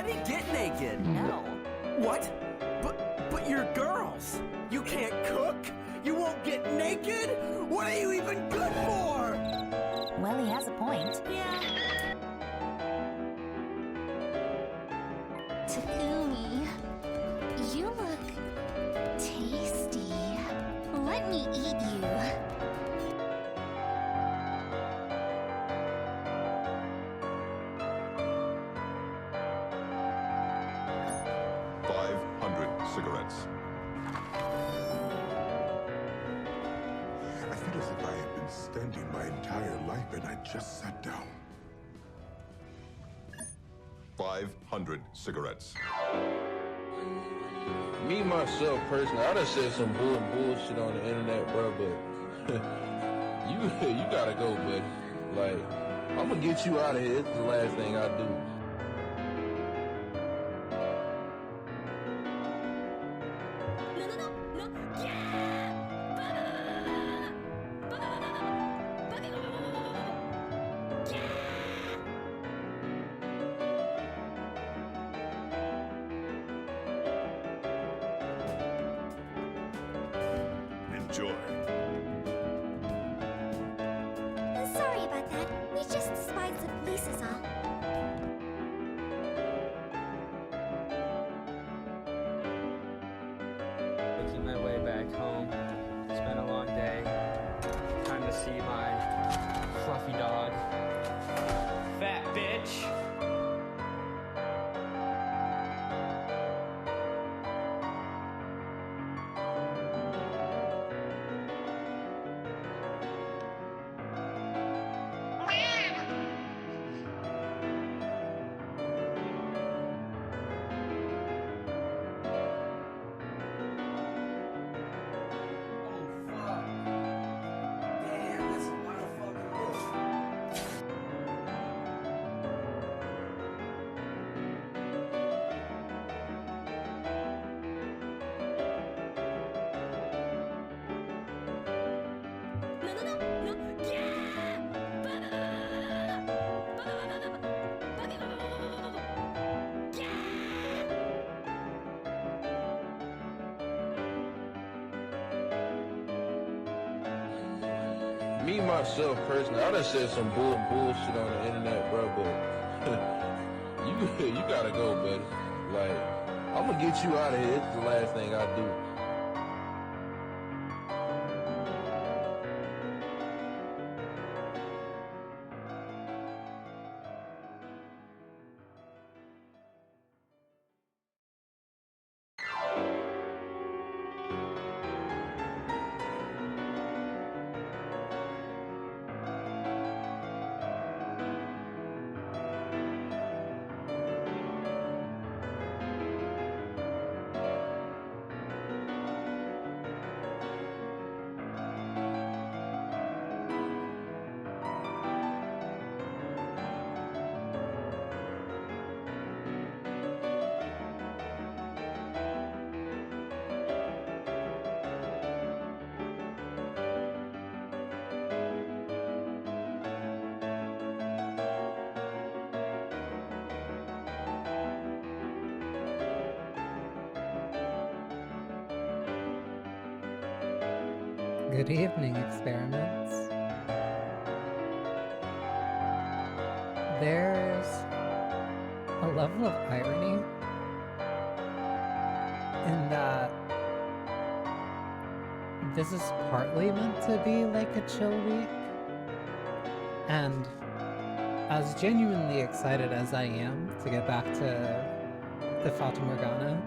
me get naked. No. What? But you're girls. You can't cook? You won't get naked? What are you even good for? Well, he has a point. Yeah. Takumi, you look tasty. Let me eat you. Cigarettes. I feel as if I had been standing my entire life and I just sat down. 500 cigarettes. Me, myself, personally, I done said some bullshit on the internet, bro, but you gotta go, buddy. Like, I'm gonna get you out of here. It's the last thing I do. Enjoy. Sorry about that. We just spied some police is all. Making my way back home. It's been a long day. Time to see my fluffy dog. Fat bitch! Me, myself, personally, I done said some bullshit on the internet, bro, but you gotta go, buddy. Like, I'm gonna get you out of here. It's the last thing I do. Good evening, experiments. There's a level of irony in that this is partly meant to be like a chill week, and as genuinely excited as I am to get back to the Fata Morgana,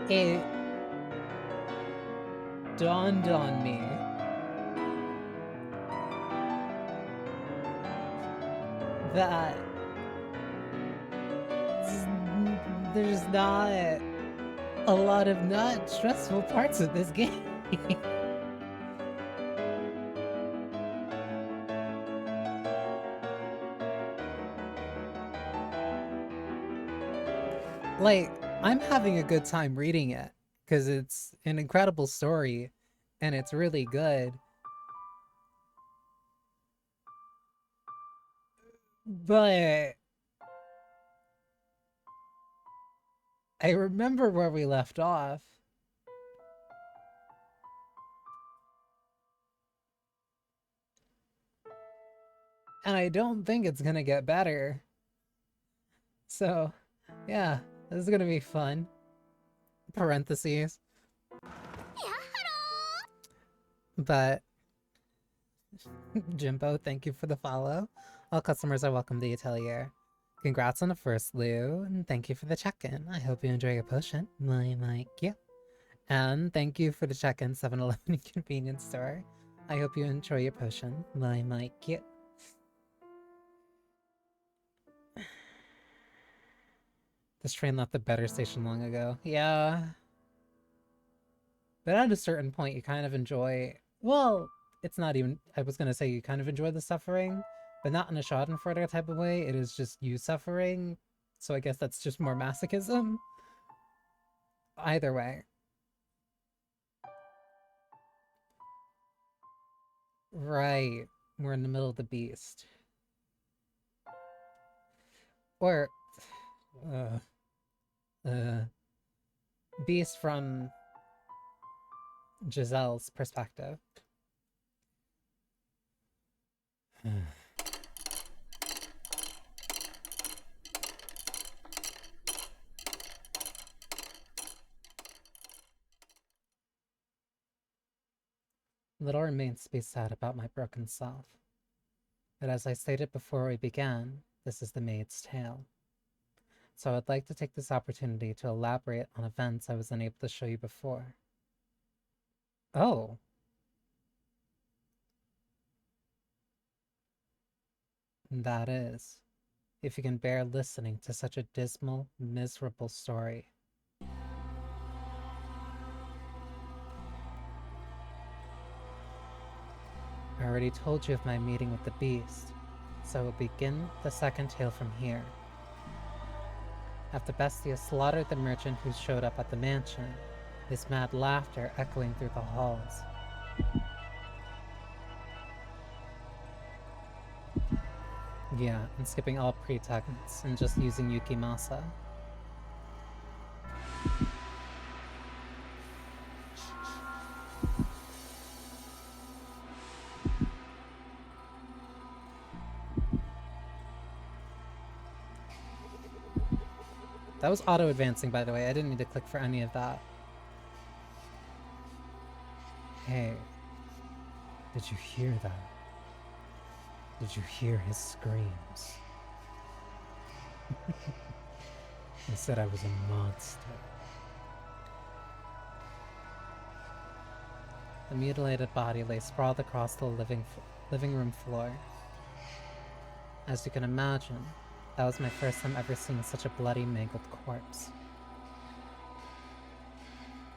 it dawned on me that there's not a lot of not stressful parts of this game. Like, I'm having a good time reading it because it's an incredible story and it's really good. But I remember where we left off. And I don't think it's gonna get better. So, yeah, this is gonna be fun. Parentheses. But, Jimbo, thank you for the follow. All customers are welcome to the atelier. Congrats on the first, Lou, and thank you for the check-in. I hope you enjoy your potion. Like you. And thank you for the check-in, 7-Eleven convenience store. I hope you enjoy your potion. Like you. This train left the better station long ago. Yeah. But at a certain point, you kind of enjoy... Well, it's not even... I was gonna say you kind of enjoy the suffering, but not in a Schadenfreude type of way. It is just you suffering. So I guess that's just more masochism. Either way. Right. We're in the middle of the beast. Or... beast from Giselle's perspective. Little remains to be said about my broken self. But as I stated before we began, this is the maid's tale. So I'd like to take this opportunity to elaborate on events I was unable to show you before. Oh. That is, if you can bear listening to such a dismal, miserable story. I already told you of my meeting with the beast, so I will begin the second tale from here. After Bestia slaughtered the merchant who showed up at the mansion, his mad laughter echoing through the halls. Yeah, and skipping all pretexts and just using Yukimasa. That was auto-advancing, by the way. I didn't need to click for any of that. Hey, did you hear that? Did you hear his screams? He said I was a monster. The mutilated body lay sprawled across the living room floor. As you can imagine, that was my first time ever seeing such a bloody, mangled corpse.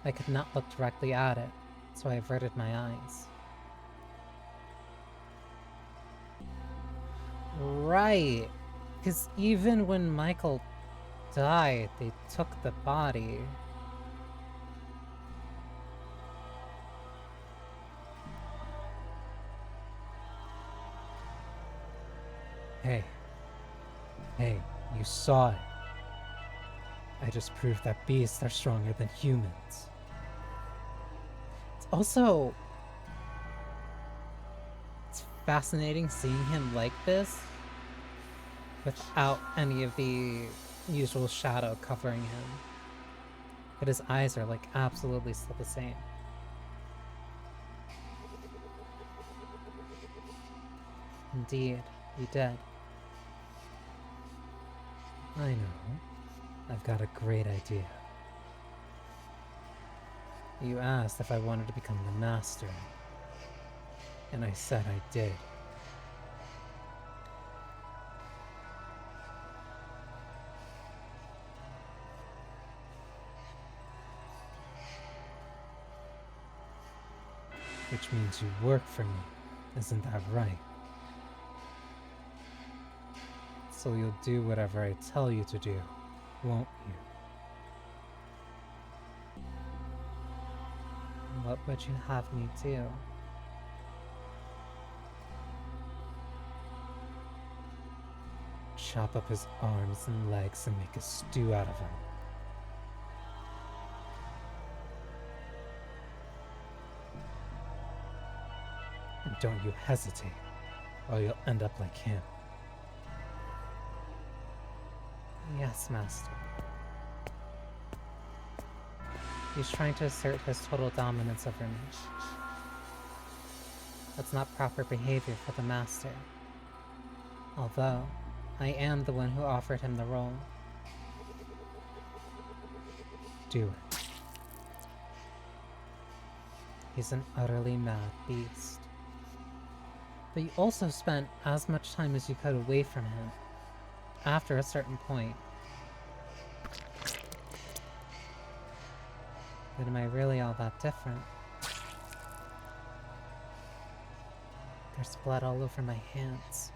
I could not look directly at it, so I averted my eyes. Right, because even when Michael died, they took the body. Hey, you saw it. I just proved that beasts are stronger than humans. It's also... It's fascinating seeing him like this, without any of the usual shadow covering him. But his eyes are like absolutely still the same. Indeed, he did. I know. I've got a great idea. You asked if I wanted to become the master, and I said I did. Which means you work for me, isn't that right? So you'll do whatever I tell you to do, won't you? What would you have me do? chop up his arms and legs and make a stew out of him. And don't you hesitate, or you'll end up like him. Yes, Master. He's trying to assert his total dominance over me. That's not proper behavior for the Master. Although, I am the one who offered him the role. Do it. He's an utterly mad beast. But you also spent as much time as you could away from him. After a certain point. But am I really all that different? There's blood all over my hands.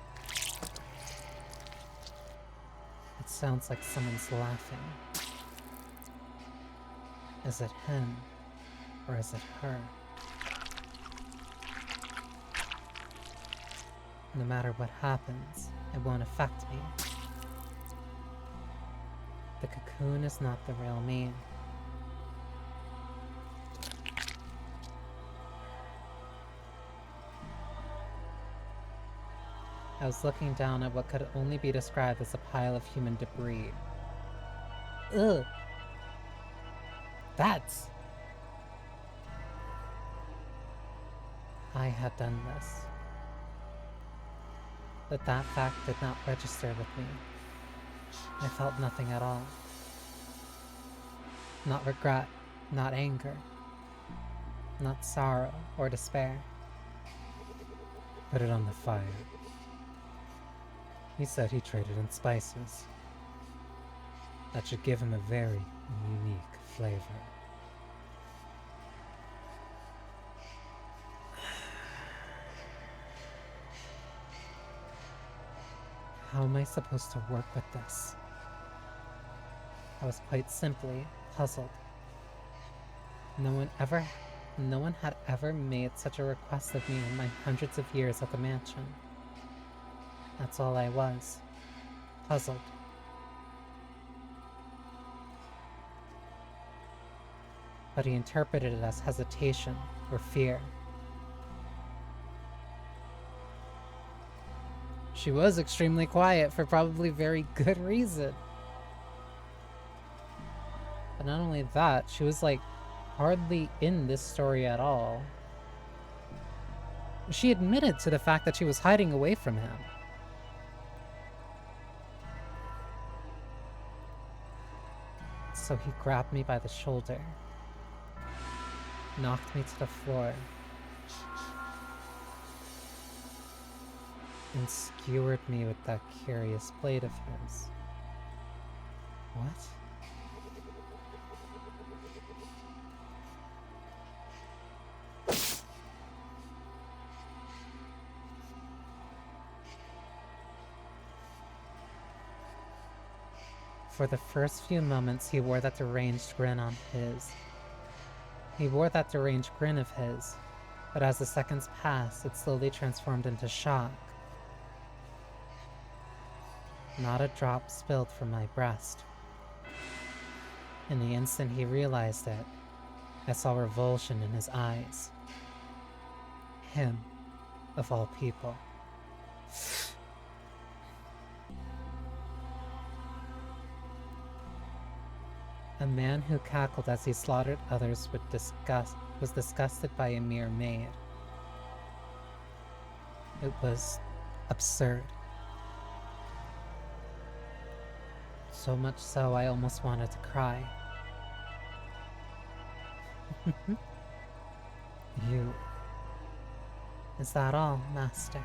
It sounds like someone's laughing. Is it him? Or is it her? No matter what happens, it won't affect me. The cocoon is not the real me. I was looking down at what could only be described as a pile of human debris. Ugh! That's... I had done this. But that fact did not register with me. I felt nothing at all. Not regret, not anger, not sorrow or despair. Put it on the fire. He said he traded in spices. That should give him a very unique flavor. How am I supposed to work with this? I was quite simply puzzled. No one had ever made such a request of me in my hundreds of years at the mansion. That's all I was. Puzzled. But he interpreted it as hesitation or fear. She was extremely quiet for probably very good reason. But not only that, she was like hardly in this story at all. She admitted to the fact that she was hiding away from him. So he grabbed me by the shoulder, knocked me to the floor, and skewered me with that curious blade of his. What? For the first few moments, he wore that deranged grin on his. He wore that deranged grin of his, but as the seconds passed, it slowly transformed into shock. Not a drop spilled from my breast. In the instant he realized it, I saw revulsion in his eyes. Him, of all people. A man who cackled as he slaughtered others with disgust was disgusted by a mere maid. It was absurd. So much so I almost wanted to cry. You... Is that all, Master?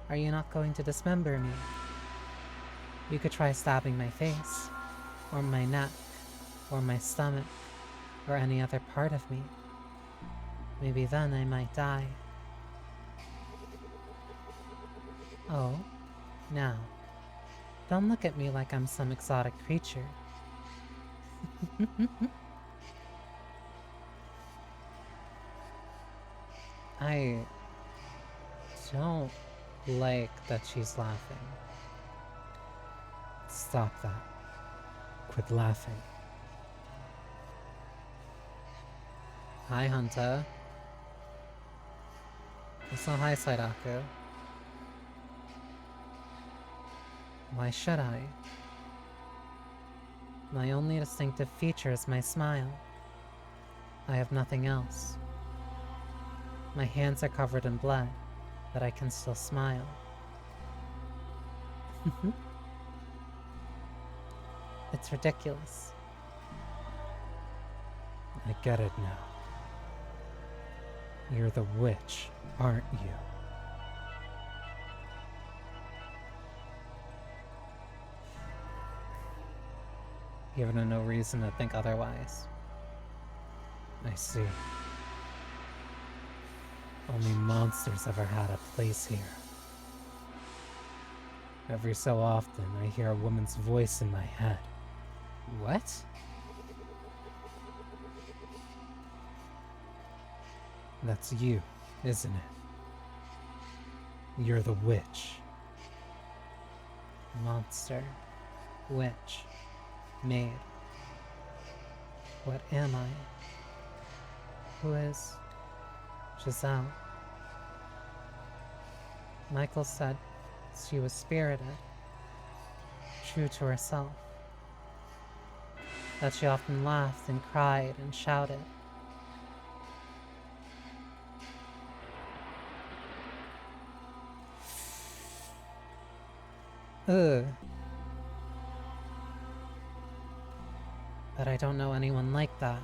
Are you not going to dismember me? You could try stabbing my face, or my neck, or my stomach, or any other part of me. Maybe then I might die. Oh, now, don't look at me like I'm some exotic creature. I don't like that she's laughing. Stop that. Quit laughing. Hi, Hunter. Also, hi, Saidaku. Why should I? My only distinctive feature is my smile. I have nothing else. My hands are covered in blood, but I can still smile. It's ridiculous. I get it now. You're the witch, aren't you? Given no reason to think otherwise. I see. Only monsters ever had a place here. Every so often, I hear a woman's voice in my head. What? That's you, isn't it? You're the witch. Monster. Witch. Maid. What am I? Who is Giselle? Michael said she was spirited, true to herself, that she often laughed and cried and shouted. Ugh. But I don't know anyone like that.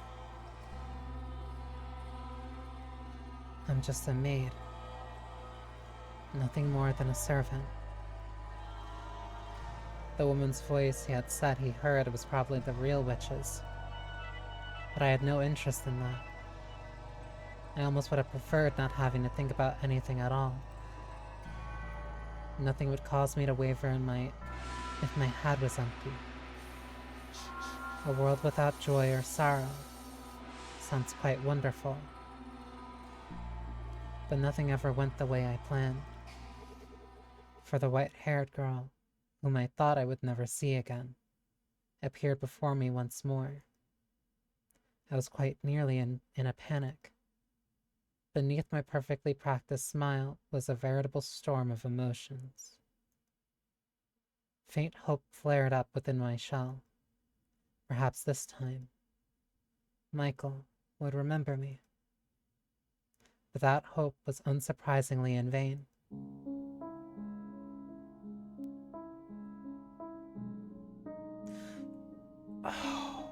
I'm just a maid. Nothing more than a servant. The woman's voice he had said he heard was probably the real witch's. But I had no interest in that. I almost would have preferred not having to think about anything at all. Nothing would cause me to waver if my head was empty. A world without joy or sorrow sounds quite wonderful. But nothing ever went the way I planned. For the white-haired girl, whom I thought I would never see again, appeared before me once more. I was quite nearly in a panic. Beneath my perfectly practiced smile was a veritable storm of emotions. Faint hope flared up within my shell. Perhaps this time, Michael would remember me. But that hope was unsurprisingly in vain. Oh.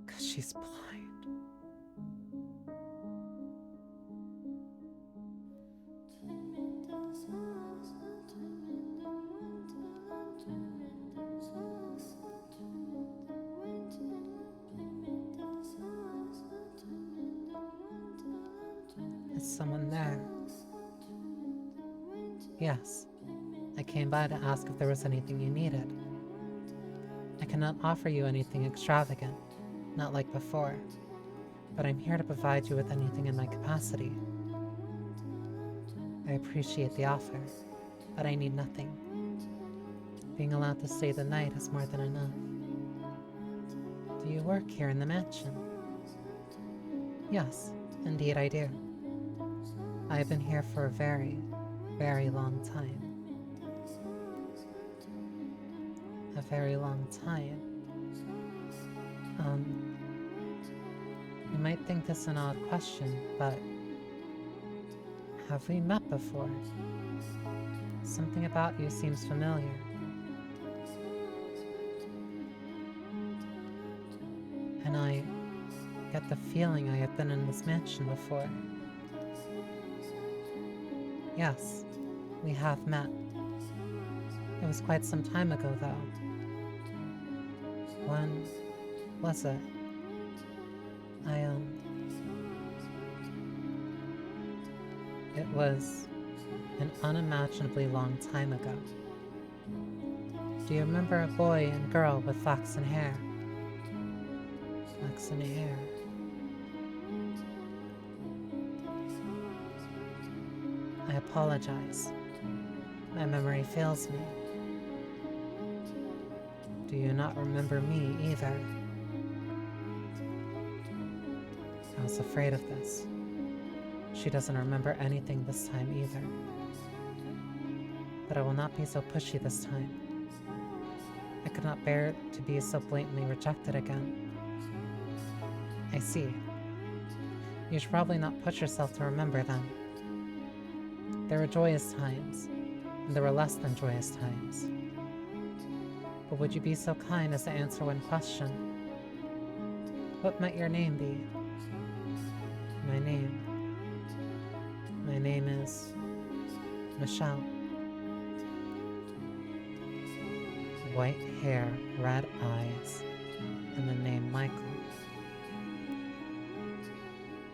'Cause she's blind. Is someone there? Yes. I came by to ask if there was anything you needed. I cannot offer you anything extravagant, not like before, but I'm here to provide you with anything in my capacity. I appreciate the offer, but I need nothing. Being allowed to stay the night is more than enough. Do you work here in the mansion? Yes, indeed I do. I have been here for a very, very long time. A very long time. You might think this an odd question, but have we met before? Something about you seems familiar. And I get the feeling I have been in this mansion before. Yes, we have met. It was quite some time ago, though. When was it? It was an unimaginably long time ago. Do you remember a boy and girl with flaxen hair? Flaxen hair. I apologize. My memory fails me. Do you not remember me either? I was afraid of this. She doesn't remember anything this time either. But I will not be so pushy this time. I could not bear to be so blatantly rejected again. I see. You should probably not push yourself to remember them. There were joyous times, and there were less than joyous times. But would you be so kind as to answer one question? What might your name be? My name. My name is Michelle. White hair, red eyes, and the name Michael.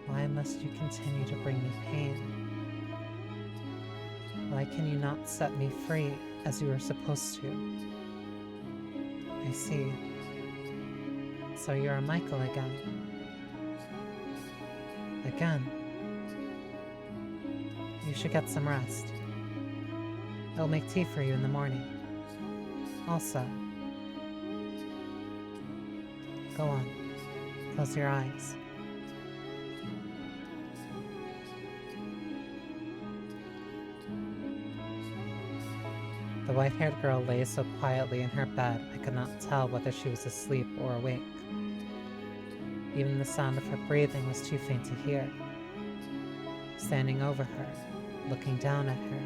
Why must you continue to bring me pain? Why can you not set me free as you were supposed to? I see. So you're a Michael again. Again. You should get some rest. I'll make tea for you in the morning. Also, go on. Close your eyes. The white-haired girl lay so quietly in her bed I could not tell whether she was asleep or awake. Even the sound of her breathing was too faint to hear. Standing over her, looking down at her,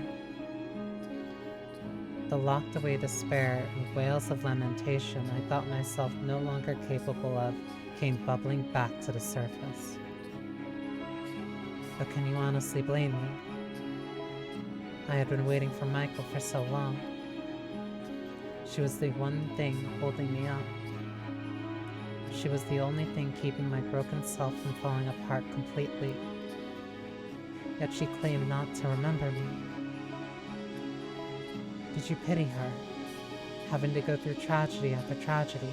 the locked-away despair and wails of lamentation I thought myself no longer capable of came bubbling back to the surface. But can you honestly blame me? I had been waiting for Michael for so long. She was the one thing holding me up. She was the only thing keeping my broken self from falling apart completely. Yet she claimed not to remember me. Did you pity her, having to go through tragedy after tragedy?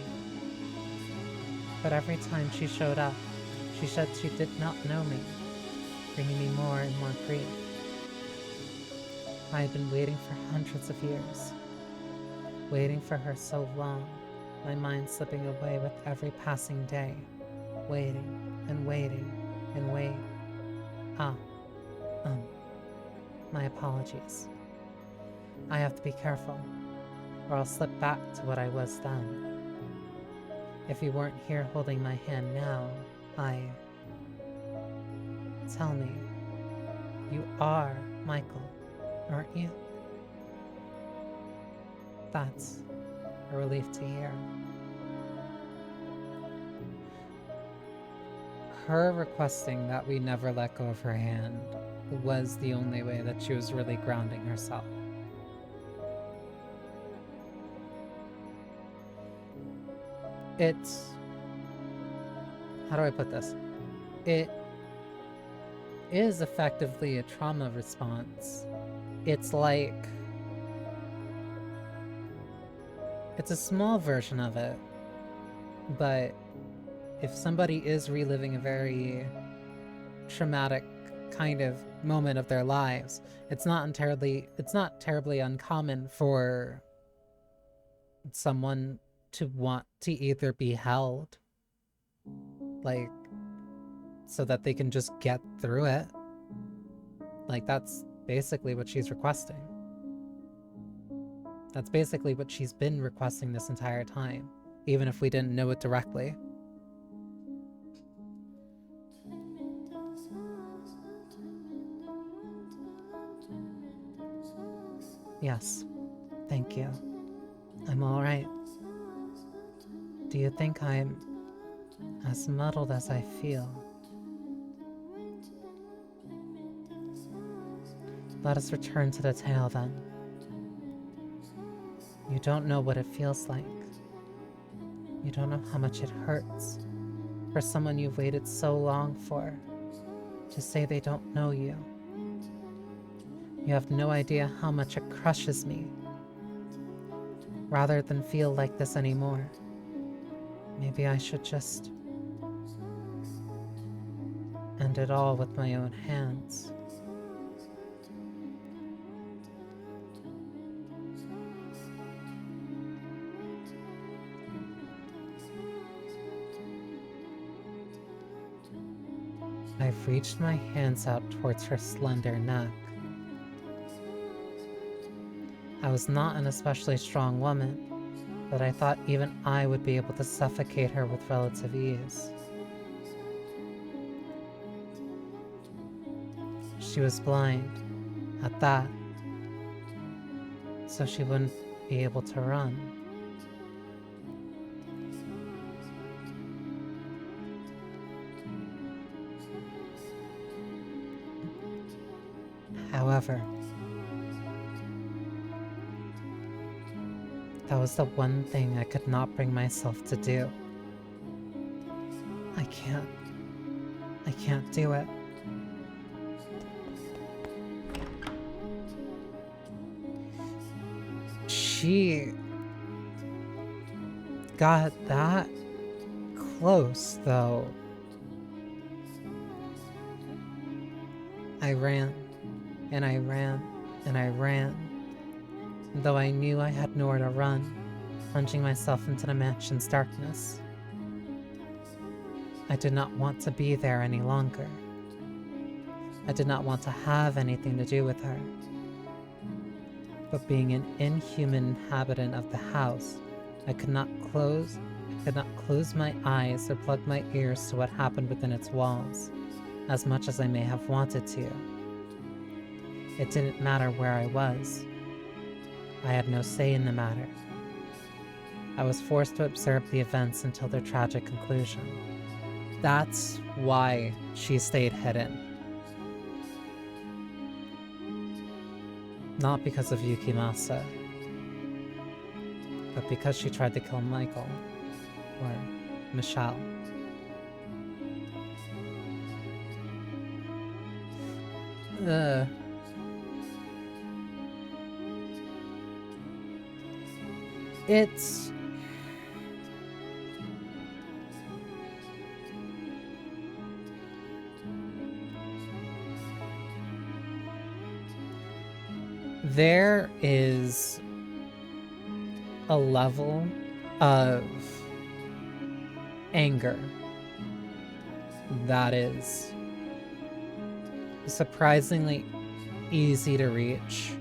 But every time she showed up, she said she did not know me, bringing me more and more grief. I had been waiting for hundreds of years, waiting for her so long, my mind slipping away with every passing day, waiting and waiting and wait. My apologies. I have to be careful, or I'll slip back to what I was then. If you weren't here holding my hand now, Tell me, you are Michael, aren't you? That's a relief to hear. Her requesting that we never let go of her hand was the only way that she was really grounding herself. It's... how do I put this? It is effectively a trauma response. It's like... it's a small version of it, but if somebody is reliving a very traumatic kind of moment of their lives, it's not terribly uncommon for someone to want to either be held, like, so that they can just get through it. Like, that's basically what she's requesting. That's basically what she's been requesting this entire time, even if we didn't know it directly. Yes, thank you. I'm alright. Do you think I'm as muddled as I feel? Let us return to the tale then. You don't know what it feels like. You don't know how much it hurts for someone you've waited so long for to say they don't know you. You have no idea how much it crushes me. Rather than feel like this anymore, maybe I should just end it all with my own hands. I've reached my hands out towards her slender neck. I was not an especially strong woman, but I thought even I would be able to suffocate her with relative ease. She was blind, at that, so she wouldn't be able to run. However, that was the one thing I could not bring myself to do. I can't do it. She got that close, though. I ran, and I ran, and I ran, though I knew I had nowhere to run, plunging myself into the mansion's darkness. I did not want to be there any longer. I did not want to have anything to do with her. But being an inhuman inhabitant of the house, I could not close my eyes or plug my ears to what happened within its walls, as much as I may have wanted to. It didn't matter where I was. I had no say in the matter. I was forced to observe the events until their tragic conclusion. That's why she stayed hidden. Not because of Yukimasa, but because she tried to kill Michael, or Michelle. It's... There is a level of anger that is surprisingly easy to reach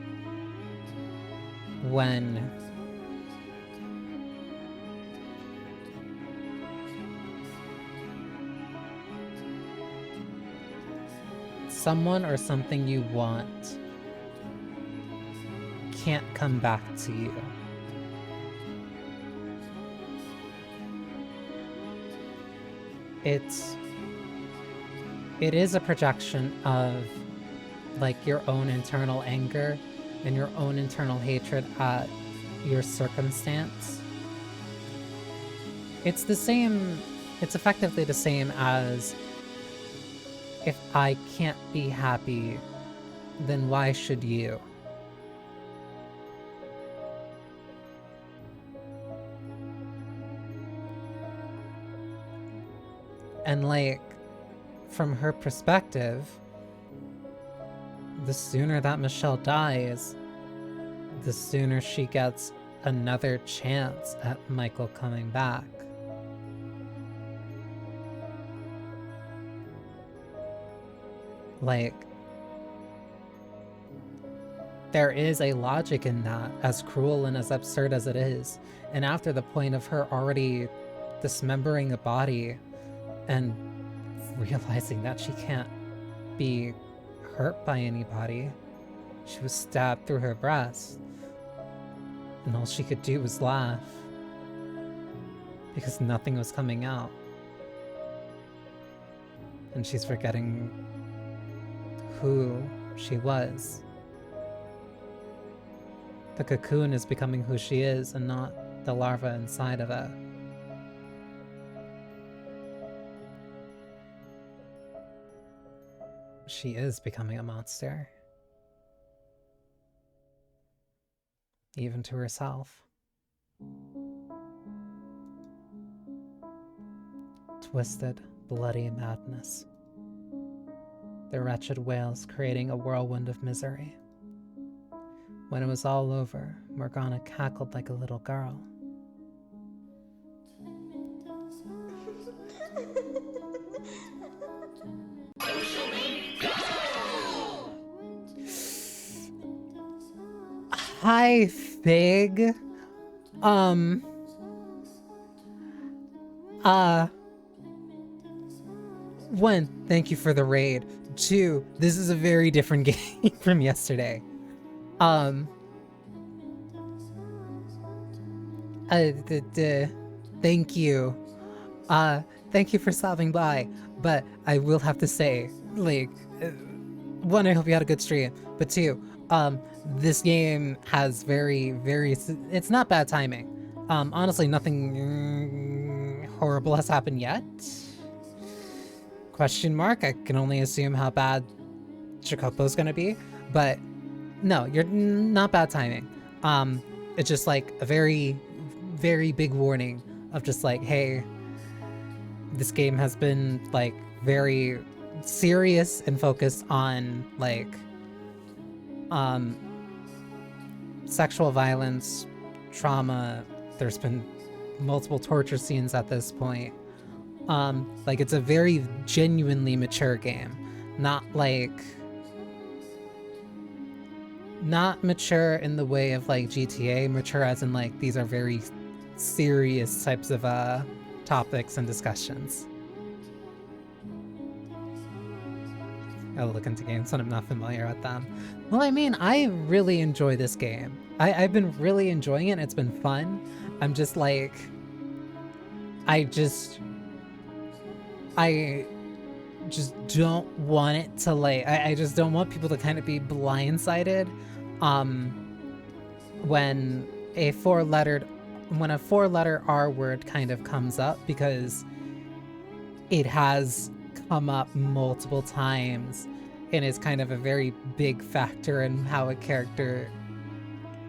when someone or something you want can't come back to you. It is a projection of like your own internal anger and your own internal hatred at your circumstance. It's effectively the same as if I can't be happy, then why should you? And like, from her perspective, the sooner that Michelle dies, the sooner she gets another chance at Michael coming back. Like, there is a logic in that, as cruel and as absurd as it is. And after the point of her already dismembering a body and realizing that she can't be hurt by anybody, she was stabbed through her breast. And all she could do was laugh, because nothing was coming out. And she's forgetting who she was. The cocoon is becoming who she is and not the larva inside of it. She is becoming a monster. Even to herself. Twisted, bloody madness. The wretched wails creating a whirlwind of misery. When it was all over, Morgana cackled like a little girl. Hi, Fig. One, thank you for the raid. Two, this is a very different game from yesterday. Thank you. Thank you for stopping by. But I will have to say, like, one, I hope you had a good stream. But two, this game has it's not bad timing. Honestly, nothing horrible has happened yet. Question mark. I can only assume how bad Chocopo's gonna be, but no, you're not bad timing. It's just like a very big warning of just like, hey, this game has been like very serious and focused on like sexual violence, trauma. There's been multiple torture scenes at this point. Like it's a very genuinely mature game, not mature in the way of like GTA, mature as in like these are very serious types of topics and discussions. I'll look into games when I'm not familiar with them. Well, I mean, I really enjoy this game. I've been really enjoying it. It's been fun. I'm just like, I just don't want it to like, I just don't want people to kind of be blindsided when a four-letter R word kind of comes up, because it has come up multiple times and is kind of a very big factor in how a character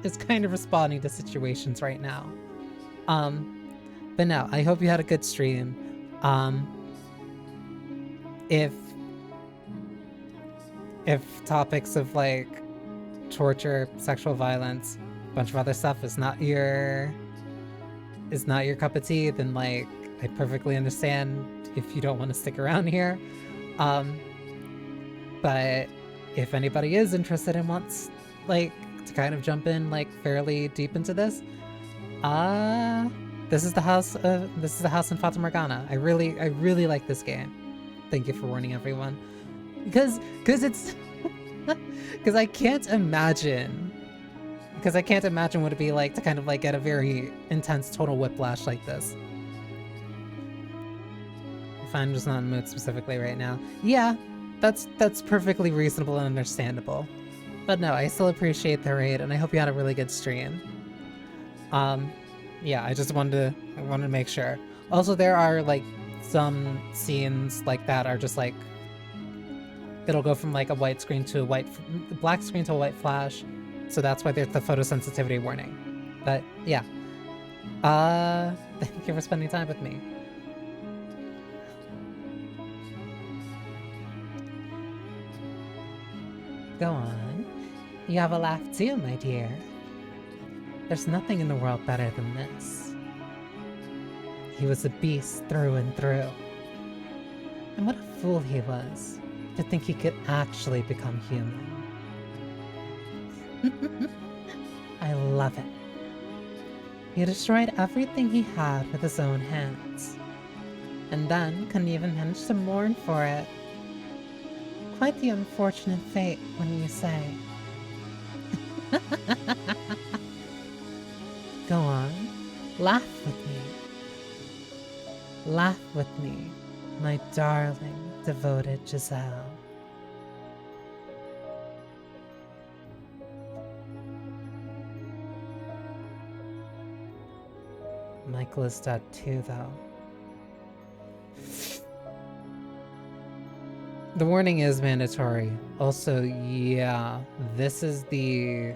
is kind of responding to situations right now. But no, I hope you had a good stream. If topics of like torture, sexual violence, a bunch of other stuff is not your cup of tea, then like I perfectly understand if you don't want to stick around here. But if anybody is interested and wants like to kind of jump in like fairly deep into this, this is the house in Fata Morgana. I really like this game. Thank you for warning everyone. Because it's because I can't imagine what it'd be like to kind of like get a very intense total whiplash like this. If I'm just not in the mood specifically right now. Yeah, that's perfectly reasonable and understandable. But no, I still appreciate the raid and I hope you had a really good stream. Yeah, I just wanted to make sure. Also, there are like some scenes like that are just like, it'll go from like a white screen to a black screen to a white flash. So that's why there's the photosensitivity warning. But yeah. Thank you for spending time with me. Go on. You have a laugh too, my dear. There's nothing in the world better than this. He was a beast through and through. And what a fool he was to think he could actually become human. I love it. He destroyed everything he had with his own hands. And then couldn't even manage to mourn for it. Quite the unfortunate fate, wouldn't you say? Go on, laugh with me. Laugh with me, my darling, devoted Giselle. Michael is dead too, though. The warning is mandatory. Also, yeah, this is the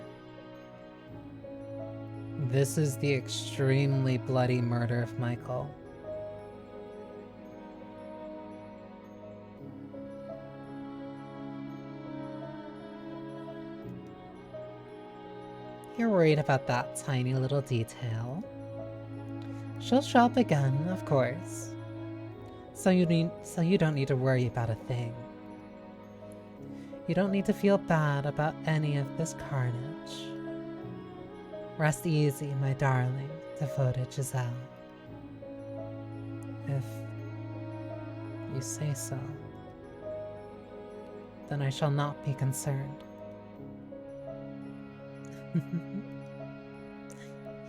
extremely bloody murder of Michael. You're worried about that tiny little detail. She'll show up again, of course. So you don't need to worry about a thing. You don't need to feel bad about any of this carnage. Rest easy, my darling, devoted Giselle. If you say so, then I shall not be concerned.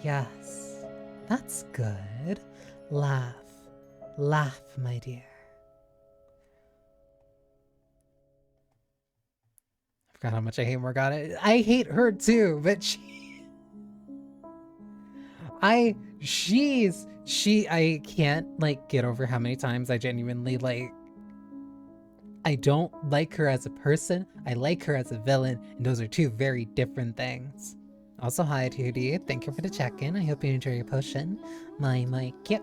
Yes, that's good. Laugh. Laugh, my dear. I forgot how much I hate Morgana. I hate her too, but I can't like get over how many times I genuinely like I don't like her as a person. I like her as a villain, and those are two very different things. Also, hi, 2D. Thank you for the check-in. I hope you enjoy your potion. My cute.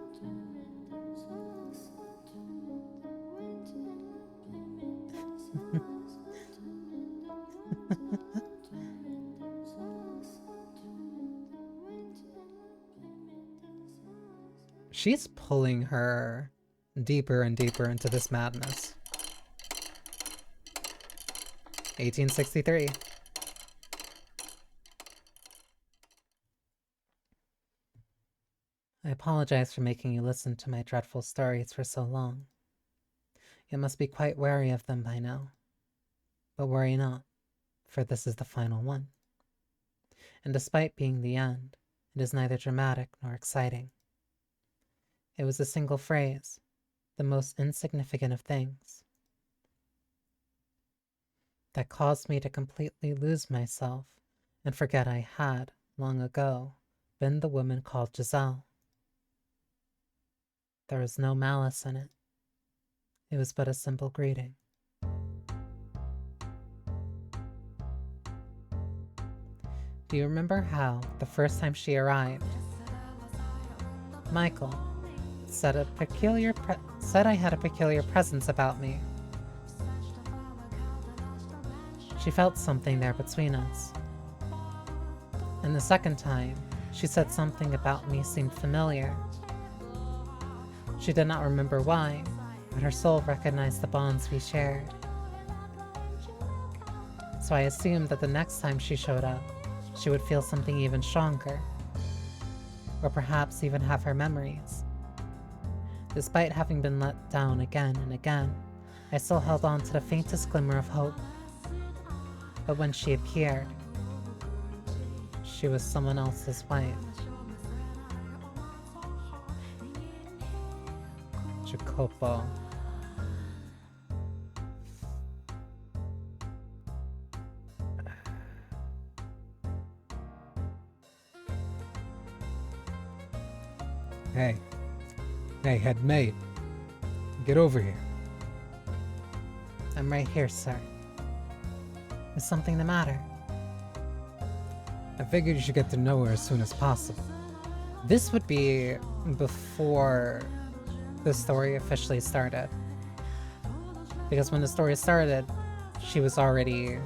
She's pulling her deeper and deeper into this madness. 1863. I apologize for making you listen to my dreadful stories for so long. You must be quite wary of them by now. But worry not, for this is the final one. And despite being the end, it is neither dramatic nor exciting. It was a single phrase, the most insignificant of things, that caused me to completely lose myself and forget I had, long ago, been the woman called Giselle. There was no malice in it. It was but a simple greeting. Do you remember how, the first time she arrived, Michael said I had a peculiar presence about me? She felt something there between us. And the second time, she said something about me seemed familiar. She did not remember why, but her soul recognized the bonds we shared. So I assumed that the next time she showed up, she would feel something even stronger, or perhaps even have her memories. Despite having been let down again and again, I still held on to the faintest glimmer of hope. But when she appeared, she was someone else's wife. Jacopo. Hey, head mate. Get over here. I'm right here, sir. Is something the matter? I figured you should get to know her as soon as possible. This would be before the story officially started. Because when the story started, she was already...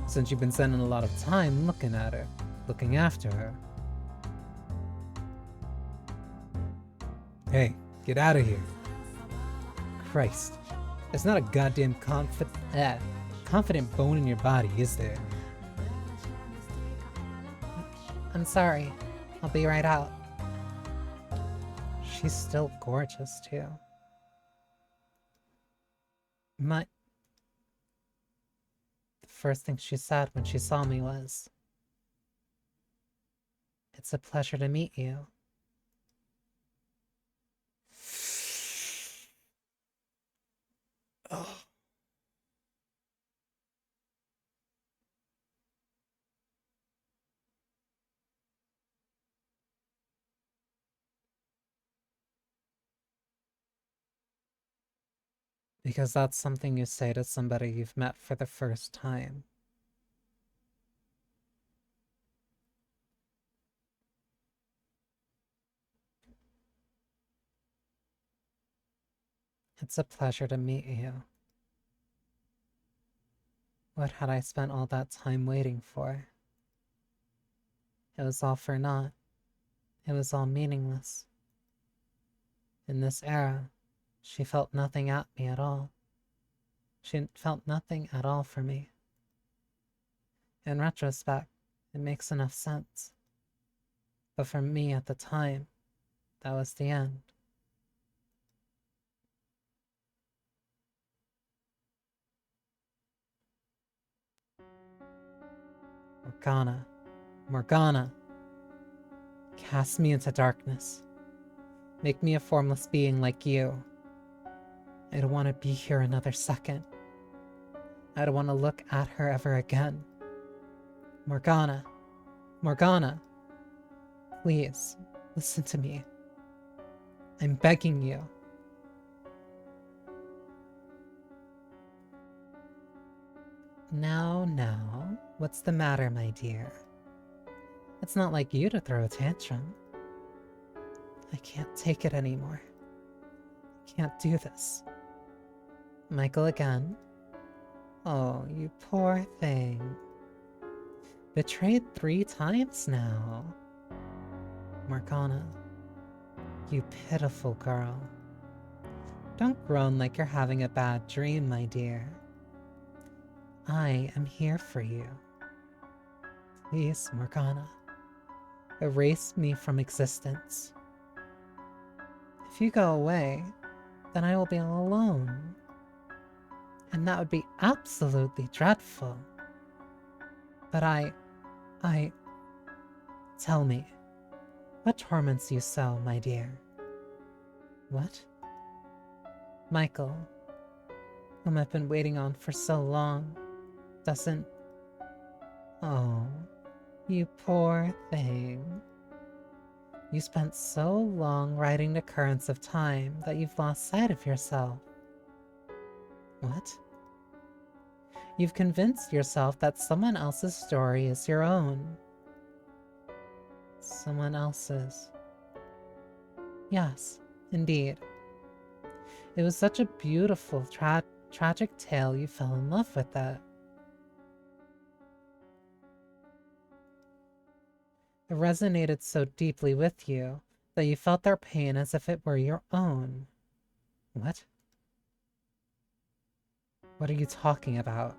Since you've been spending a lot of time looking at her, looking after her. Hey, get out of here. Christ. There's not a goddamn confident bone in your body, is there? I'm sorry. I'll be right out. She's still gorgeous, too. The first thing she said when she saw me was, "It's a pleasure to meet you." Oh. Because that's something you say to somebody you've met for the first time. It's a pleasure to meet you. What had I spent all that time waiting for? It was all for naught. It was all meaningless. In this era, she felt nothing at me at all. She felt nothing at all for me. In retrospect, it makes enough sense. But for me at the time, that was the end. Morgana, Morgana, cast me into darkness. Make me a formless being like you. I don't want to be here another second. I don't want to look at her ever again. Morgana, Morgana, please, listen to me. I'm begging you. Now, what's the matter, my dear? It's not like you to throw a tantrum. I can't take it anymore. I can't do this. Michael again? Oh, you poor thing. Betrayed 3 times now. Morgana, you pitiful girl. Don't groan like you're having a bad dream, my dear. I am here for you. Please, Morgana, erase me from existence. If you go away, then I will be all alone. And that would be absolutely dreadful. But tell me, what torments you so, my dear? What? Michael, whom I've been waiting on for so long, doesn't... Oh, you poor thing. You spent so long riding the currents of time that you've lost sight of yourself. What? You've convinced yourself that someone else's story is your own. Someone else's. Yes, indeed. It was such a beautiful, tragic tale you fell in love with it. It resonated so deeply with you that you felt their pain as if it were your own. What? What are you talking about?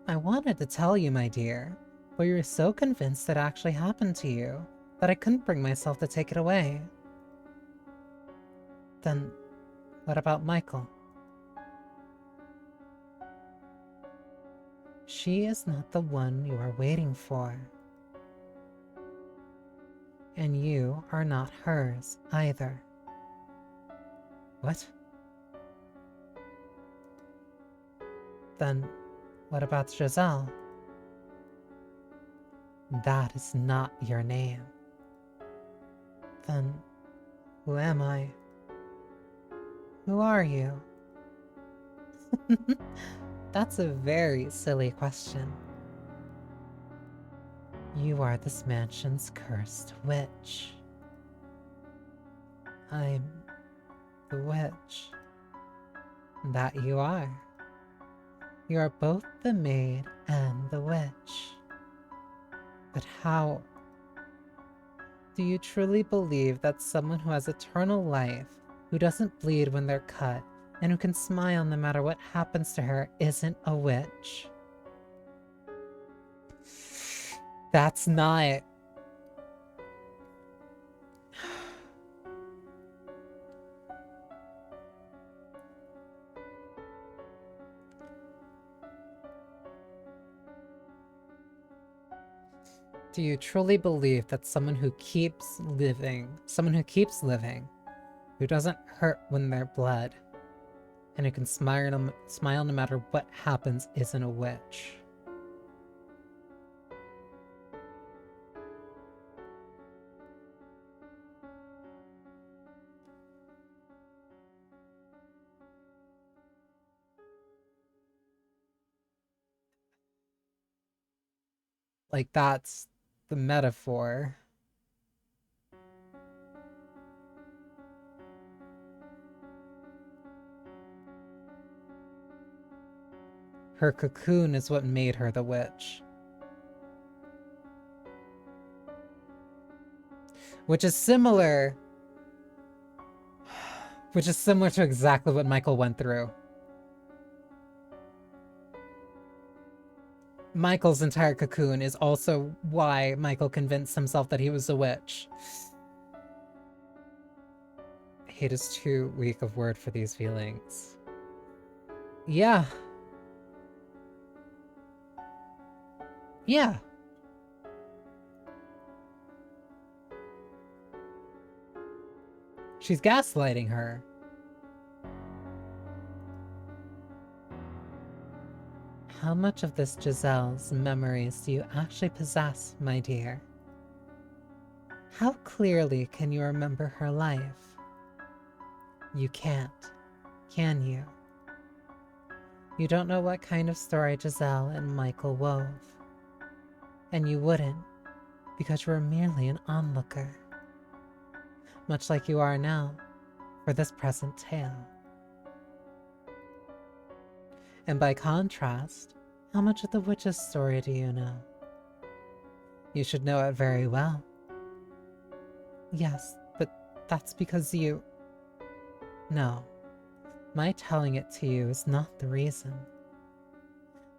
I wanted to tell you, my dear, but you were so convinced it actually happened to you that I couldn't bring myself to take it away. Then, what about Michael? She is not the one you are waiting for. And you are not hers either. What? Then, what about Giselle? That is not your name. Then, who am I? Who are you? That's a very silly question. You are this mansion's cursed witch. I'm the witch. That you are. You are both the maid and the witch. But how? Do you truly believe that someone who has eternal life, who doesn't bleed when they're cut, and who can smile no matter what happens to her isn't a witch? That's not... Do you truly believe that someone who keeps living, who doesn't hurt when they're bled, and who can smile no matter what happens isn't a witch? Like, that's the metaphor. Her cocoon is what made her the witch. Which is similar to exactly what Michael went through. Michael's entire cocoon is also why Michael convinced himself that he was a witch. Hate is too weak of word for these feelings. Yeah. Yeah. She's gaslighting her. How much of this Giselle's memories do you actually possess, my dear? How clearly can you remember her life? You can't, can you? You don't know what kind of story Giselle and Michael wove. And you wouldn't, because you were merely an onlooker. Much like you are now, for this present tale. And by contrast, how much of the witch's story do you know? You should know it very well. Yes, but that's because you... No, my telling it to you is not the reason.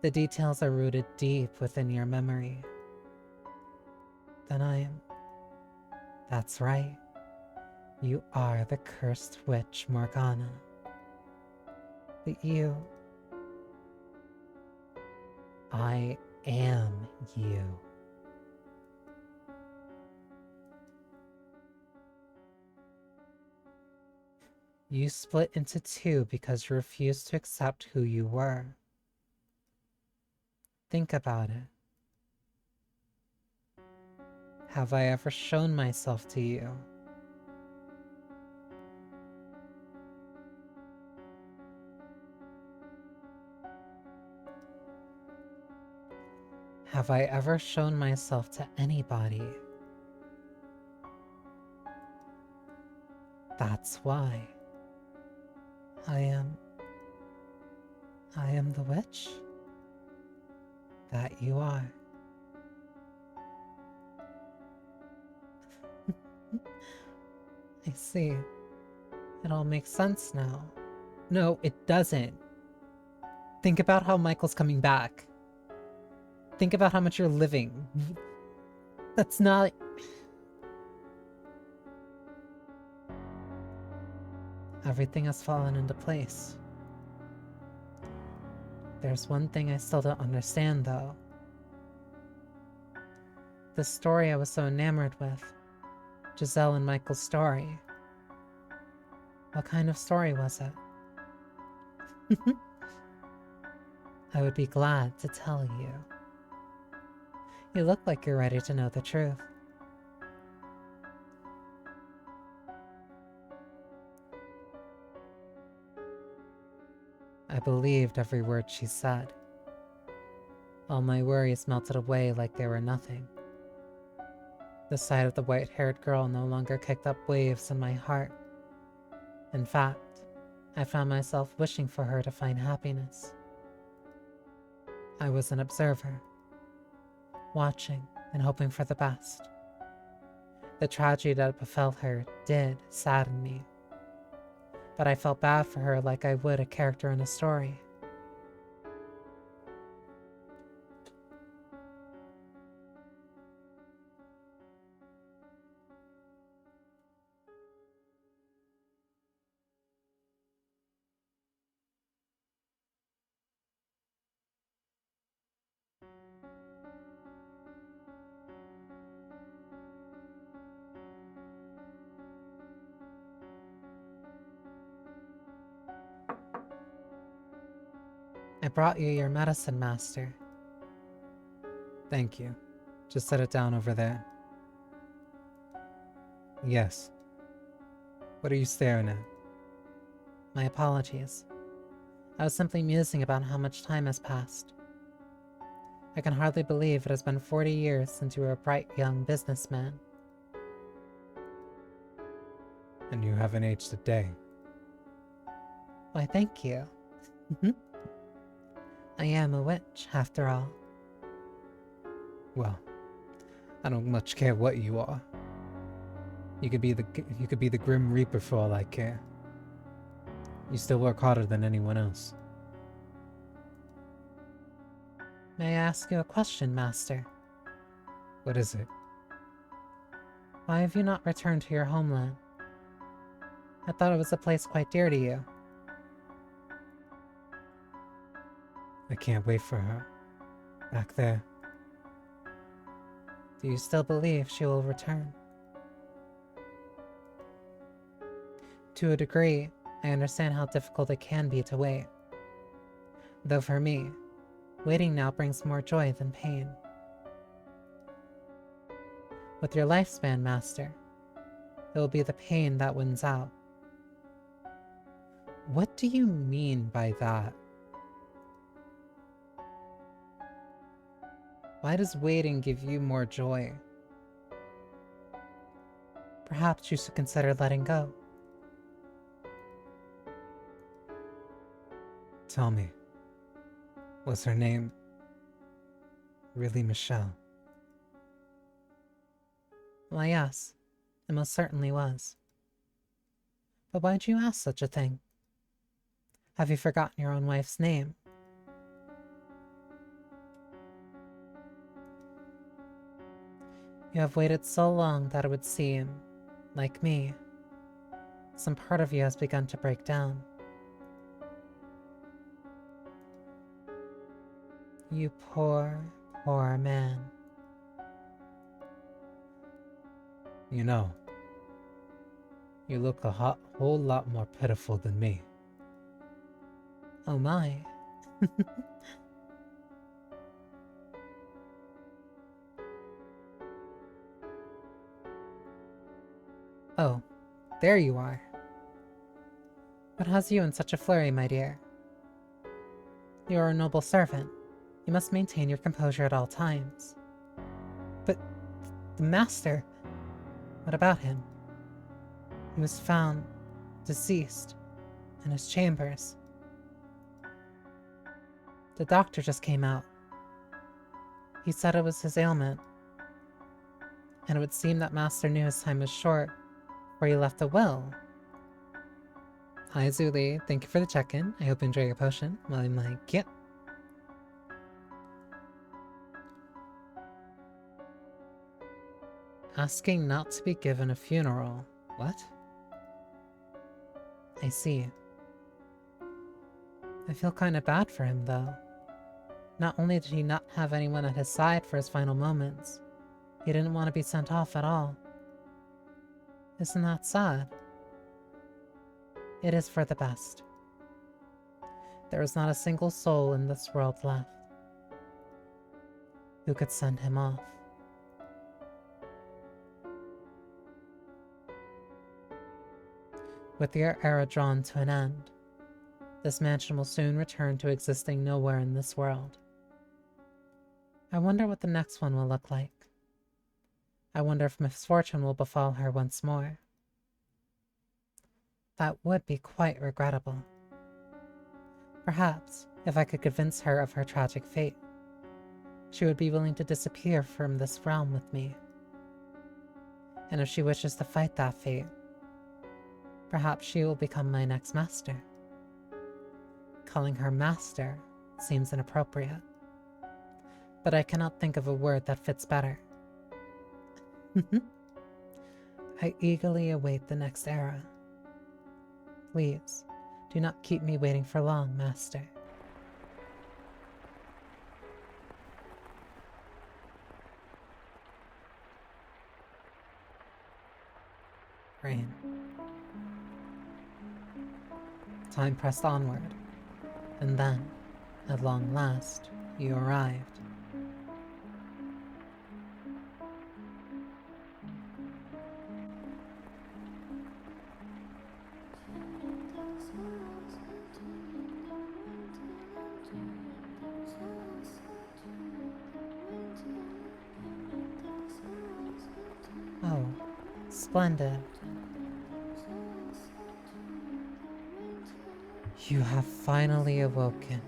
The details are rooted deep within your memory. Then I am... That's right. You are the cursed witch Morgana. But you... I am you. You split into two because you refused to accept who you were. Think about it. Have I ever shown myself to you? Have I ever shown myself to anybody? That's why. I am the witch? That you are. I see. It all makes sense now. No, it doesn't. Think about how Michael's coming back. Think about how much you're living. That's not... Everything has fallen into place. There's one thing I still don't understand, though. The story I was so enamored with. Giselle and Michael's story. What kind of story was it? I would be glad to tell you. You look like you're ready to know the truth. I believed every word she said. All my worries melted away like they were nothing. The sight of the white-haired girl no longer kicked up waves in my heart. In fact, I found myself wishing for her to find happiness. I was an observer, watching and hoping for the best. The tragedy that befell her did sadden me, but I felt bad for her like I would a character in a story. I brought you your medicine, Master. Thank you. Just set it down over there. Yes. What are you staring at? My apologies. I was simply musing about how much time has passed. I can hardly believe it has been 40 years since you were a bright young businessman. And you haven't aged a day. Why, thank you. I am a witch, after all. Well, I don't much care what you are. You could be the Grim Reaper for all I care. You still work harder than anyone else. May I ask you a question, Master? What is it? Why have you not returned to your homeland? I thought it was a place quite dear to you. I can't wait for her. Back there. Do you still believe she will return? To a degree, I understand how difficult it can be to wait. Though for me, waiting now brings more joy than pain. With your lifespan, Master, it will be the pain that wins out. What do you mean by that? Why does waiting give you more joy? Perhaps you should consider letting go. Tell me, was her name really Michelle? Why, yes, it most certainly was. But why'd you ask such a thing? Have you forgotten your own wife's name? You have waited so long that it would seem, like me, some part of you has begun to break down. You poor, poor man. You know, you look a whole lot more pitiful than me. Oh my. Oh, there you are. What has you in such a flurry, my dear? You are a noble servant. You must maintain your composure at all times. But the master, what about him? He was found deceased in his chambers. The doctor just came out. He said it was his ailment, and it would seem that Master knew his time was short before he left the will. Hi, Zuli. Thank you for the check-in. I hope you enjoy your potion. Well, I'm like, yep. Asking not to be given a funeral. What? I see. I feel kinda bad for him, though. Not only did he not have anyone at his side for his final moments, he didn't want to be sent off at all. Isn't that sad? It is for the best. There is not a single soul in this world left who could send him off. With your era drawn to an end, this mansion will soon return to existing nowhere in this world. I wonder what the next one will look like. I wonder if misfortune will befall her once more. That would be quite regrettable. Perhaps, if I could convince her of her tragic fate, she would be willing to disappear from this realm with me. And if she wishes to fight that fate, perhaps she will become my next master. Calling her master seems inappropriate, but I cannot think of a word that fits better. I eagerly await the next era. Please, do not keep me waiting for long, Master. Rain. Time pressed onward, and then, at long last, you arrived. Oh, splendid. You have finally awoken.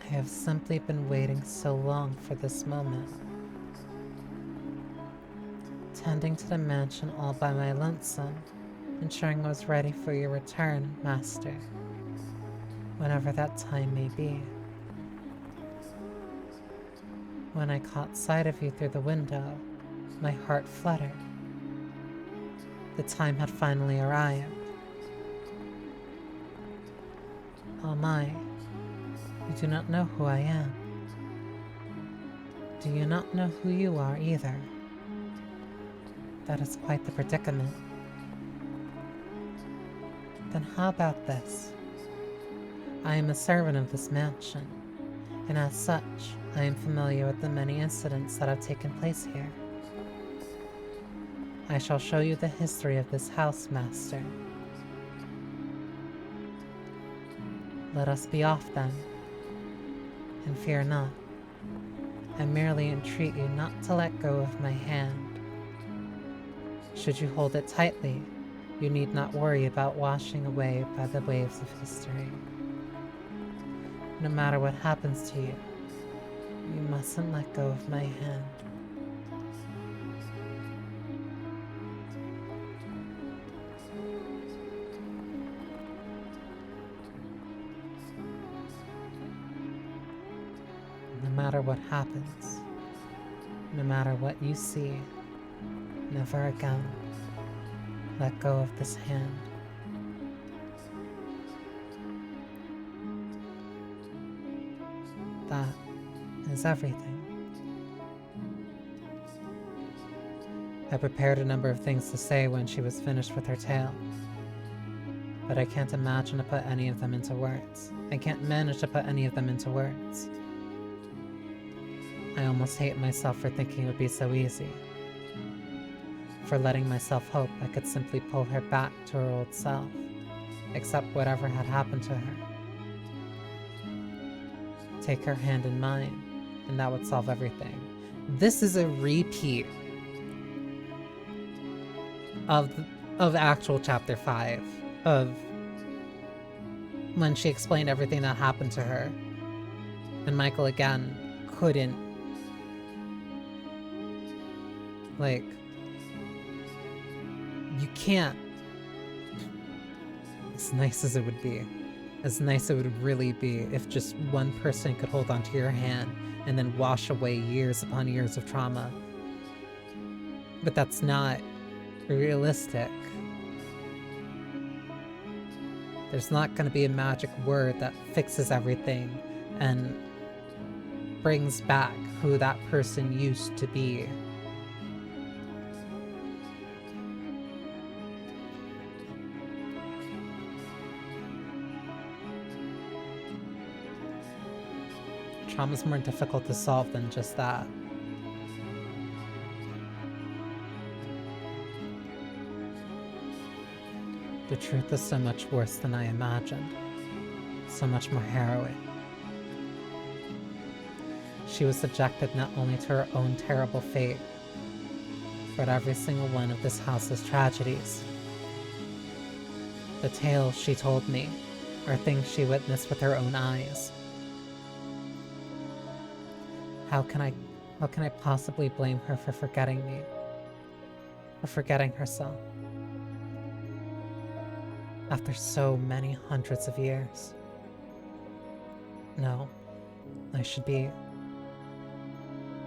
I have simply been waiting so long for this moment. tending to the mansion all by my lonesome, ensuring I was ready for your return, Master, whenever that time may be. When I caught sight of you through the window, my heart fluttered. The time had finally arrived. Oh my, you do not know who I am. Do you not know who you are either? That is quite the predicament. Then how about this? I am a servant of this mansion, and as such, I am familiar with the many incidents that have taken place here. I shall show you the history of this house, Master. Let us be off then, and fear not. I merely entreat you not to let go of my hand. Should you hold it tightly, you need not worry about washing away by the waves of history. No matter what happens to you, you mustn't let go of my hand. No matter what happens, no matter what you see, never again let go of this hand. That is everything. I prepared a number of things to say when she was finished with her tale, but I can't imagine to put any of them into words. I can't manage to put any of them into words. I almost hate myself for thinking it would be so easy. For letting myself hope I could simply pull her back to her old self, accept whatever had happened to her. Take her hand in mine, and that would solve everything. This is a repeat of actual chapter 5, of when she explained everything that happened to her. And Michael again couldn't, like, you can't, as nice as it would be, as nice it would really be if just one person could hold onto your hand and then wash away years upon years of trauma. But that's not realistic. There's not going to be a magic word that fixes everything and brings back who that person used to be. Trauma's more difficult to solve than just that. The truth is so much worse than I imagined. So much more harrowing. She was subjected not only to her own terrible fate, but every single one of this house's tragedies. The tales she told me are things she witnessed with her own eyes. How can I possibly blame her for forgetting me? For forgetting herself? After so many hundreds of years. No, I should be...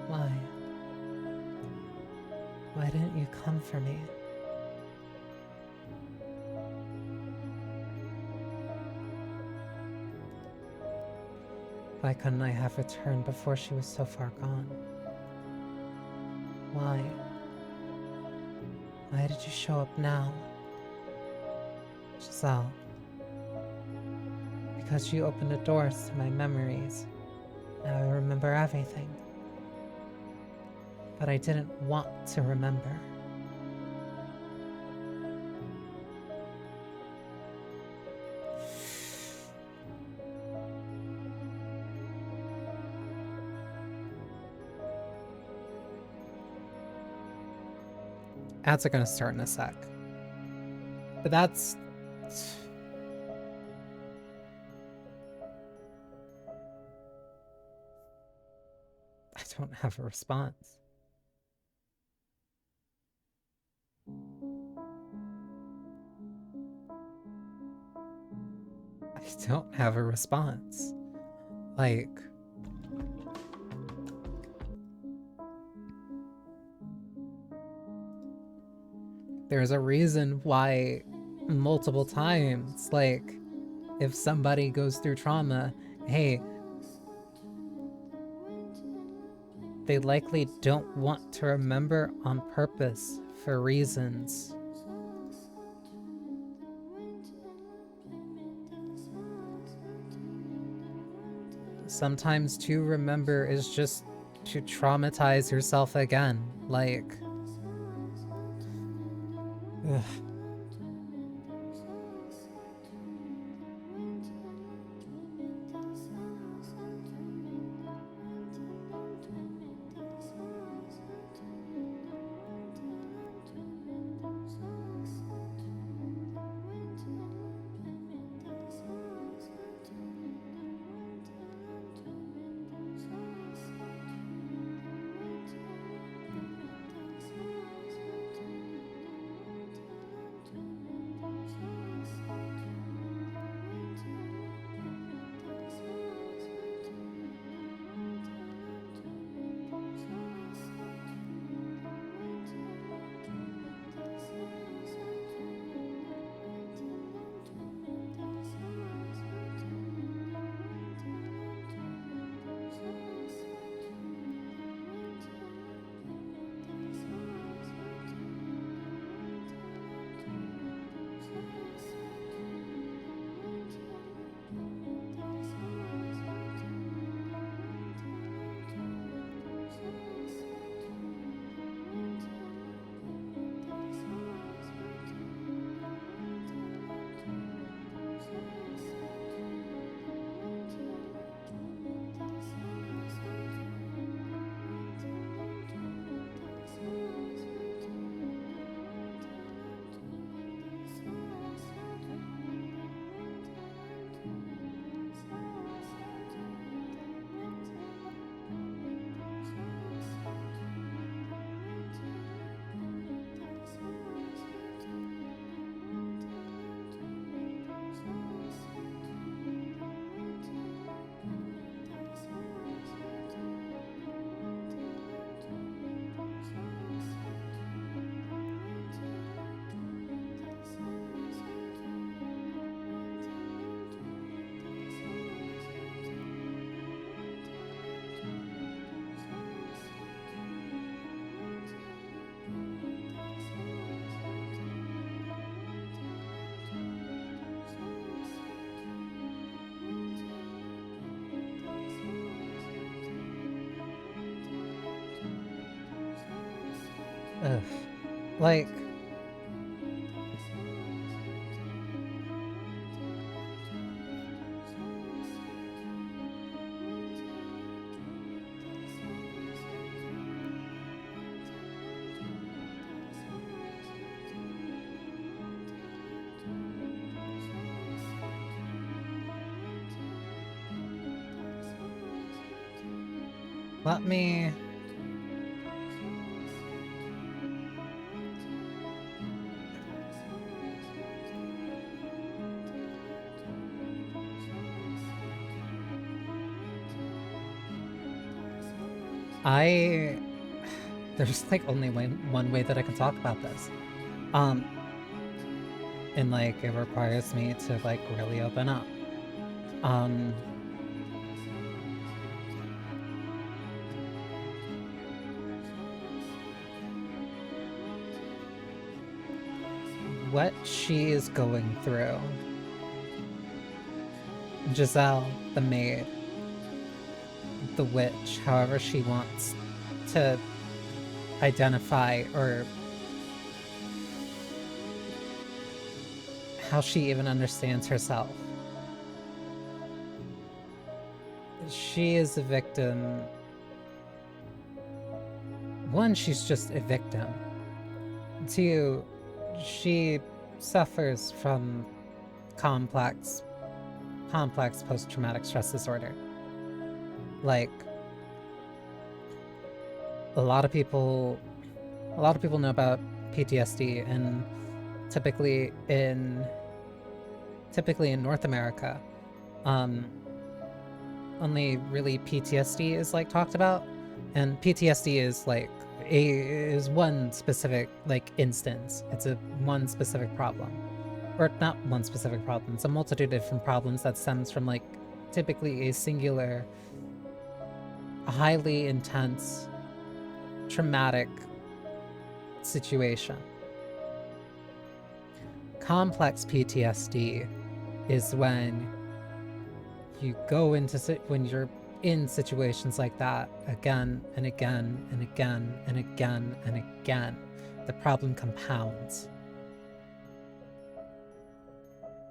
Why? Why didn't you come for me? Why couldn't I have returned before she was so far gone? Why? Why did you show up now? Giselle. Because you opened the doors to my memories. Now I remember everything. But I didn't want to remember. Ads are gonna start in a sec. But that's... I don't have a response. don't have a response. Like, there's a reason why multiple times, like, if somebody goes through trauma, hey, they likely don't want to remember on purpose for reasons. Sometimes to remember is just to traumatize yourself again. Like, ugh. Ugh. Like, let me... There's like only one way that I can talk about this. And like it requires me to like really open up. What she is going through, Giselle, the maid, the witch, however she wants to identify or how she even understands herself. She is a victim. One, she's just a victim. Two, she suffers from complex post-traumatic stress disorder. Like, a lot of people know about PTSD, and typically in North America, um, only really PTSD is like talked about, and PTSD is like is one specific like instance. It's a one specific problem, or not one specific problem. It's a multitude of different problems that stems from like typically a singular, highly intense, traumatic situation. Complex PTSD is when you go into when you're in situations like that again and again and again and again and again. The problem compounds.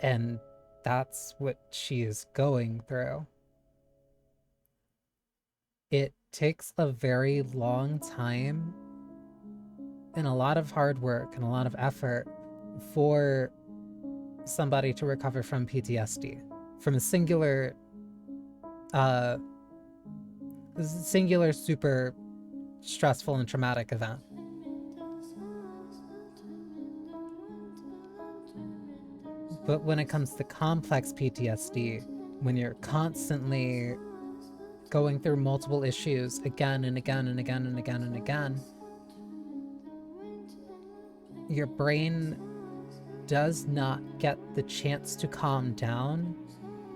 And that's what she is going through. It takes a very long time and a lot of hard work and a lot of effort for somebody to recover from PTSD, from a singular super stressful and traumatic event. But when it comes to complex PTSD, when you're constantly going through multiple issues again and again and again and again and again, your brain does not get the chance to calm down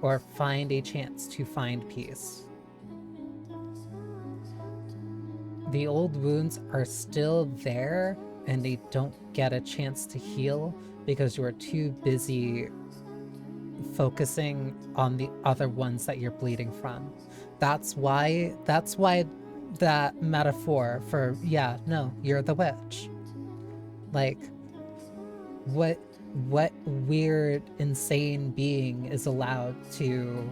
or find a chance to find peace. The old wounds are still there and they don't get a chance to heal because you are too busy focusing on the other ones that you're bleeding from. That's why that metaphor for, yeah, no, you're the witch. Like, what weird, insane being is allowed to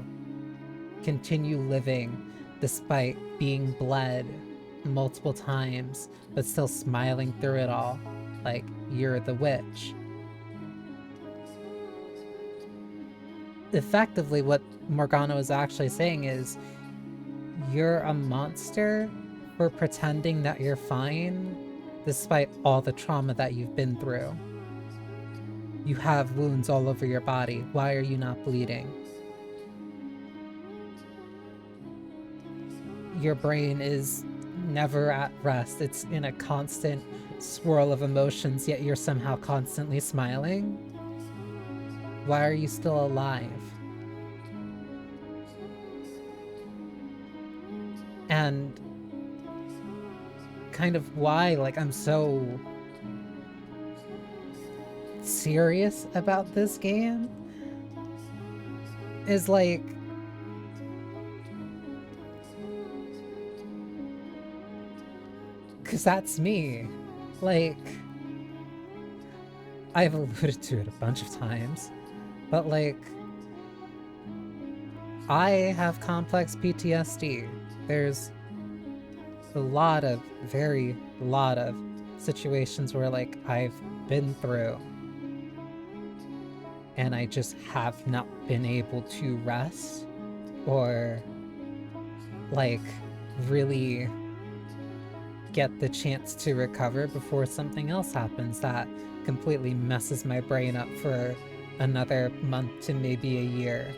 continue living despite being bled multiple times, but still smiling through it all? Like, you're the witch. Effectively, what Morgana was actually saying is, you're a monster for pretending that you're fine despite all the trauma that you've been through. You have wounds all over your body. Why are you not bleeding? Your brain is never at rest. It's in a constant swirl of emotions, yet you're somehow constantly smiling. Why are you still alive? And kind of why, like, I'm so serious about this game is like, because that's me. Like, I've alluded to it a bunch of times, but like, I have complex PTSD. There's a lot of situations where like I've been through and I just have not been able to rest or like really get the chance to recover before something else happens that completely messes my brain up for another month to maybe a year.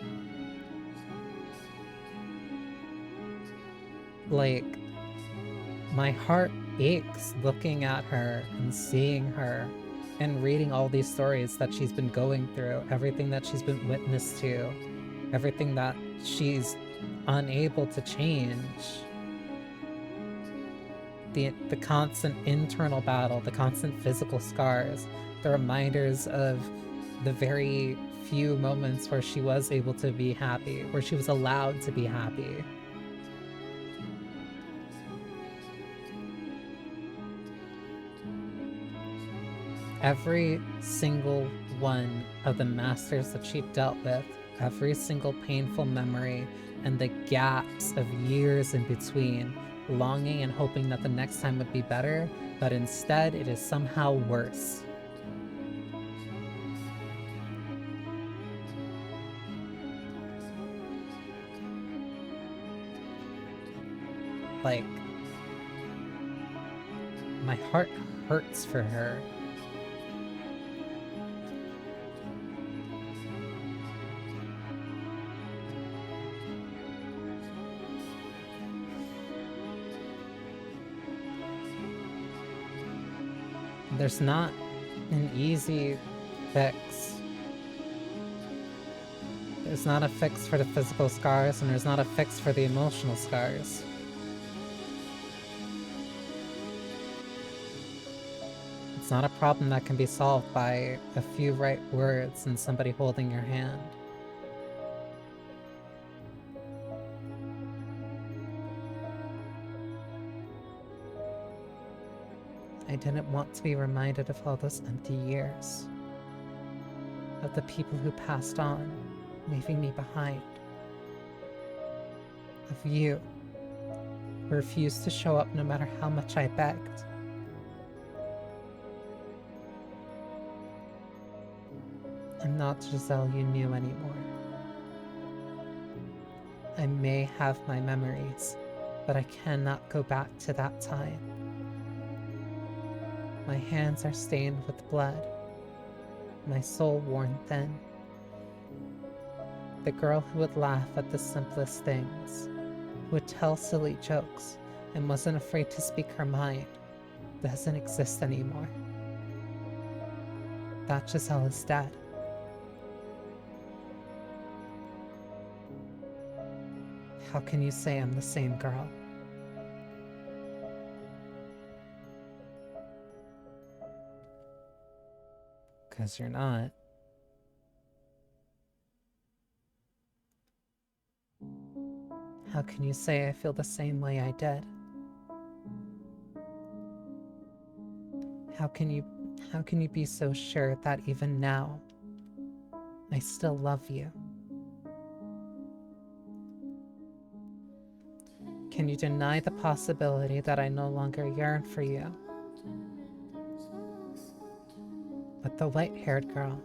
Like, my heart aches looking at her and seeing her and reading all these stories that she's been going through, everything that she's been witness to, everything that she's unable to change. The constant internal battle, the constant physical scars, the reminders of the very few moments where she was able to be happy, where she was allowed to be happy. Every single one of the masters that she dealt with, every single painful memory, and the gaps of years in between, longing and hoping that the next time would be better, but instead it is somehow worse. Like, my heart hurts for her. There's not an easy fix. There's not a fix for the physical scars, and there's not a fix for the emotional scars. It's not a problem that can be solved by a few right words and somebody holding your hand. I didn't want to be reminded of all those empty years, of the people who passed on, leaving me behind, of you, who refused to show up no matter how much I begged. I'm not Giselle you knew anymore. I may have my memories, but I cannot go back to that time. My hands are stained with blood, my soul worn thin. The girl who would laugh at the simplest things, who would tell silly jokes and wasn't afraid to speak her mind, doesn't exist anymore. That Giselle is dead. How can you say I'm the same girl? Because you're not. How can you say I feel the same way I did? How can you be so sure that even now, I still love you? Can you deny the possibility that I no longer yearn for you? But the white-haired girl,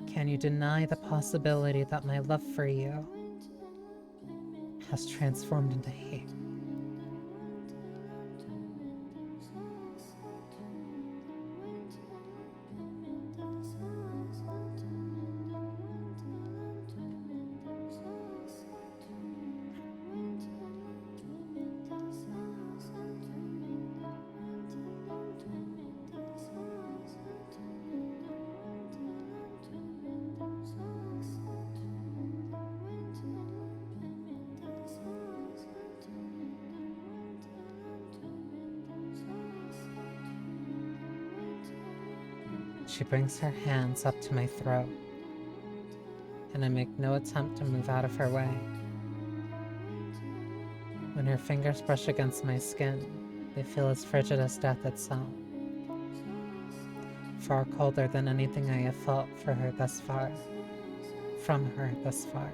can you deny the possibility that my love for you has transformed into hate? She brings her hands up to my throat, and I make no attempt to move out of her way. When her fingers brush against my skin, they feel as frigid as death itself. Far colder than anything I have felt for her thus far, from her thus far.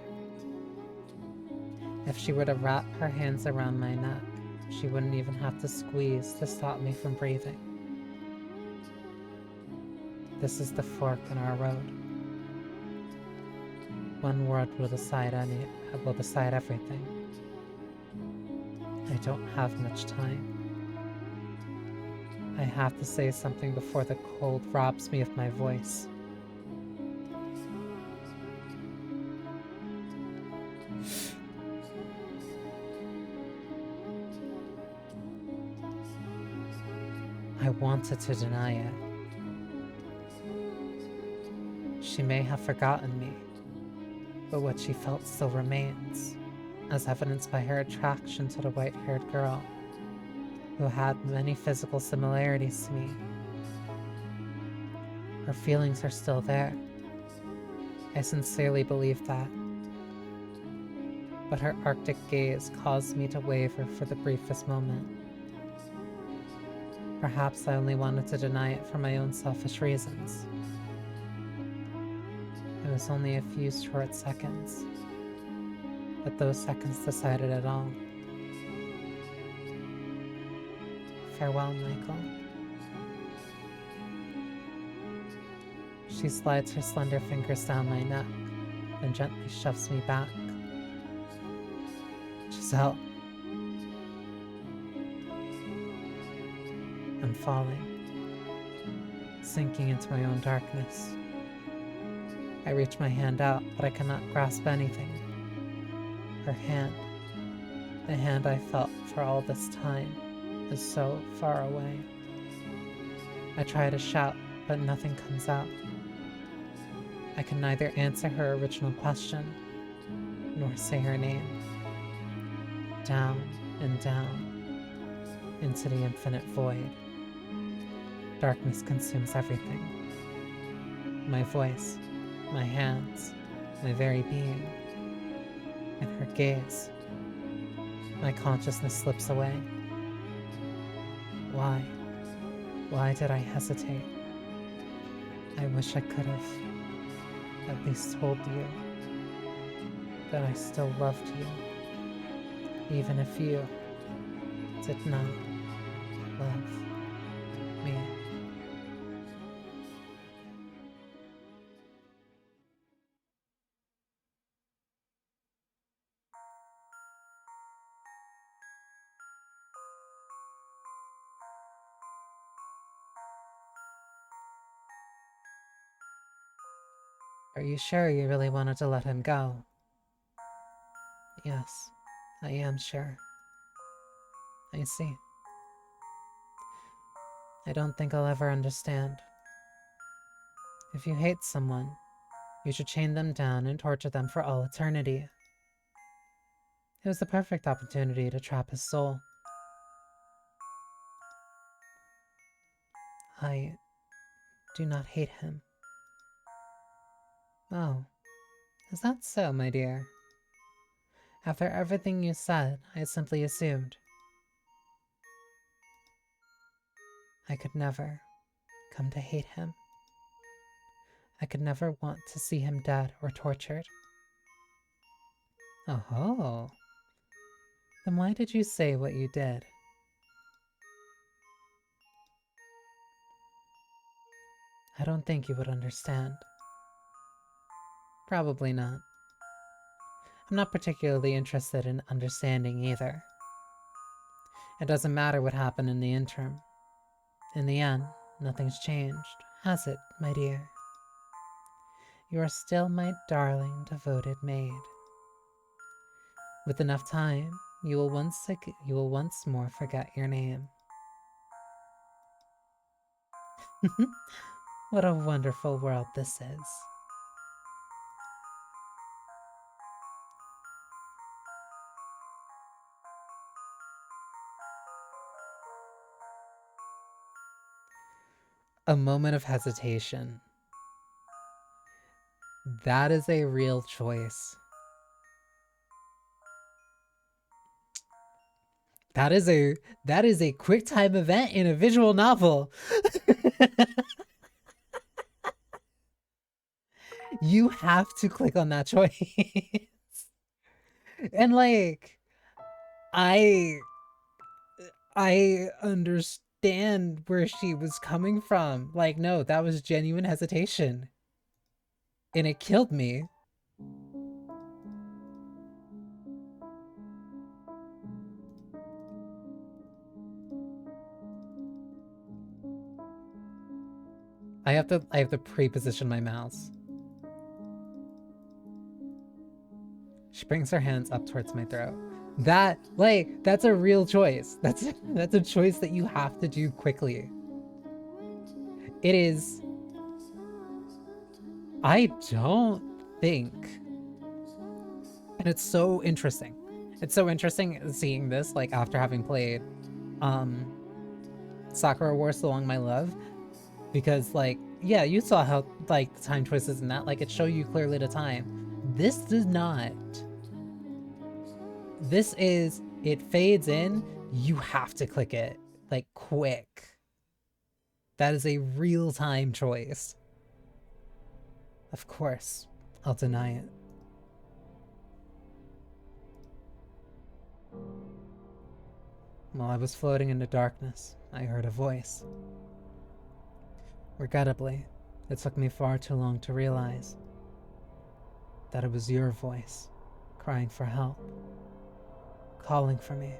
If she were to wrap her hands around my neck, she wouldn't even have to squeeze to stop me from breathing. This is the fork in our road. One word will decide everything. I don't have much time. I have to say something before the cold robs me of my voice. I wanted to deny it. She may have forgotten me, but what she felt still remains, as evidenced by her attraction to the white-haired girl, who had many physical similarities to me. Her feelings are still there. I sincerely believe that. But her arctic gaze caused me to waver for the briefest moment. Perhaps I only wanted to deny it for my own selfish reasons. It was only a few short seconds, but those seconds decided it all. Farewell, Michael. She slides her slender fingers down my neck and gently shoves me back. Giselle. I'm falling, sinking into my own darkness. I reach my hand out, but I cannot grasp anything. Her hand, the hand I felt for all this time is so far away. I try to shout, but nothing comes out. I can neither answer her original question, nor say her name. Down and down, into the infinite void. Darkness consumes everything. My voice, my hands, my very being. In her gaze, my consciousness slips away. Why? Why did I hesitate? I wish I could have at least told you that I still loved you, even if you did not love me. Are you sure you really wanted to let him go? Yes, I am sure. I see. I don't think I'll ever understand. If you hate someone, you should chain them down and torture them for all eternity. It was the perfect opportunity to trap his soul. I do not hate him. Oh, is that so, my dear? After everything you said, I simply assumed. I could never come to hate him. I could never want to see him dead or tortured. Oh, then why did you say what you did? I don't think you would understand. Probably not. I'm not particularly interested in understanding either. It doesn't matter what happened in the interim. In the end, nothing's changed, has it, my dear? You are still my darling, devoted maid. With enough time, you will once more forget your name. What a wonderful world this is. A moment of hesitation. That is a real choice. That is a quick time event in a visual novel. You have to click on that choice. And like I understand where she was coming from. Like, no, that was genuine hesitation. And it killed me. I have to pre-position my mouse. She brings her hands up towards my throat. That's a real choice. That's a choice that you have to do quickly. It is. I don't think. And it's so interesting. It's so interesting seeing this, like, after having played Sakura Wars Along My Love. Because, like, yeah, you saw how, like, the time choices and that, like, it show you clearly the time. This does not. This is, it fades in, you have to click it, like, quick. That is a real-time choice. Of course, I'll deny it. While I was floating in the darkness, I heard a voice. Regrettably, it took me far too long to realize that it was your voice, crying for help, calling for me.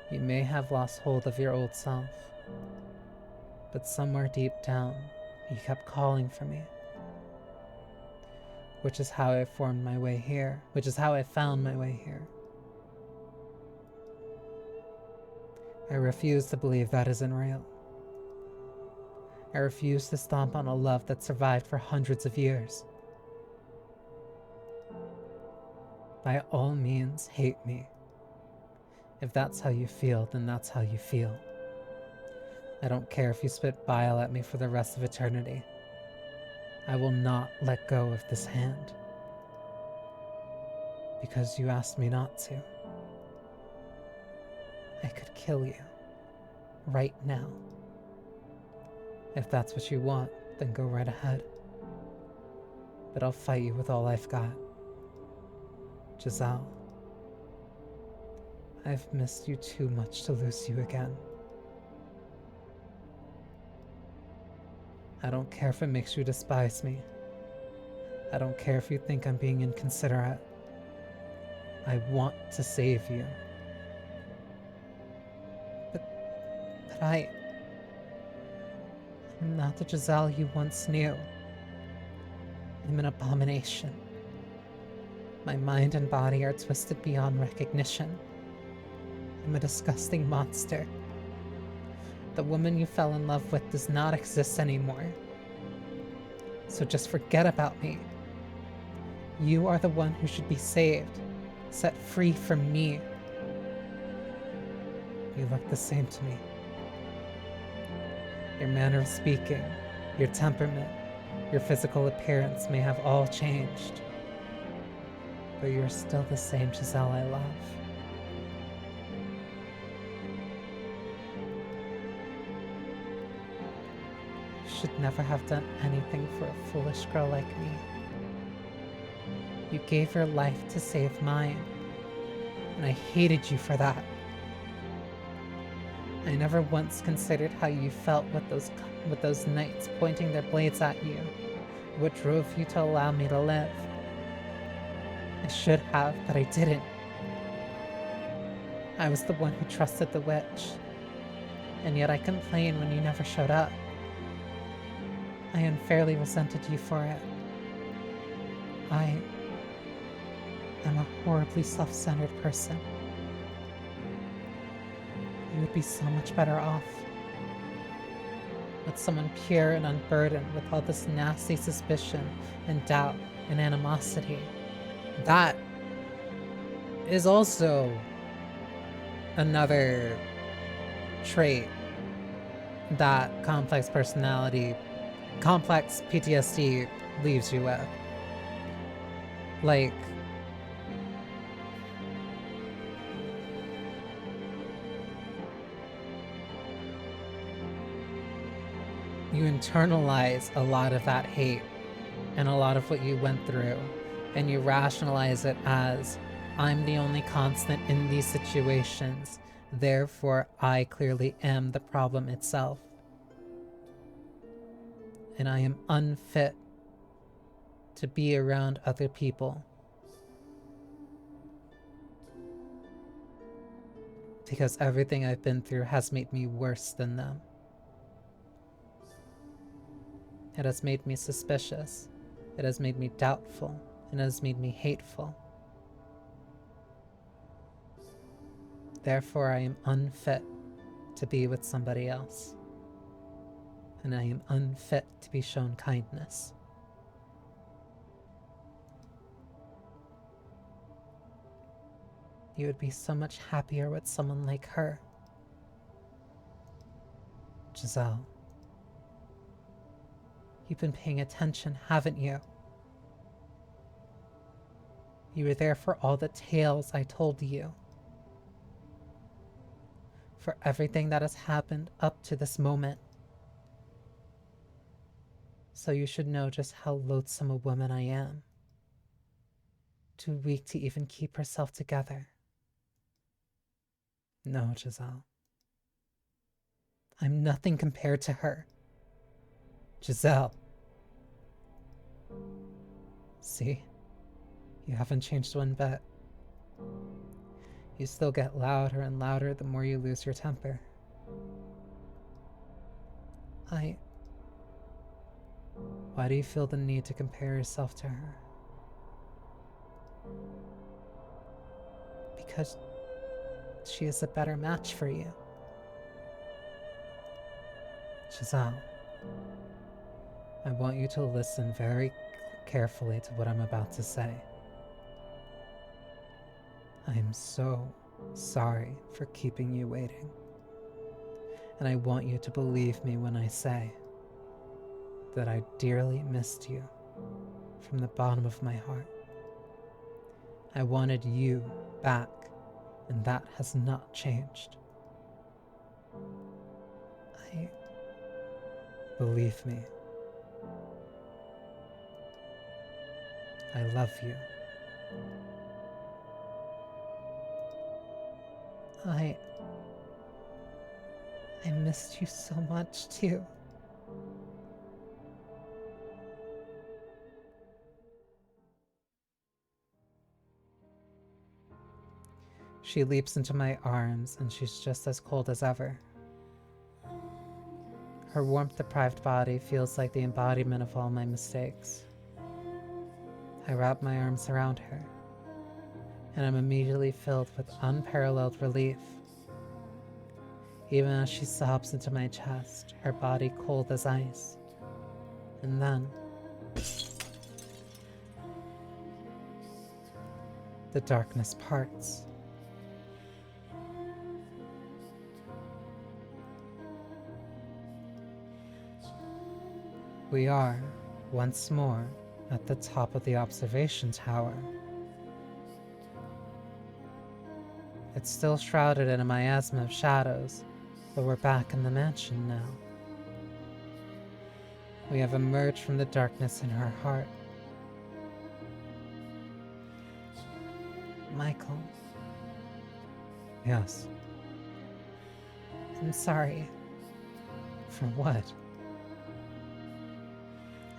You may have lost hold of your old self, but somewhere deep down, you kept calling for me. which is how I formed my way here, which is how I found my way here. I refuse to believe that isn't real. I refuse to stomp on a love that survived for hundreds of years. By all means, hate me. If that's how you feel, then that's how you feel. I don't care if you spit bile at me for the rest of eternity. I will not let go of this hand. Because you asked me not to. I could kill you. Right now. If that's what you want, then go right ahead. But I'll fight you with all I've got. Giselle. I've missed you too much to lose you again. I don't care if it makes you despise me. I don't care if you think I'm being inconsiderate. I want to save you. But I'm not the Giselle you once knew. I'm an abomination. My mind and body are twisted beyond recognition. I'm a disgusting monster. The woman you fell in love with does not exist anymore. So just forget about me. You are the one who should be saved, set free from me. You look the same to me. Your manner of speaking, your temperament, your physical appearance may have all changed. But you're still the same Giselle I love. You should never have done anything for a foolish girl like me. You gave your life to save mine, and I hated you for that. I never once considered how you felt with those knights pointing their blades at you, what drove you to allow me to live. I should have, but I didn't. I was the one who trusted the witch, and yet I complained when you never showed up. I unfairly resented you for it. I am a horribly self-centered person. You would be so much better off with someone pure and unburdened with all this nasty suspicion and doubt and animosity. That is also another trait that complex PTSD leaves you with. Like, you internalize a lot of that hate and a lot of what you went through, and you rationalize it as, I'm the only constant in these situations, therefore I clearly am the problem itself. And I am unfit to be around other people. Because everything I've been through has made me worse than them. It has made me suspicious. It has made me doubtful. It has made me hateful. Therefore, I am unfit to be with somebody else. And I am unfit to be shown kindness. You would be so much happier with someone like her. Giselle. You've been paying attention, haven't you? You were there for all the tales I told you. For everything that has happened up to this moment. So you should know just how loathsome a woman I am. Too weak to even keep herself together. No, Giselle. I'm nothing compared to her. Giselle. See? You haven't changed one bit. You still get louder and louder the more you lose your temper. Why do you feel the need to compare yourself to her? Because she is a better match for you. Giselle, I want you to listen very carefully to what I'm about to say. I am so sorry for keeping you waiting. And I want you to believe me when I say that I dearly missed you from the bottom of my heart. I wanted you back, and that has not changed. Believe me, I love you. I missed you so much too. She leaps into my arms and she's just as cold as ever. Her warmth-deprived body feels like the embodiment of all my mistakes. I wrap my arms around her, and I'm immediately filled with unparalleled relief. Even as she sobs into my chest, her body cold as ice. And then, the darkness parts. We are, once more, at the top of the observation tower. It's still shrouded in a miasma of shadows, but we're back in the mansion now. We have emerged from the darkness in her heart. Michael. Yes. I'm sorry. For what?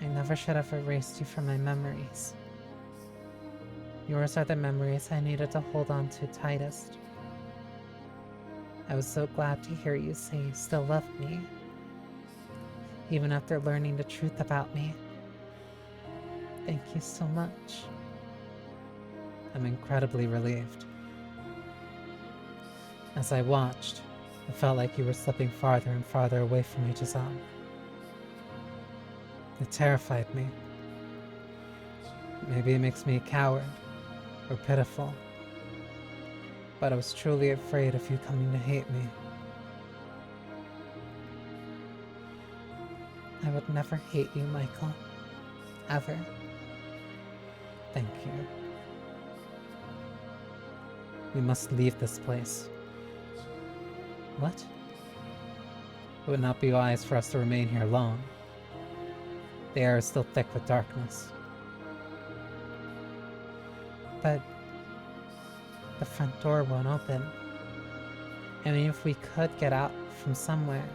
I never should have erased you from my memories. Yours are the memories I needed to hold on to tightest. I was so glad to hear you say you still loved me, even after learning the truth about me. Thank you so much. I'm incredibly relieved. As I watched, it felt like you were slipping farther and farther away from me, Giselle. It terrified me. Maybe it makes me a coward, or pitiful. But I was truly afraid of you coming to hate me. I would never hate you, Michael. Ever. Thank you. We must leave this place. What? It would not be wise for us to remain here long. The air is still thick with darkness. But the front door won't open. I mean, if we could get out from somewhere,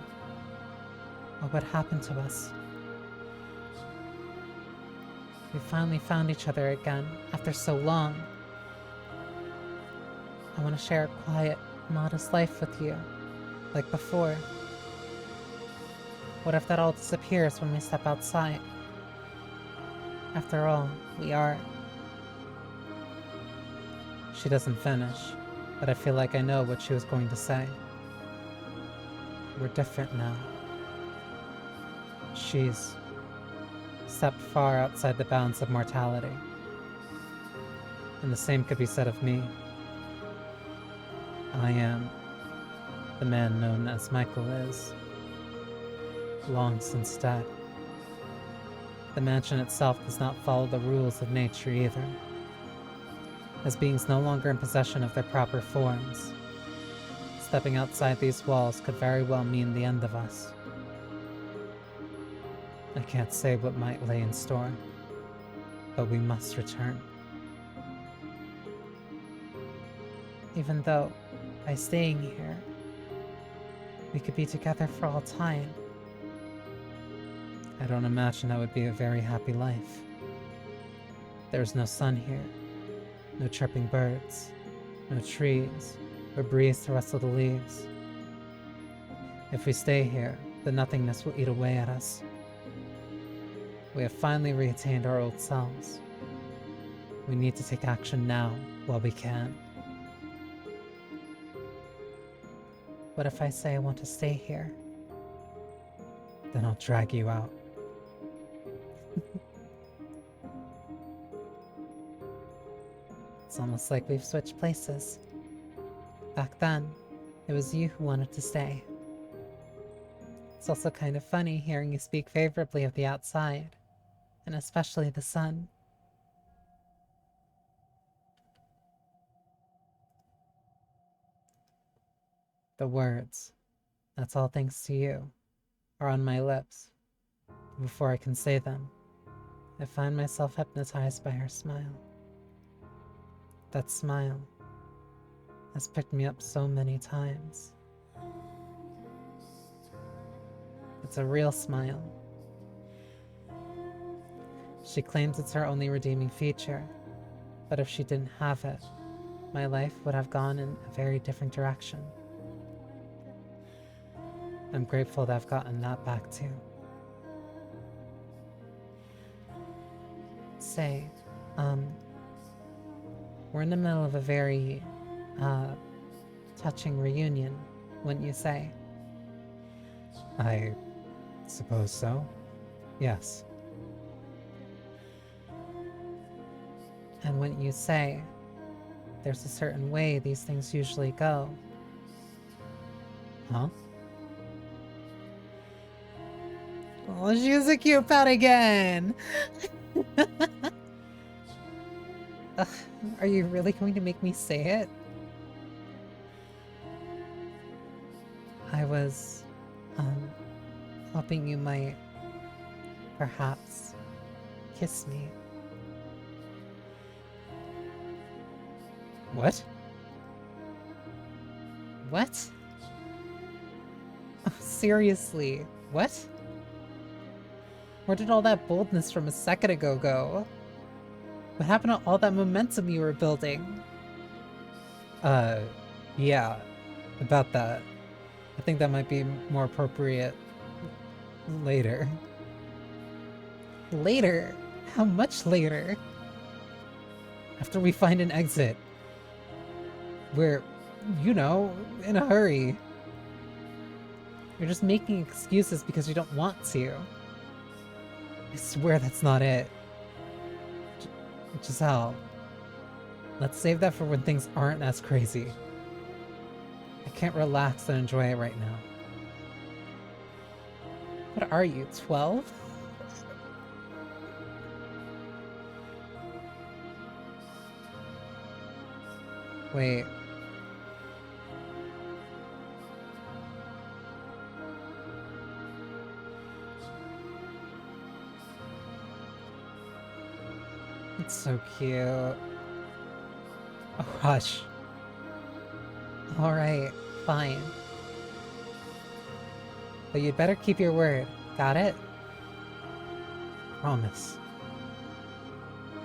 what would happen to us? We finally found each other again after so long. I want to share a quiet, modest life with you, like before. What if that all disappears when we step outside? After all, we are. She doesn't finish, but I feel like I know what she was going to say. We're different now. She's stepped far outside the bounds of mortality. And the same could be said of me. I am the man known as Michael is, long since dead. The mansion itself does not follow the rules of nature either. As beings no longer in possession of their proper forms, stepping outside these walls could very well mean the end of us. I can't say what might lay in store, but we must return. Even though, by staying here, we could be together for all time. I don't imagine that would be a very happy life. There's no sun here, no chirping birds, no trees, or breeze to rustle the leaves. If we stay here, the nothingness will eat away at us. We have finally reattained our old selves. We need to take action now, while we can. What if I say I want to stay here? Then I'll drag you out. It's almost like we've switched places. Back then, it was you who wanted to stay. It's also kind of funny hearing you speak favorably of the outside, and especially the sun. The words, that's all thanks to you, are on my lips. Before I can say them, I find myself hypnotized by her smile. That smile has picked me up so many times. It's a real smile. She claims it's her only redeeming feature, but if she didn't have it, my life would have gone in a very different direction. I'm grateful that I've gotten that back too. Say, we're in the middle of a very, touching reunion, wouldn't you say? I suppose so. Yes. And wouldn't you say there's a certain way these things usually go? Huh? Oh, she's a cute pet again! Ugh, are you really going to make me say it? I was, hoping you might, perhaps, kiss me. What? What? Oh, seriously, what? Where did all that boldness from a second ago go? What happened to all that momentum you were building? Yeah, about that. I think that might be more appropriate later. Later? How much later? After we find an exit. We're, you know, in a hurry. You're just making excuses because you don't want to. I swear that's not it. Giselle, let's save that for when things aren't as crazy. I can't relax and enjoy it right now. What are you, 12? Wait. It's so cute. Oh, hush. Alright, fine. But you'd better keep your word. Got it? Promise.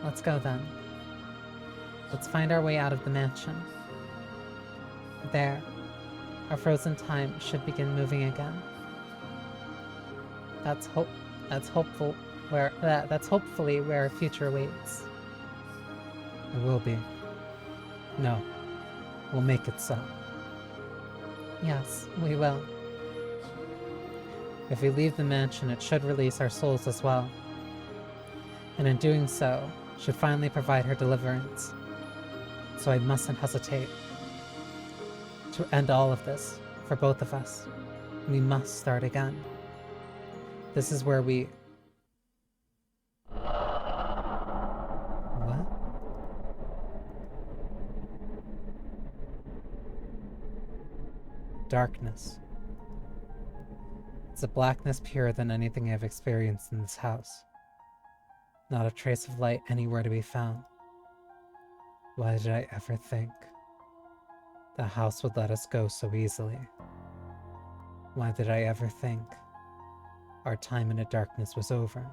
Let's go then. Let's find our way out of the mansion. There. Our frozen time should begin moving again. That's hopefully where our future waits. It will be. No. We'll make it so. Yes, we will. If we leave the mansion, it should release our souls as well. And in doing so, should finally provide her deliverance. So I mustn't hesitate. To end all of this, for both of us, we must start again. This is where we... What? Darkness. It's a blackness purer than anything I've experienced in this house. Not a trace of light anywhere to be found. Why did I ever think the house would let us go so easily? Why did I ever think our time in the darkness was over?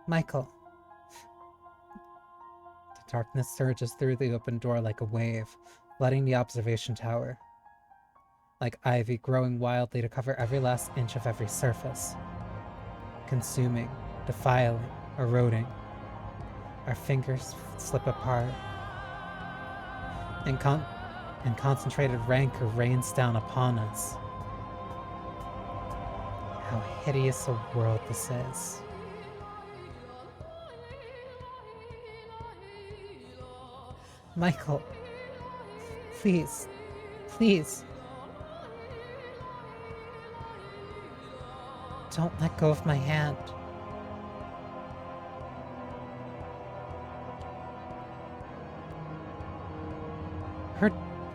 Michael. The darkness surges through the open door like a wave, flooding the observation tower. Like ivy growing wildly to cover every last inch of every surface. Consuming, defiling, eroding. Our fingers slip apart, and concentrated rancor rains down upon us. How hideous a world this is. Michael, please, please. Don't let go of my hand.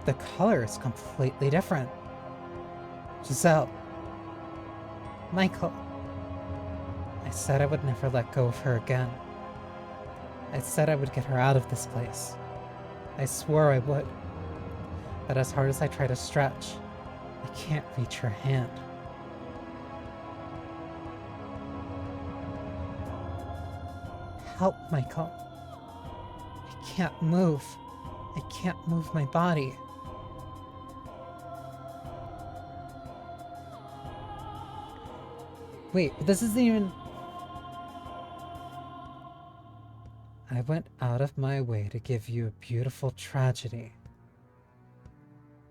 The color is completely different. Giselle. Michael. I said I would never let go of her again. I said I would get her out of this place. I swore I would. But as hard as I try to stretch, I can't reach her hand. Help, Michael. I can't move. I can't move my body. Wait, this isn't even... I went out of my way to give you a beautiful tragedy.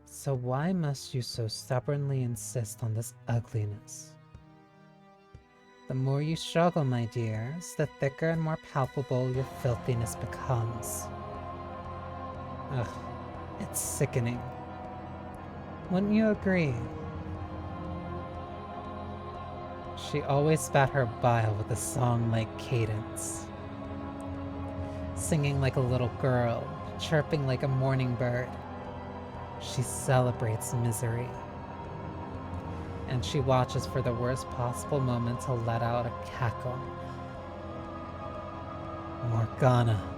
So why must you so stubbornly insist on this ugliness? The more you struggle, my dears, the thicker and more palpable your filthiness becomes. Ugh, it's sickening. Wouldn't you agree? She always spat her bile with a song-like cadence. Singing like a little girl, chirping like a morning bird. She celebrates misery. And she watches for the worst possible moment to let out a cackle. Morgana.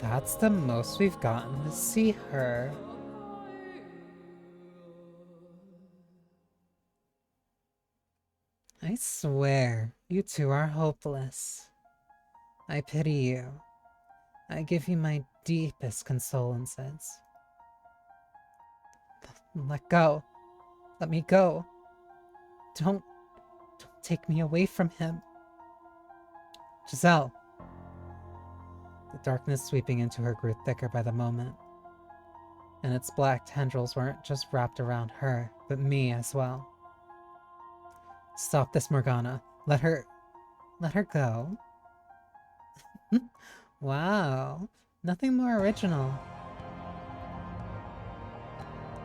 That's the most we've gotten to see her. I swear, you two are hopeless. I pity you. I give you my deepest condolences. Let go. Let me go. Don't take me away from him. Giselle. The darkness sweeping into her grew thicker by the moment, and its black tendrils weren't just wrapped around her, but me as well. Stop this, Morgana. Let her go. Wow, nothing more original.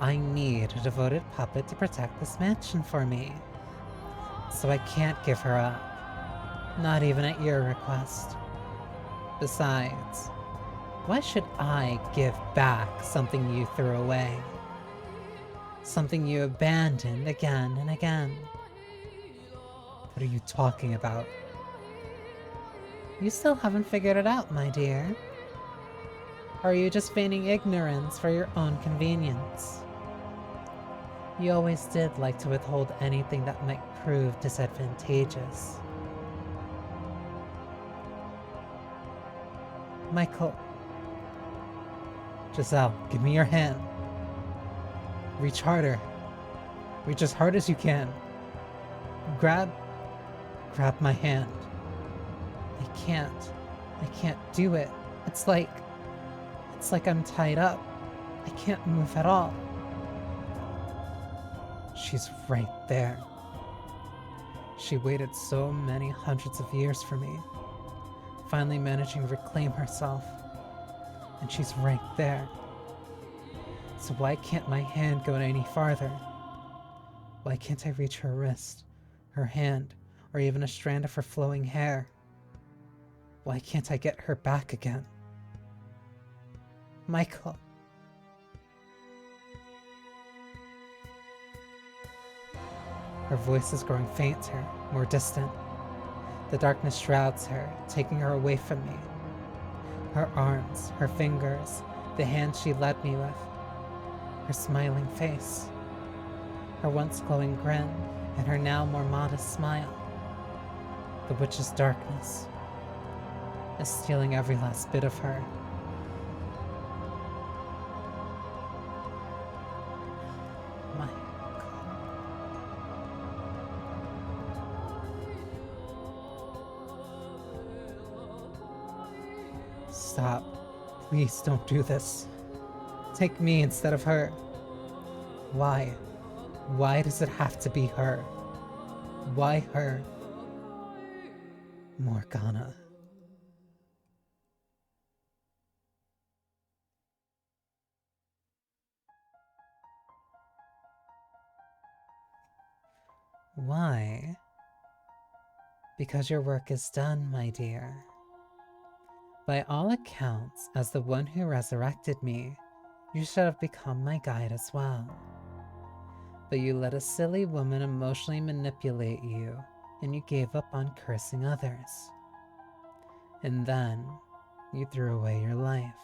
I need a devoted puppet to protect this mansion for me, so I can't give her up, not even at your request. Besides, why should I give back something you threw away? Something you abandoned again and again? What are you talking about? You still haven't figured it out, my dear. Or are you just feigning ignorance for your own convenience? You always did like to withhold anything that might prove disadvantageous. Michael. Giselle, give me your hand. Reach harder. Reach as hard as you can. Grab my hand. I can't do it. It's like I'm tied up. I can't move at all. She's right there. She waited so many hundreds of years for me, finally managing to reclaim herself. And she's right there. So why can't my hand go any farther? Why can't I reach her wrist, her hand, or even a strand of her flowing hair? Why can't I get her back again? Michael. Her voice is growing fainter, more distant. The darkness shrouds her, taking her away from me. Her arms, her fingers, the hand she led me with, her smiling face, her once glowing grin, and her now more modest smile. The witch's darkness is stealing every last bit of her, Stop. Please don't do this. Take me instead of her. Why? Why does it have to be her? Why her? Morgana. Why? Because your work is done, my dear. By all accounts, as the one who resurrected me, you should have become my guide as well. But you let a silly woman emotionally manipulate you, and you gave up on cursing others. And then, you threw away your life,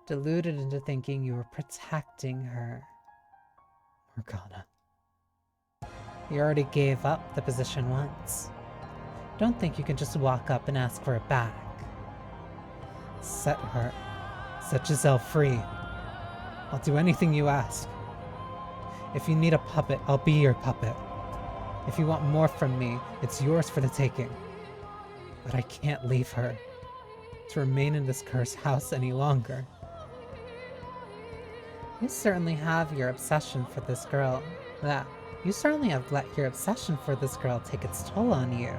deluded into thinking you were protecting her. Morgana. You already gave up the position once. Don't think you can just walk up and ask for it back. Set Giselle free. I'll do anything you ask. If you need a puppet, I'll be your puppet. If you want more from me, it's yours for the taking. But I can't leave her to remain in this cursed house any longer. You certainly have your obsession for this girl. You certainly have let your obsession for this girl take its toll on you.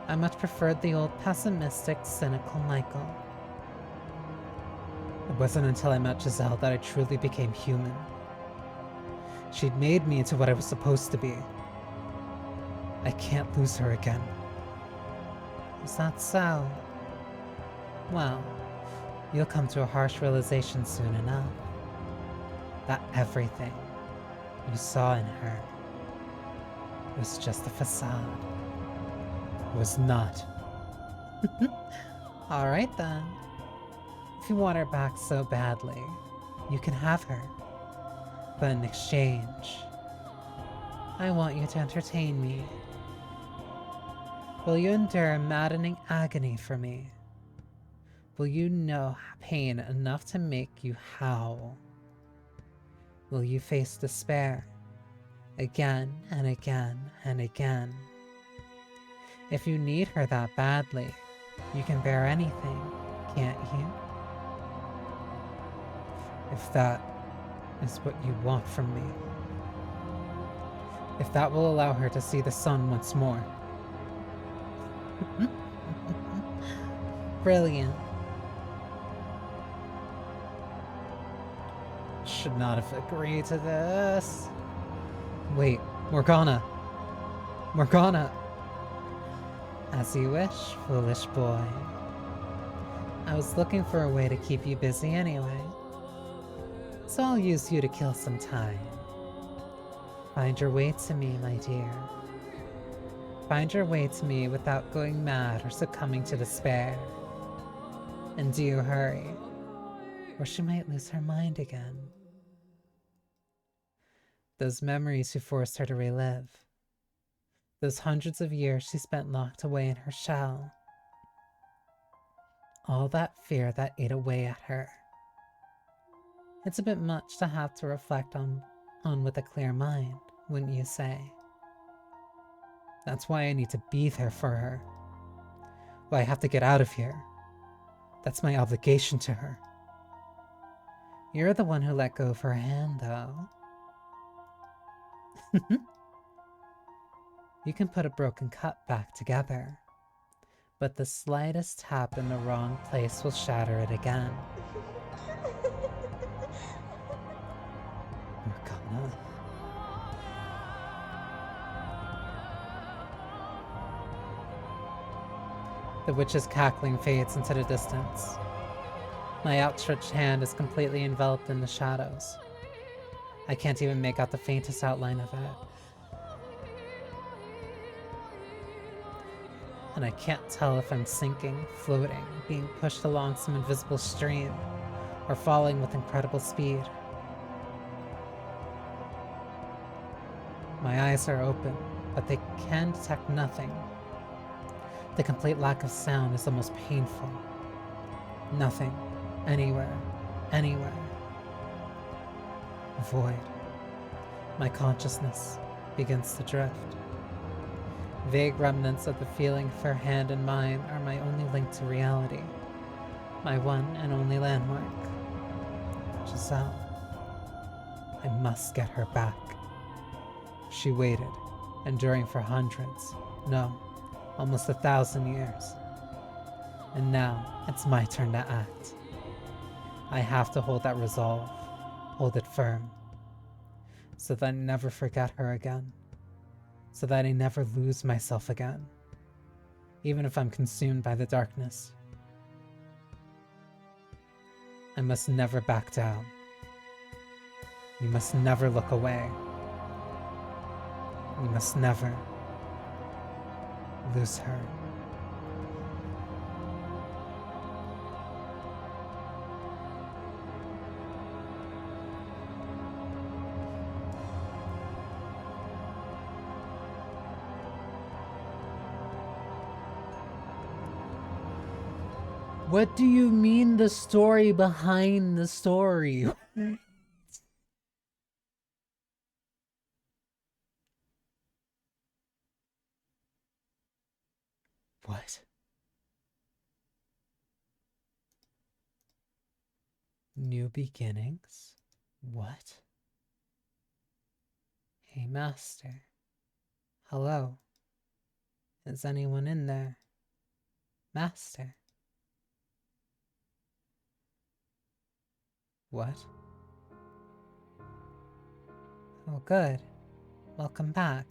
I much preferred the old pessimistic, cynical Michael. It wasn't until I met Giselle that I truly became human. She'd made me into what I was supposed to be. I can't lose her again. Is that so? Well, you'll come to a harsh realization soon enough. That everything you saw in her was just a facade. Was not. Alright then. If you want her back so badly, you can have her. But in exchange, I want you to entertain me. Will you endure maddening agony for me? Will you know pain enough to make you howl? Will you face despair again and again and again? If you need her that badly, you can bear anything, can't you? If that is what you want from me. If that will allow her to see the sun once more. Brilliant. Should not have agreed to this. Wait, Morgana. Morgana. As you wish, foolish boy. I was looking for a way to keep you busy anyway. So I'll use you to kill some time. Find your way to me, my dear. Find your way to me without going mad or succumbing to despair. And do hurry, or she might lose her mind again. Those memories you forced her to relive. Those hundreds of years she spent locked away in her shell. All that fear that ate away at her. It's a bit much to have to reflect on with a clear mind, wouldn't you say? That's why I need to be there for her. Why I have to get out of here. That's my obligation to her. You're the one who let go of her hand, though. You can put a broken cup back together, but the slightest tap in the wrong place will shatter it again. Morgana. The witch's cackling fades into the distance. My outstretched hand is completely enveloped in the shadows. I can't even make out the faintest outline of it. And I can't tell if I'm sinking, floating, being pushed along some invisible stream, or falling with incredible speed. My eyes are open, but they can detect nothing. The complete lack of sound is almost painful. Nothing. Anywhere. Anywhere. Void. My consciousness begins to drift. Vague remnants of the feeling of her hand in mine are my only link to reality. My one and only landmark. Giselle. I must get her back. She waited, enduring for hundreds, no, almost 1,000 years. And now, it's my turn to act. I have to hold that resolve, hold it firm, so that I never forget her again, so that I never lose myself again, even if I'm consumed by the darkness. I must never back down. You must never look away. You must never lose her. What do you mean the story behind the story? What? New beginnings? What? Hey, Master. Hello. Is anyone in there? Master. What? Oh, good. Welcome back.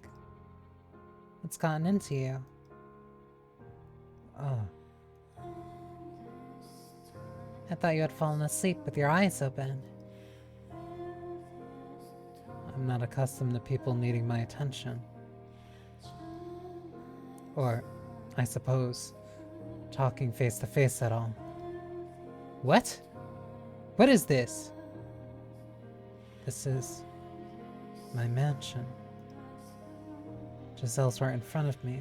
What's gotten into you? Oh. I thought you had fallen asleep with your eyes open. I'm not accustomed to people needing my attention. Or, I suppose, talking face to face at all. What? What is this? This is my mansion. Giselle's right in front of me,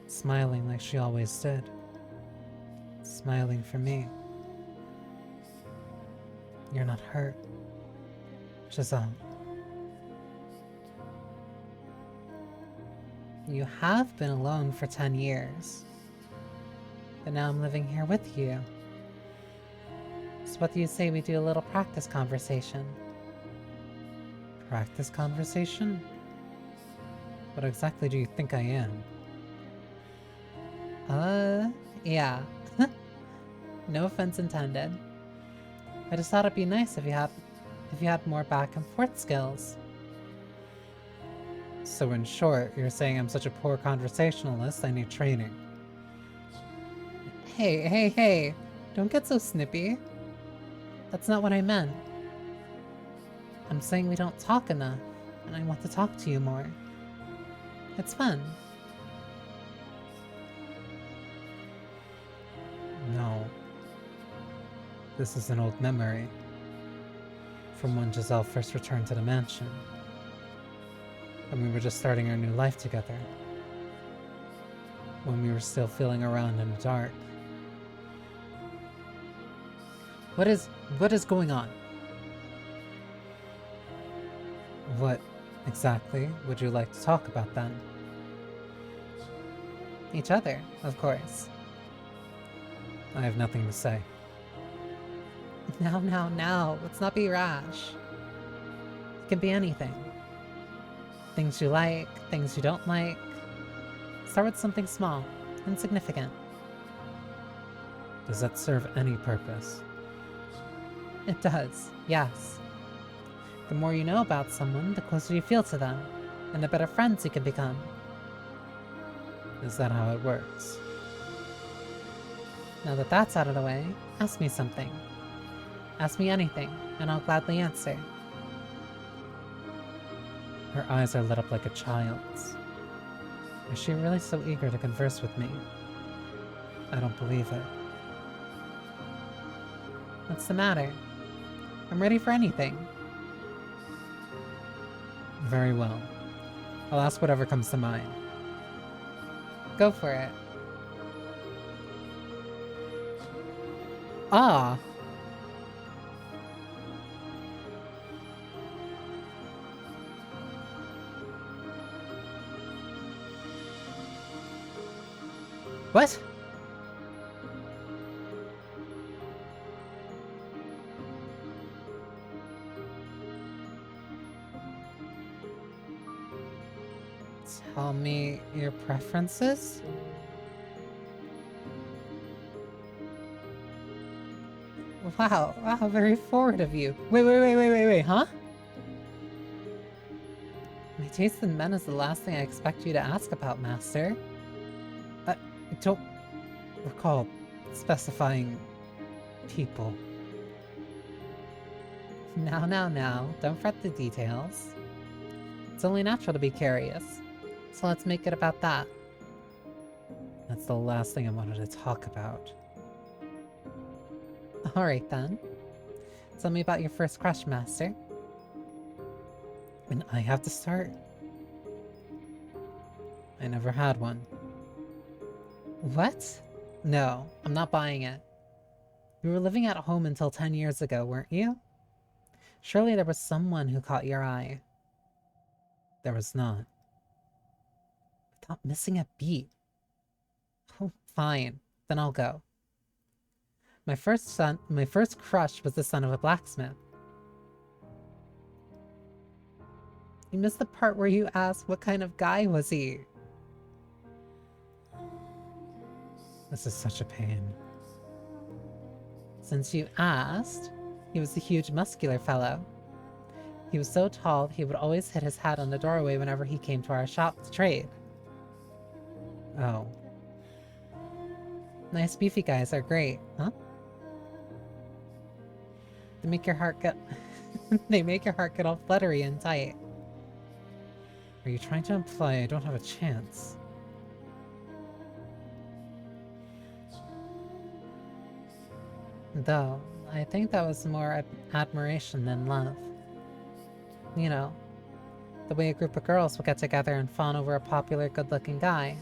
smiling like she always did. Smiling for me. You're not hurt, Giselle. You have been alone for 10 years, but now I'm living here with you. So what do you say we do a little practice conversation? Practice conversation? What exactly do you think I am? Yeah. No offense intended. I just thought it'd be nice if you had more back and forth skills. So in short, you're saying I'm such a poor conversationalist, I need training. Hey, don't get so snippy. That's not what I meant. I'm saying we don't talk enough, and I want to talk to you more. It's fun. No. This is an old memory. From when Giselle first returned to the mansion. When we were just starting our new life together. When we were still feeling around in the dark. What is going on? What exactly would you like to talk about then? Each other, of course. I have nothing to say. No, let's not be rash. It can be anything. Things you like, things you don't like. Start with something small, insignificant. Does that serve any purpose? It does, yes. The more you know about someone, the closer you feel to them, and the better friends you can become. Is that how it works? Now that that's out of the way, ask me something. Ask me anything, and I'll gladly answer. Her eyes are lit up like a child's. Is she really so eager to converse with me? I don't believe it. What's the matter? I'm ready for anything. Very well. I'll ask whatever comes to mind. Go for it. Ah! What? Tell me your preferences? Wow, very forward of you. Wait, huh? My taste in men is the last thing I expect you to ask about, Master. I don't recall specifying people. Now, don't fret the details. It's only natural to be curious, so let's make it about that. That's the last thing I wanted to talk about. Alright then. Tell me about your first crush, Master. And I have to start? I never had one. What? No, I'm not buying it. You were living at home until 10 years ago, weren't you? Surely there was someone who caught your eye. There was not. Without missing a beat. Oh, fine. Then I'll go. My first crush was the son of a blacksmith. You missed the part where you asked what kind of guy was he? This is such a pain. Since you asked, he was a huge muscular fellow. He was so tall he would always hit his hat on the doorway whenever he came to our shop to trade. Oh. Nice beefy guys are great, huh? They make your heart get they make your heart get all fluttery and tight. Are you trying to imply I don't have a chance? Though, I think that was more admiration than love. You know, the way a group of girls would get together and fawn over a popular, good-looking guy.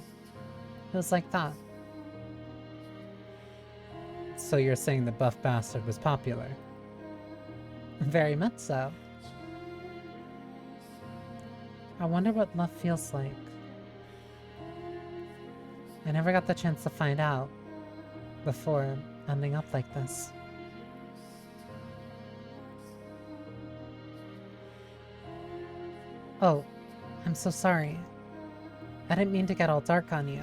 It was like that. So you're saying the buff bastard was popular? Very much so. I wonder what love feels like. I never got the chance to find out before ending up like this. Oh, I'm so sorry. I didn't mean to get all dark on you.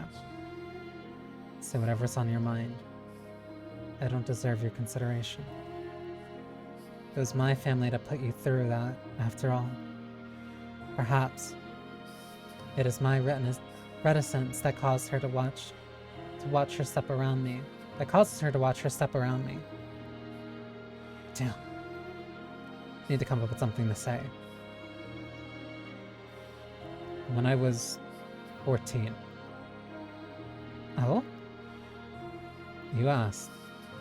Say whatever's on your mind. I don't deserve your consideration. It was my family to put you through that, after all. Perhaps it is my reticence that caused her to watch her step around me. That causes her to watch her step around me. Damn. Need to come up with something to say. When I was 14. Oh? You asked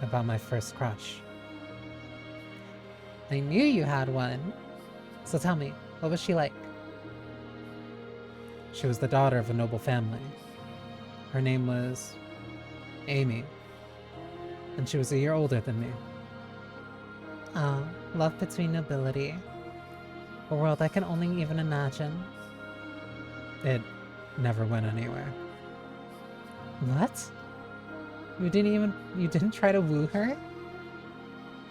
about my first crush. I knew you had one. So tell me, what was she like? She was the daughter of a noble family. Her name was Amy. And she was a year older than me. Ah, love between nobility. A world I can only even imagine. It never went anywhere. What? You didn't try to woo her?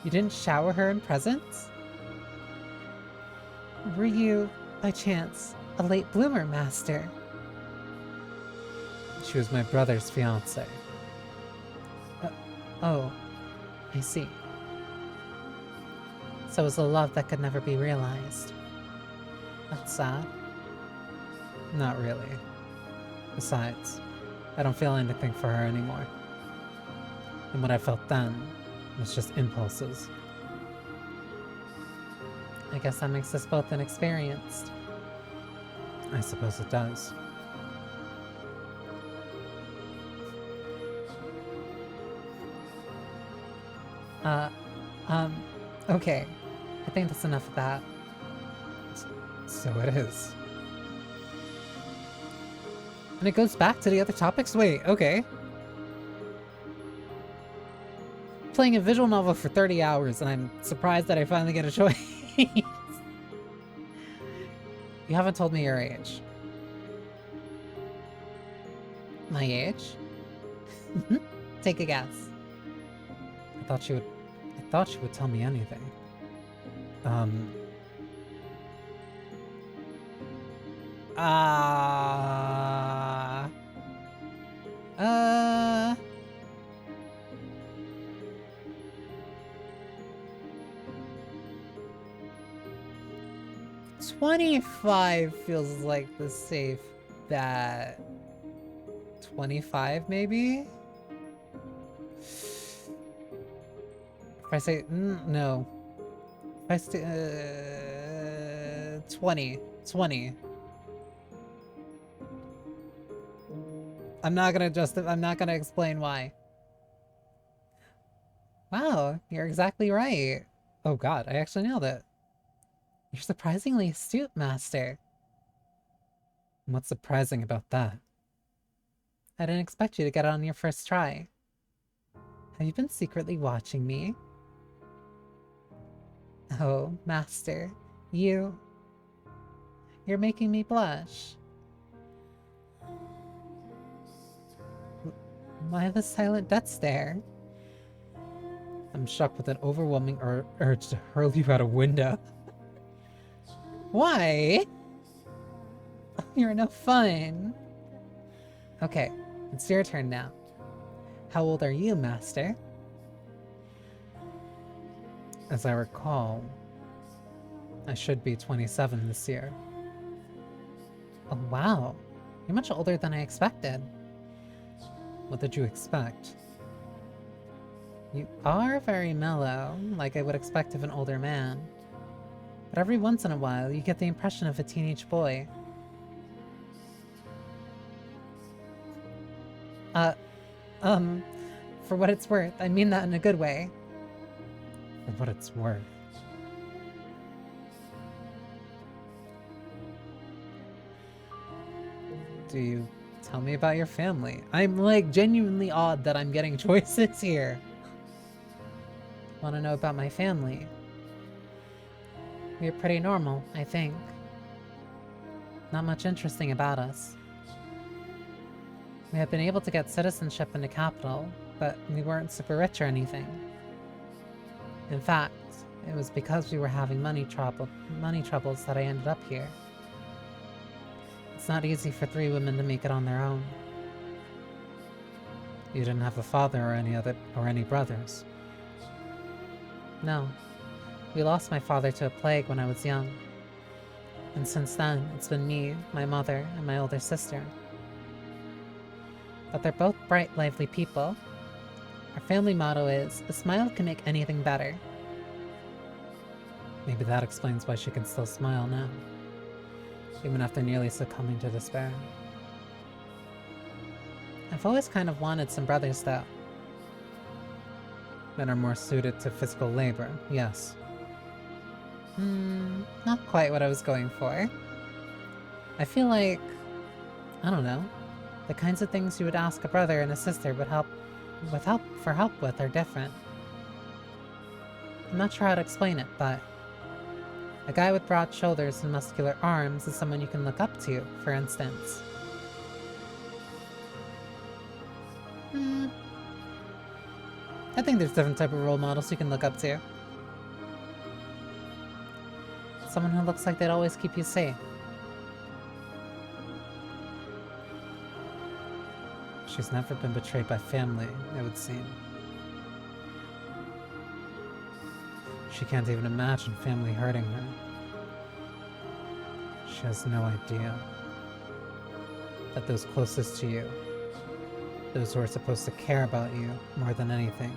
You didn't shower her in presents? Were you, by chance, a late bloomer, Master? She was my brother's fiancée. Oh, I see. So it was a love that could never be realized. That's sad. Not really. Besides, I don't feel anything for her anymore. And what I felt then was just impulses. I guess that makes us both inexperienced. I suppose it does. Okay. I think that's enough of that. So it is. And it goes back to the other topics? Wait, okay. Playing a visual novel for 30 hours, and I'm surprised that I finally get a choice. You haven't told me your age. My age? Take a guess. I thought she would tell me anything. Uh... 25 feels like the safe bet. 25 maybe? If I say, no. If I say, 20. 20. I'm not gonna explain why. Wow, you're exactly right. Oh god, I actually nailed it. You're surprisingly astute, Master. What's surprising about that? I didn't expect you to get it on your first try. Have you been secretly watching me? Oh, Master, you're making me blush. Why the silent death stare? I'm struck with an overwhelming urge to hurl you out a window. Why? You're no fun. Okay, it's your turn now. How old are you, Master? As I recall, I should be 27 this year. Oh wow, you're much older than I expected. What did you expect? You are very mellow, like I would expect of an older man. But every once in a while, you get the impression of a teenage boy. For what it's worth, I mean that in a good way. For what it's worth. Do you tell me about your family? I'm like genuinely awed that I'm getting choices here. Want to know about my family? We're pretty normal, I think. Not much interesting about us. We have been able to get citizenship in the capital, but we weren't super rich or anything. In fact, it was because we were having money troubles that I ended up here. It's not easy for 3 women to make it on their own. You didn't have a father or any brothers? No. We lost my father to a plague when I was young. And since then, it's been me, my mother, and my older sister. But they're both bright, lively people. Our family motto is, a smile can make anything better. Maybe that explains why she can still smile now, even after nearly succumbing to despair. I've always kind of wanted some brothers, though. Men are more suited to physical labor, yes. Not quite what I was going for. I feel like, I don't know, the kinds of things you would ask a brother and a sister would help with are different. I'm not sure how to explain it, but a guy with broad shoulders and muscular arms is someone you can look up to, for instance. I think there's different type of role models you can look up to. Someone who looks like they'd always keep you safe. She's never been betrayed by family, it would seem. She can't even imagine family hurting her. She has no idea that those closest to you, those who are supposed to care about you more than anything,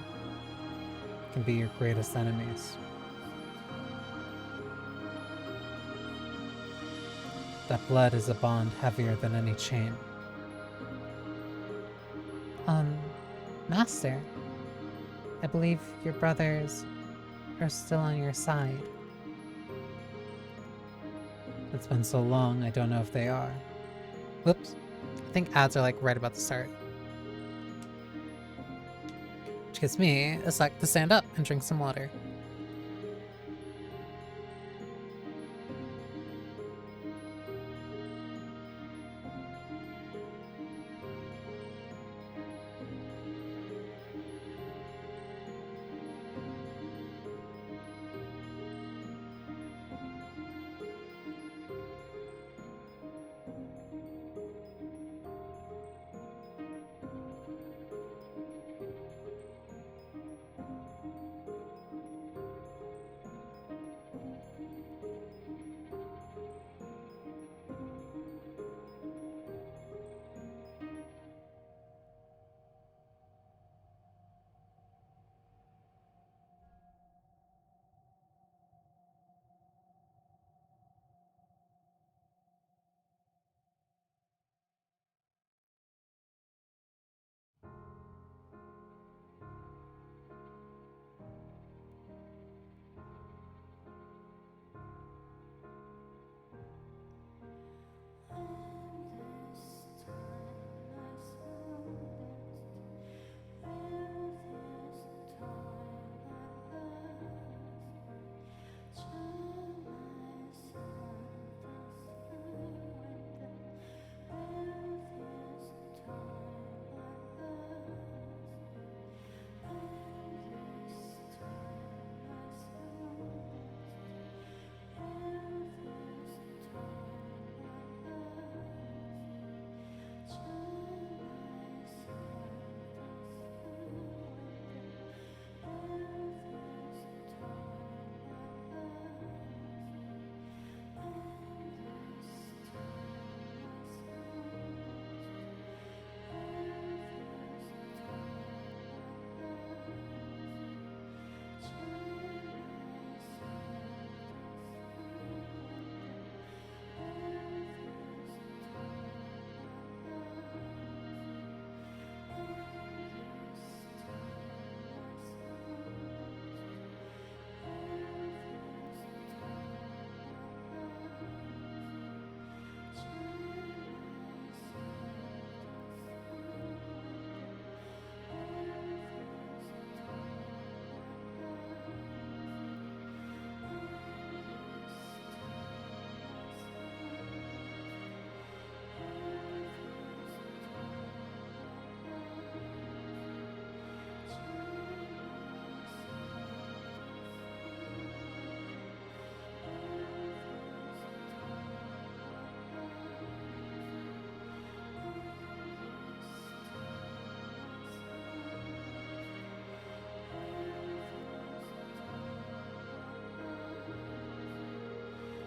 can be your greatest enemies. That blood is a bond heavier than any chain. Master, I believe your brothers are still on your side. It's been so long, I don't know if they are. Whoops. I think ads are like right about to start. Which gives me a sec to stand up and drink some water.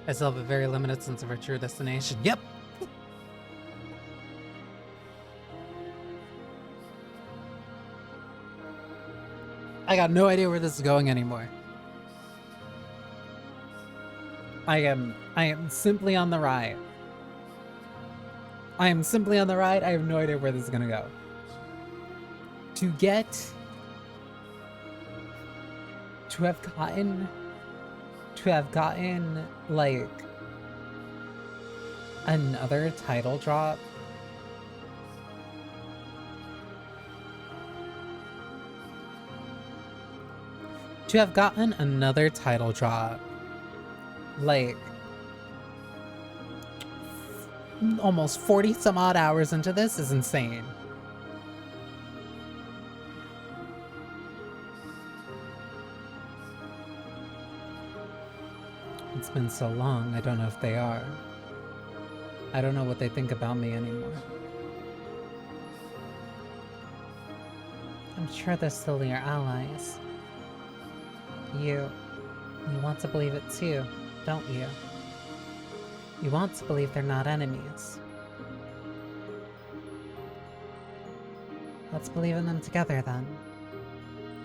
I still have a very limited sense of our true destination. Yep! I got no idea where this is going anymore. I am simply on the ride. I am simply on the ride. I have no idea where this is gonna go. To have gotten like another title drop. To have gotten another title drop, like almost 40 some odd hours into this is insane. It's been so long, I don't know if they are. I don't know what they think about me anymore. I'm sure they're still your allies. You want to believe it too, don't you? You want to believe they're not enemies. Let's believe in them together then.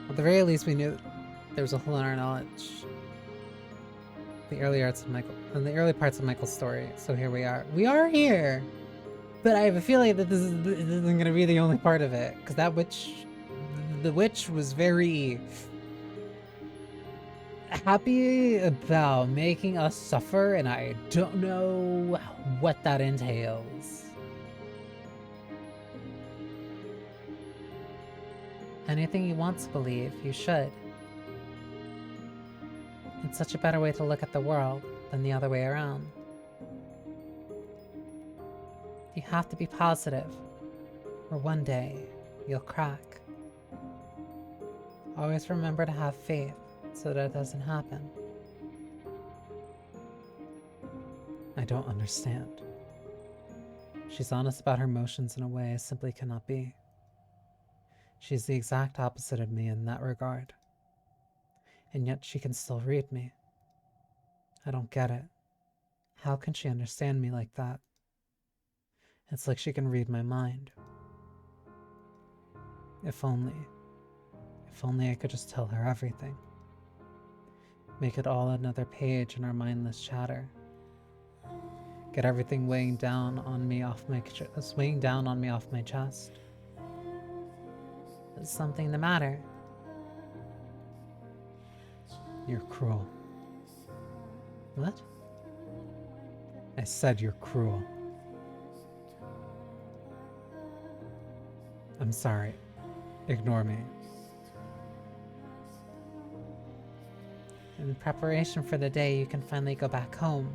At the very least, we knew there was a hole in our knowledge. In the early parts of Michael's story. So here we are. We are here! But I have a feeling that this isn't gonna be the only part of it. Because the witch was very happy about making us suffer, and I don't know what that entails. Anything you want to believe, you should. It's such a better way to look at the world than the other way around. You have to be positive, or one day you'll crack. Always remember to have faith so that it doesn't happen. I don't understand. She's honest about her emotions in a way I simply cannot be. She's the exact opposite of me in that regard. And yet she can still read me. I don't get it. How can she understand me like that? It's like she can read my mind. If only I could just tell her everything. Make it all another page in our mindless chatter. Get everything weighing down on me off my chest. Is something the matter? You're cruel. What? I said you're cruel. I'm sorry. Ignore me. In preparation for the day you can finally go back home.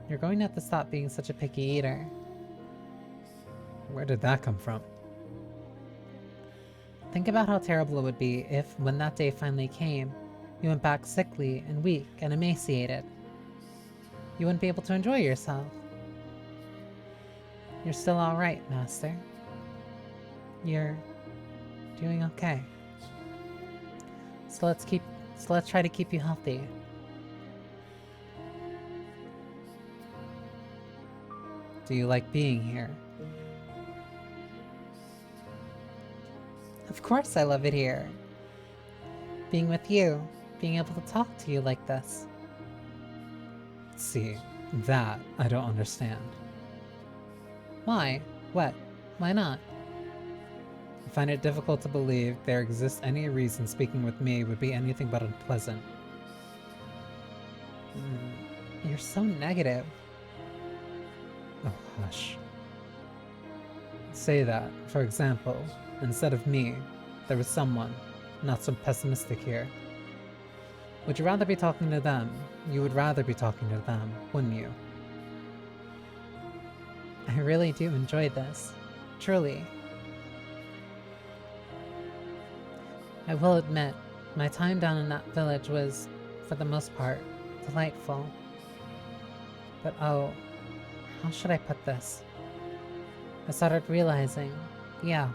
You're going to have to stop being such a picky eater. Where did that come from? Think about how terrible it would be if, when that day finally came, you went back sickly and weak and emaciated. You wouldn't be able to enjoy yourself. You're still alright, Master. You're doing okay. So let's try to keep you healthy. Do you like being here? Of course I love it here. Being with you, being able to talk to you like this. See, that I don't understand. Why? What? Why not? I find it difficult to believe there exists any reason speaking with me would be anything but unpleasant. You're so negative. Oh, hush. Say that, for example, instead of me, there was someone, not so pessimistic here. Would you rather be talking to them? You would rather be talking to them, wouldn't you? I really do enjoy this. Truly. I will admit, my time down in that village was, for the most part, delightful. But oh, how should I put this? I started realizing, yeah,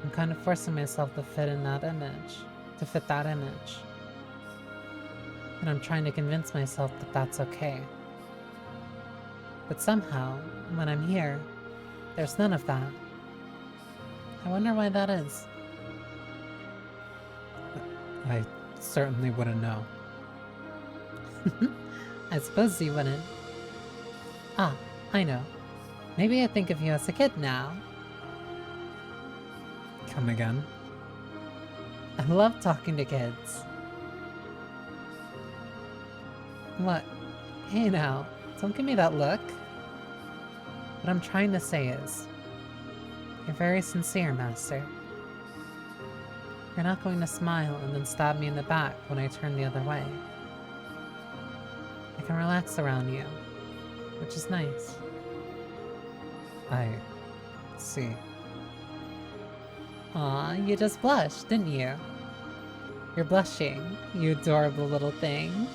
I'm kind of forcing myself to fit in that image. To fit that image. and I'm trying to convince myself that that's okay. But somehow, when I'm here, there's none of that. I wonder why that is. I certainly wouldn't know. I suppose you wouldn't. Ah, I know. Maybe I think of you as a kid now. Come again? I love talking to kids. What? Hey now, don't give me that look. What I'm trying to say is, you're very sincere, Master. You're not going to smile and then stab me in the back when I turn the other way. I can relax around you, which is nice. I see. Aw, you just blushed, didn't you? You're blushing, you adorable little thing.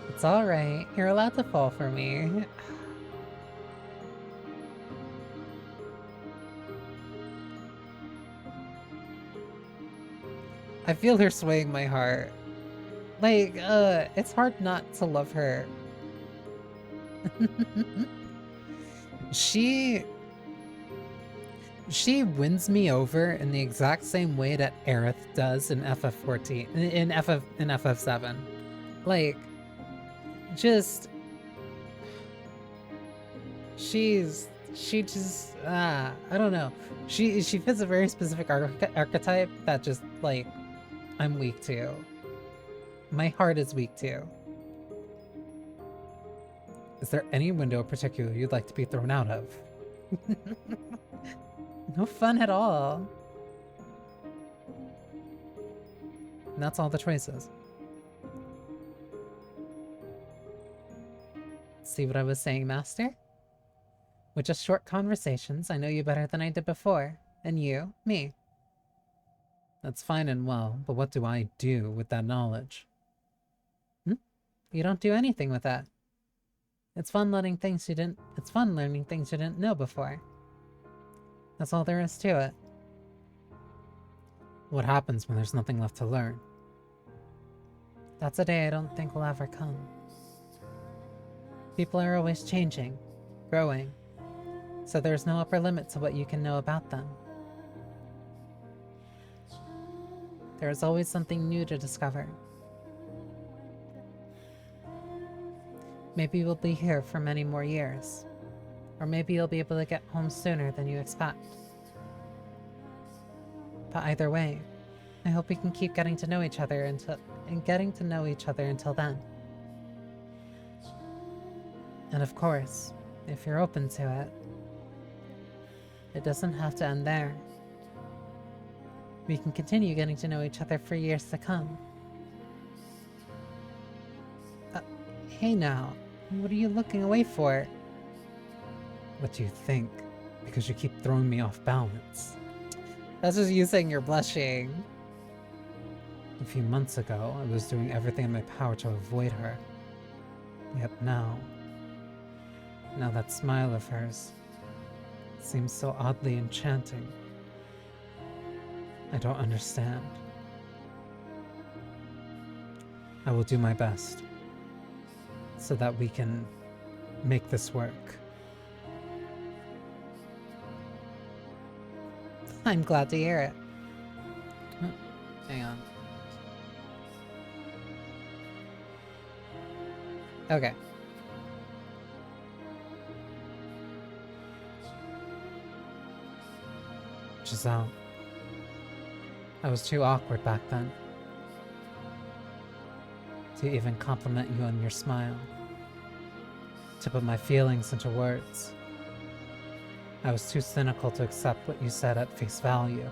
It's alright, you're allowed to fall for me. I feel her swaying my heart. Like, it's hard not to love her. She wins me over in the exact same way that Aerith does in FF14, in FF7. Like, just she just I don't know. She fits a very specific archetype that just like I'm weak to. My heart is weak to. Is there any window in particular you'd like to be thrown out of? No fun at all. And that's all the choices. See what I was saying, Master? With just short conversations, I know you better than I did before. And you, me. That's fine and well, but what do I do with that knowledge? You don't do anything with that. It's fun learning things you didn't know before. That's all there is to it. What happens when there's nothing left to learn? That's a day I don't think will ever come. People are always changing, growing, so there's no upper limit to what you can know about them. There is always something new to discover. Maybe we'll be here for many more years. Or maybe you'll be able to get home sooner than you expect. But either way, I hope we can keep getting to know each other until then. And of course, if you're open to it, it doesn't have to end there. We can continue getting to know each other for years to come. Hey now, what are you looking away for? What do you think? Because you keep throwing me off balance. That's just you saying you're blushing. A few months ago, I was doing everything in my power to avoid her. Yet now that smile of hers seems so oddly enchanting. I don't understand. I will do my best so that we can make this work. I'm glad to hear it. Hang on. Okay. Giselle, I was too awkward back then to even compliment you on your smile, to put my feelings into words. I was too cynical to accept what you said at face value,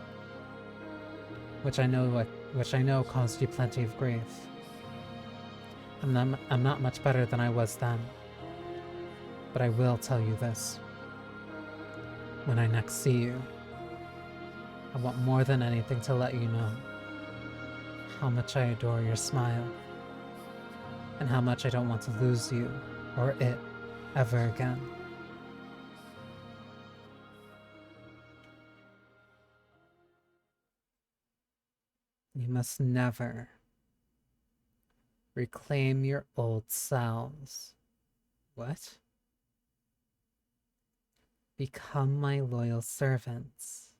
which I know caused you plenty of grief. I'm not much better than I was then, but I will tell you this. When I next see you, I want more than anything to let you know how much I adore your smile, and how much I don't want to lose you or it ever again. You must never, Reclaim your old selves. What? Become my loyal servants.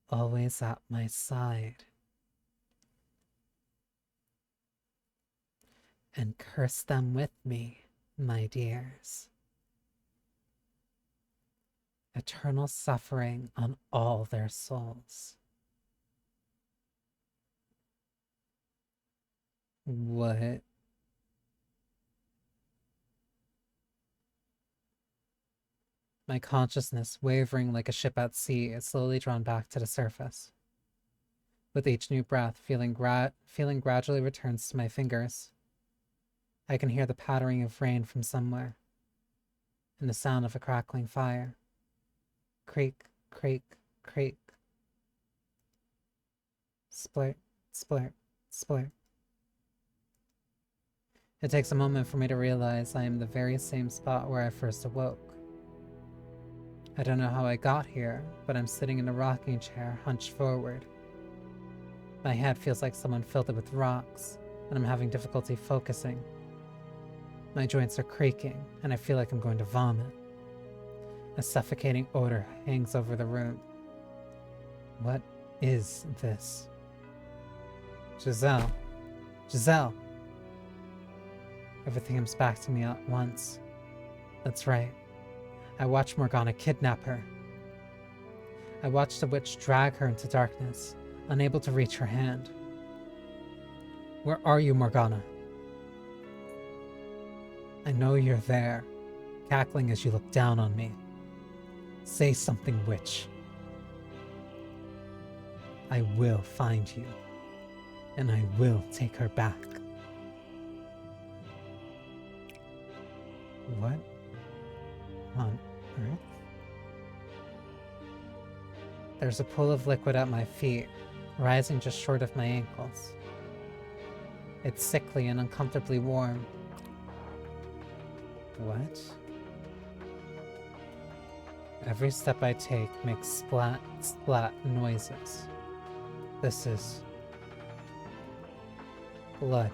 Always at my side. And curse them with me, my dears. Eternal suffering on all their souls. What? My consciousness, wavering like a ship at sea, is slowly drawn back to the surface. With each new breath, feeling gradually returns to my fingers. I can hear the pattering of rain from somewhere, and the sound of a crackling fire. Creak, creak, creak. Splurt, splurt, splurt. It takes a moment for me to realize I am in the very same spot where I first awoke. I don't know how I got here, but I'm sitting in a rocking chair, hunched forward. My head feels like someone filled it with rocks, and I'm having difficulty focusing. My joints are creaking, and I feel like I'm going to vomit. A suffocating odor hangs over the room. What is this? Giselle! Giselle! Everything comes back to me at once. That's right. I watched Morgana kidnap her. I watched the witch drag her into darkness, unable to reach her hand. Where are you, Morgana? I know you're there, cackling as you look down on me. Say something, witch. I will find you, and I will take her back. What on earth? There's a pool of liquid at my feet, rising just short of my ankles. It's sickly and uncomfortably warm. What? Every step I take makes splat, splat noises. This is blood.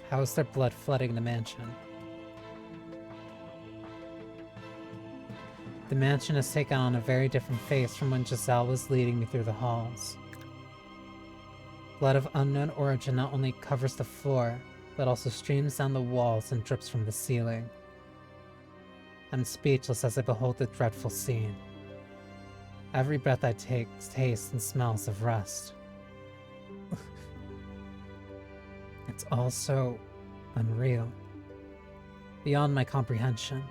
How is there blood flooding the mansion? The mansion has taken on a very different face from when Giselle was leading me through the halls. Blood of unknown origin not only covers the floor, but also streams down the walls and drips from the ceiling. I'm speechless as I behold the dreadful scene. Every breath I take tastes and smells of rust. It's all so unreal. Beyond my comprehension.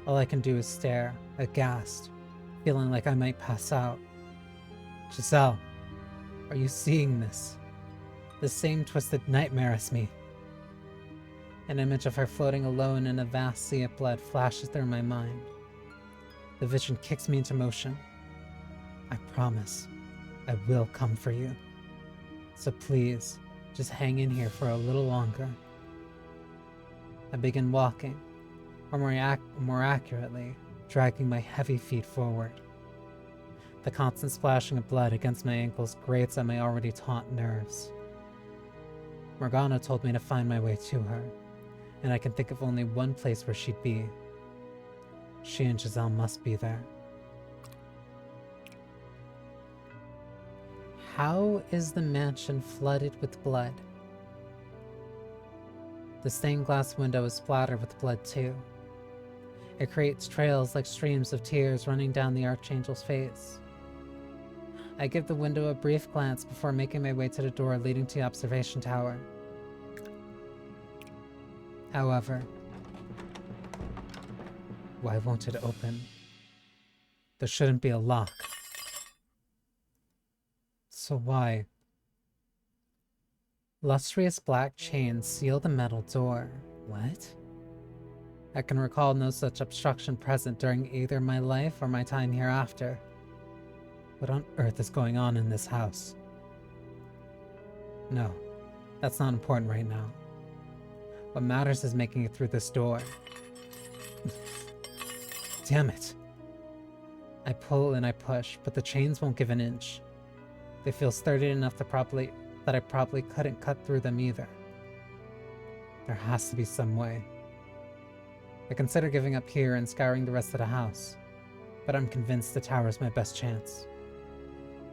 All I can do is stare, aghast, feeling like I might pass out. Giselle, are you seeing this? The same twisted nightmare as me. An image of her floating alone in a vast sea of blood flashes through my mind. The vision kicks me into motion. I promise, I will come for you. So please, just hang in here for a little longer. I begin walking, or more accurately, dragging my heavy feet forward. The constant splashing of blood against my ankles grates at my already taut nerves. Morgana told me to find my way to her, and I can think of only one place where she'd be. She and Giselle must be there. How is the mansion flooded with blood? The stained glass window is splattered with blood too. It creates trails like streams of tears running down the Archangel's face. I give the window a brief glance before making my way to the door leading to the observation tower. However, why won't it open? There shouldn't be a lock. So why? Lustrous black chains seal the metal door. What? I can recall no such obstruction present during either my life or my time hereafter. What on earth is going on in this house? No, that's not important right now. What matters is making it through this door. Damn it. I pull and I push, but the chains won't give an inch. They feel sturdy enough to that I probably couldn't cut through them either. There has to be some way. I consider giving up here and scouring the rest of the house, but I'm convinced the tower is my best chance.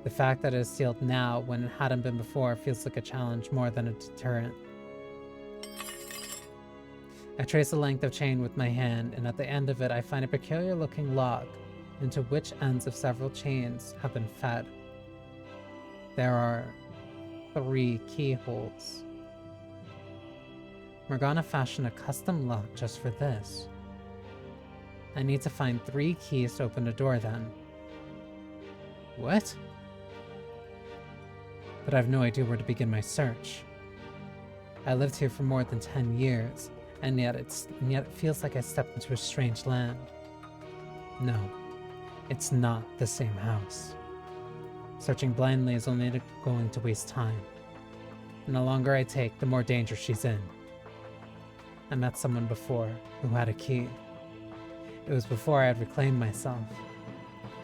The fact that it is sealed now when it hadn't been before feels like a challenge more than a deterrent. I trace the length of chain with my hand, and at the end of it I find a peculiar looking log, into which ends of several chains have been fed. There are 3 keyholes. Morgana fashioned a custom lock just for this. I need to find 3 keys to open the door then. What? But I have no idea where to begin my search. I lived here for more than 10 years, and yet it feels like I stepped into a strange land. No, it's not the same house. Searching blindly is only going to waste time. And the longer I take, the more danger she's in. I met someone before who had a key. It was before I had reclaimed myself,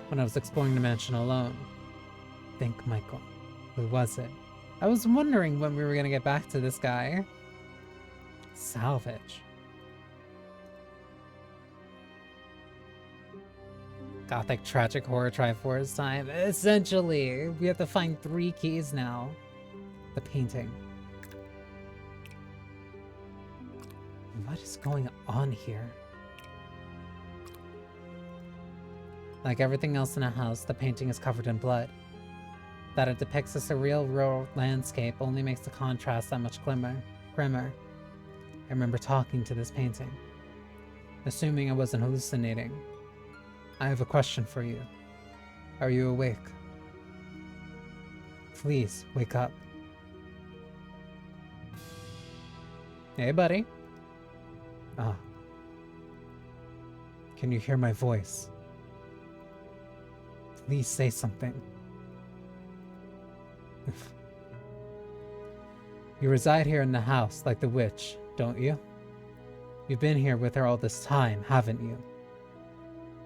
when I was exploring the mansion alone. Think, Michael. Who was it? I was wondering when we were gonna get back to this guy. Salvage. Gothic tragic horror Triforce time. Essentially, we have to find 3 keys now. The painting. What is going on here? Like everything else in the house, the painting is covered in blood. That it depicts a surreal rural landscape only makes the contrast that much grimmer. I remember talking to this painting, assuming I wasn't hallucinating. I have a question for you. Are you awake? Please, wake up. Hey, buddy. Ah. Can you hear my voice? Please say something. You reside here in the house, like the witch, don't you? You've been here with her all this time, haven't you?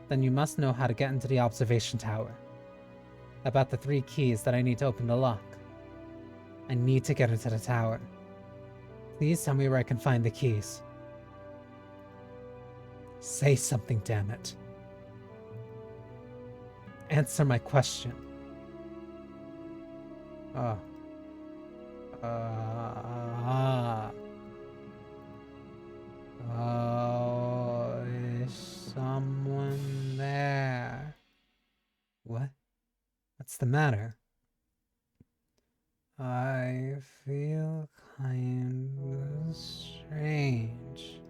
Then you must know how to get into the observation tower. About the 3 keys that I need to open the lock. I need to get into the tower. Please tell me where I can find the keys. Say something, damn it. Answer my question. Oh, is someone there? What? What's the matter? I feel kind of strange.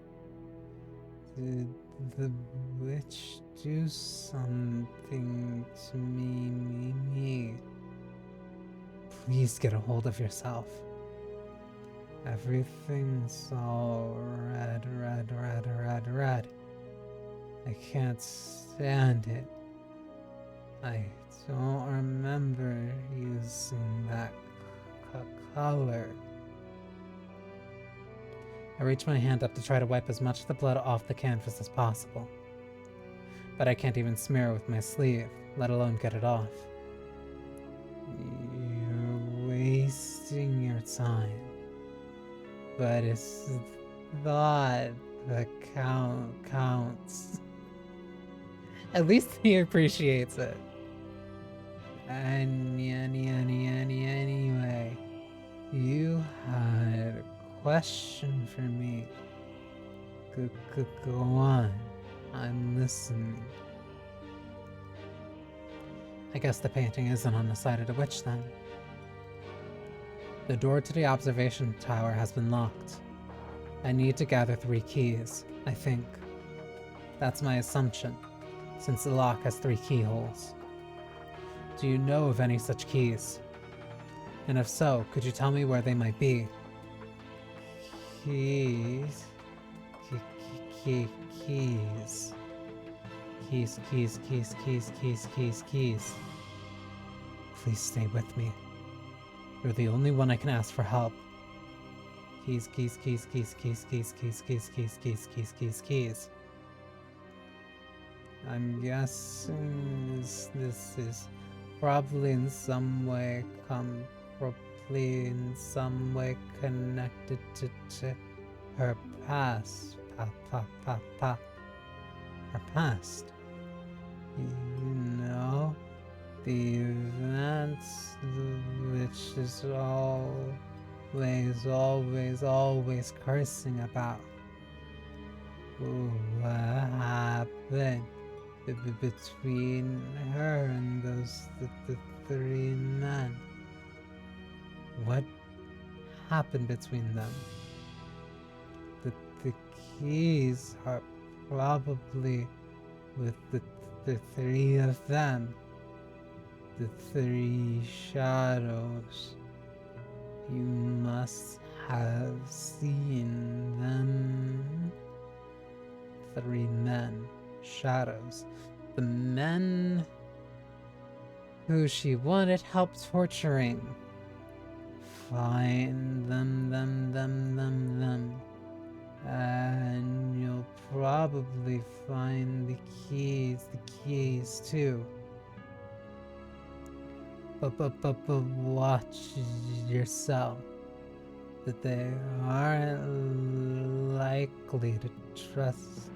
Did the witch do something to me? Please get a hold of yourself. Everything's all red. I can't stand it. I don't remember using that color. I reach my hand up to try to wipe as much of the blood off the canvas as possible. But I can't even smear it with my sleeve, let alone get it off. You're wasting your time. But it's thought that counts. At least he appreciates it. Anyway, you had a question for me. Go on. I'm listening. I guess the painting isn't on the side of the witch then. The door to the observation tower has been locked. I need to gather 3 keys, I think. That's my assumption, since the lock has 3 keyholes. Do you know of any such keys? And if so, could you tell me where they might be? Keys. Keys. Please stay with me. You're the only one I can ask for help. Keys. I'm guessing this is probably in some way likely in some way connected to her past. Her past. You know, the events which is always cursing about. What happened between her and those the three men? What happened between them? The keys are probably with the three of them. The three shadows. You must have seen them. Three men. Shadows. The men who she wanted help torturing. Find them. And you'll probably find the keys too. But watch yourself. That they aren't likely to trust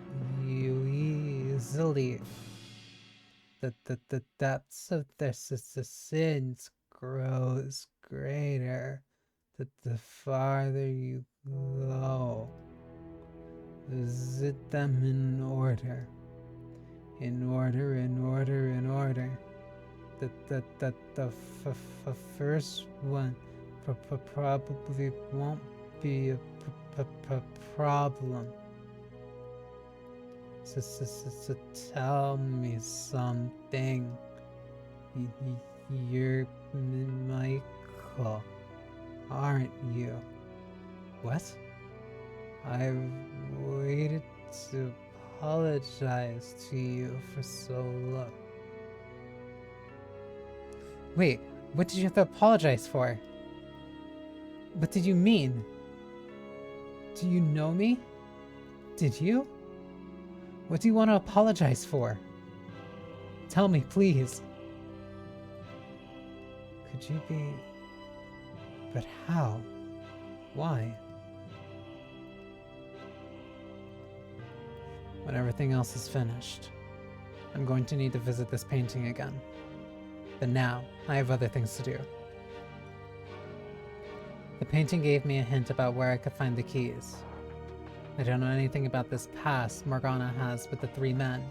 you easily. That the depths of their sins grows greater. That the farther you go. Visit them in order. In order. That the first one probably won't be a problem. So tell me something. You're Michael, aren't you? What? I've waited to apologize to you for so long. Wait, what did you have to apologize for? What did you mean? Do you know me? Did you? What do you want to apologize for? Tell me, please. Could you be... But how? Why? When everything else is finished, I'm going to need to visit this painting again. But now, I have other things to do. The painting gave me a hint about where I could find the keys. I don't know anything about this past Morgana has with the three men.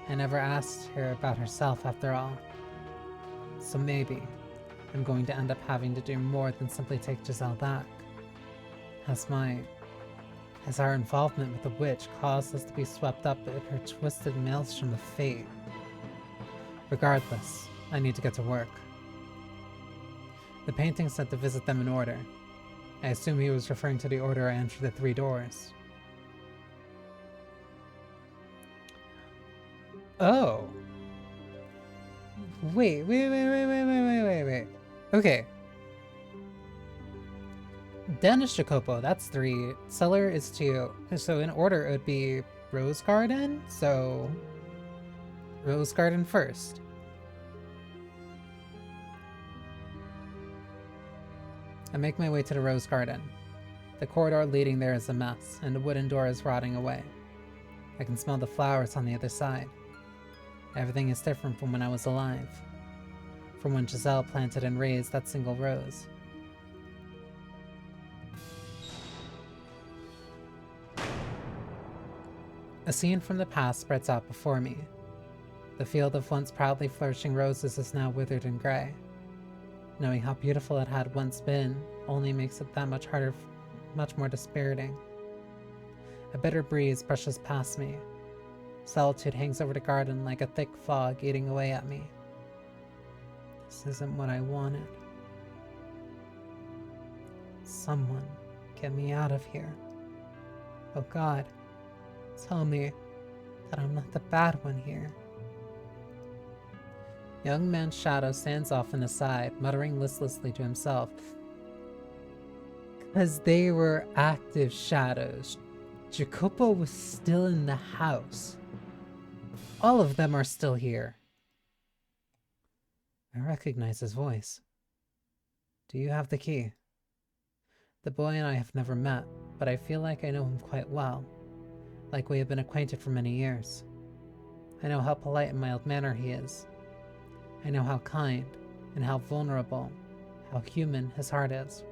I never asked her about herself after all. So maybe I'm going to end up having to do more than simply take Giselle back. Has our involvement with the witch caused us to be swept up in her twisted maelstrom of fate? Regardless, I need to get to work. The painting said to visit them in order. I assume he was referring to the order I entered the 3 doors. Oh. Wait. Okay. Den is Jacopo, that's 3. Cellar is 2. So in order it would be Rose Garden, so Rose Garden first. I make my way to the Rose Garden. The corridor leading there is a mess, and the wooden door is rotting away. I can smell the flowers on the other side. Everything is different from when I was alive. From when Giselle planted and raised that single rose. A scene from the past spreads out before me. The field of once proudly flourishing roses is now withered and grey. Knowing how beautiful it had once been only makes it that much harder, much more dispiriting. A bitter breeze brushes past me. Solitude hangs over the garden like a thick fog eating away at me. This isn't what I wanted. Someone, get me out of here. Oh God, tell me that I'm not the bad one here. Young man's shadow stands off on the side, muttering listlessly to himself. Because they were active shadows. Jacopo was still in the house. All of them are still here. I recognize his voice. Do you have the key? The boy and I have never met, but I feel like I know him quite well, like we have been acquainted for many years. I know how polite and mild-mannered he is. I know how kind and how vulnerable, how human his heart is.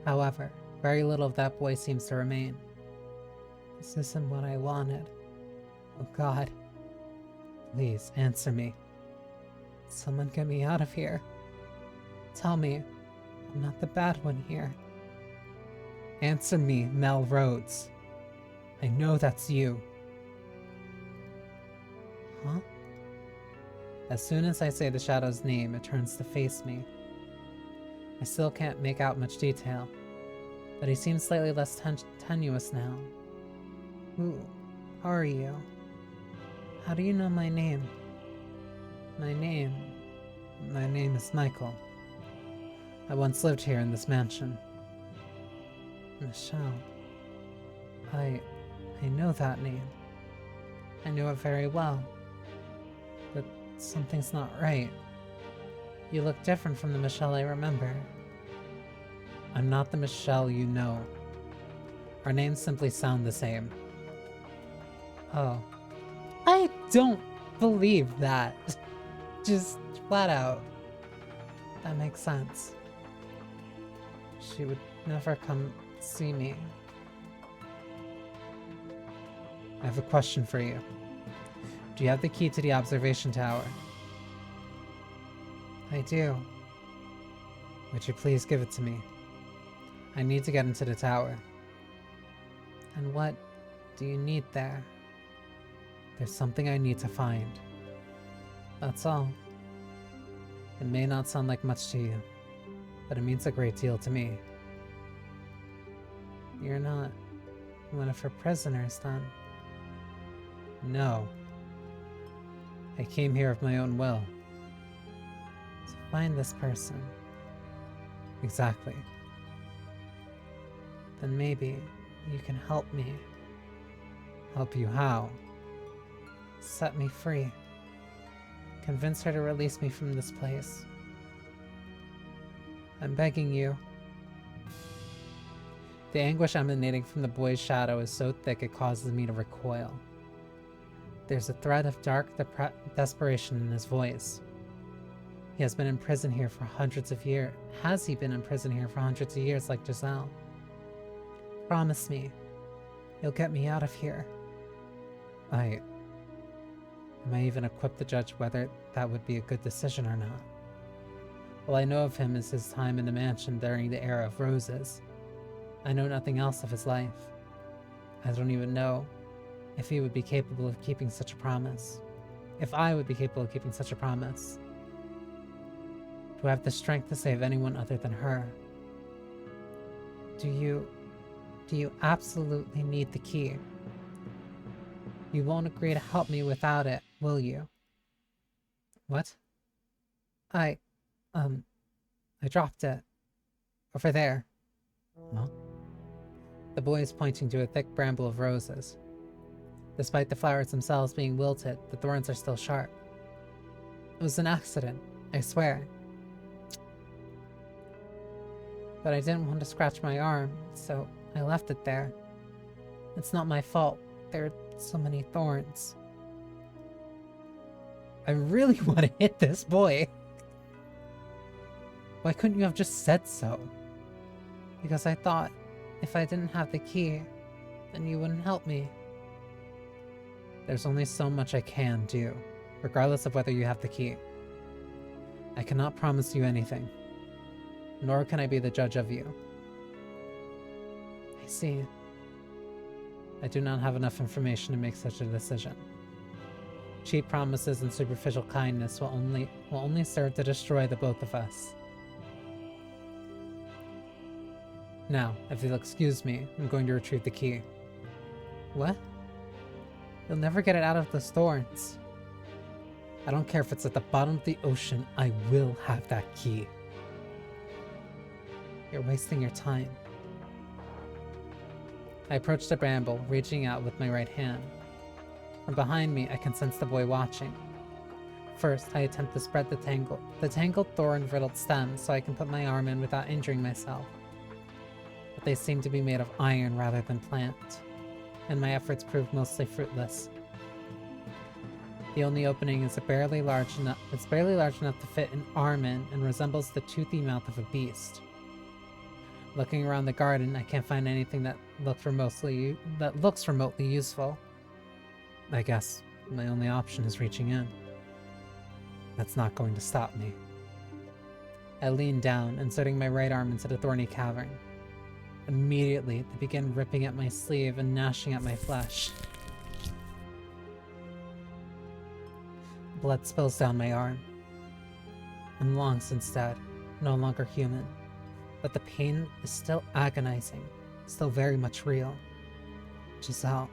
However, very little of that boy seems to remain. This isn't what I wanted. Oh God. Please, answer me. Someone get me out of here. Tell me, I'm not the bad one here. Answer me, Mel Rhodes. I know that's you. Huh? As soon as I say the shadow's name, it turns to face me. I still can't make out much detail, but he seems slightly less tenuous now. Who are you? How do you know my name? My name is Michael. I once lived here in this mansion. Michelle. I know that name. I know it very well. But something's not right. You look different from the Michelle I remember. I'm not the Michelle you know. Our names simply sound the same. Oh. I don't believe that. Just flat out. That makes sense. She would never come see me. I have a question for you. Do you have the key to the observation tower? I do. Would you please give it to me? I need to get into the tower. And what do you need there? There's something I need to find. That's all. It may not sound like much to you, but it means a great deal to me. You're not one of her prisoners, then? No. I came here of my own will. To find this person. Exactly. Then maybe you can help me. Help you how? Set me free. Convince her to release me from this place. I'm begging you. The anguish emanating from the boy's shadow is so thick it causes me to recoil. There's a thread of dark desperation in his voice. He has been in prison here for hundreds of years. Has he been in prison here for hundreds of years like Giselle? Promise me, you'll get me out of here. Am I even equipped to judge whether that would be a good decision or not? All I know of him is his time in the mansion during the era of roses. I know nothing else of his life. I don't even know if he would be capable of keeping such a promise. If I would be capable of keeping such a promise. Do I have the strength to save anyone other than her? Do you absolutely need the key? You won't agree to help me without it, will you? What? I dropped it. Over there. Huh? The boy is pointing to a thick bramble of roses. Despite the flowers themselves being wilted, the thorns are still sharp. It was an accident, I swear. But I didn't want to scratch my arm, so I left it there. It's not my fault. There are so many thorns. I really want to hit this boy. Why couldn't you have just said so? Because I thought if I didn't have the key, then you wouldn't help me. There's only so much I can do, regardless of whether you have the key. I cannot promise you anything, nor can I be the judge of you. I see. I do not have enough information to make such a decision. Cheap promises and superficial kindness will only serve to destroy the both of us. Now, if you'll excuse me, I'm going to retrieve the key. What? You'll never get it out of those thorns. I don't care if it's at the bottom of the ocean, I will have that key. You're wasting your time. I approach the bramble, reaching out with my right hand. From behind me, I can sense the boy watching. First, I attempt to spread the tangled thorn-riddled stems so I can put my arm in without injuring myself. But they seem to be made of iron rather than plant, and my efforts prove mostly fruitless. The only opening is barely large enough to fit an arm in and resembles the toothy mouth of a beast. Looking around the garden, I can't find anything that looks remotely useful. I guess my only option is reaching in. That's not going to stop me. I lean down, inserting my right arm into the thorny cavern. Immediately, they begin ripping at my sleeve and gnashing at my flesh. Blood spills down my arm. I'm long since dead, no longer human. But the pain is still agonizing, still very much real. Giselle.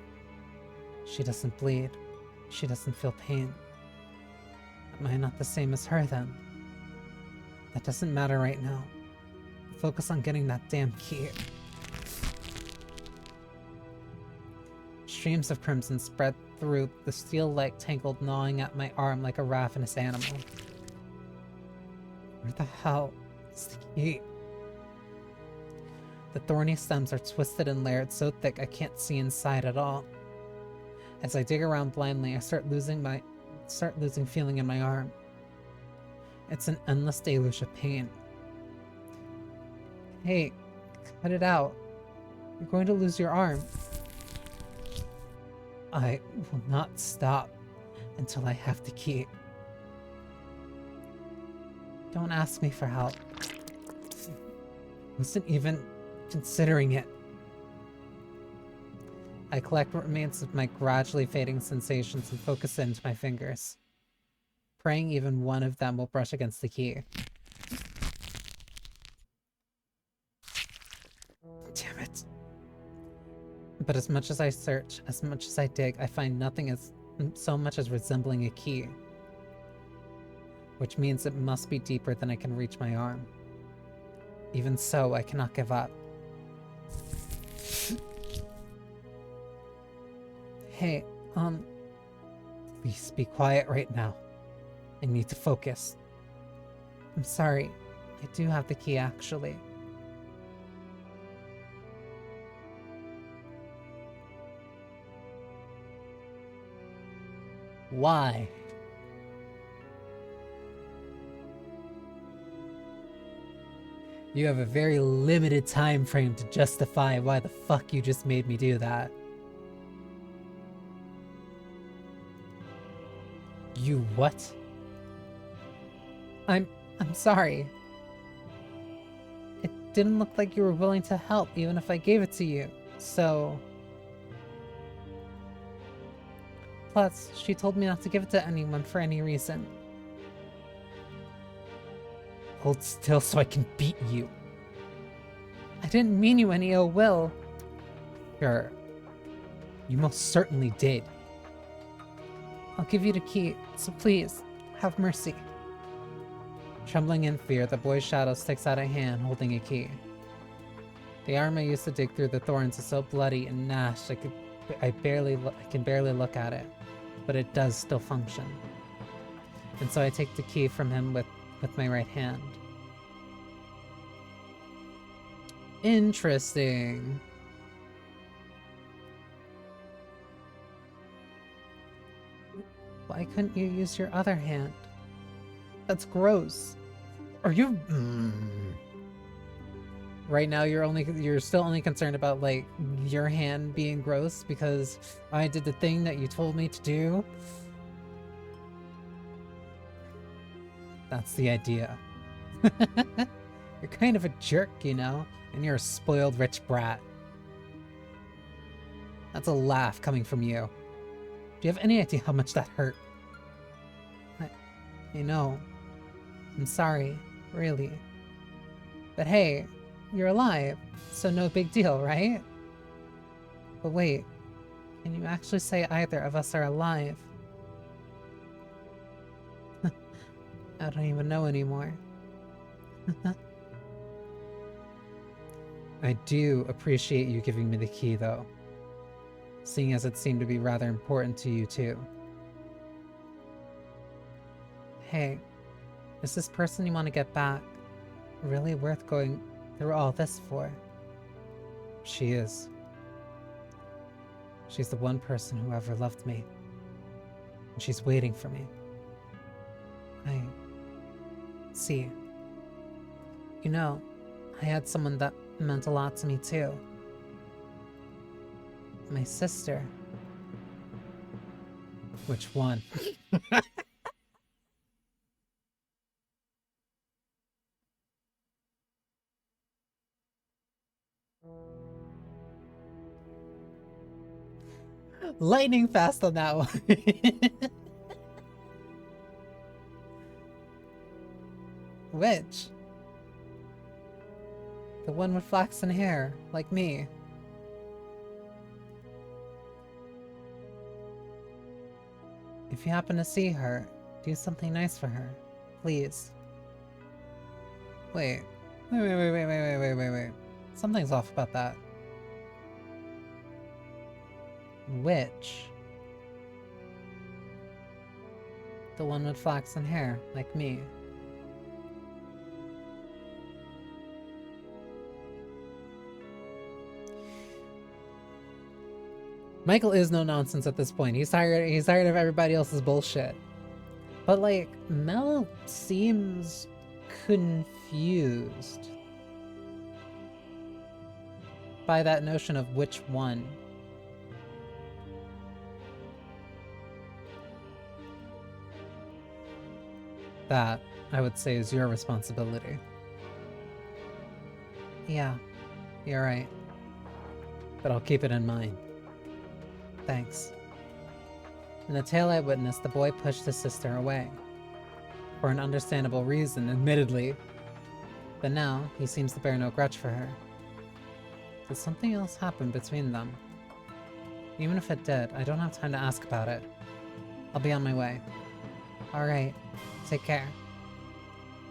She doesn't bleed. She doesn't feel pain. Am I not the same as her then? That doesn't matter right now. Focus on getting that damn key. Streams of crimson spread through the steel-like tangled gnawing at my arm like a ravenous animal. Where the hell is the key? The thorny stems are twisted and layered so thick I can't see inside at all. As I dig around blindly, I start losing feeling in my arm. It's an endless deluge of pain. Hey, cut it out. You're going to lose your arm. I will not stop until I have the key. Don't ask me for help. I wasn't even considering it. I collect what remains of my gradually fading sensations and focus into my fingers, praying even one of them will brush against the key. Damn it. But as much as I search, as much as I dig, I find nothing as so much as resembling a key. Which means it must be deeper than I can reach my arm. Even so, I cannot give up. Hey, please be quiet right now. I need to focus. I'm sorry. I do have the key, actually. Why? You have a very limited time frame to justify why the fuck you just made me do that. You what? I'm sorry. It didn't look like you were willing to help even if I gave it to you, so... Plus, she told me not to give it to anyone for any reason. Hold still so I can beat you. I didn't mean you any ill will. Sure. You most certainly did. I'll give you the key, so please, have mercy. Trembling in fear, the boy's shadow sticks out a hand holding a key. The arm I used to dig through the thorns is so bloody and gnashed I can barely look at it, but it does still function. And so I take the key from him with my right hand. Interesting. Why couldn't you use your other hand? That's gross. Are you... Right now you're still only concerned about, like, your hand being gross because I did the thing that you told me to do? That's the idea. You're kind of a jerk, you know? And you're a spoiled rich brat. That's a laugh coming from you. Do you have any idea how much that hurt? You know, I'm sorry, really. But hey, you're alive, so no big deal, right? But wait, can you actually say either of us are alive? I don't even know anymore. I do appreciate you giving me the key, though. Seeing as it seemed to be rather important to you, too. Hey, is this person you want to get back really worth going through all this for? She is. She's the one person who ever loved me. And she's waiting for me. I see. You know, I had someone that meant a lot to me too. My sister. Which one? Lightning fast on that one. Which? The one with flaxen hair, like me. If you happen to see her, do something nice for her. Please. Wait. Wait. Something's off about that. Which? The one with flaxen hair, like me. Michael is no nonsense at this point. He's tired of everybody else's bullshit. But like, Mel seems confused by that notion of which one. That, I would say, is your responsibility. Yeah, you're right. But I'll keep it in mind. Thanks. In the tale I witnessed, the boy pushed his sister away. For an understandable reason, admittedly. But now, he seems to bear no grudge for her. Did something else happen between them? Even if it did, I don't have time to ask about it. I'll be on my way. Alright, take care.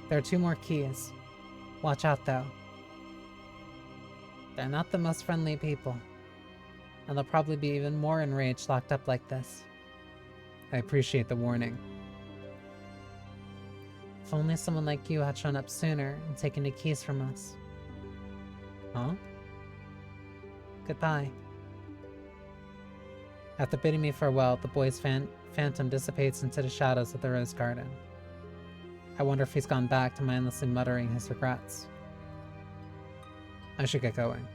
There are 2 more keys. Watch out, though. They're not the most friendly people. And they'll probably be even more enraged locked up like this. I appreciate the warning. If only someone like you had shown up sooner and taken the keys from us. Huh? Goodbye. After bidding me farewell, the boy's phantom dissipates into the shadows of the rose garden. I wonder if he's gone back to mindlessly muttering his regrets. I should get going.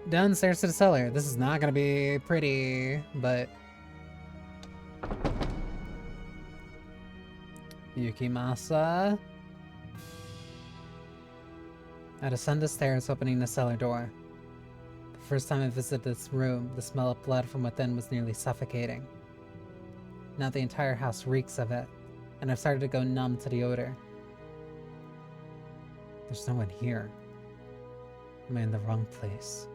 Downstairs to the cellar. This is not gonna be pretty, but... Yukimasa? I descend the stairs, opening the cellar door. The first time I visited this room, the smell of blood from within was nearly suffocating. Now the entire house reeks of it, and I've started to go numb to the odor. There's no one here. Am I in the wrong place?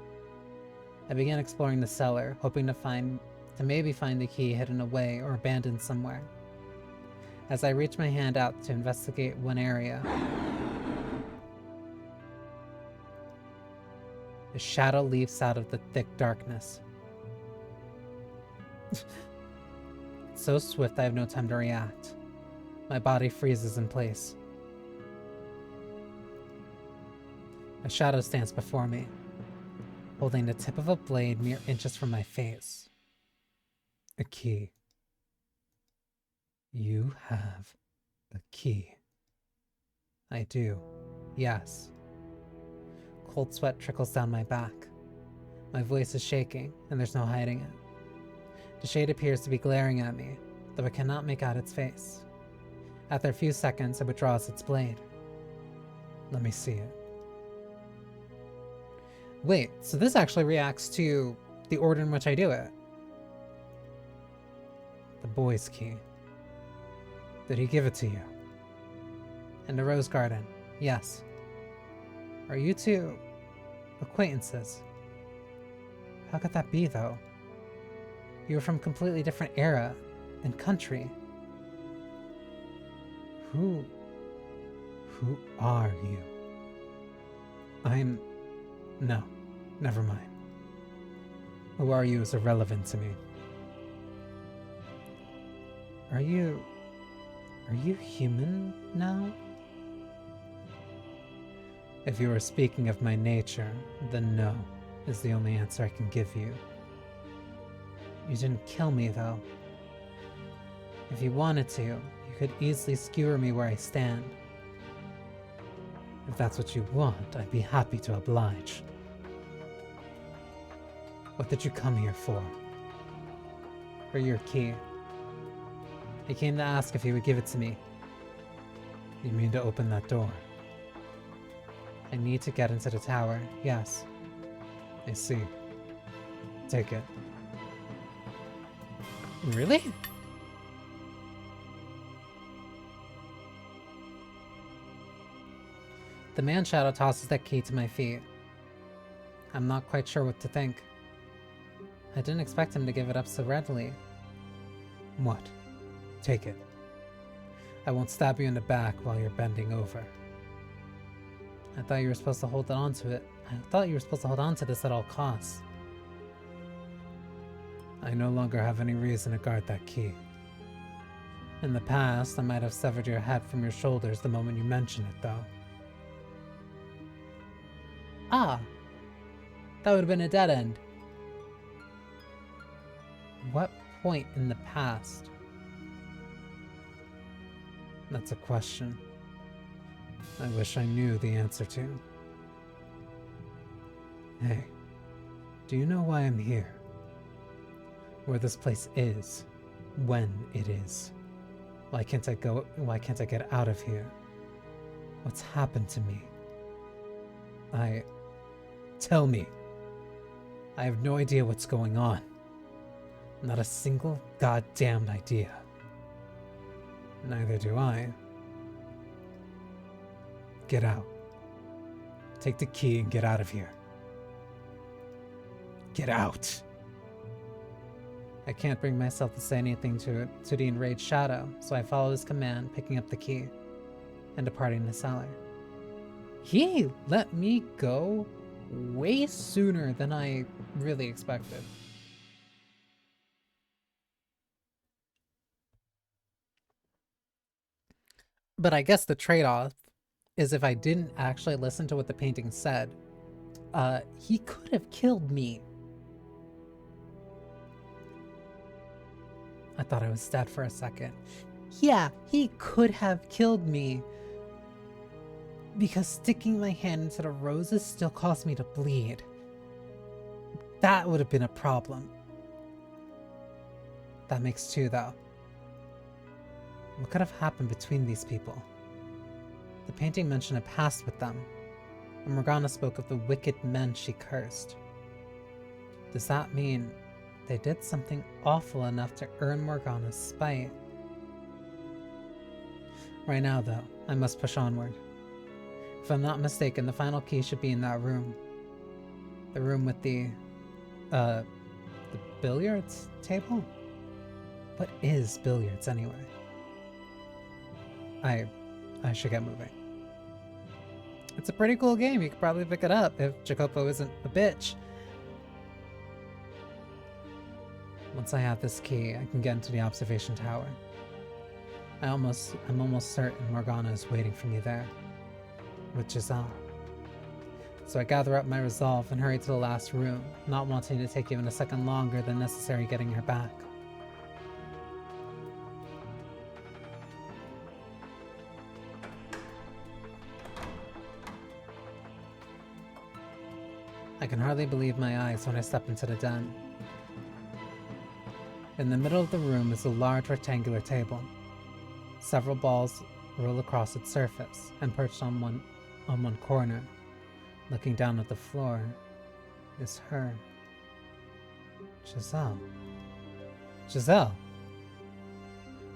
I began exploring the cellar, hoping to maybe find the key hidden away or abandoned somewhere. As I reach my hand out to investigate one area, a shadow leaps out of the thick darkness. So swift I have no time to react. My body freezes in place. A shadow stands before me, holding the tip of a blade mere inches from my face. A key. You have a key. I do. Yes. Cold sweat trickles down my back. My voice is shaking, and there's no hiding it. The shade appears to be glaring at me, though I cannot make out its face. After a few seconds, it withdraws its blade. Let me see it. Wait, so this actually reacts to the order in which I do it. The boy's key. Did he give it to you? In the rose garden, yes. Are you 2 acquaintances? How could that be, though? You were from a completely different era and country. Who are you? No, never mind. Who are you is irrelevant to me. Are you human now? If you are speaking of my nature, then no, is the only answer I can give you. You didn't kill me, though. If you wanted to, you could easily skewer me where I stand. If that's what you want, I'd be happy to oblige. What did you come here for? For your key. He came to ask if he would give it to me. You mean to open that door? I need to get into the tower, yes. I see. Take it. Really? The man shadow tosses that key to my feet. I'm not quite sure what to think. I didn't expect him to give it up so readily. What? Take it. I won't stab you in the back while you're bending over. I thought you were supposed to hold on to it. I thought you were supposed to hold on to this at all costs. I no longer have any reason to guard that key. In the past, I might have severed your head from your shoulders the moment you mention it, though. Ah! That would have been a dead end. What point in the past? That's a question I wish I knew the answer to. Hey, do you know why I'm here? Where this place is? When it is? Why can't I get out of here? What's happened to me? Tell me. I have no idea what's going on. Not a single goddamned idea. Neither do I. Get out. Take the key and get out of here. Get out! I can't bring myself to say anything to the enraged shadow, so I follow his command, picking up the key and departing the cellar. He let me go way sooner than I really expected. But I guess the trade-off is if I didn't actually listen to what the painting said, he could have killed me. I thought I was dead for a second. Yeah, he could have killed me. Because sticking my hand into the roses still caused me to bleed. That would have been a problem. That makes two, though. What could have happened between these people? The painting mentioned a past with them, and Morgana spoke of the wicked men she cursed. Does that mean they did something awful enough to earn Morgana's spite? Right now, though, I must push onward. If I'm not mistaken, the final key should be in that room. The room with the billiards table? What is billiards, anyway? I should get moving. It's a pretty cool game. You could probably pick it up if Jacopo isn't a bitch. Once I have this key, I can get into the observation tower. I'm almost certain Morgana is waiting for me there, with Giselle. So I gather up my resolve and hurry to the last room, not wanting to take even a second longer than necessary getting her back. I can hardly believe my eyes when I step into the den. In the middle of the room is a large rectangular table. Several balls roll across its surface, and perched on one corner, looking down at the floor, is her. Giselle. Giselle!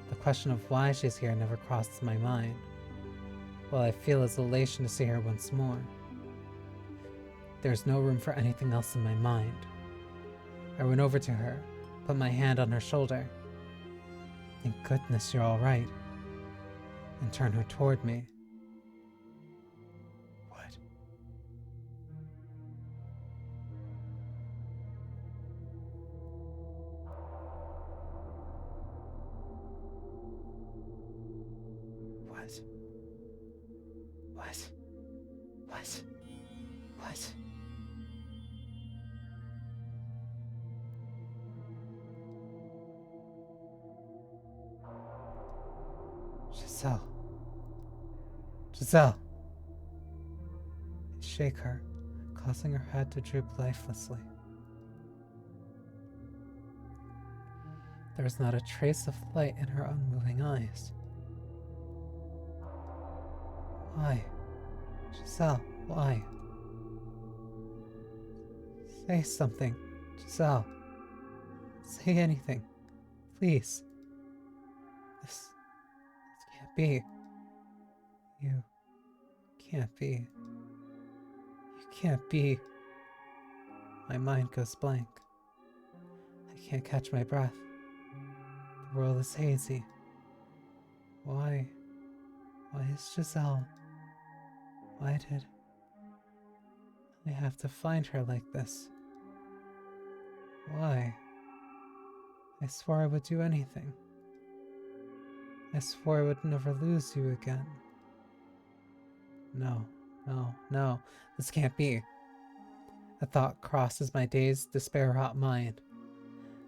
The question of why she's here never crossed my mind, while I feel his elation to see her once more. There's no room for anything else in my mind. I went over to her, put my hand on her shoulder. Thank goodness you're all right. And turn her toward me. What? What? What? Giselle. Giselle! I shake her, causing her head to droop lifelessly. There is not a trace of light in her unmoving eyes. Why? Giselle, why? Say something, Giselle. Say anything, please. This can't be. You can't be. You can't be. My mind goes blank. I can't catch my breath. The world is hazy. Why? Why is Giselle? Why did I have to find her like this? Why? I swore I would do anything. I swore I would never lose you again. No, no, no, this can't be. A thought crosses my dazed, despair-hot mind.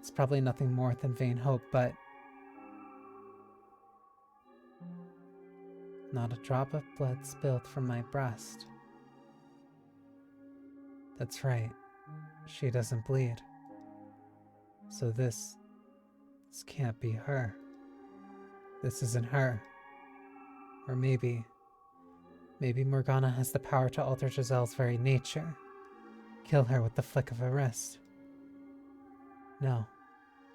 It's probably nothing more than vain hope, but not a drop of blood spilled from my breast. That's right, she doesn't bleed. So this can't be her. This isn't her. Or maybe Morgana has the power to alter Giselle's very nature. Kill her with the flick of a wrist. No,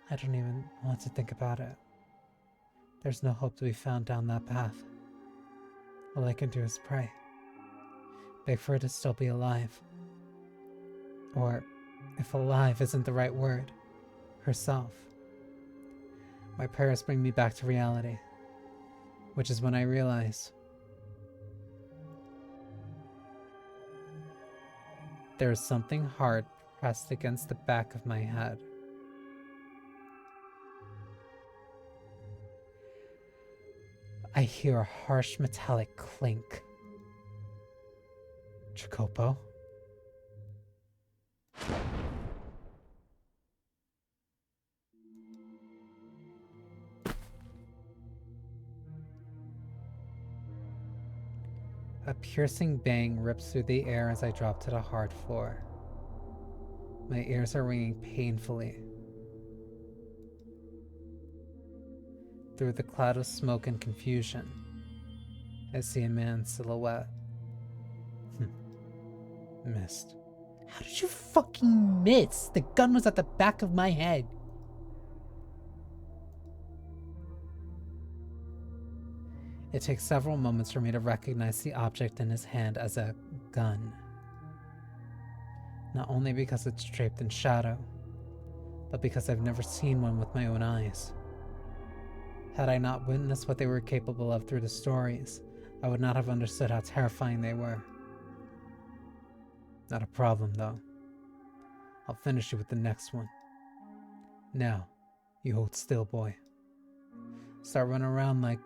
I don't even want to think about it. There's no hope to be found down that path. All I can do is pray. Beg for her to still be alive. Or, if alive isn't the right word, herself. My prayers bring me back to reality, which is when I realize there is something hard pressed against the back of my head. I hear a harsh metallic clink. Jacopo? A piercing bang rips through the air as I drop to the hard floor. My ears are ringing painfully. Through the cloud of smoke and confusion, I see a man's silhouette. Missed. How did you fucking miss? The gun was at the back of my head. It takes several moments for me to recognize the object in his hand as a gun. Not only because it's draped in shadow, but because I've never seen one with my own eyes. Had I not witnessed what they were capable of through the stories, I would not have understood how terrifying they were. Not a problem, though. I'll finish you with the next one. Now, you hold still, boy. Start running around like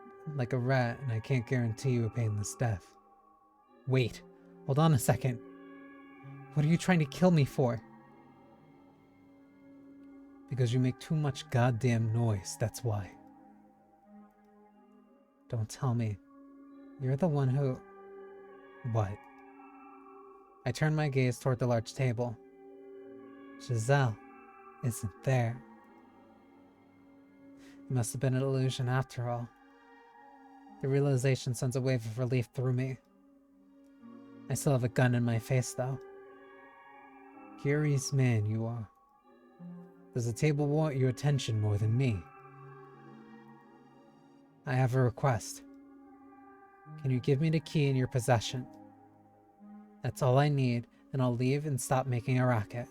a rat, and I can't guarantee you a painless death. Wait, hold on a second. What are you trying to kill me for? Because you make too much goddamn noise, that's why. Don't tell me. You're the one who... What? I turn my gaze toward the large table. Giselle isn't there. It must have been an illusion after all. The realization sends a wave of relief through me. I still have a gun in my face, though. Curious man you are. Does the table want your attention more than me? I have a request. Can you give me the key in your possession? That's all I need, and I'll leave and stop making a racket.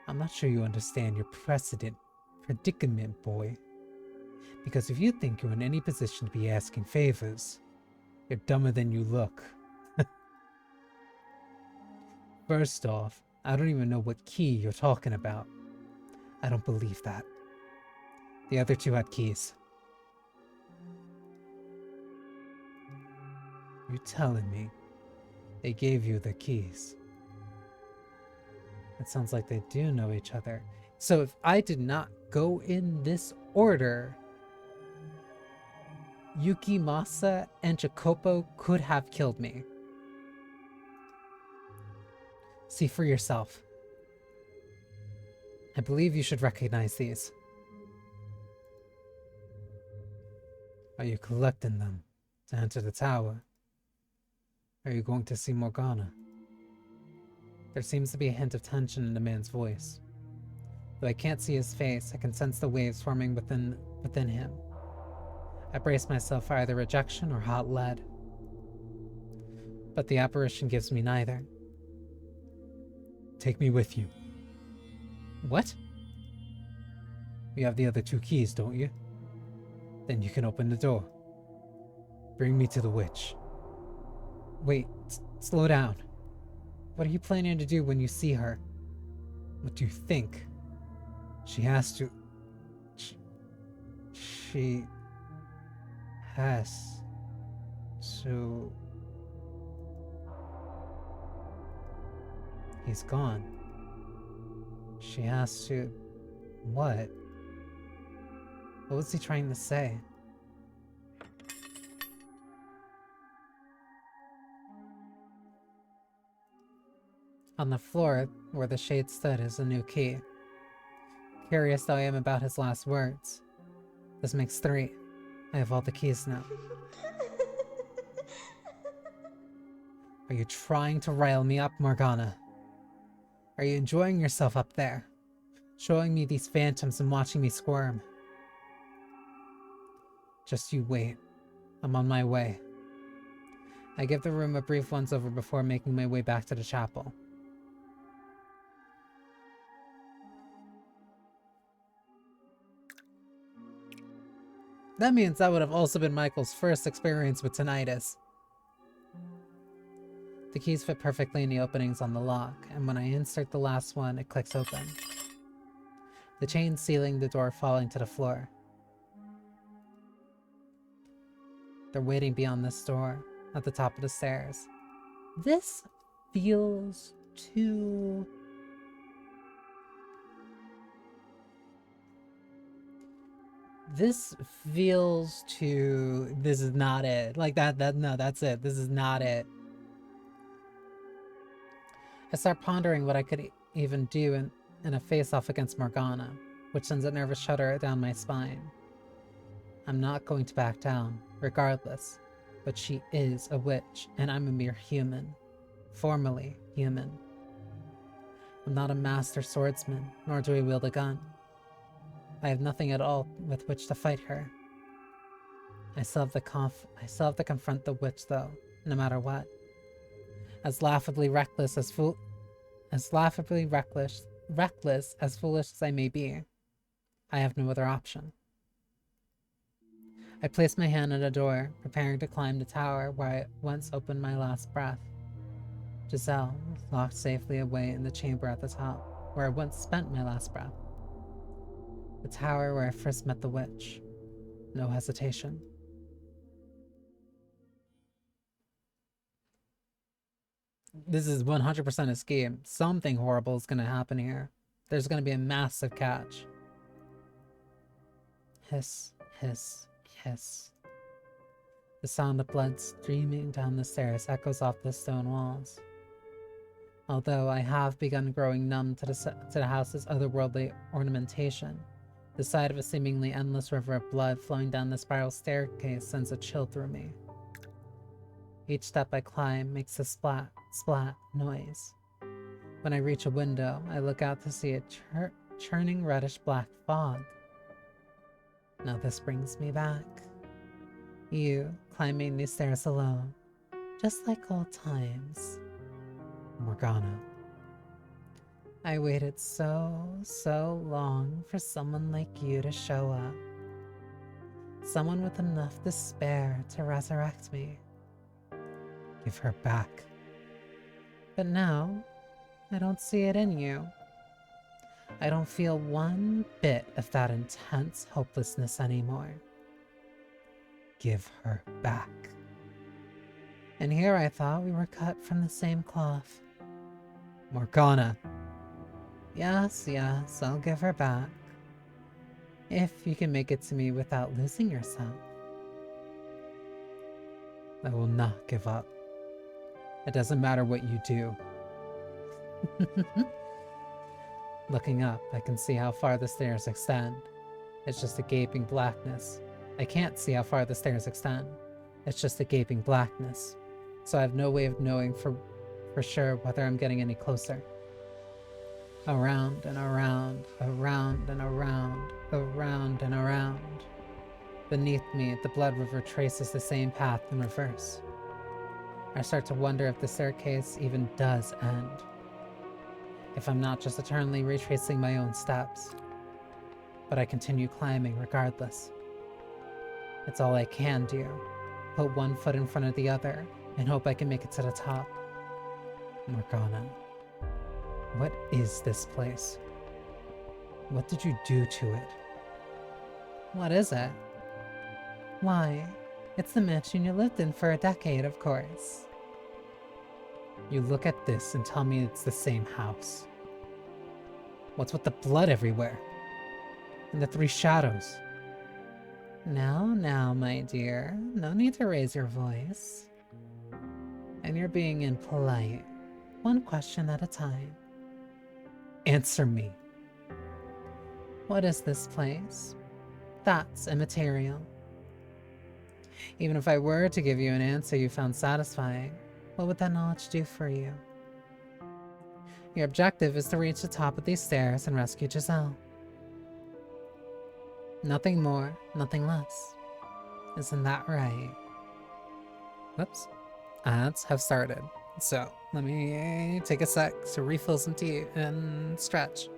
I'm not sure you understand your predicament, boy. Because if you think you're in any position to be asking favors, you're dumber than you look. First off, I don't even know what key you're talking about. I don't believe that. The other two had keys. You telling me They gave you the keys. It sounds like they do know each other. So if I did not go in this order, Yukimasa and Jacopo could have killed me. See for yourself. I believe you should recognize these. Are you collecting them to enter the tower? Are you going to see Morgana? There seems to be a hint of tension in the man's voice. Though I can't see his face, I can sense the waves forming within him. I brace myself for either rejection or hot lead. But the apparition gives me neither. Take me with you. What? You have the other 2 keys, don't you? Then you can open the door. Bring me to the witch. Wait, slow down. What are you planning to do when you see her? What do you think? She has to... She has to... He's gone. She has to... What? What was he trying to say? On the floor, where the shade stood, is a new key. Curious though I am about his last words. This makes 3. I have all the keys now. Are you trying to rile me up, Morgana? Are you enjoying yourself up there? Showing me these phantoms and watching me squirm? Just you wait. I'm on my way. I give the room a brief once-over before making my way back to the chapel. That means that would have also been Michael's first experience with tinnitus. The keys fit perfectly in the openings on the lock, and when I insert the last one, it clicks open. The chain sealing the door falling to the floor. They're waiting beyond this door, at the top of the stairs. This feels too... This feels too... This is not it. Like no, that's it. This is not it. I start pondering what I could even do in a face-off against Morgana, which sends a nervous shudder down my spine. I'm not going to back down, regardless, but she is a witch, and I'm a mere human. Formerly human. I'm not a master swordsman, nor do I wield a gun. I have nothing at all with which to fight her. I still have to confront the witch, though, no matter what. As laughably reckless as foolish as I may be, I have no other option. I place my hand on a door, preparing to climb the tower where I once opened my last breath. Giselle was locked safely away in the chamber at the top, where I once spent my last breath. The tower where I first met the witch. No hesitation. This is 100% a scheme. Something horrible is gonna happen here. There's gonna be a massive catch. Hiss, hiss, hiss. The sound of blood streaming down the stairs echoes off the stone walls. Although I have begun growing numb to the house's otherworldly ornamentation, the sight of a seemingly endless river of blood flowing down the spiral staircase sends a chill through me. Each step I climb makes a splat, splat noise. When I reach a window, I look out to see a churning reddish-black fog. Now this brings me back. You climbing these stairs alone, just like old times. Morgana. I waited so long for someone like you to show up. Someone with enough despair to resurrect me. Give her back. But now, I don't see it in you. I don't feel one bit of that intense hopelessness anymore. Give her back. And here I thought we were cut from the same cloth. Morgana. Yes, yes, I'll give her back. If you can make it to me without losing yourself. I will not give up. It doesn't matter what you do. Looking up, I can see how far the stairs extend. It's just a gaping blackness. I can't see how far the stairs extend. It's just a gaping blackness. So I have no way of knowing for sure whether I'm getting any closer. Around and around, around and around, around and around. Beneath me, the blood river traces the same path in reverse. I start to wonder if the staircase even does end. If I'm not just eternally retracing my own steps. But I continue climbing regardless. It's all I can do. Put one foot in front of the other and hope I can make it to the top. Morgana, what is this place? What did you do to it? What is it? Why, it's the mansion you lived in for a decade, of course. You look at this and tell me it's the same house. What's with the blood everywhere? And the three shadows? Now, my dear, no need to raise your voice. And you're being impolite. One question at a time. Answer me. What is this place? That's immaterial. Even if I were to give you an answer you found satisfying, what would that knowledge do for you? Your objective is to reach the top of these stairs and rescue Giselle. Nothing more, nothing less. Isn't that right? Whoops. Ads have started. So, let me take a sec to refill some tea and stretch.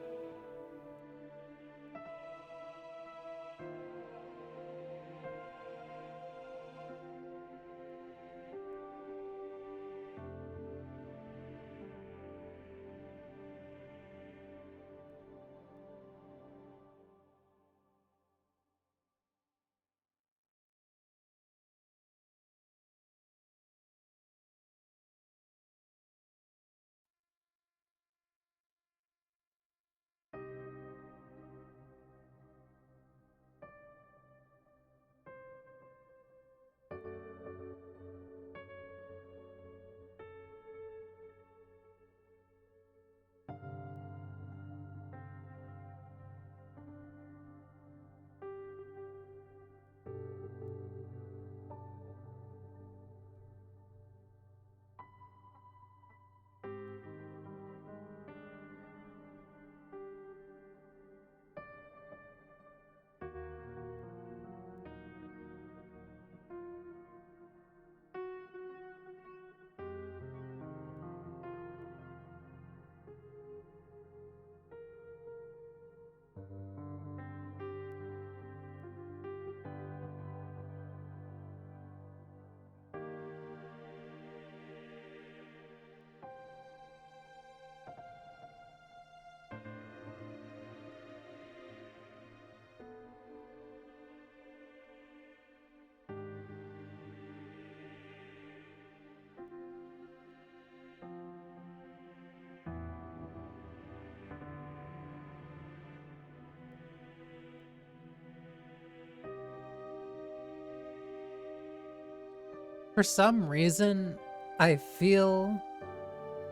For some reason, I feel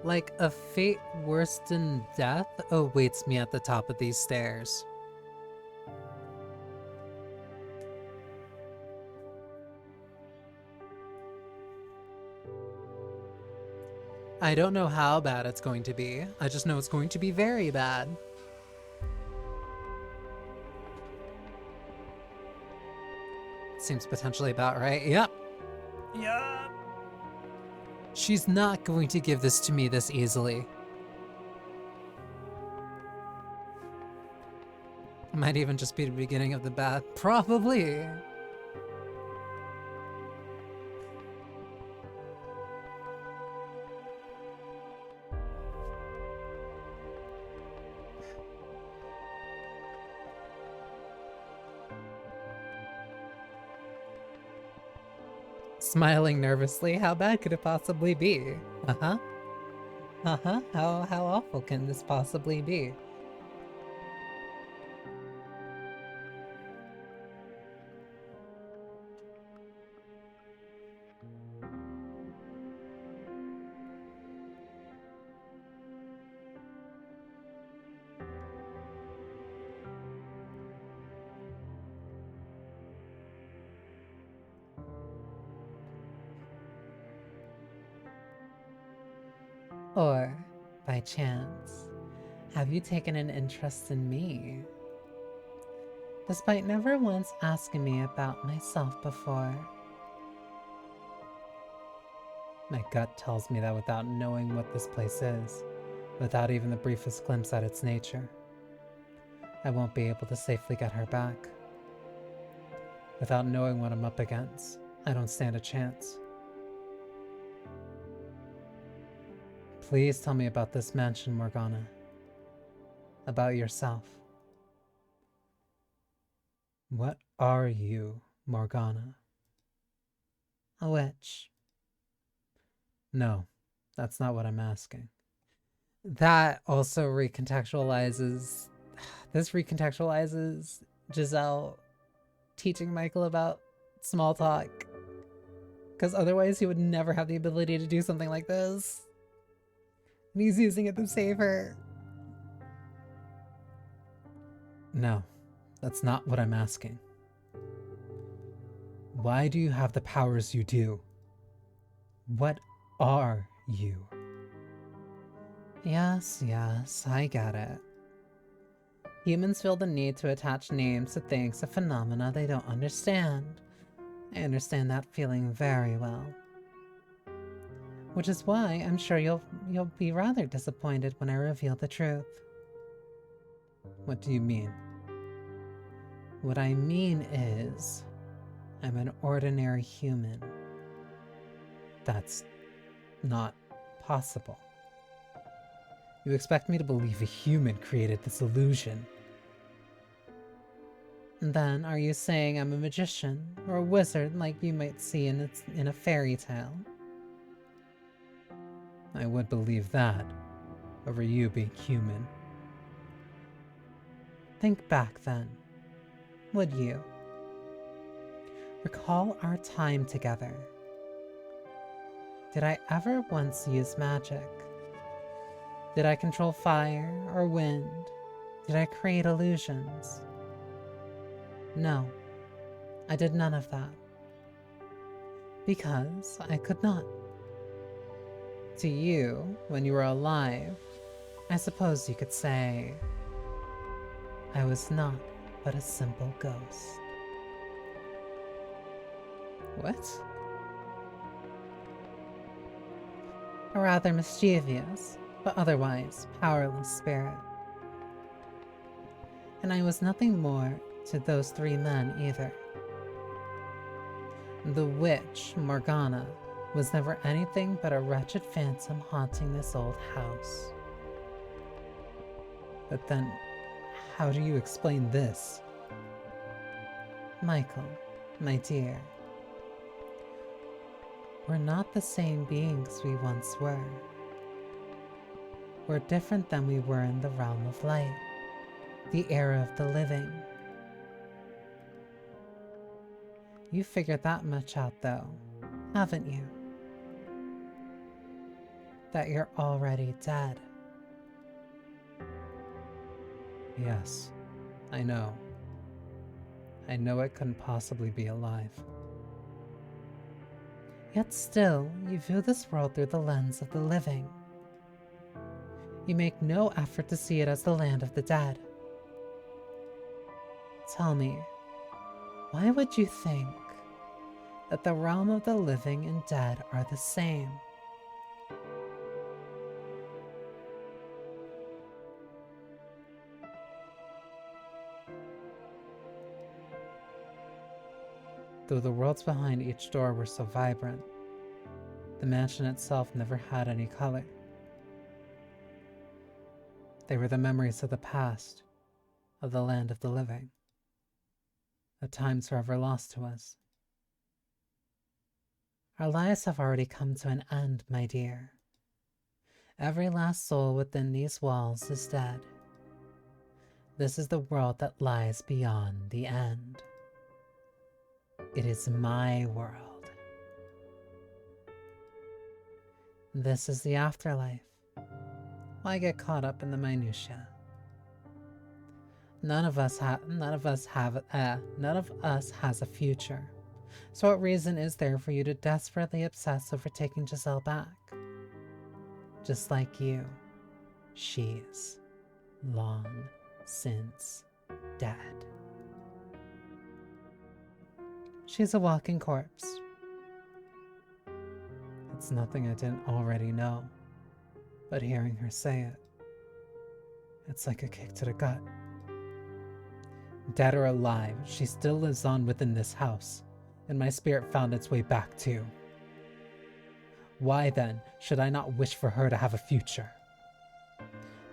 like a fate worse than death awaits me at the top of these stairs. I don't know how bad it's going to be. I just know it's going to be very bad. Seems potentially about right. Yep. Yep. She's not going to give this to me this easily. Might even just be the beginning of the bad. Probably. Smiling nervously, how bad could it possibly be? Uh-huh. Uh-huh. How awful can this possibly be? Or, by chance, have you taken an interest in me? Despite never once asking me about myself before. My gut tells me that without knowing what this place is, without even the briefest glimpse at its nature, I won't be able to safely get her back. Without knowing what I'm up against, I don't stand a chance. Please tell me about this mansion, Morgana. About yourself. What are you, Morgana? A witch. No, that's not what I'm asking. That also recontextualizes... This recontextualizes Giselle teaching Michael about small talk. Because otherwise he would never have the ability to do something like this. And he's using it to save her. No, that's not what I'm asking. Why do you have the powers you do? What are you? Yes, I get it. Humans feel the need to attach names to things, to phenomena they don't understand. I understand that feeling very well. Which is why I'm sure you'll be rather disappointed when I reveal the truth. What do you mean? What I mean is, I'm an ordinary human. That's not possible. You expect me to believe a human created this illusion? And then, are you saying I'm a magician or a wizard like you might see in a fairy tale? I would believe that over you being human. Think back then, would you? Recall our time together. Did I ever once use magic? Did I control fire or wind? Did I create illusions? No, I did none of that. Because I could not. To you, when you were alive, I suppose you could say, I was not but a simple ghost. What? A rather mischievous, but otherwise powerless spirit. And I was nothing more to those three men either. The witch, Morgana, was never anything but a wretched phantom haunting this old house. But then, how do you explain this? Michael, my dear, we're not the same beings we once were. We're different than we were in the realm of light, the era of the living. You figured that much out though, haven't you? That you're already dead. Yes, I know. I know it couldn't possibly be alive. Yet still, you view this world through the lens of the living. You make no effort to see it as the land of the dead. Tell me, why would you think that the realm of the living and dead are the same? Though the worlds behind each door were so vibrant, the mansion itself never had any color. They were the memories of the past, of the land of the living, a time forever lost to us. Our lives have already come to an end, my dear. Every last soul within these walls is dead. This is the world that lies beyond the end. It is my world. This is the afterlife. Why get caught up in the minutiae? None of us has a future. So what reason is there for you to desperately obsess over taking Giselle back? Just like you, she's long since dead. She's a walking corpse. It's nothing I didn't already know, but hearing her say it, it's like a kick to the gut. Dead or alive, she still lives on within this house, and my spirit found its way back too. Why then should I not wish for her to have a future?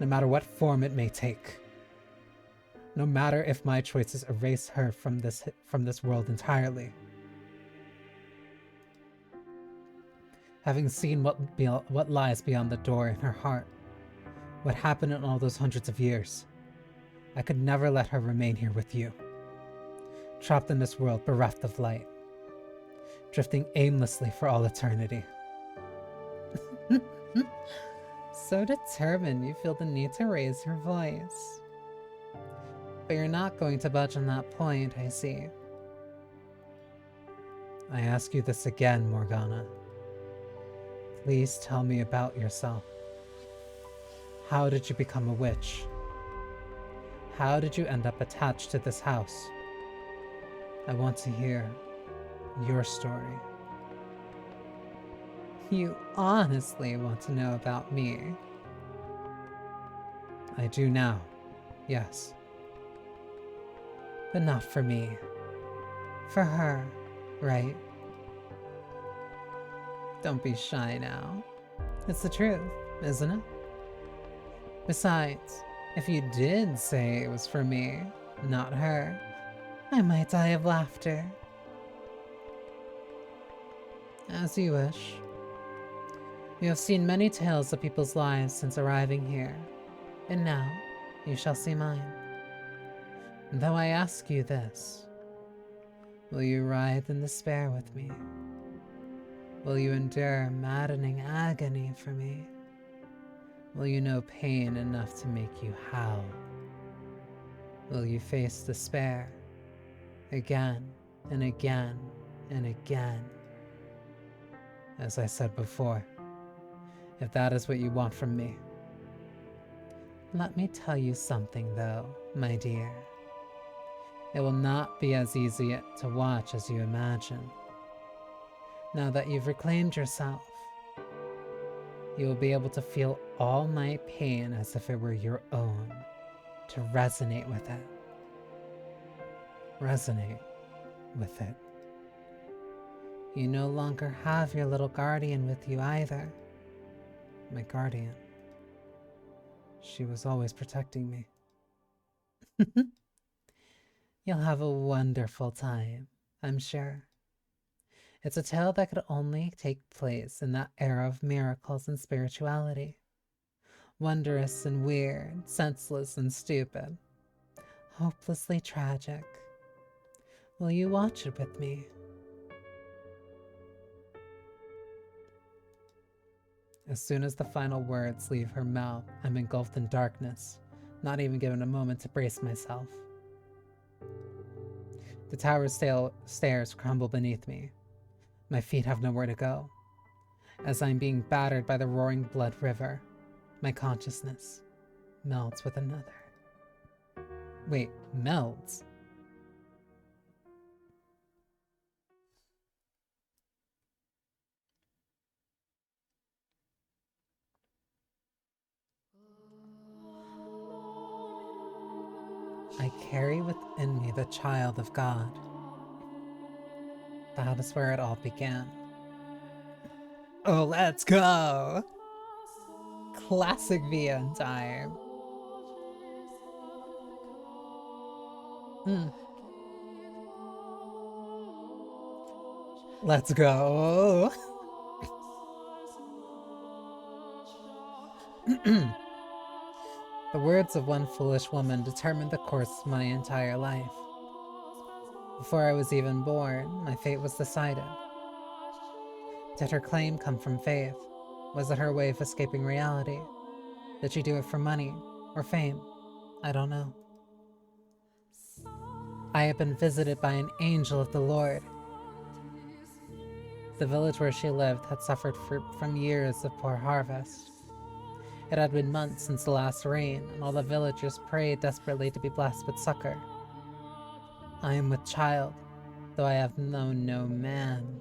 No matter what form it may take. No matter if my choices erase her from this world entirely. Having seen what lies beyond the door in her heart, what happened in all those hundreds of years, I could never let her remain here with you. Trapped in this world bereft of light, drifting aimlessly for all eternity. So determined you feel the need to raise your voice. But you're not going to budge on that point, I see. I ask you this again, Morgana. Please tell me about yourself. How did you become a witch? How did you end up attached to this house? I want to hear your story. You honestly want to know about me? I do now, yes. But not for me. For her, right? Don't be shy now. It's the truth, isn't it? Besides, if you did say it was for me, not her, I might die of laughter. As you wish. You have seen many tales of people's lives since arriving here, and now you shall see mine. And though I ask you this, will you writhe in despair with me? Will you endure maddening agony for me? Will you know pain enough to make you howl? Will you face despair again and again and again? As I said before, if that is what you want from me. Let me tell you something though, my dear. It will not be as easy to watch as you imagine. Now that you've reclaimed yourself, you will be able to feel all my pain as if it were your own, to resonate with it. Resonate with it. You no longer have your little guardian with you either. My guardian. She was always protecting me. You'll have a wonderful time, I'm sure. It's a tale that could only take place in that era of miracles and spirituality. Wondrous and weird, senseless and stupid. Hopelessly tragic. Will you watch it with me? As soon as the final words leave her mouth, I'm engulfed in darkness, not even given a moment to brace myself. The tower's stairs crumble beneath me. My feet have nowhere to go. As I'm being battered by the roaring blood river, my consciousness melts with another. Wait, melts? I carry within me the child of God. That is where it all began. Oh, let's go! Classic VN time. Let's go. The words of one foolish woman determined the course of my entire life. Before I was even born, my fate was decided. Did her claim come from faith? Was it her way of escaping reality? Did she do it for money or fame? I don't know. I had been visited by an angel of the Lord. The village where she lived had suffered from years of poor harvest. It had been months since the last rain, and all the villagers prayed desperately to be blessed with succor. I am with child, though I have known no man.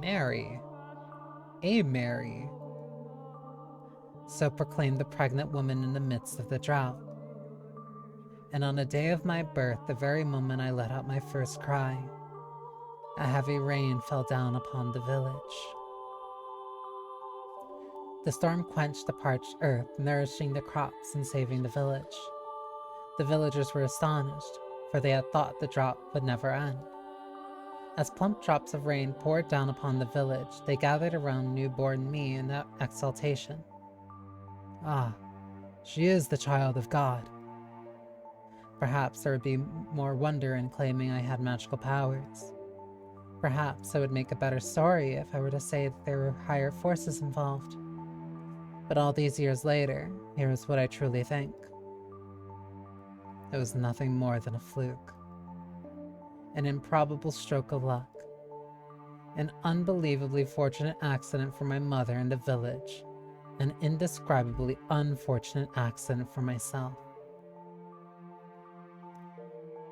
Mary. A Mary. So proclaimed the pregnant woman in the midst of the drought. And on the day of my birth, the very moment I let out my first cry, a heavy rain fell down upon the village. The storm quenched the parched earth, nourishing the crops and saving the village. The villagers were astonished, for they had thought the drought would never end. As plump drops of rain poured down upon the village, they gathered around newborn me in exultation. Ah, she is the child of God. Perhaps there would be more wonder in claiming I had magical powers. Perhaps it would make a better story if I were to say that there were higher forces involved. But all these years later, here is what I truly think. It was nothing more than a fluke. An improbable stroke of luck. An unbelievably fortunate accident for my mother and the village. An indescribably unfortunate accident for myself.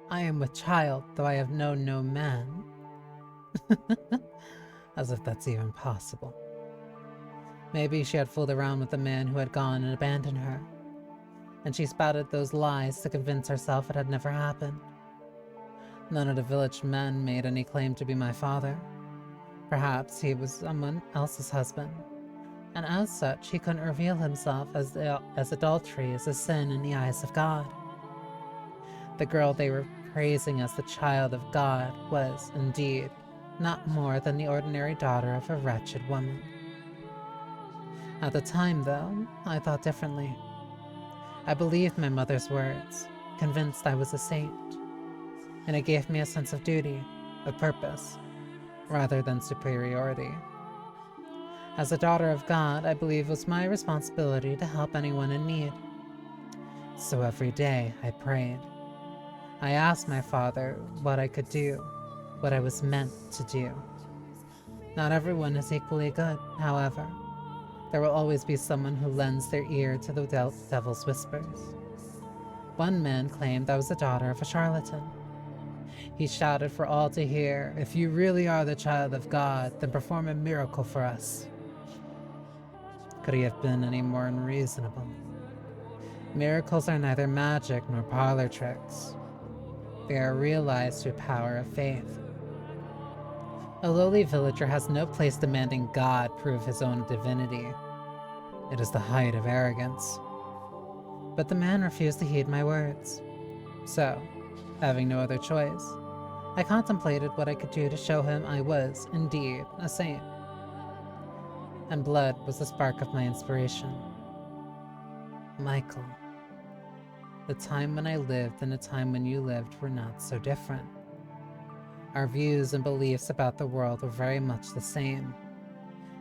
I am with child, though I have known no man. As if that's even possible. Maybe she had fooled around with the man who had gone and abandoned her, and she spouted those lies to convince herself it had never happened. None of the village men made any claim to be my father. Perhaps he was someone else's husband, and as such he couldn't reveal himself as adultery is a sin in the eyes of God. The girl they were praising as the child of God was, indeed, not more than the ordinary daughter of a wretched woman. At the time, though, I thought differently. I believed my mother's words, convinced I was a saint, and it gave me a sense of duty, of purpose, rather than superiority. As a daughter of God, I believed it was my responsibility to help anyone in need. So every day I prayed. I asked my Father what I could do, what I was meant to do. Not everyone is equally good, however. There will always be someone who lends their ear to the devil's whispers. One man claimed I was the daughter of a charlatan. He shouted for all to hear, "If you really are the child of God, then perform a miracle for us." Could he have been any more unreasonable? Miracles are neither magic nor parlor tricks. They are realized through power of faith. A lowly villager has no place demanding God prove his own divinity. It is the height of arrogance. But the man refused to heed my words. So, having no other choice, I contemplated what I could do to show him I was, indeed, a saint. And blood was the spark of my inspiration. Michael. The time when I lived and the time when you lived were not so different. Our views and beliefs about the world were very much the same.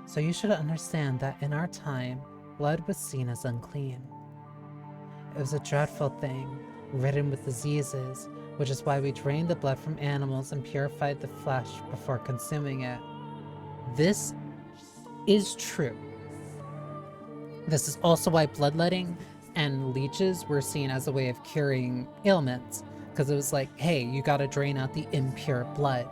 So you should understand that in our time, blood was seen as unclean. It was a dreadful thing, ridden with diseases, which is why we drained the blood from animals and purified the flesh before consuming it. This is true. This is also why bloodletting and leeches were seen as a way of curing ailments, because it was like, hey, you gotta drain out the impure blood.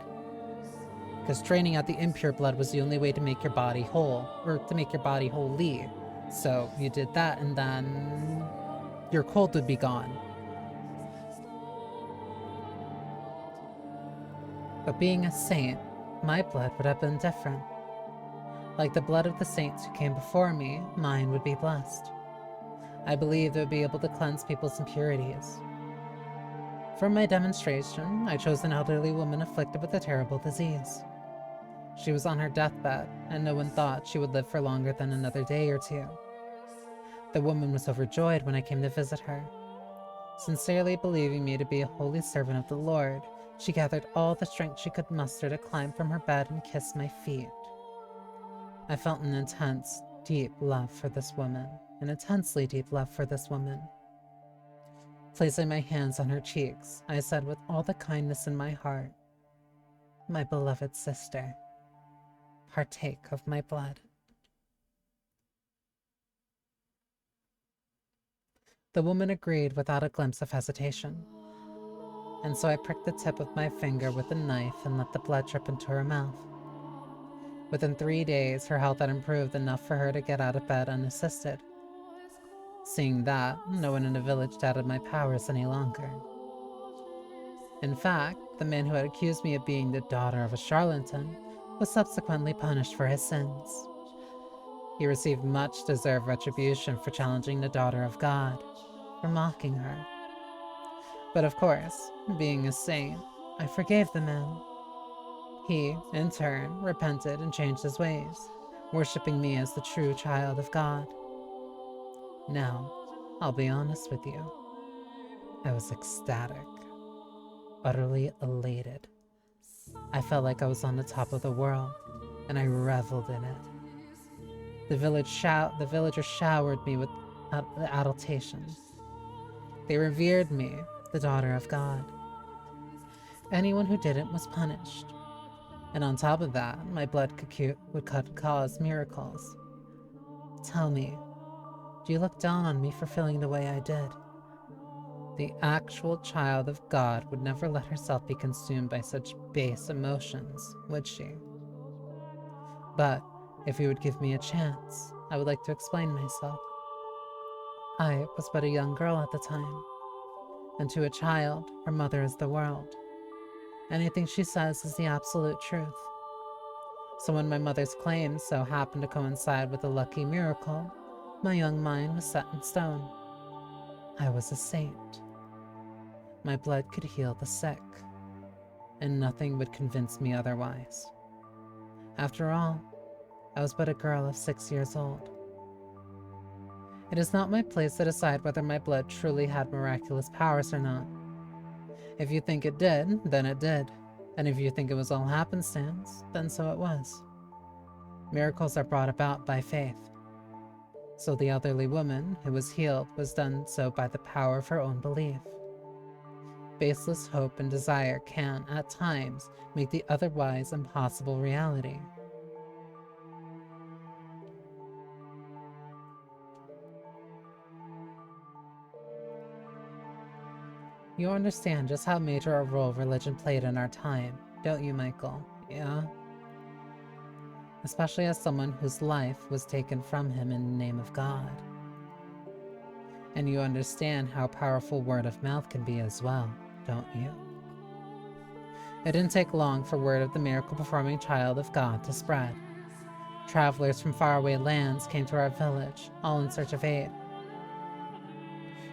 Because draining out the impure blood was the only way to make your body whole, or to make your body holy. So you did that, and then your cold would be gone. But being a saint, my blood would have been different. Like the blood of the saints who came before me, mine would be blessed. I believed it would be able to cleanse people's impurities. For my demonstration, I chose an elderly woman afflicted with a terrible disease. She was on her deathbed, and no one thought she would live for longer than another day or two. The woman was overjoyed when I came to visit her. Sincerely believing me to be a holy servant of the Lord, she gathered all the strength she could muster to climb from her bed and kiss my feet. I felt an intense, deep love for this woman, an intensely deep love for this woman. Placing my hands on her cheeks, I said with all the kindness in my heart, "My beloved sister, partake of my blood." The woman agreed without a glimpse of hesitation, and so I pricked the tip of my finger with a knife and let the blood drip into her mouth. Within 3 days, her health had improved enough for her to get out of bed unassisted. Seeing that, no one in the village doubted my powers any longer. In fact, the man who had accused me of being the daughter of a charlatan was subsequently punished for his sins. He received much deserved retribution for challenging the daughter of God, for mocking her. But of course, being a saint, I forgave the man. He, in turn, repented and changed his ways, worshipping me as the true child of God. Now, I'll be honest with you. I was ecstatic, utterly elated. I felt like I was on the top of the world, and I reveled in it. The villagers showered me with adulation. They revered me, the daughter of God. Anyone who didn't was punished. And on top of that, my blood could cause miracles. Tell me, do you look down on me for feeling the way I did? The actual child of God would never let herself be consumed by such base emotions, would she? But if you would give me a chance, I would like to explain myself. I was but a young girl at the time, and to a child, her mother is the world. Anything she says is the absolute truth. So when my mother's claims so happened to coincide with a lucky miracle, my young mind was set in stone. I was a saint. My blood could heal the sick, and nothing would convince me otherwise. After all, I was but a girl of 6 years old. It is not my place to decide whether my blood truly had miraculous powers or not. If you think it did, then it did. And if you think it was all happenstance, then so it was. Miracles are brought about by faith. So the elderly woman who was healed was done so by the power of her own belief. Baseless hope and desire can, at times, make the otherwise impossible reality. You understand just how major a role religion played in our time, don't you, Michael? Yeah? Especially as someone whose life was taken from him in the name of God. And you understand how powerful word of mouth can be as well, don't you? It didn't take long for word of the miracle-performing child of God to spread. Travelers from faraway lands came to our village, all in search of aid.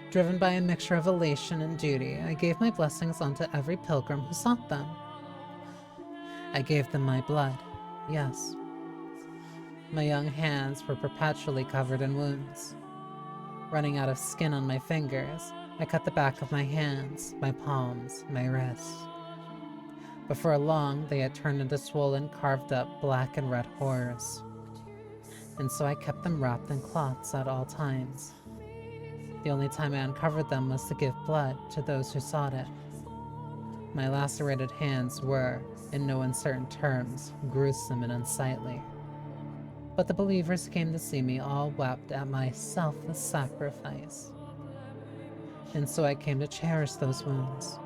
Driven by a mixture of elation and duty, I gave my blessings onto every pilgrim who sought them. I gave them my blood, yes. My young hands were perpetually covered in wounds. Running out of skin on my fingers, I cut the back of my hands, my palms, my wrists. Before long, they had turned into swollen, carved-up black and red horrors. And so I kept them wrapped in cloths at all times. The only time I uncovered them was to give blood to those who sought it. My lacerated hands were, in no uncertain terms, gruesome and unsightly. But the believers who came to see me all wept at my selfless sacrifice. And so I came to cherish those wounds.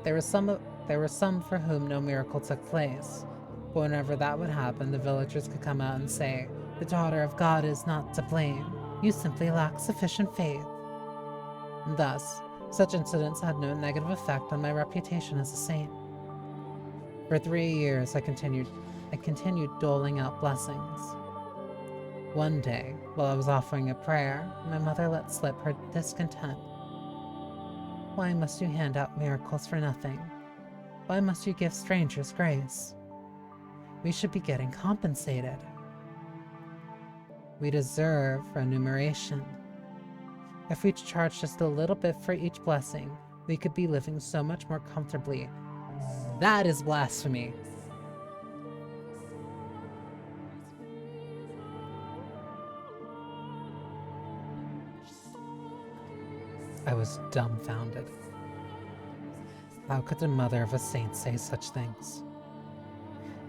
There were some for whom no miracle took place, but whenever that would happen, the villagers could come out and say, "The daughter of God is not to blame. You simply lack sufficient faith." Thus, such incidents had no negative effect on my reputation as a saint. For 3 years, I continued doling out blessings. One day, while I was offering a prayer, my mother let slip her discontent. Why must you hand out miracles for nothing? Why must you give strangers grace? We should be getting compensated. We deserve remuneration. If we charge just a little bit for each blessing, we could be living so much more comfortably. That is blasphemy. I was dumbfounded. How could the mother of a saint say such things?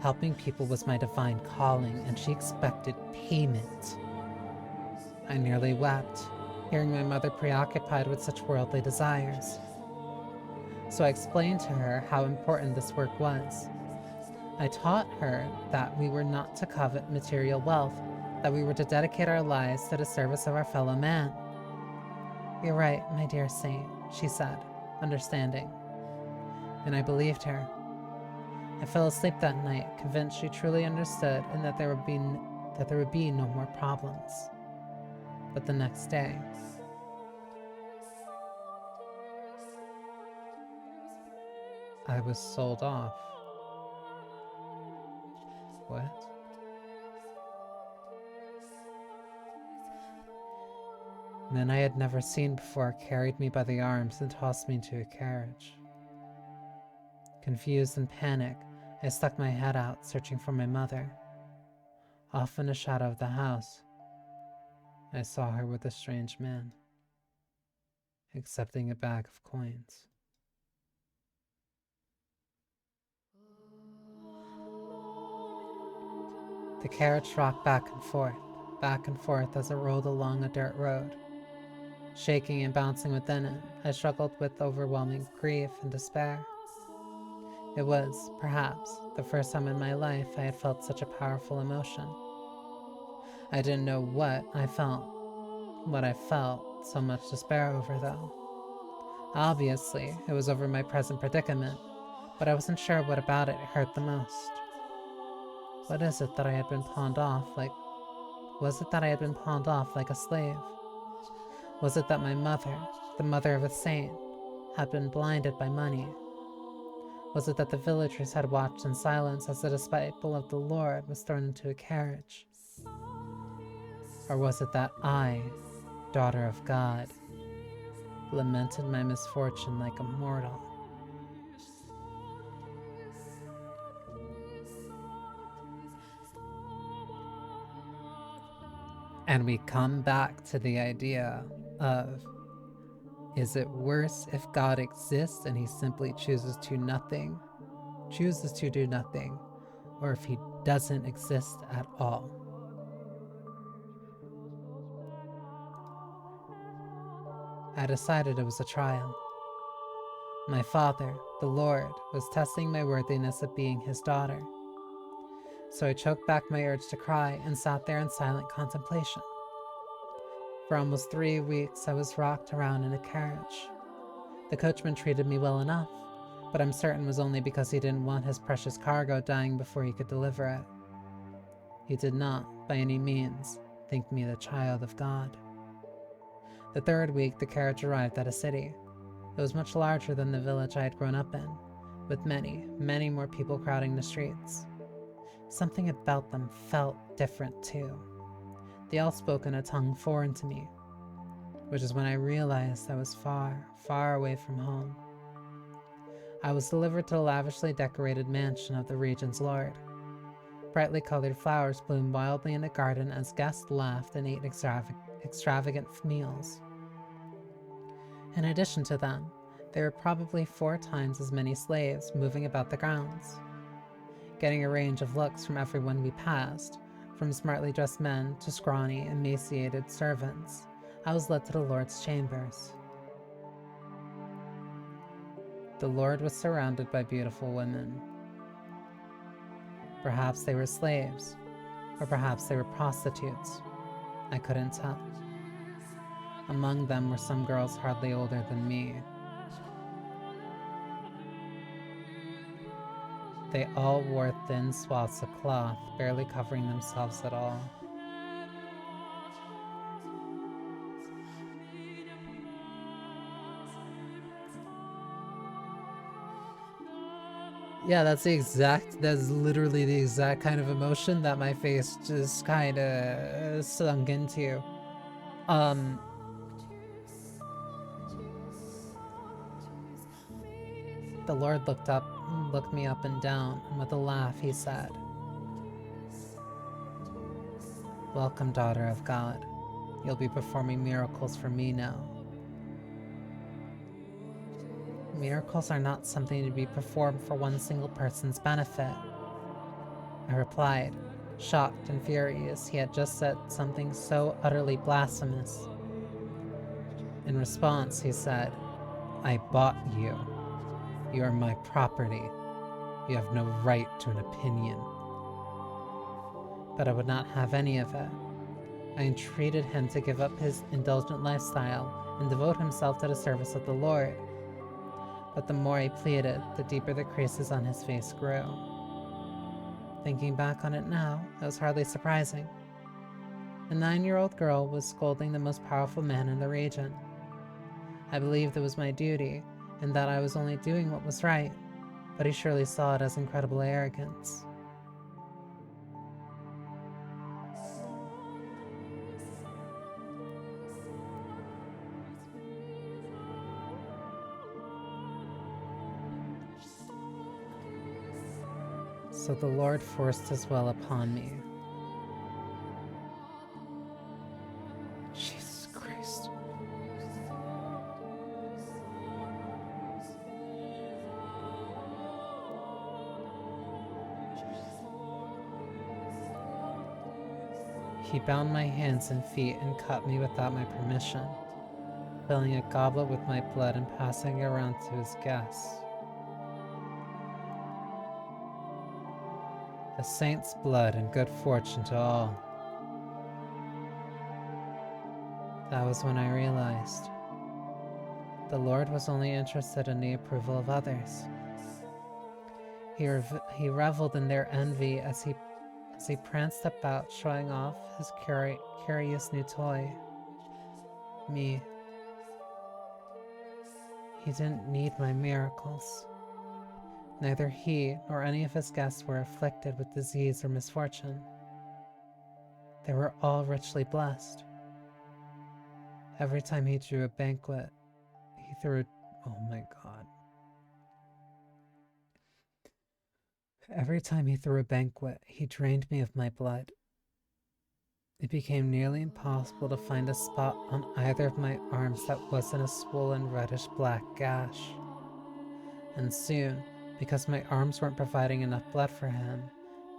Helping people was my divine calling, and she expected payment. I nearly wept, hearing my mother preoccupied with such worldly desires. So I explained to her how important this work was. I taught her that we were not to covet material wealth, that we were to dedicate our lives to the service of our fellow man. You're right, my dear saint, she said, understanding. And I believed her. I fell asleep that night, convinced she truly understood and that there would be no more problems. But the next day, I was sold off. What? Men I had never seen before carried me by the arms and tossed me into a carriage. Confused and panicked, I stuck my head out, searching for my mother. Off in the shadow of the house, I saw her with a strange man, accepting a bag of coins. The carriage rocked back and forth as it rolled along a dirt road. Shaking and bouncing within it, I struggled with overwhelming grief and despair. It was, perhaps, the first time in my life I had felt such a powerful emotion. I didn't know what I felt so much despair over, though. Obviously, it was over my present predicament, but I wasn't sure what about it hurt the most. What is it that I had been pawned off like? Was it that I had been pawned off like a slave? Was it that my mother, the mother of a saint, had been blinded by money? Was it that the villagers had watched in silence as the disciple of the Lord was thrown into a carriage? Or was it that I, daughter of God, lamented my misfortune like a mortal? And we come back to the idea of, is it worse if God exists and he simply chooses to do nothing, or if he doesn't exist at all? I decided it was a trial. My father, the Lord, was testing my worthiness of being his daughter. So I choked back my urge to cry and sat there in silent contemplation. For almost 3 weeks, I was rocked around in a carriage. The coachman treated me well enough, but I'm certain it was only because he didn't want his precious cargo dying before he could deliver it. He did not, by any means, think me the child of God. The 3rd week, the carriage arrived at a city. It was much larger than the village I had grown up in, with many, many more people crowding the streets. Something about them felt different too. They all spoke in a tongue foreign to me, which is when I realized I was far, far away from home. I was delivered to the lavishly decorated mansion of the region's lord. Brightly colored flowers bloomed wildly in the garden as guests laughed and ate extravagant meals. In addition to them, there were probably 4 times as many slaves moving about the grounds. Getting a range of looks from everyone we passed, from smartly dressed men to scrawny, emaciated servants, I was led to the Lord's chambers. The Lord was surrounded by beautiful women. Perhaps they were slaves, or perhaps they were prostitutes. I couldn't tell. Among them were some girls hardly older than me. They all wore thin swaths of cloth, barely covering themselves at all. Yeah, that's literally the exact kind of emotion that my face just kind of sunk into. Um, the Lord looked me up and down, and with a laugh he said, "Welcome, daughter of God. You'll be performing miracles for me now." Miracles are not something to be performed for one single person's benefit, I replied, shocked and furious he had just said something so utterly blasphemous. In response, he said, "I bought you. You are my property. You have no right to an opinion." But I would not have any of it. I entreated him to give up his indulgent lifestyle and devote himself to the service of the Lord. But the more I pleaded, the deeper the creases on his face grew. Thinking back on it now, it was hardly surprising. The 9-year-old girl was scolding the most powerful man in the region. I believed it was my duty, and that I was only doing what was right, but he surely saw it as incredible arrogance. So the Lord forced his will upon me. Jesus Christ. He bound my hands and feet and cut me without my permission, filling a goblet with my blood and passing it around to his guests. A saint's blood and good fortune to all. That was when I realized the Lord was only interested in the approval of others. He reveled in their envy as he pranced about showing off his curious new toy. Me. He didn't need my miracles. Neither he nor any of his guests were afflicted with disease or misfortune. They were all richly blessed. Every time he threw a banquet, he threw... Oh my god. Every time he threw a banquet, he drained me of my blood. It became nearly impossible to find a spot on either of my arms that wasn't a swollen reddish-black gash. And soon, because my arms weren't providing enough blood for him,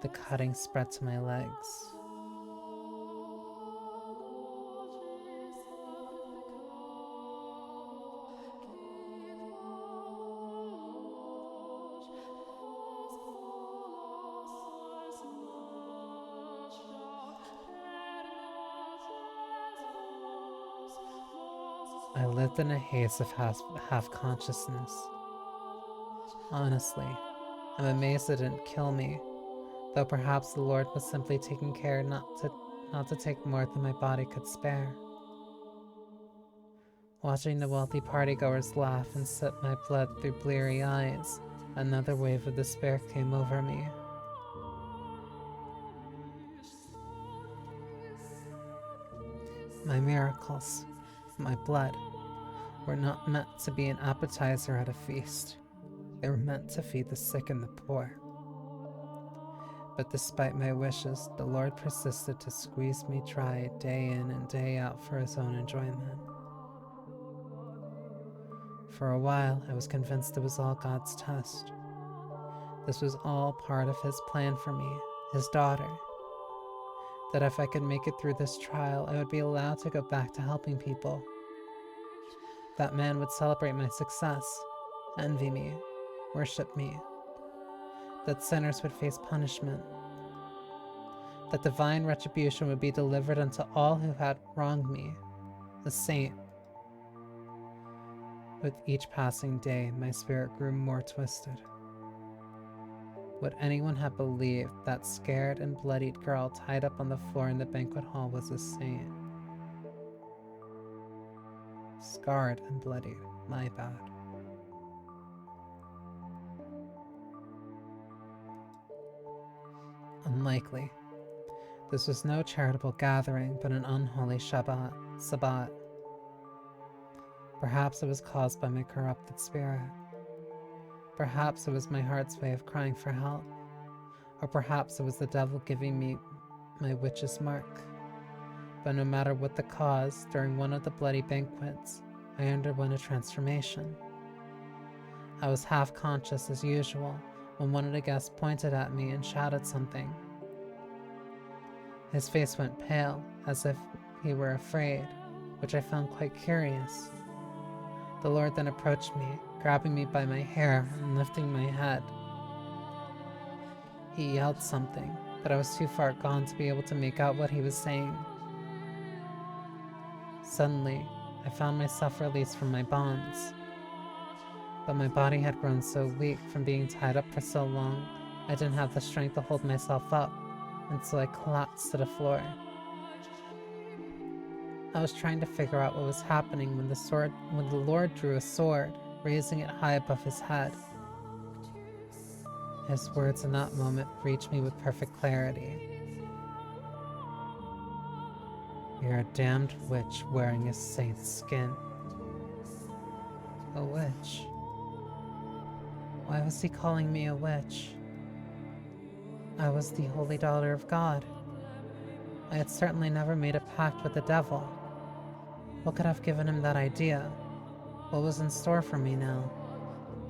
the cutting spread to my legs. I lived in a haze of half-consciousness. Honestly, I'm amazed it didn't kill me, though perhaps the Lord was simply taking care not to take more than my body could spare. Watching the wealthy partygoers laugh and sip my blood through bleary eyes, another wave of despair came over me. My miracles, my blood, were not meant to be an appetizer at a feast. They were meant to feed the sick and the poor. But despite my wishes, the Lord persisted to squeeze me dry day in and day out for his own enjoyment. For a while, I was convinced it was all God's test. This was all part of his plan for me, his daughter. That if I could make it through this trial, I would be allowed to go back to helping people. That man would celebrate my success, envy me, worship me. That sinners would face punishment. That divine retribution would be delivered unto all who had wronged me, a saint. With each passing day, my spirit grew more twisted. Would anyone have believed that scared and bloodied girl tied up on the floor in the banquet hall was a saint? Scarred and bloodied, my bad. unlikely. This was no charitable gathering, but an unholy Sabbat. Perhaps it was caused by my corrupted spirit. Perhaps it was my heart's way of crying for help. Or perhaps it was the devil giving me my witch's mark. But no matter what the cause, during one of the bloody banquets, I underwent a transformation. I was half conscious as usual when one of the guests pointed at me and shouted something. His face went pale, as if he were afraid, which I found quite curious. The Lord then approached me, grabbing me by my hair and lifting my head. He yelled something, but I was too far gone to be able to make out what he was saying. Suddenly, I found myself released from my bonds. But my body had grown so weak from being tied up for so long, I didn't have the strength to hold myself up, and so I collapsed to the floor. I was trying to figure out what was happening when the Lord drew a sword, raising it high above his head. His words in that moment reached me with perfect clarity. You're a damned witch wearing a saint's skin. A witch? Why was he calling me a witch? I was the holy daughter of God. I had certainly never made a pact with the devil. What could have given him that idea? What was in store for me now?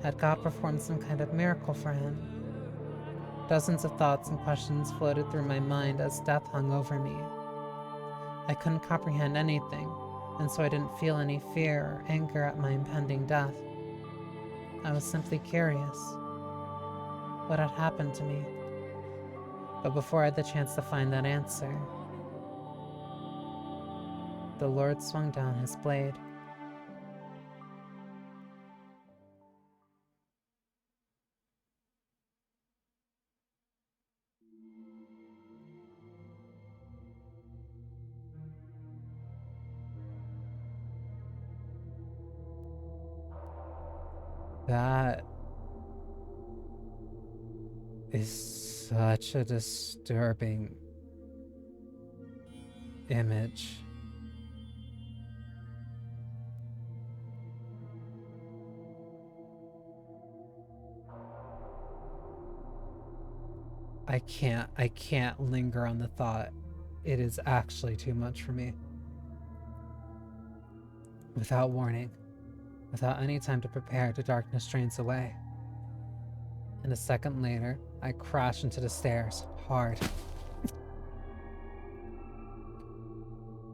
Had God performed some kind of miracle for him? Dozens of thoughts and questions floated through my mind as death hung over me. I couldn't comprehend anything, and so I didn't feel any fear or anger at my impending death. I was simply curious. What had happened to me? But before I had the chance to find that answer, the Lord swung down his blade. That is such a disturbing image. I can't linger on the thought. It is actually too much for me. Without warning, without any time to prepare, the darkness drains away. And a second later, I crash into the stairs, hard.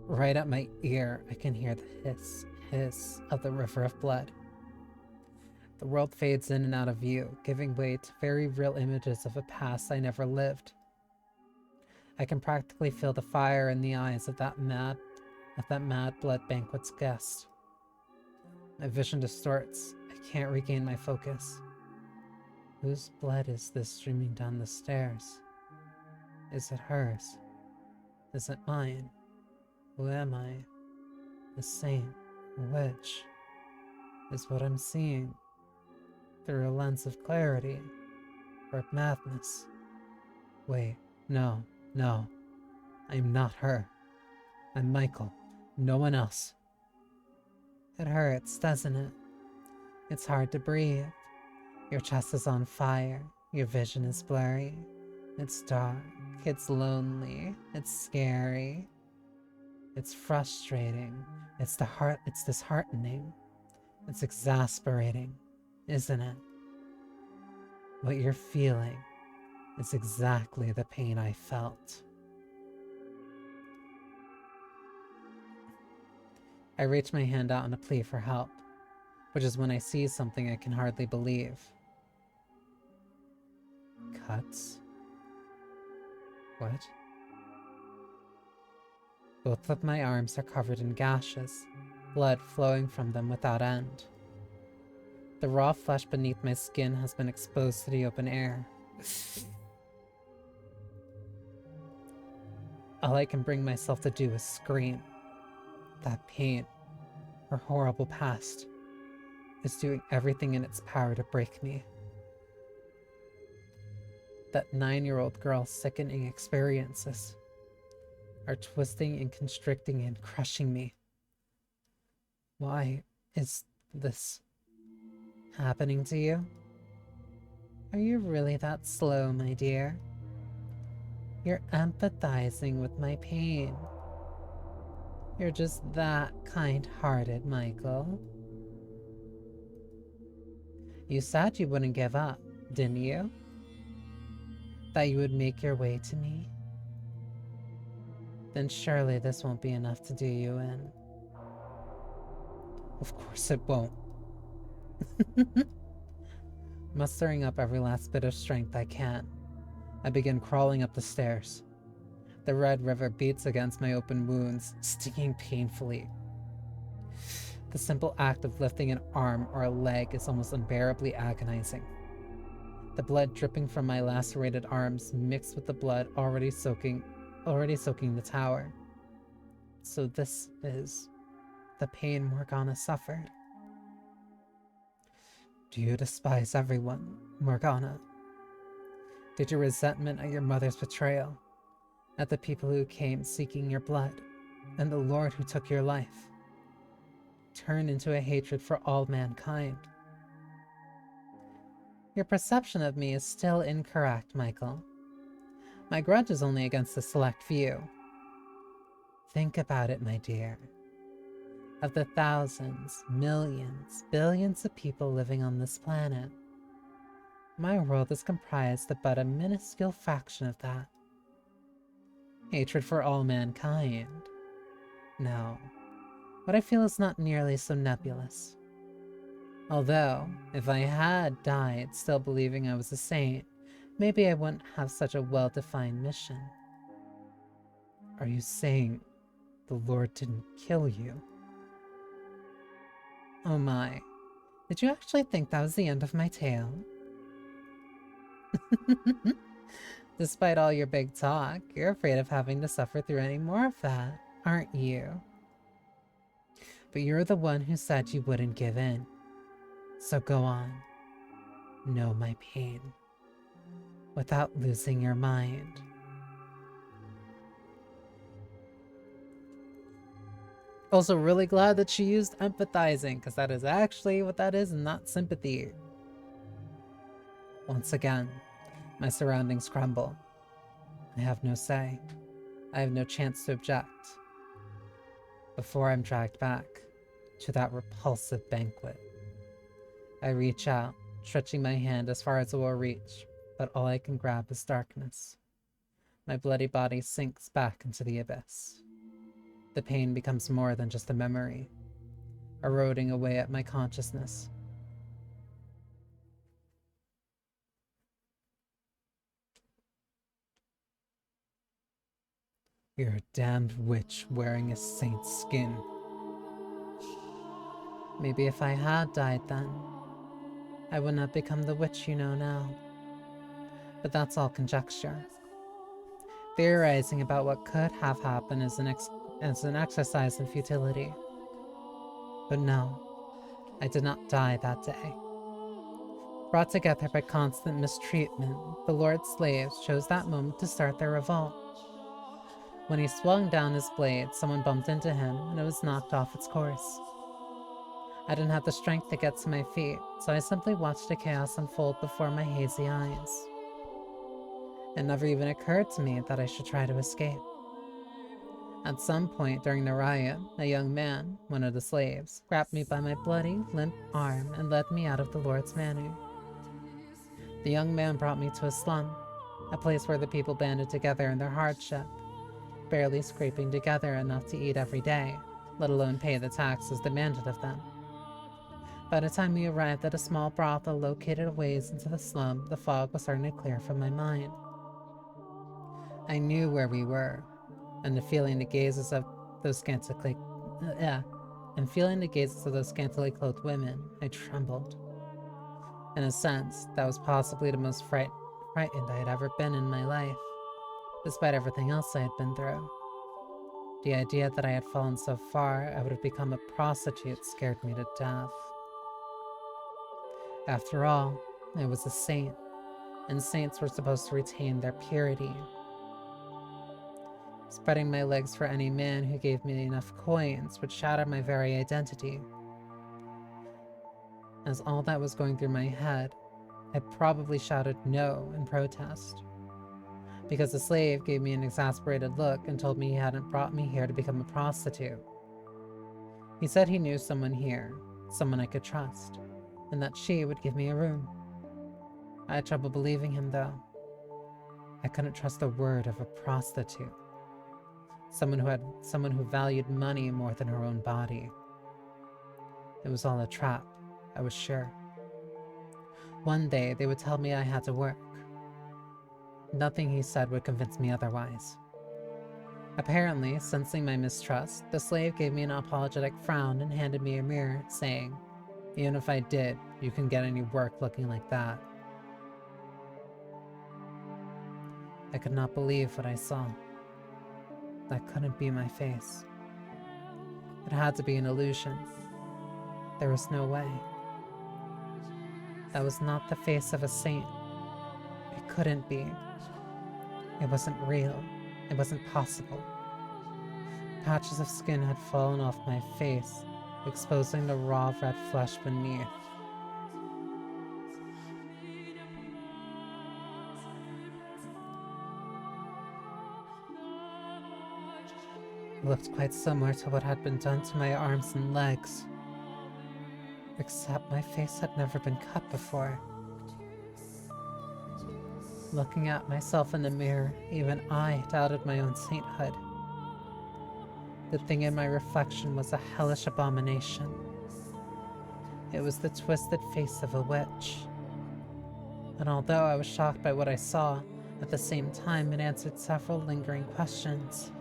Right at my ear, I can hear the hiss of the river of blood. The world fades in and out of view, giving way to very real images of a past I never lived. I can practically feel the fire in the eyes of that mad blood banquet's guest. My vision distorts. I can't regain my focus. Whose blood is this streaming down the stairs? Is it hers? Is it mine? Who am I? A saint? A witch? Is what I'm seeing through a lens of clarity or madness? Wait, no. I'm not her. I'm Michael. No one else. It hurts, doesn't it? It's hard to breathe. Your chest is on fire. Your vision is blurry. It's dark. It's lonely. It's scary. It's frustrating. It's disheartening. It's exasperating, isn't it? What you're feeling is exactly the pain I felt. I reach my hand out in a plea for help, which is when I see something I can hardly believe. Cuts? What? Both of my arms are covered in gashes, blood flowing from them without end. The raw flesh beneath my skin has been exposed to the open air. All I can bring myself to do is scream. That pain, her horrible past, is doing everything in its power to break me. that 9-year-old girl's sickening experiences are twisting and constricting and crushing me. Why is this happening to you? Are you really that slow, my dear? You're empathizing with my pain. You're just that kind-hearted, Michael. You said you wouldn't give up, didn't you? That you would make your way to me? Then surely this won't be enough to do you in. Of course it won't. Mustering up every last bit of strength I can, I begin crawling up the stairs. The red river beats against my open wounds, stinging painfully. The simple act of lifting an arm or a leg is almost unbearably agonizing. The blood dripping from my lacerated arms mixed with the blood already soaking the tower. So this is the pain Morgana suffered. Do you despise everyone, Morgana? Did your resentment at your mother's betrayal, at the people who came seeking your blood, and the Lord who took your life, turn into a hatred for all mankind? Your perception of me is still incorrect, Michael. My grudge is only against a select few. Think about it, my dear. Of the thousands, millions, billions of people living on this planet, my world is comprised of but a minuscule fraction of that. Hatred for all mankind. No, what I feel is not nearly so nebulous. Although, if I had died still believing I was a saint, maybe I wouldn't have such a well-defined mission. Are you saying the Lord didn't kill you? Oh my, did you actually think that was the end of my tale? Despite all your big talk, you're afraid of having to suffer through any more of that, aren't you? But you're the one who said you wouldn't give in. So go on. Know my pain. Without losing your mind. Also really glad that she used empathizing, because that is actually what that is, not sympathy. Once again, my surroundings crumble. I have no say. I have no chance to object. Before I'm dragged back to that repulsive banquet, I reach out, stretching my hand as far as it will reach, but all I can grab is darkness. My bloody body sinks back into the abyss. The pain becomes more than just a memory, eroding away at my consciousness. You're a damned witch wearing a saint's skin. Maybe if I had died then, I would not become the witch you know now. But that's all conjecture. Theorizing about what could have happened is an exercise in futility. But no, I did not die that day. Brought together by constant mistreatment, the Lord's slaves chose that moment to start their revolt. When he swung down his blade, someone bumped into him, and it was knocked off its course. I didn't have the strength to get to my feet, so I simply watched the chaos unfold before my hazy eyes. It never even occurred to me that I should try to escape. At some point during the riot, a young man, one of the slaves, grabbed me by my bloody, limp arm and led me out of the Lord's manor. The young man brought me to a slum, a place where the people banded together in their hardship, barely scraping together enough to eat every day, let alone pay the taxes demanded of them. By the time we arrived at a small brothel located a ways into the slum, the fog was starting to clear from my mind. I knew where we were, and feeling the gazes of those scantily clothed women, I trembled. In a sense, that was possibly the most frightened I had ever been in my life, despite everything else I had been through. The idea that I had fallen so far I would have become a prostitute scared me to death. After all, I was a saint, and saints were supposed to retain their purity. Spreading my legs for any man who gave me enough coins would shatter my very identity. As all that was going through my head, I probably shouted no in protest, because the slave gave me an exasperated look and told me he hadn't brought me here to become a prostitute. He said he knew someone here, someone I could trust, and that she would give me a room. I had trouble believing him, though. I couldn't trust a word of a prostitute. Someone who valued money more than her own body. It was all a trap, I was sure. One day they would tell me I had to work. Nothing he said would convince me otherwise. Apparently, sensing my mistrust, the slave gave me an apologetic frown and handed me a mirror, saying, "Even if I did, you couldn't get any work looking like that." I could not believe what I saw. That couldn't be my face. It had to be an illusion. There was no way. That was not the face of a saint. It couldn't be. It wasn't real. It wasn't possible. Patches of skin had fallen off my face, exposing the raw red flesh beneath. It looked quite similar to what had been done to my arms and legs, except my face had never been cut before. Looking at myself in the mirror, even I doubted my own sainthood. The thing in my reflection was a hellish abomination. It was the twisted face of a witch. And although I was shocked by what I saw, at the same time it answered several lingering questions.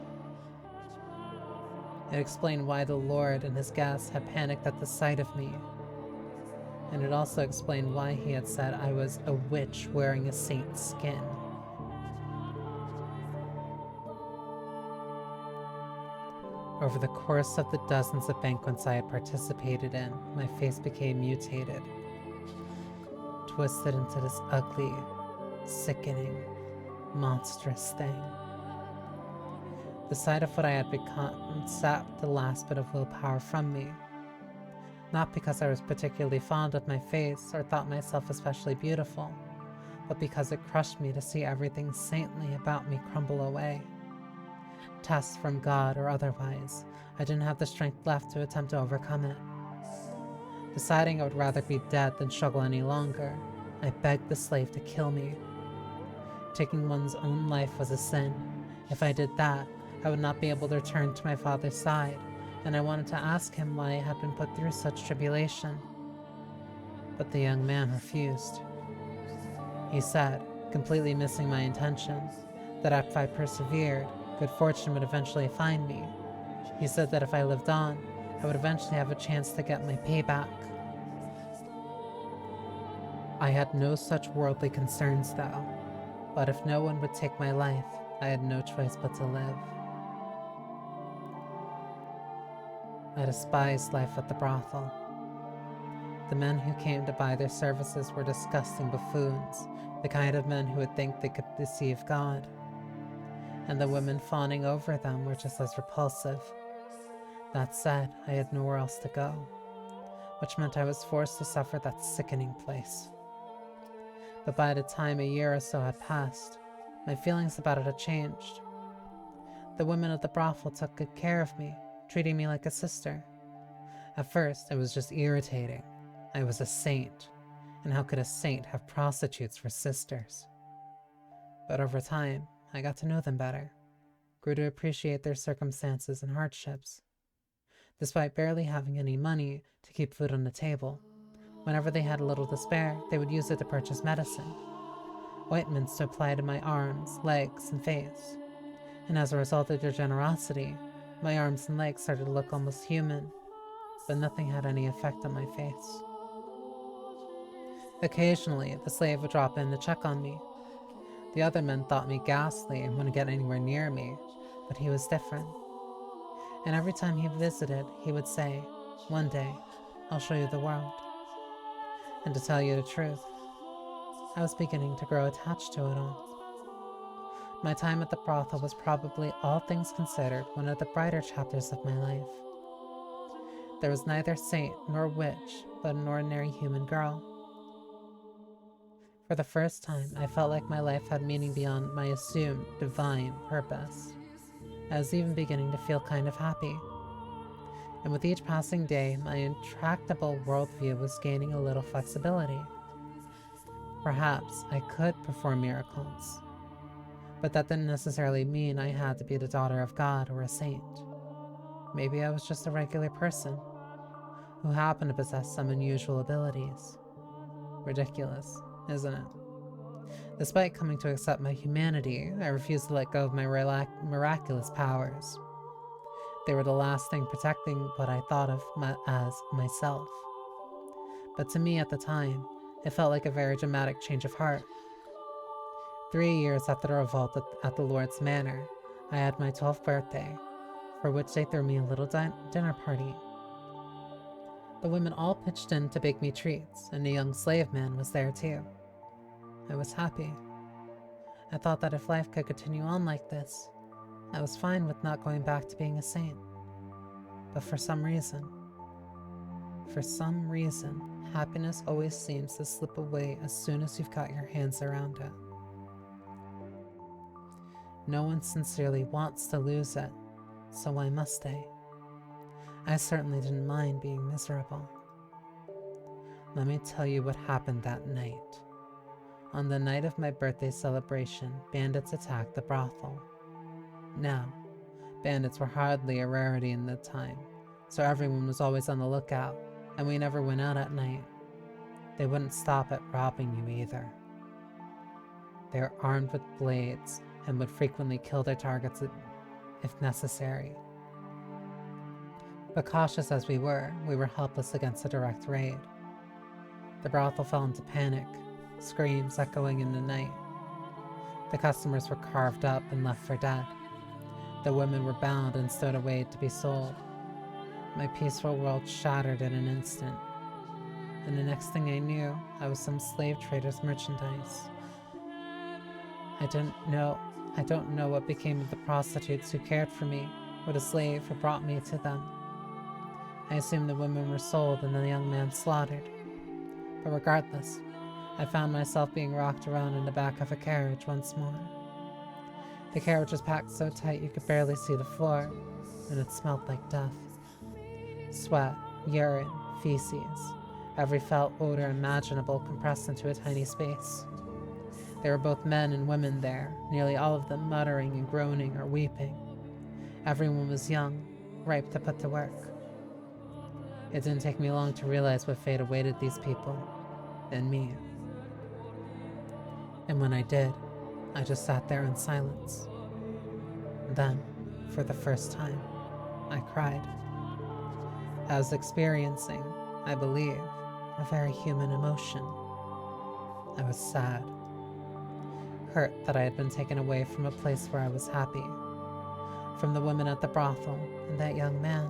It explained why the Lord and his guests had panicked at the sight of me. And it also explained why he had said I was a witch wearing a saint's skin. Over the course of the dozens of banquets I had participated in, my face became mutated, twisted into this ugly, sickening, monstrous thing. The sight of what I had become sapped the last bit of willpower from me. Not because I was particularly fond of my face or thought myself especially beautiful, but because it crushed me to see everything saintly about me crumble away. Test from God or otherwise, I didn't have the strength left to attempt to overcome it. Deciding I would rather be dead than struggle any longer, I begged the slave to kill me. Taking one's own life was a sin. If I did that, I would not be able to return to my father's side, and I wanted to ask him why I had been put through such tribulation. But the young man refused. He said, completely missing my intention, that if I persevered, good fortune would eventually find me. He said that if I lived on, I would eventually have a chance to get my payback. I had no such worldly concerns, though, but if no one would take my life, I had no choice but to live. I despised life at the brothel. The men who came to buy their services were disgusting buffoons, the kind of men who would think they could deceive God. And the women fawning over them were just as repulsive. That said, I had nowhere else to go, which meant I was forced to suffer that sickening place. But by the time a year or so had passed, my feelings about it had changed. The women of the brothel took good care of me, treating me like a sister. At first, it was just irritating. I was a saint, and how could a saint have prostitutes for sisters? But over time, I got to know them better, grew to appreciate their circumstances and hardships. Despite barely having any money to keep food on the table, whenever they had a little to spare, they would use it to purchase medicine, ointments to apply to my arms, legs, and face. And as a result of their generosity, my arms and legs started to look almost human, but nothing had any effect on my face. Occasionally, the slave would drop in to check on me. The other men thought me ghastly and wouldn't get anywhere near me, but he was different. And every time he visited, he would say, "One day, I'll show you the world." And to tell you the truth, I was beginning to grow attached to it all. My time at the brothel was probably, all things considered, one of the brighter chapters of my life. There was neither saint nor witch, but an ordinary human girl. For the first time, I felt like my life had meaning beyond my assumed divine purpose. I was even beginning to feel kind of happy. And with each passing day, my intractable worldview was gaining a little flexibility. Perhaps I could perform miracles, but that didn't necessarily mean I had to be the daughter of God or a saint. Maybe I was just a regular person who happened to possess some unusual abilities. Ridiculous, isn't it? Despite coming to accept my humanity, I refused to let go of my miraculous powers. They were the last thing protecting what I thought of as myself. But to me at the time, it felt like a very dramatic change of heart. 3 years after the revolt at the Lord's Manor, I had my 12th birthday, for which they threw me a little dinner party. The women all pitched in to bake me treats, and a young slave man was there too. I was happy. I thought that if life could continue on like this, I was fine with not going back to being a saint. But for some reason, happiness always seems to slip away as soon as you've got your hands around it. No one sincerely wants to lose it, so why must they? I certainly didn't mind being miserable. Let me tell you what happened that night. On the night of my birthday celebration, bandits attacked the brothel. Now, bandits were hardly a rarity in the time, so everyone was always on the lookout, and we never went out at night. They wouldn't stop at robbing you either. They were armed with blades and would frequently kill their targets if necessary. But cautious as we were helpless against a direct raid. The brothel fell into panic, screams echoing in the night. The customers were carved up and left for dead. The women were bound and stowed away to be sold. My peaceful world shattered in an instant, and the next thing I knew, I was some slave trader's merchandise. I don't know what became of the prostitutes who cared for me, or the slave who brought me to them. I assumed the women were sold and the young man slaughtered. But regardless, I found myself being rocked around in the back of a carriage once more. The carriage was packed so tight you could barely see the floor, and it smelled like death. Sweat, urine, feces, every foul odor imaginable compressed into a tiny space. There were both men and women there, nearly all of them muttering and groaning or weeping. Everyone was young, ripe to put to work. It didn't take me long to realize what fate awaited these people, and me. And when I did, I just sat there in silence. Then, for the first time, I cried. I was experiencing, I believe, a very human emotion. I was sad. Hurt that I had been taken away from a place where I was happy. From the women at the brothel and that young man.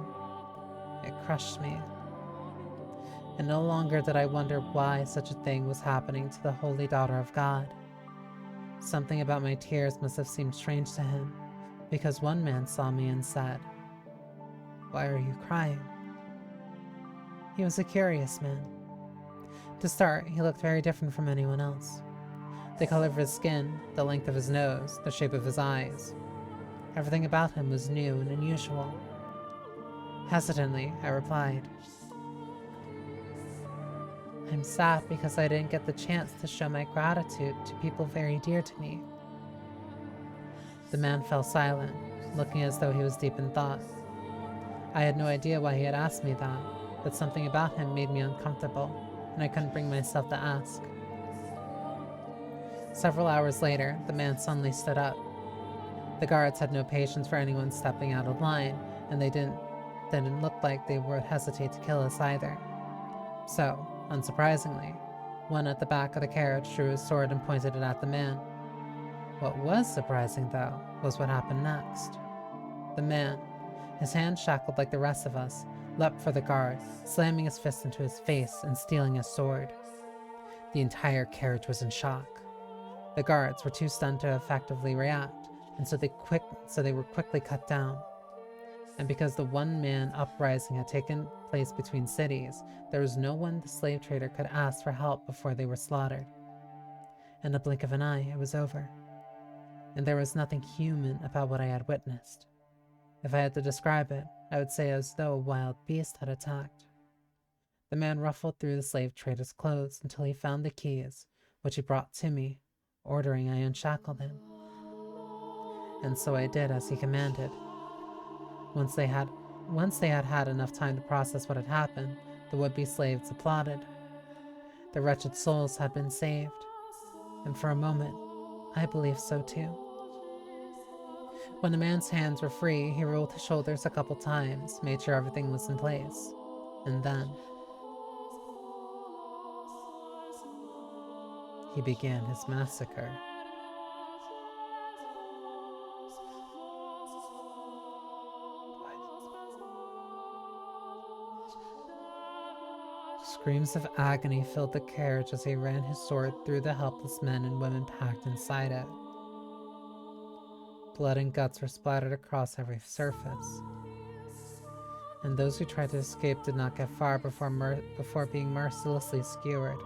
It crushed me. And no longer did I wonder why such a thing was happening to the holy daughter of God. Something about my tears must have seemed strange to him, because one man saw me and said, "Why are you crying?" He was a curious man. To start, he looked very different from anyone else. The color of his skin, the length of his nose, the shape of his eyes. Everything about him was new and unusual. Hesitantly, I replied, "I'm sad because I didn't get the chance to show my gratitude to people very dear to me." The man fell silent, looking as though he was deep in thought. I had no idea why he had asked me that, but something about him made me uncomfortable, and I couldn't bring myself to ask. Several hours later, the man suddenly stood up. The guards had no patience for anyone stepping out of line, and they didn't look like they would hesitate to kill us either. So, unsurprisingly, one at the back of the carriage drew his sword and pointed it at the man. What was surprising, though, was what happened next. The man, his hands shackled like the rest of us, leapt for the guard, slamming his fist into his face and stealing his sword. The entire carriage was in shock. The guards were too stunned to effectively react, and so they were quickly cut down. And because the one-man uprising had taken place between cities, there was no one the slave trader could ask for help before they were slaughtered. In a blink of an eye, it was over. And there was nothing human about what I had witnessed. If I had to describe it, I would say as though a wild beast had attacked. The man ruffled through the slave trader's clothes until he found the keys, which he brought to me, ordering I unshackled him. And so I did as he commanded. Once they had had enough time to process what had happened, the would-be slaves applauded. The wretched souls had been saved, and for a moment, I believed so too. When the man's hands were free, he rolled his shoulders a couple times, made sure everything was in place, and then he began his massacre. Screams of agony filled the carriage as he ran his sword through the helpless men and women packed inside it. Blood and guts were splattered across every surface, and those who tried to escape did not get far before being mercilessly skewered.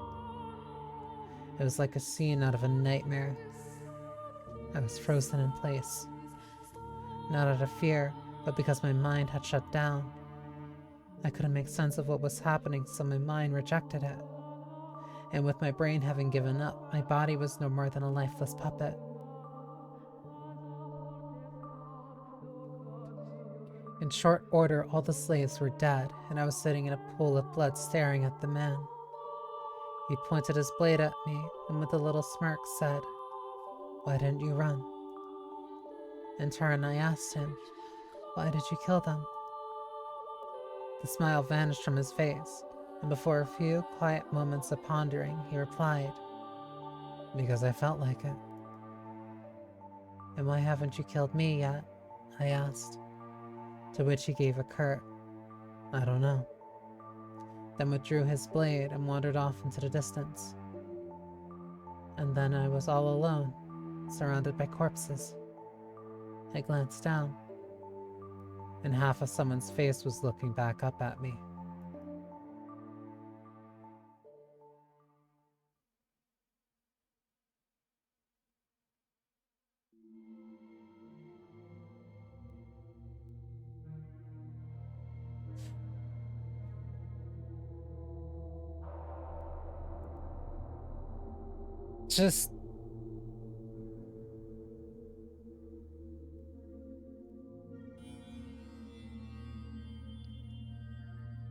It was like a scene out of a nightmare. I was frozen in place, not out of fear, but because my mind had shut down. I couldn't make sense of what was happening, so my mind rejected it. And with my brain having given up, my body was no more than a lifeless puppet. In short order, all the slaves were dead, and I was sitting in a pool of blood staring at the man. He pointed his blade at me, and with a little smirk said, "Why didn't you run?" In turn, I asked him, "Why did you kill them?" The smile vanished from his face, and before a few quiet moments of pondering, he replied, "Because I felt like it." "And why haven't you killed me yet?" I asked. To which he gave a curt, "I don't know," then withdrew his blade and wandered off into the distance. And then I was all alone, surrounded by corpses. I glanced down, and half of someone's face was looking back up at me. Just...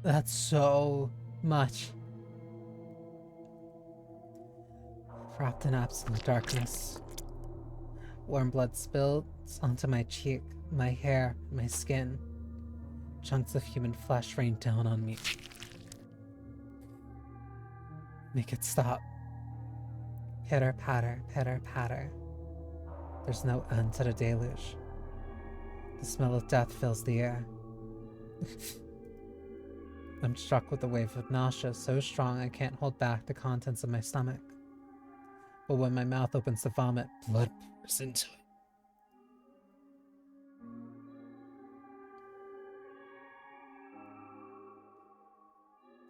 that's so much. Wrapped in absolute darkness. Warm blood spills onto my cheek, my hair, my skin. Chunks of human flesh rained down on me. Make it stop. Pitter patter, pitter patter. There's no end to the deluge. The smell of death fills the air. I'm struck with a wave of nausea so strong I can't hold back the contents of my stomach. But when my mouth opens to vomit, blood pours into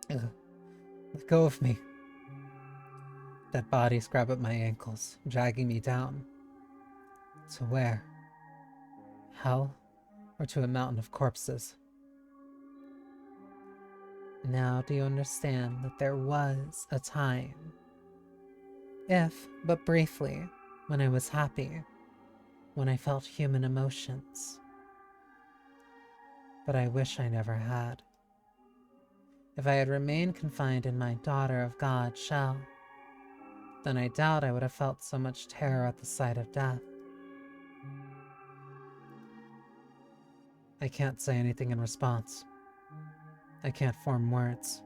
it. Ugh. Let go of me. Dead bodies grab at my ankles, dragging me down. To where? Hell? Or to a mountain of corpses? Now do you understand that there was a time, if but briefly, when I was happy, when I felt human emotions? But I wish I never had. If I had remained confined in my Daughter of God shell, then I doubt I would have felt so much terror at the sight of death. I can't say anything in response. I can't form words.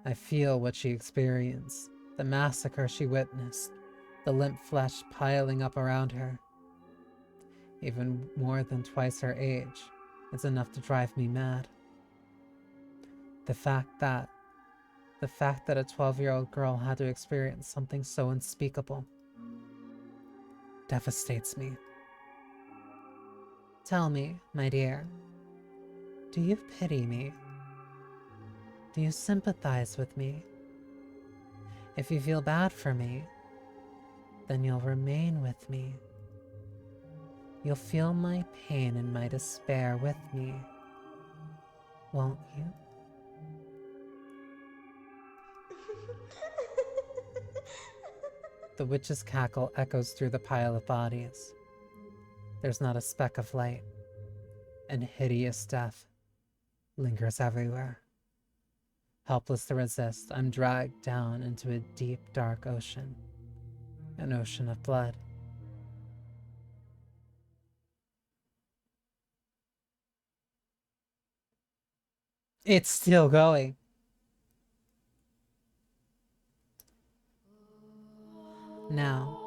I feel what she experienced, the massacre she witnessed, the limp flesh piling up around her. Even more than twice her age, it's enough to drive me mad. The fact that The fact that a 12-year-old girl had to experience something so unspeakable devastates me. Tell me, my dear, do you pity me? Do you sympathize with me? If you feel bad for me, then you'll remain with me. You'll feel my pain and my despair with me, won't you? The witch's cackle echoes through the pile of bodies. There's not a speck of light, and hideous death lingers everywhere. Helpless to resist, I'm dragged down into a deep, dark ocean. An ocean of blood. It's still going. Now,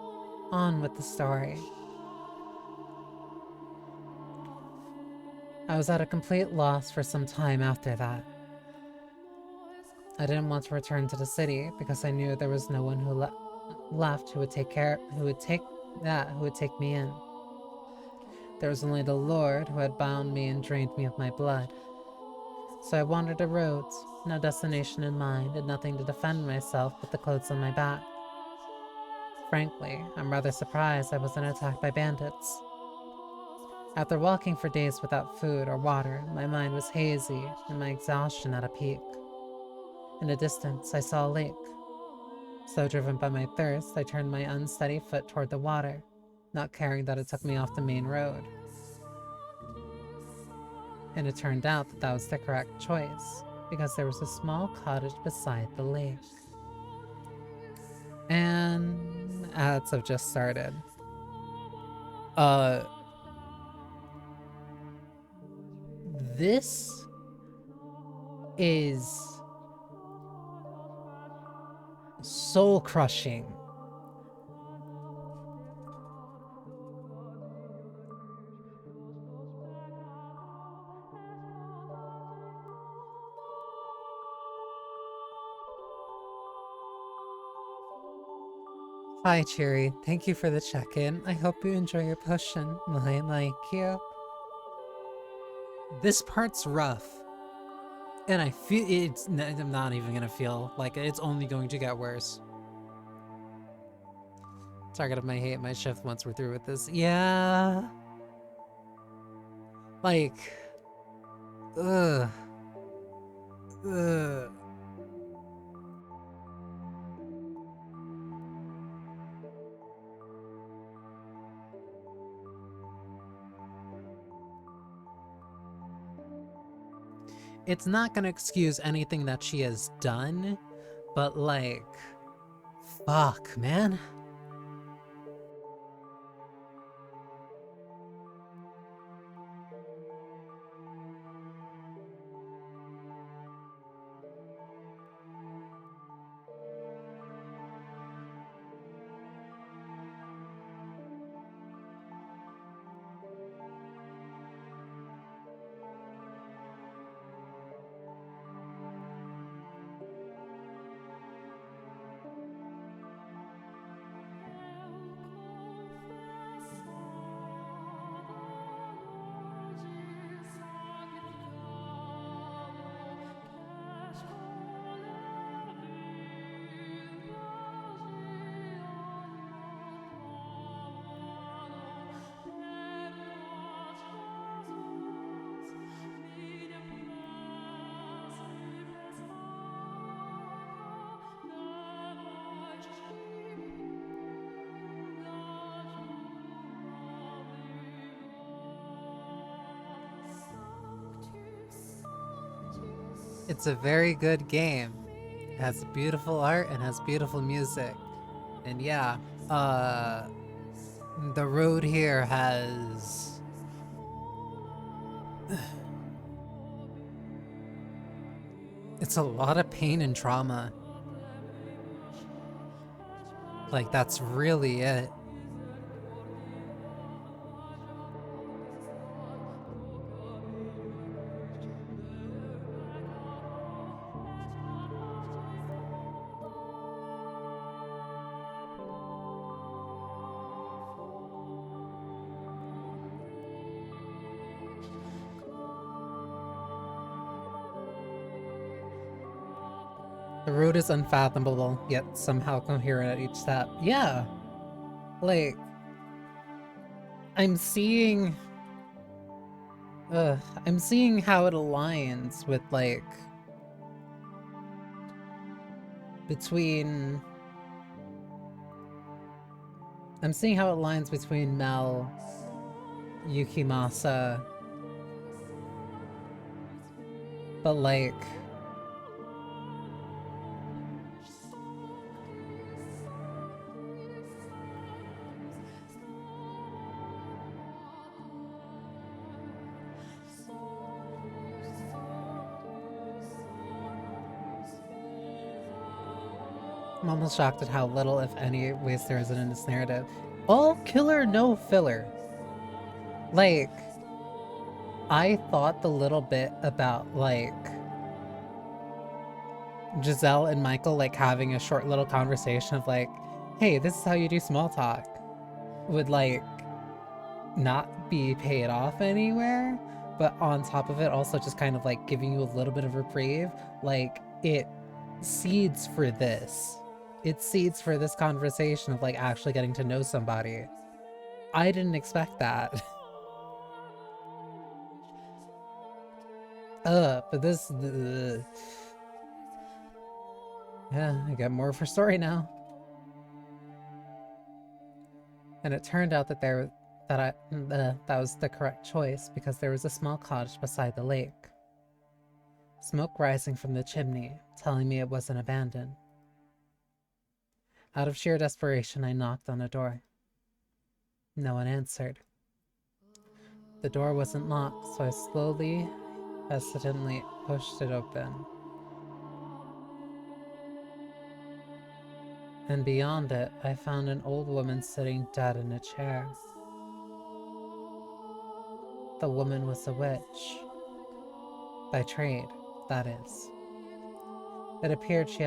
on with the story. I was at a complete loss for some time after that. I didn't want to return to the city because I knew there was no one who left who would take me in. There was only the Lord who had bound me and drained me of my blood. So I wandered the roads, no destination in mind, and nothing to defend myself but the clothes on my back. Frankly, I'm rather surprised I wasn't attacked by bandits. After walking for days without food or water, my mind was hazy and my exhaustion at a peak. In the distance, I saw a lake. So driven by my thirst, I turned my unsteady foot toward the water, not caring that it took me off the main road. And it turned out that that was the correct choice, because there was a small cottage beside the lake. And ads have just started. This is soul crushing. Hi, Cherry. Thank you for the check-in. I hope you enjoy your potion. I like you. This part's rough. And I feel I'm not even gonna feel like it's only going to get worse. Target of my hate, my shift once we're through with this. Yeah. Like, ugh. Ugh. It's not gonna excuse anything that she has done, but like, fuck, man. It's a very good game. It has beautiful art and has beautiful music. And yeah, the road here has... It's a lot of pain and trauma. Like, that's really it. The road is unfathomable, yet somehow coherent at each step. Yeah. Like, I'm seeing... I'm seeing how it aligns with, like... between... I'm seeing how it aligns between Mel, Yukimasa, but like... I'm almost shocked at how little, if any, waste there is in this narrative. All killer, no filler. Like, I thought the little bit about, like, Giselle and Michael, like, having a short little conversation of, like, hey, this is how you do small talk, would, like, not be paid off anywhere, but on top of it, also just kind of, like, giving you a little bit of reprieve. Like, it seeds for this. It seeds for this conversation of, like, actually getting to know somebody. I didn't expect that. But this... yeah, I got more for story now. And it turned out that that was the correct choice, because there was a small cottage beside the lake. Smoke rising from the chimney, telling me it wasn't abandoned. Out of sheer desperation, I knocked on a door. No one answered. The door wasn't locked, so I slowly, hesitantly pushed it open. And beyond it, I found an old woman sitting dead in a chair. The woman was a witch. By trade, that is. It appeared she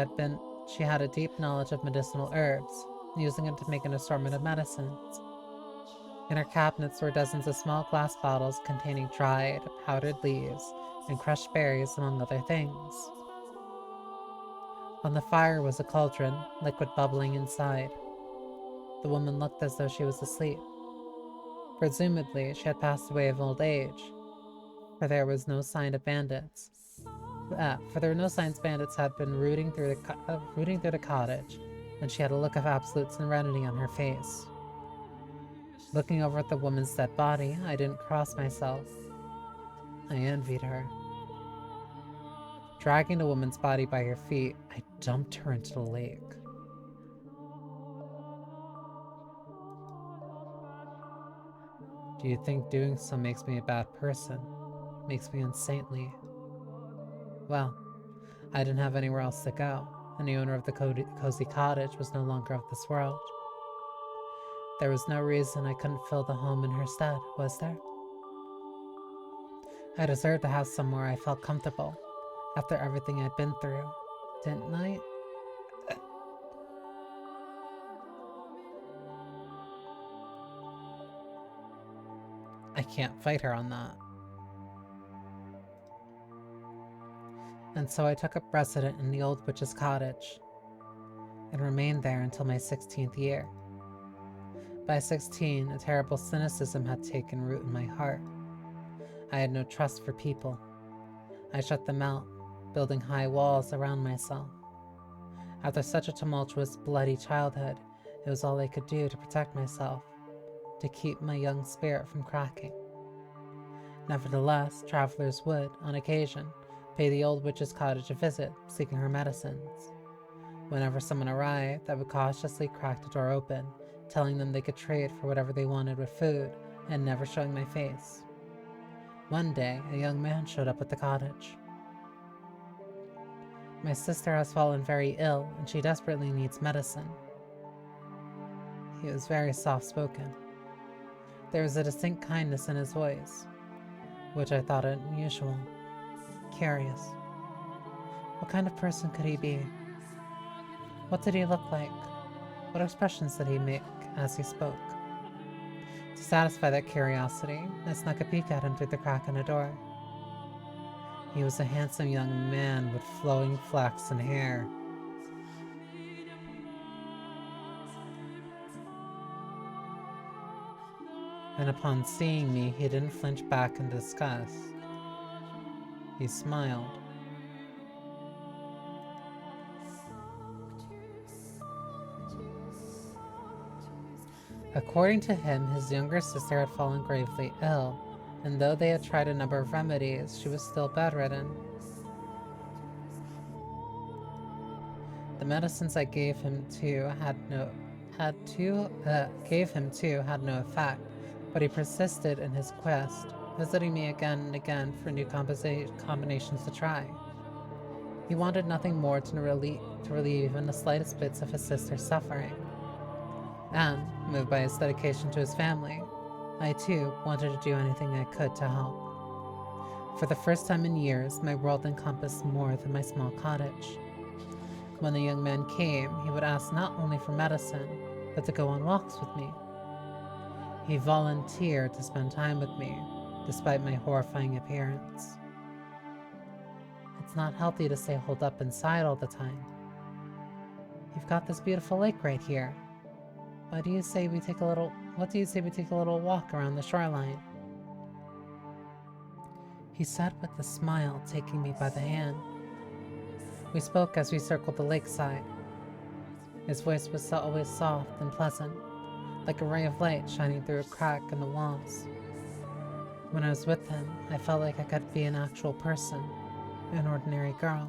had a deep knowledge of medicinal herbs, using them to make an assortment of medicines. In her cabinets were dozens of small glass bottles containing dried, powdered leaves and crushed berries, among other things. On the fire was a cauldron, liquid bubbling inside. The woman looked as though she was asleep. Presumably, she had passed away of old age, for there was no sign of bandits. For there were no signs bandits had been rooting through the cottage, and she had a look of absolute serenity on her face. Looking over at the woman's dead body, I didn't cross myself. I envied her. Dragging the woman's body by her feet, I dumped her into the lake. Do you think doing so makes me a bad person? Makes me unsaintly? Well, I didn't have anywhere else to go, and the owner of the cozy cottage was no longer of this world. There was no reason I couldn't fill the home in her stead, was there? I deserved to have somewhere I felt comfortable, after everything I'd been through, didn't I? I can't fight her on that. And so I took up residence in the old witch's cottage, and remained there until my 16th year. By 16, a terrible cynicism had taken root in my heart. I had no trust for people. I shut them out, building high walls around myself. After such a tumultuous, bloody childhood, it was all I could do to protect myself, to keep my young spirit from cracking. Nevertheless, travelers would, on occasion, pay the old witch's cottage a visit, seeking her medicines. Whenever someone arrived, I would cautiously crack the door open, telling them they could trade for whatever they wanted with food, and never showing my face. One day, a young man showed up at the cottage. My sister has fallen very ill, and she desperately needs medicine. He was very soft-spoken. There was a distinct kindness in his voice, which I thought unusual. Curious. What kind of person could he be? What did he look like? What expressions did he make as he spoke? To satisfy that curiosity, I snuck a peek at him through the crack in the door. He was a handsome young man with flowing flaxen hair, and upon seeing me, he didn't flinch back in disgust. He smiled. According to him, his younger sister had fallen gravely ill, and though they had tried a number of remedies, she was still bedridden. The medicines I gave him too had no effect, but he persisted in his quest, visiting me again and again for new combinations to try. He wanted nothing more to relieve even the slightest bits of his sister's suffering. And, moved by his dedication to his family, I too wanted to do anything I could to help. For the first time in years, my world encompassed more than my small cottage. When the young man came, he would ask not only for medicine, but to go on walks with me. He volunteered to spend time with me, despite my horrifying appearance. It's not healthy to stay holed up inside all the time. You've got this beautiful lake right here. What do you say we take a little walk around the shoreline? He said with a smile, taking me by the hand. We spoke as we circled the lakeside. His voice was always soft and pleasant, like a ray of light shining through a crack in the walls. When I was with him, I felt like I could be an actual person, an ordinary girl.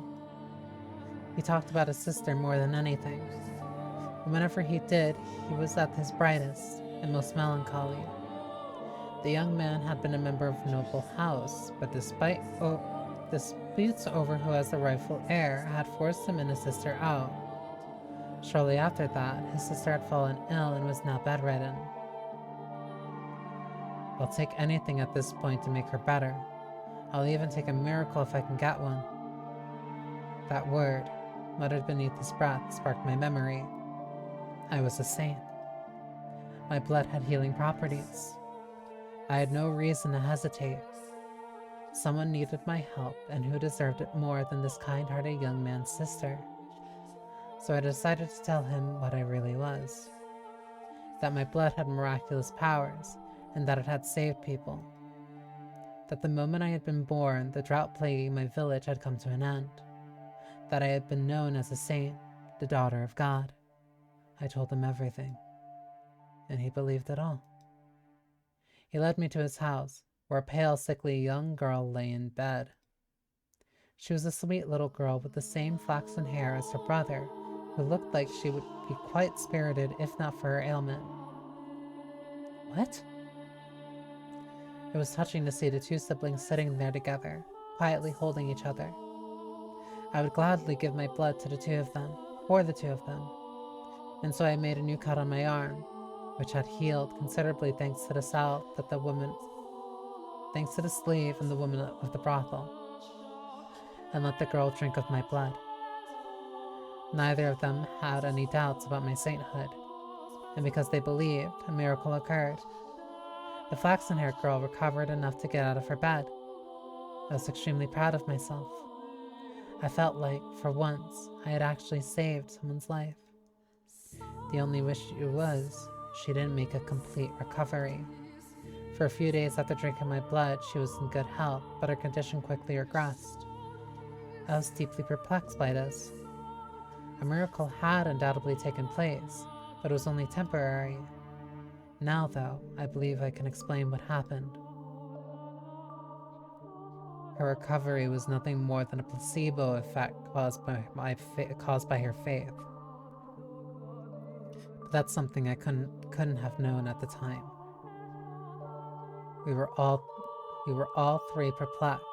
He talked about his sister more than anything. And whenever he did, he was at his brightest and most melancholy. The young man had been a member of a noble house, but disputes over who has the rightful heir had forced him and his sister out. Shortly after that, his sister had fallen ill and was now bedridden. I'll take anything at this point to make her better. I'll even take a miracle if I can get one. That word, muttered beneath his breath, sparked my memory. I was a saint. My blood had healing properties. I had no reason to hesitate. Someone needed my help, and who deserved it more than this kind-hearted young man's sister? So I decided to tell him what I really was. That my blood had miraculous powers, and that it had saved people. That the moment I had been born, the drought plaguing my village had come to an end. That I had been known as a saint, the daughter of God. I told him everything, and he believed it all. He led me to his house, where a pale, sickly young girl lay in bed. She was a sweet little girl with the same flaxen hair as her brother, who looked like she would be quite spirited if not for her ailment. What? It was touching to see the two siblings sitting there together, quietly holding each other. I would gladly give my blood to the two of them, for the two of them. And so I made a new cut on my arm, which had healed considerably thanks to the sleeve and the woman of the brothel, and let the girl drink of my blood. Neither of them had any doubts about my sainthood, and because they believed, a miracle occurred. The flaxen-haired girl recovered enough to get out of her bed. I was extremely proud of myself. I felt like, for once, I had actually saved someone's life. The only issue was, she didn't make a complete recovery. For a few days after drinking my blood, she was in good health, but her condition quickly regressed. I was deeply perplexed by this. A miracle had undoubtedly taken place, but it was only temporary. Now, though, I believe I can explain what happened. Her recovery was nothing more than a placebo effect caused by her faith. But that's something I couldn't have known at the time. We were all three perplexed,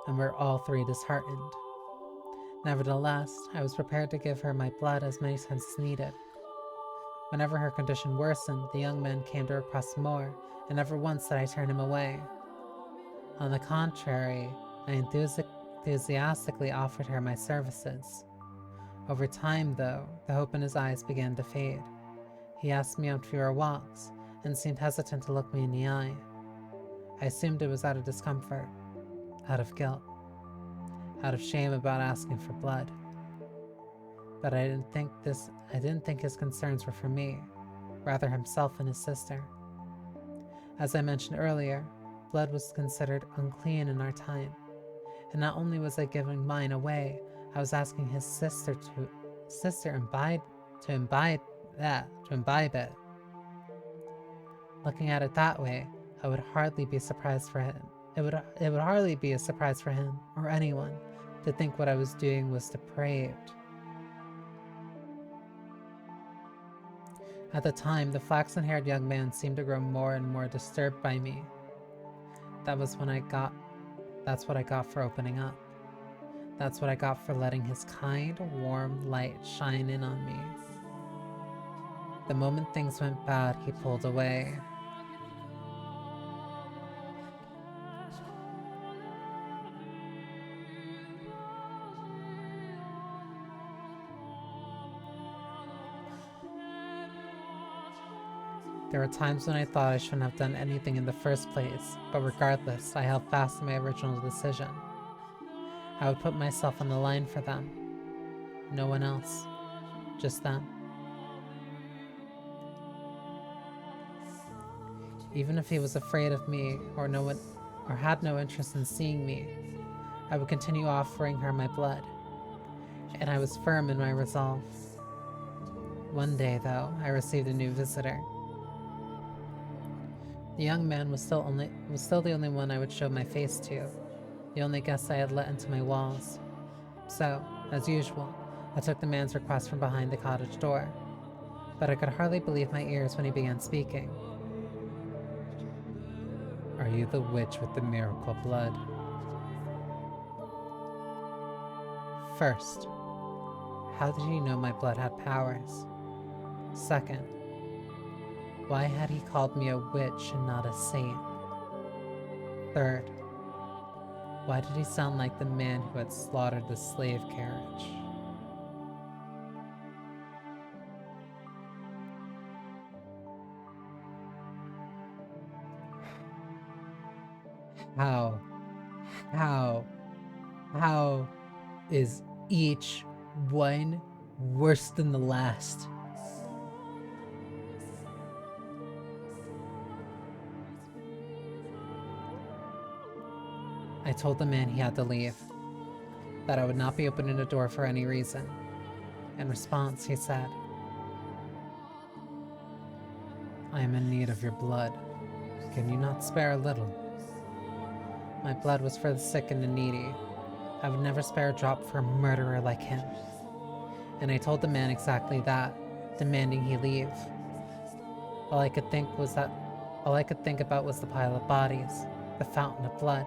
and we were all three disheartened. Nevertheless, I was prepared to give her my blood as many times as needed. Whenever her condition worsened, the young man came to request more, and never once did I turn him away. On the contrary, I enthusiastically offered her my services. Over time, though, the hope in his eyes began to fade. He asked me out fewer walks, and seemed hesitant to look me in the eye. I assumed it was out of discomfort, out of guilt, out of shame about asking for blood. But I didn't think his concerns were for me, rather himself and his sister. As I mentioned earlier, blood was considered unclean in our time, and not only was I giving mine away, I was asking his sister imbibe it. Looking at it that way, I would hardly be surprised for him. It would hardly be a surprise for him or anyone to think what I was doing was depraved. At the time, the flaxen-haired young man seemed to grow more and more disturbed by me. That's what I got for opening up. That's what I got for letting his kind, warm light shine in on me. The moment things went bad, he pulled away. There were times when I thought I shouldn't have done anything in the first place, but regardless, I held fast to my original decision. I would put myself on the line for them. No one else. Just them. Even if he was afraid of me or had no interest in seeing me, I would continue offering her my blood. And I was firm in my resolve. One day, though, I received a new visitor. The young man was still the only one I would show my face to, the only guest I had let into my walls. So, as usual, I took the man's request from behind the cottage door, but I could hardly believe my ears when he began speaking. Are you the witch with the miracle blood? First, how did he know my blood had powers? Second, why had he called me a witch and not a saint? Third, why did he sound like the man who had slaughtered the slave carriage? How is each one worse than the last? I told the man he had to leave, that I would not be opening the door for any reason. In response, he said, I am in need of your blood. Can you not spare a little? My blood was for the sick and the needy. I would never spare a drop for a murderer like him. And I told the man exactly that, demanding he leave. All I could think about was the pile of bodies, the fountain of blood.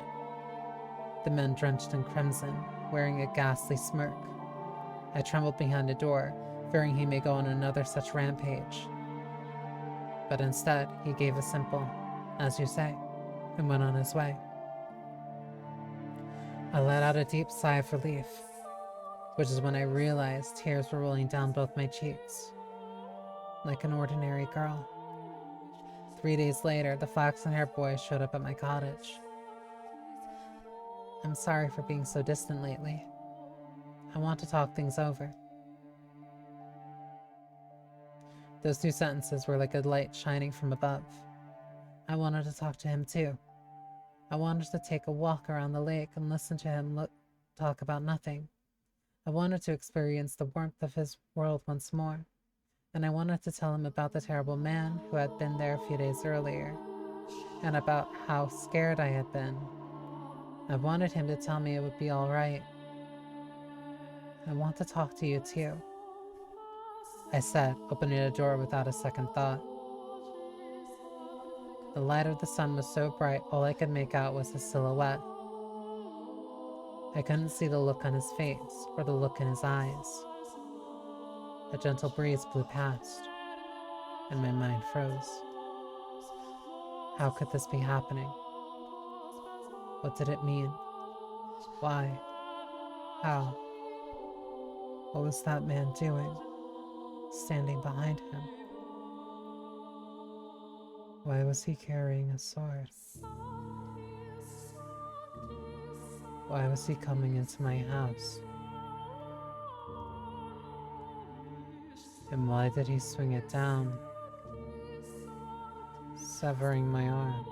The men drenched in crimson, wearing a ghastly smirk. I trembled behind the door, fearing he may go on another such rampage. But instead, he gave a simple, as you say, and went on his way. I let out a deep sigh of relief, which is when I realized tears were rolling down both my cheeks. Like an ordinary girl. 3 days later, the flaxen-haired boy showed up at my cottage. I'm sorry for being so distant lately. I want to talk things over. Those 2 sentences were like a light shining from above. I wanted to talk to him too. I wanted to take a walk around the lake and listen to him talk about nothing. I wanted to experience the warmth of his world once more, and I wanted to tell him about the terrible man who had been there a few days earlier, and about how scared I had been. I wanted him to tell me it would be all right. I want to talk to you too, I said, opening the door without a second thought. The light of the sun was so bright all I could make out was his silhouette. I couldn't see the look on his face or the look in his eyes. A gentle breeze blew past, and my mind froze. How could this be happening? What did it mean? Why? How? What was that man doing, standing behind him? Why was he carrying a sword? Why was he coming into my house? And why did he swing it down severing my arm.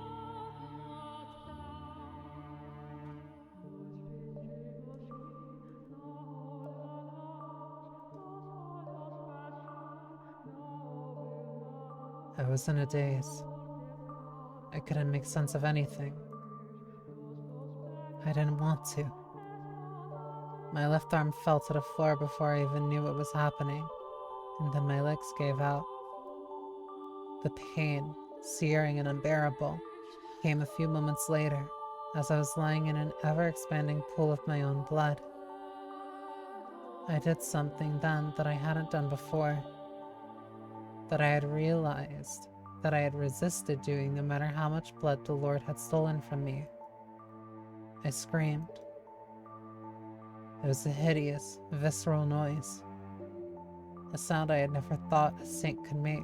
I was in a daze. I couldn't make sense of anything. I didn't want to. My left arm fell to the floor before I even knew what was happening, and then my legs gave out. The pain, searing and unbearable, came a few moments later as I was lying in an ever-expanding pool of my own blood. I did something then that I hadn't done before, that I had realized that I had resisted doing no matter how much blood the Lord had stolen from me. I screamed. It was a hideous, visceral noise, a sound I had never thought a saint could make.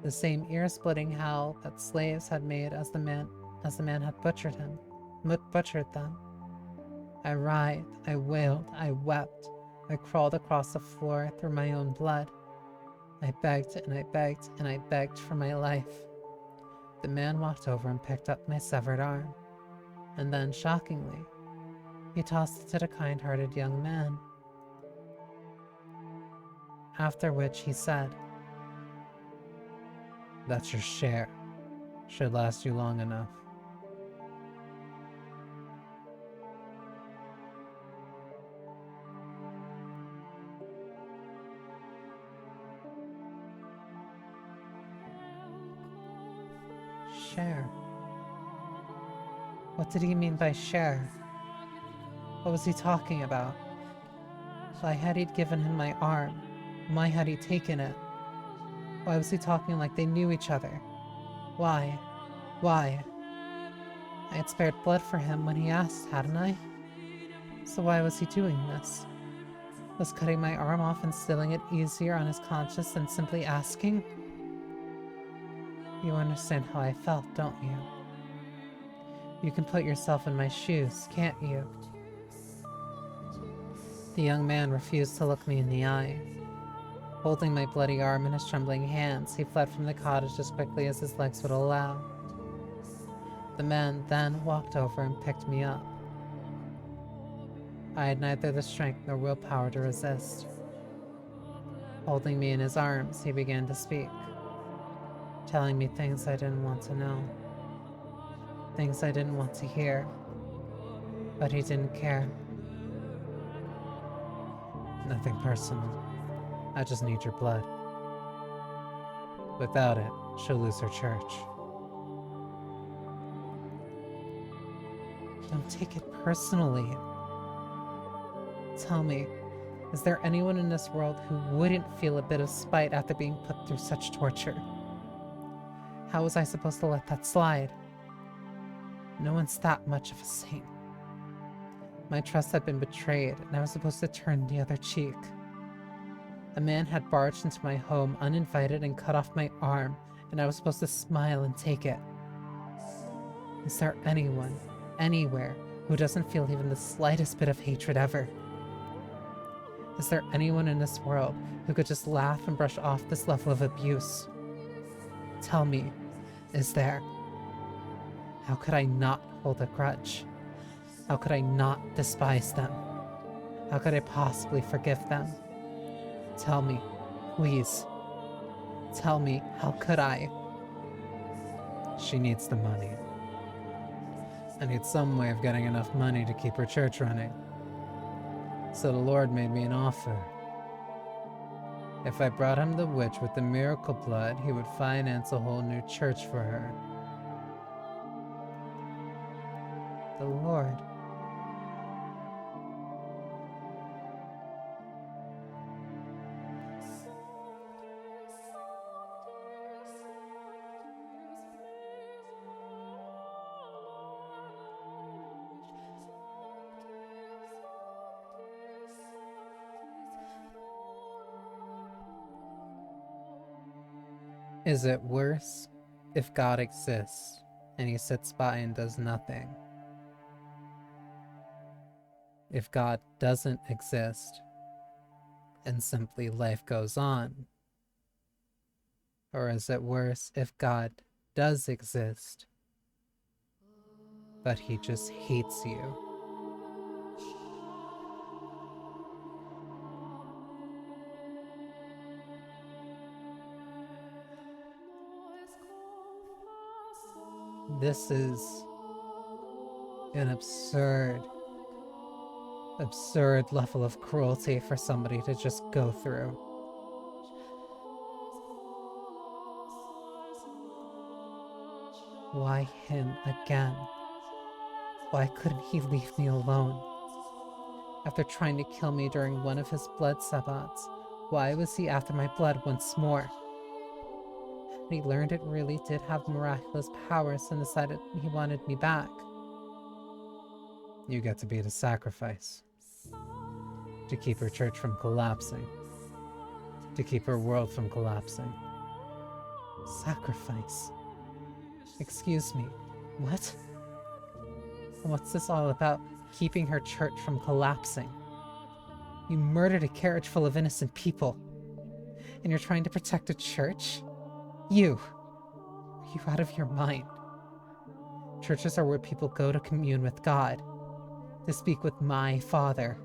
The same ear-splitting howl that slaves had made as the man had butchered them. I writhed, I wailed, I wept. I crawled across the floor through my own blood. I begged and I begged and I begged for my life. The man walked over and picked up my severed arm, and then, shockingly, he tossed it to the kind-hearted young man. After which he said, "That's your share. Should last you long enough." Share? What did he mean by share? What was he talking about? Why had he given him my arm? Why had he taken it? Why was he talking like they knew each other? Why? Why? I had spared blood for him when he asked, hadn't I? So why was he doing this? Was cutting my arm off and stealing it easier on his conscience than simply asking? You understand how I felt, don't you? You can put yourself in my shoes, can't you? The young man refused to look me in the eye. Holding my bloody arm in his trembling hands, he fled from the cottage as quickly as his legs would allow. The man then walked over and picked me up. I had neither the strength nor willpower to resist. Holding me in his arms, he began to speak, telling me things I didn't want to know, things I didn't want to hear, but he didn't care. Nothing personal. I just need your blood. Without it, she'll lose her church. Don't take it personally. Tell me, is there anyone in this world who wouldn't feel a bit of spite after being put through such torture? How was I supposed to let that slide? No one's that much of a saint. My trust had been betrayed, and I was supposed to turn the other cheek. A man had barged into my home uninvited and cut off my arm, and I was supposed to smile and take it. Is there anyone, anywhere, who doesn't feel even the slightest bit of hatred ever? Is there anyone in this world who could just laugh and brush off this level of abuse? Tell me, is there? How could I not hold a grudge? How could I not despise them? How could I possibly forgive them? Tell me, please. Tell me, how could I? She needs the money. I need some way of getting enough money to keep her church running. So the Lord made me an offer. If I brought him the witch with the miracle blood, he would finance a whole new church for her. The Lord. Is it worse if God exists and he sits by and does nothing? If God doesn't exist and simply life goes on? Or is it worse if God does exist, but he just hates you. This is an absurd level of cruelty for somebody to just go through. Why him again? Why couldn't he leave me alone? After trying to kill me during one of his blood sabbats, why was he after my blood once more? He learned it really did have miraculous powers and decided he wanted me back. You get to be the sacrifice. To keep her church from collapsing. To keep her world from collapsing. Sacrifice? Excuse me, what? What's this all about, keeping her church from collapsing? You murdered a carriage full of innocent people, and you're trying to protect a church? You! Are you out of your mind? Churches are where people go to commune with God, to speak with my Father.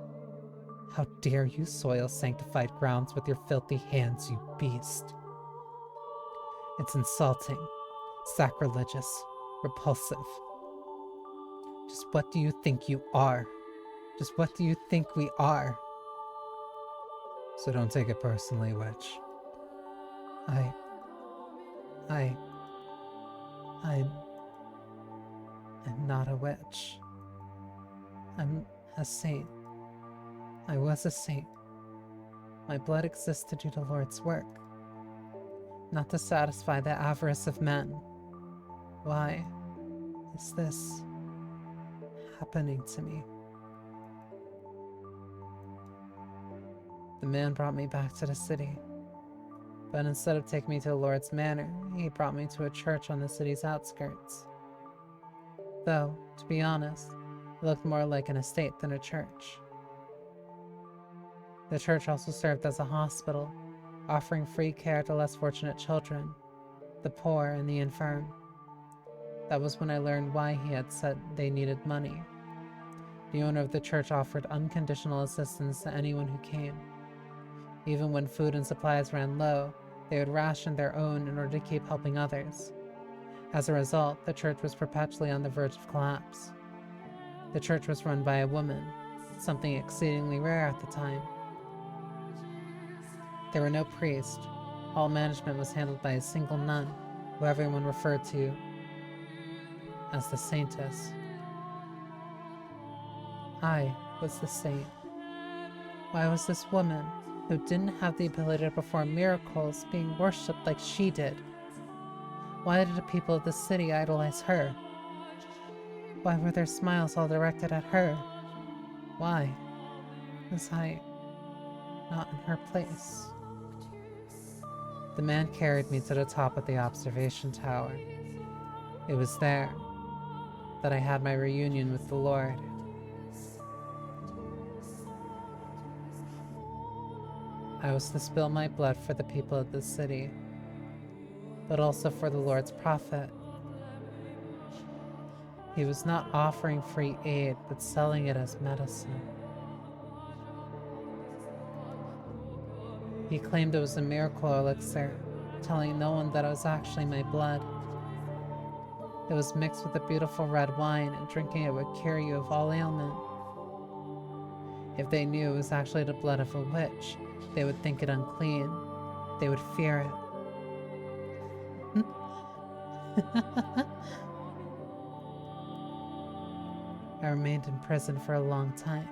How dare you soil sanctified grounds with your filthy hands, you beast! It's insulting, sacrilegious, repulsive. Just what do you think you are? Just what do you think we are? So don't take it personally, witch. I'm not a witch. I'm a saint. I was a saint. My blood exists to do the Lord's work, not to satisfy the avarice of men. Why is this happening to me? The man brought me back to the city, but instead of taking me to the Lord's manor, he brought me to a church on the city's outskirts. Though, to be honest, it looked more like an estate than a church. The church also served as a hospital, offering free care to less fortunate children, the poor and the infirm. That was when I learned why he had said they needed money. The owner of the church offered unconditional assistance to anyone who came. Even when food and supplies ran low, they would ration their own in order to keep helping others. As a result, the church was perpetually on the verge of collapse. The church was run by a woman, something exceedingly rare at the time. There were no priests. All management was handled by a single nun, who everyone referred to as the Saintess. I was the saint. Why was this woman, who didn't have the ability to perform miracles, being worshipped like she did? Why did the people of the city idolize her? Why were their smiles all directed at her? Why was I not in her place? The man carried me to the top of the observation tower. It was there that I had my reunion with the Lord. I was to spill my blood for the people of the city, but also for the Lord's prophet. He was not offering free aid, but selling it as medicine. He claimed it was a miracle elixir, telling no one that it was actually my blood. It was mixed with a beautiful red wine, and drinking it would cure you of all ailment. If they knew it was actually the blood of a witch, they would think it unclean. They would fear it. I remained in prison for a long time.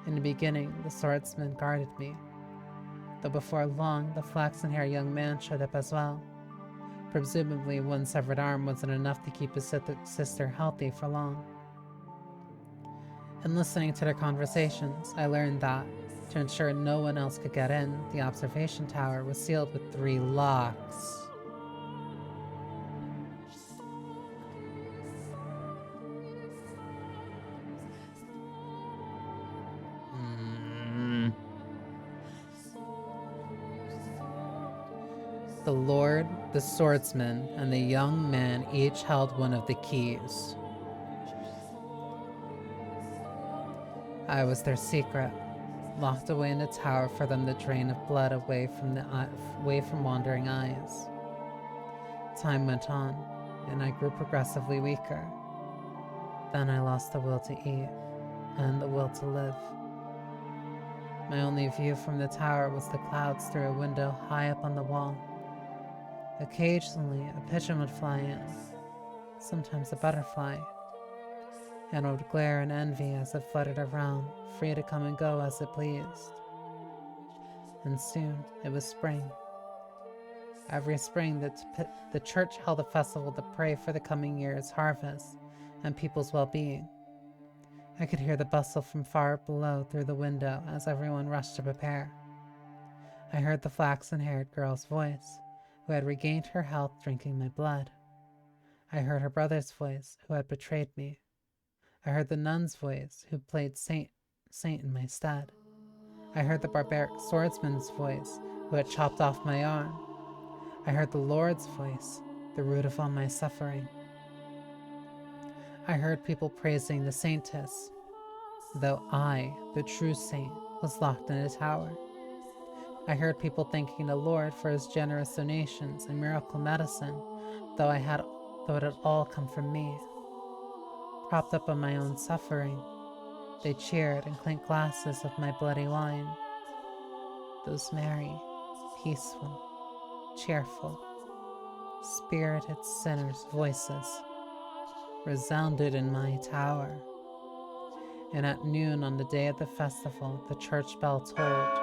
In the beginning, the swordsman guarded me, though before long, the flaxen-haired young man showed up as well. Presumably, one severed arm wasn't enough to keep his sister healthy for long. In listening to their conversations, I learned that, to ensure no one else could get in, the observation tower was sealed with 3 locks. The Lord The swordsman and the young man each held one of the keys. I was their secret, locked away in a tower for them to drain of blood away from wandering eyes. Time went on, and I grew progressively weaker. Then I lost the will to eat, and the will to live. My only view from the tower was the clouds through a window high up on the wall. Occasionally, a pigeon would fly in, sometimes a butterfly, and would glare in envy as it fluttered around, free to come and go as it pleased. And soon it was spring. Every spring, the church held a festival to pray for the coming year's harvest and people's well-being. I could hear the bustle from far below through the window as everyone rushed to prepare. I heard the flaxen-haired girl's voice, who had regained her health drinking my blood. I heard her brother's voice, who had betrayed me. I heard the nun's voice, who played saint in my stead. I heard the barbaric swordsman's voice, who had chopped off my arm. I heard the Lord's voice, the root of all my suffering. I heard people praising the saintess, though I, the true saint, was locked in a tower. I heard people thanking the Lord for his generous donations and miracle medicine, though it had all come from me. Propped up on my own suffering, they cheered and clinked glasses of my bloody wine. Those merry, peaceful, cheerful, spirited sinners' voices resounded in my tower. And at noon on the day of the festival, the church bell tolled.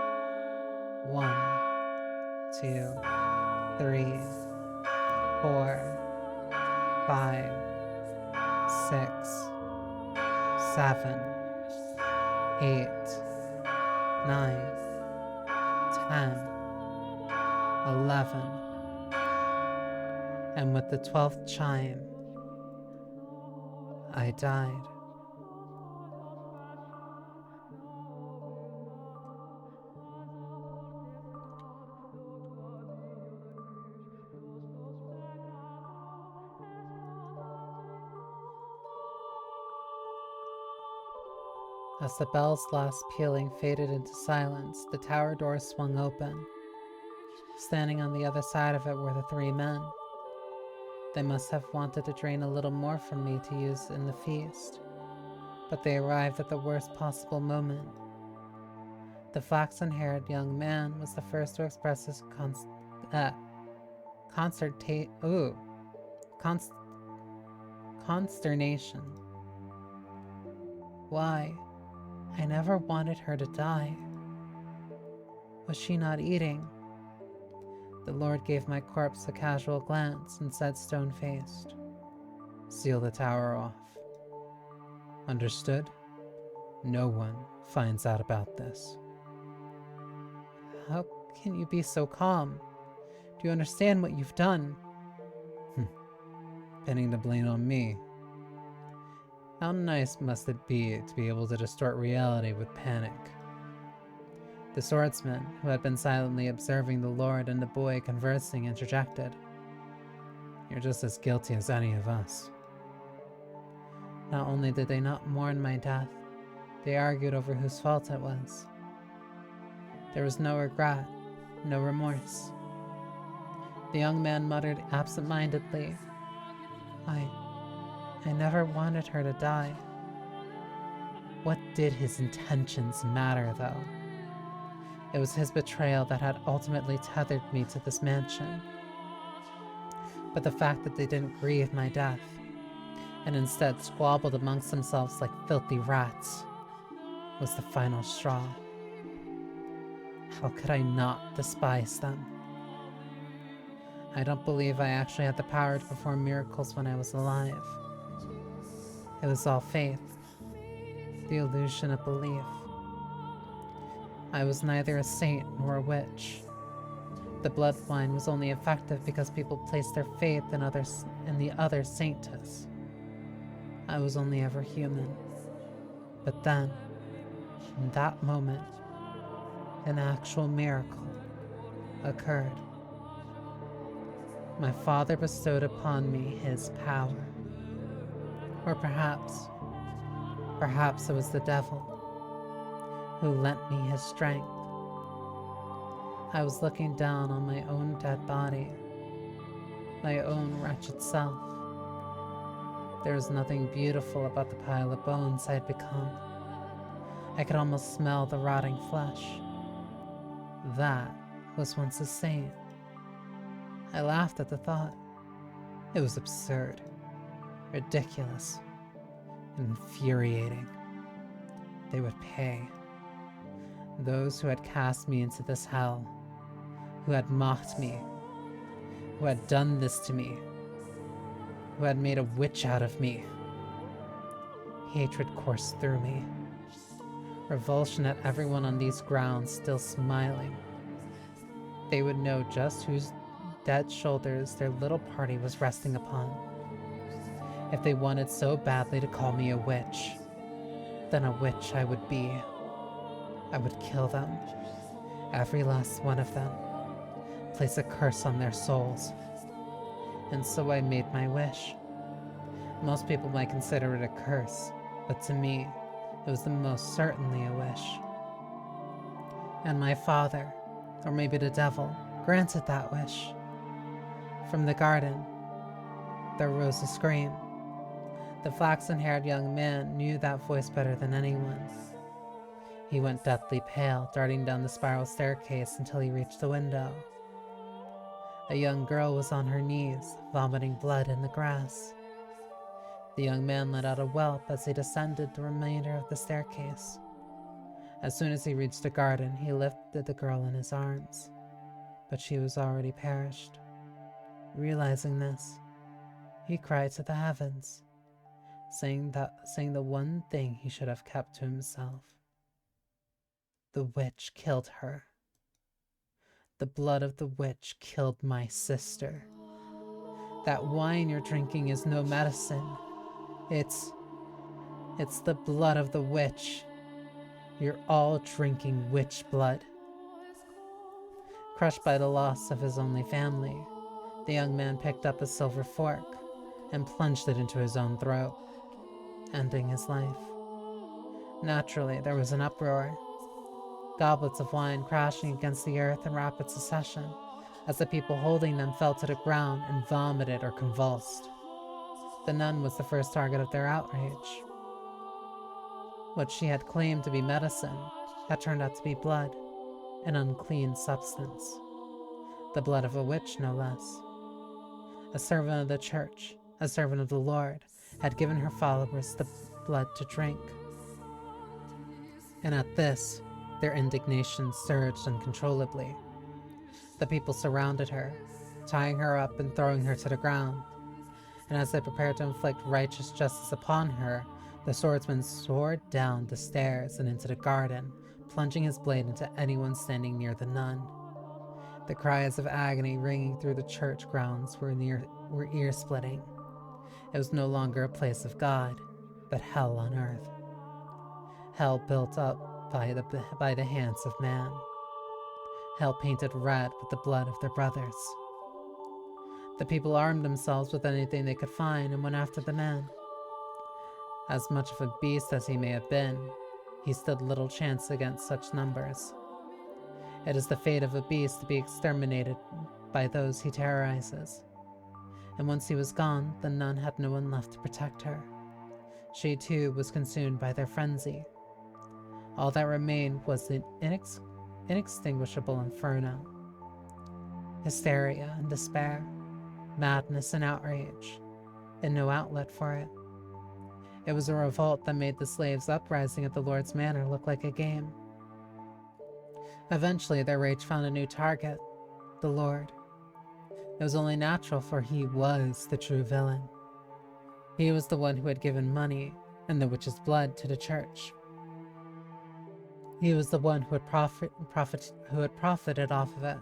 1, 2, 3, 4, 5, 6, 7, 8, 9, 10, 11. And with the 12th chime, I died. As the bell's last pealing faded into silence, the tower door swung open. Standing on the other side of it were the 3 men. They must have wanted to drain a little more from me to use in the feast, but they arrived at the worst possible moment. The flaxen-haired young man was the first to express his consternation. Why? I never wanted her to die. Was she not eating? The Lord gave my corpse a casual glance and said stone-faced, "Seal the tower off. Understood? No one finds out about this." How can you be so calm? Do you understand what you've done? Pinning the blame on me. How nice must it be to be able to distort reality with panic? The swordsman, who had been silently observing the Lord and the boy conversing, interjected. You're just as guilty as any of us. Not only did they not mourn my death, they argued over whose fault it was. There was no regret, no remorse. The young man muttered absent-mindedly, I never wanted her to die. What did his intentions matter, though? It was his betrayal that had ultimately tethered me to this mansion. But the fact that they didn't grieve my death, and instead squabbled amongst themselves like filthy rats, was the final straw. How could I not despise them? I don't believe I actually had the power to perform miracles when I was alive. It was all faith, the illusion of belief. I was neither a saint nor a witch. The blood wine was only effective because people placed their faith in the other saintess. I was only ever human. But then, in that moment, an actual miracle occurred. My father bestowed upon me his power. Or perhaps it was the devil who lent me his strength. I was looking down on my own dead body, my own wretched self. There was nothing beautiful about the pile of bones I'd become. I could almost smell the rotting flesh. That was once a saint. I laughed at the thought. It was absurd, ridiculous, infuriating. They would pay. Those who had cast me into this hell, who had mocked me, who had done this to me, who had made a witch out of me. Hatred coursed through me. Revulsion at everyone on these grounds still smiling. They would know just whose dead shoulders their little party was resting upon. If they wanted so badly to call me a witch, then a witch I would be. I would kill them, every last one of them, place a curse on their souls. And so I made my wish. Most people might consider it a curse, but to me, it was the most certainly a wish. And my father, or maybe the devil, granted that wish. From the garden, there rose a scream. The flaxen-haired young man knew that voice better than anyone. He went deathly pale, darting down the spiral staircase until he reached the window. A young girl was on her knees, vomiting blood in the grass. The young man let out a whelp as he descended the remainder of the staircase. As soon as he reached the garden, he lifted the girl in his arms, but she was already perished. Realizing this, he cried to the heavens, saying the one thing he should have kept to himself. The witch killed her. The blood of the witch killed my sister. That wine you're drinking is no medicine. It's the blood of the witch. You're all drinking witch blood. Crushed by the loss of his only family, the young man picked up a silver fork and plunged it into his own throat, ending his life. Naturally, there was an uproar. Goblets of wine crashing against the earth in rapid succession, as the people holding them fell to the ground and vomited or convulsed. The nun was the first target of their outrage. What she had claimed to be medicine had turned out to be blood, an unclean substance. The blood of a witch, no less. A servant of the church, a servant of the Lord, had given her followers the blood to drink. And at this, their indignation surged uncontrollably. The people surrounded her, tying her up and throwing her to the ground. And as they prepared to inflict righteous justice upon her, the swordsman soared down the stairs and into the garden, plunging his blade into anyone standing near the nun. The cries of agony ringing through the church grounds were ear-splitting. It was no longer a place of God, but hell on earth. Hell built up by the hands of man. Hell painted red with the blood of their brothers. The people armed themselves with anything they could find and went after the man. As much of a beast as he may have been, he stood little chance against such numbers. It is the fate of a beast to be exterminated by those he terrorizes. And once he was gone, the nun had no one left to protect her. She too was consumed by their frenzy. All that remained was the inextinguishable inferno. Hysteria and despair, madness and outrage, and no outlet for it. It was a revolt that made the slaves' uprising at the Lord's Manor look like a game. Eventually, their rage found a new target, the Lord. It was only natural, for he was the true villain. He was the one who had given money and the witch's blood to the church. He was the one who had profited off of it.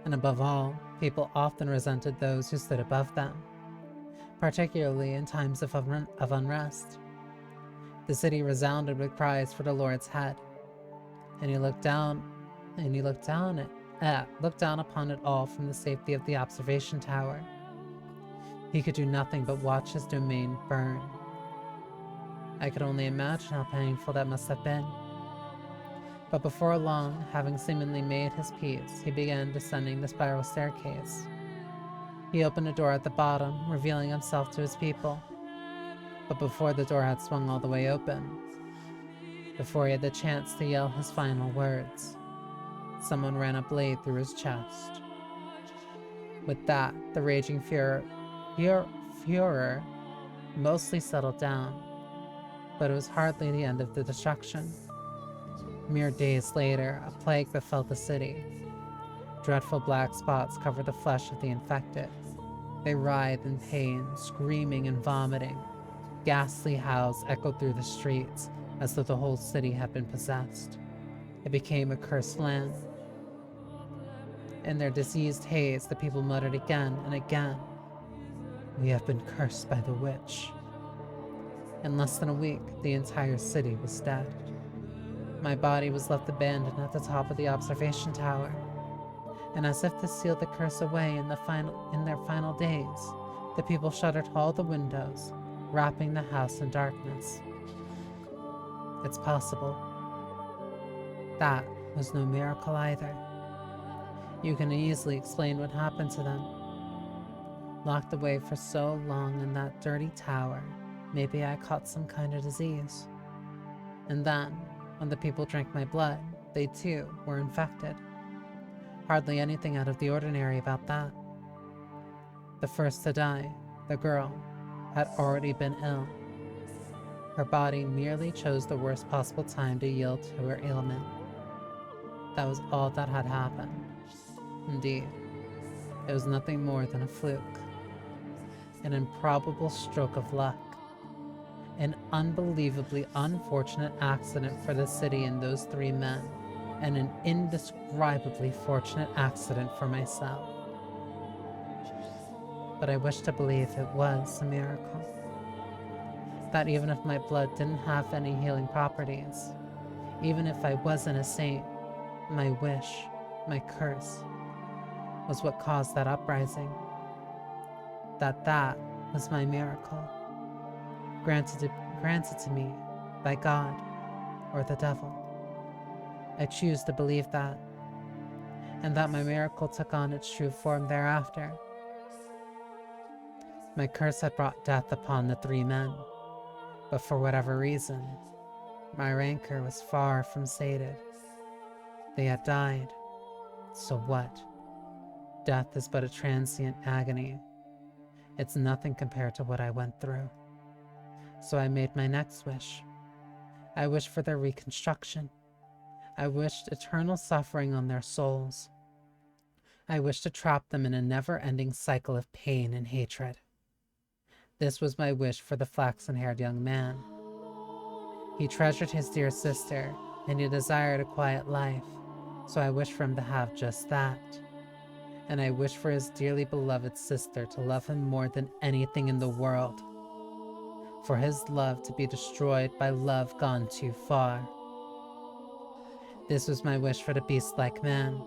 And above all, people often resented those who stood above them, particularly in times of unrest. The city resounded with cries for the Lord's head, and he looked down looked down upon it all from the safety of the observation tower. He could do nothing but watch his domain burn. I could only imagine how painful that must have been. But before long, having seemingly made his peace, he began descending the spiral staircase. He opened a door at the bottom, revealing himself to his people. But before the door had swung all the way open, before he had the chance to yell his final words, someone ran a blade through his chest. With that, the raging furor mostly settled down, but it was hardly the end of the destruction. Mere days later, a plague befell the city. Dreadful black spots covered the flesh of the infected. They writhed in pain, screaming and vomiting. Ghastly howls echoed through the streets as though the whole city had been possessed. It became a cursed land. In their diseased haze, the people muttered again and again, "We have been cursed by the witch." In less than a week, the entire city was dead. My body was left abandoned at the top of the observation tower, and as if to seal the curse away in their final days, the people shuttered all the windows, wrapping the house in darkness. It's possible. That was no miracle either. You can easily explain what happened to them. Locked away for so long in that dirty tower, maybe I caught some kind of disease. And then, when the people drank my blood, they too were infected. Hardly anything out of the ordinary about that. The first to die, the girl, had already been ill. Her body merely chose the worst possible time to yield to her ailment. That was all that had happened. Indeed, it was nothing more than a fluke. An improbable stroke of luck. An unbelievably unfortunate accident for the city and those three men, and an indescribably fortunate accident for myself. But I wish to believe it was a miracle. That even if my blood didn't have any healing properties, even if I wasn't a saint, my wish, my curse, was what caused that uprising. That was my miracle, granted to me by God or the devil. I choose to believe that, and that my miracle took on its true form thereafter. My curse had brought death upon the three men, but for whatever reason, my rancor was far from sated. They had died, so what? Death is but a transient agony. It's nothing compared to what I went through. So I made my next wish. I wished for their reconstruction. I wished eternal suffering on their souls. I wished to trap them in a never-ending cycle of pain and hatred. This was my wish for the flaxen-haired young man. He treasured his dear sister, and he desired a quiet life, so I wished for him to have just that. And I wished for his dearly beloved sister to love him more than anything in the world, for his love to be destroyed by love gone too far. This was my wish for the beast-like man.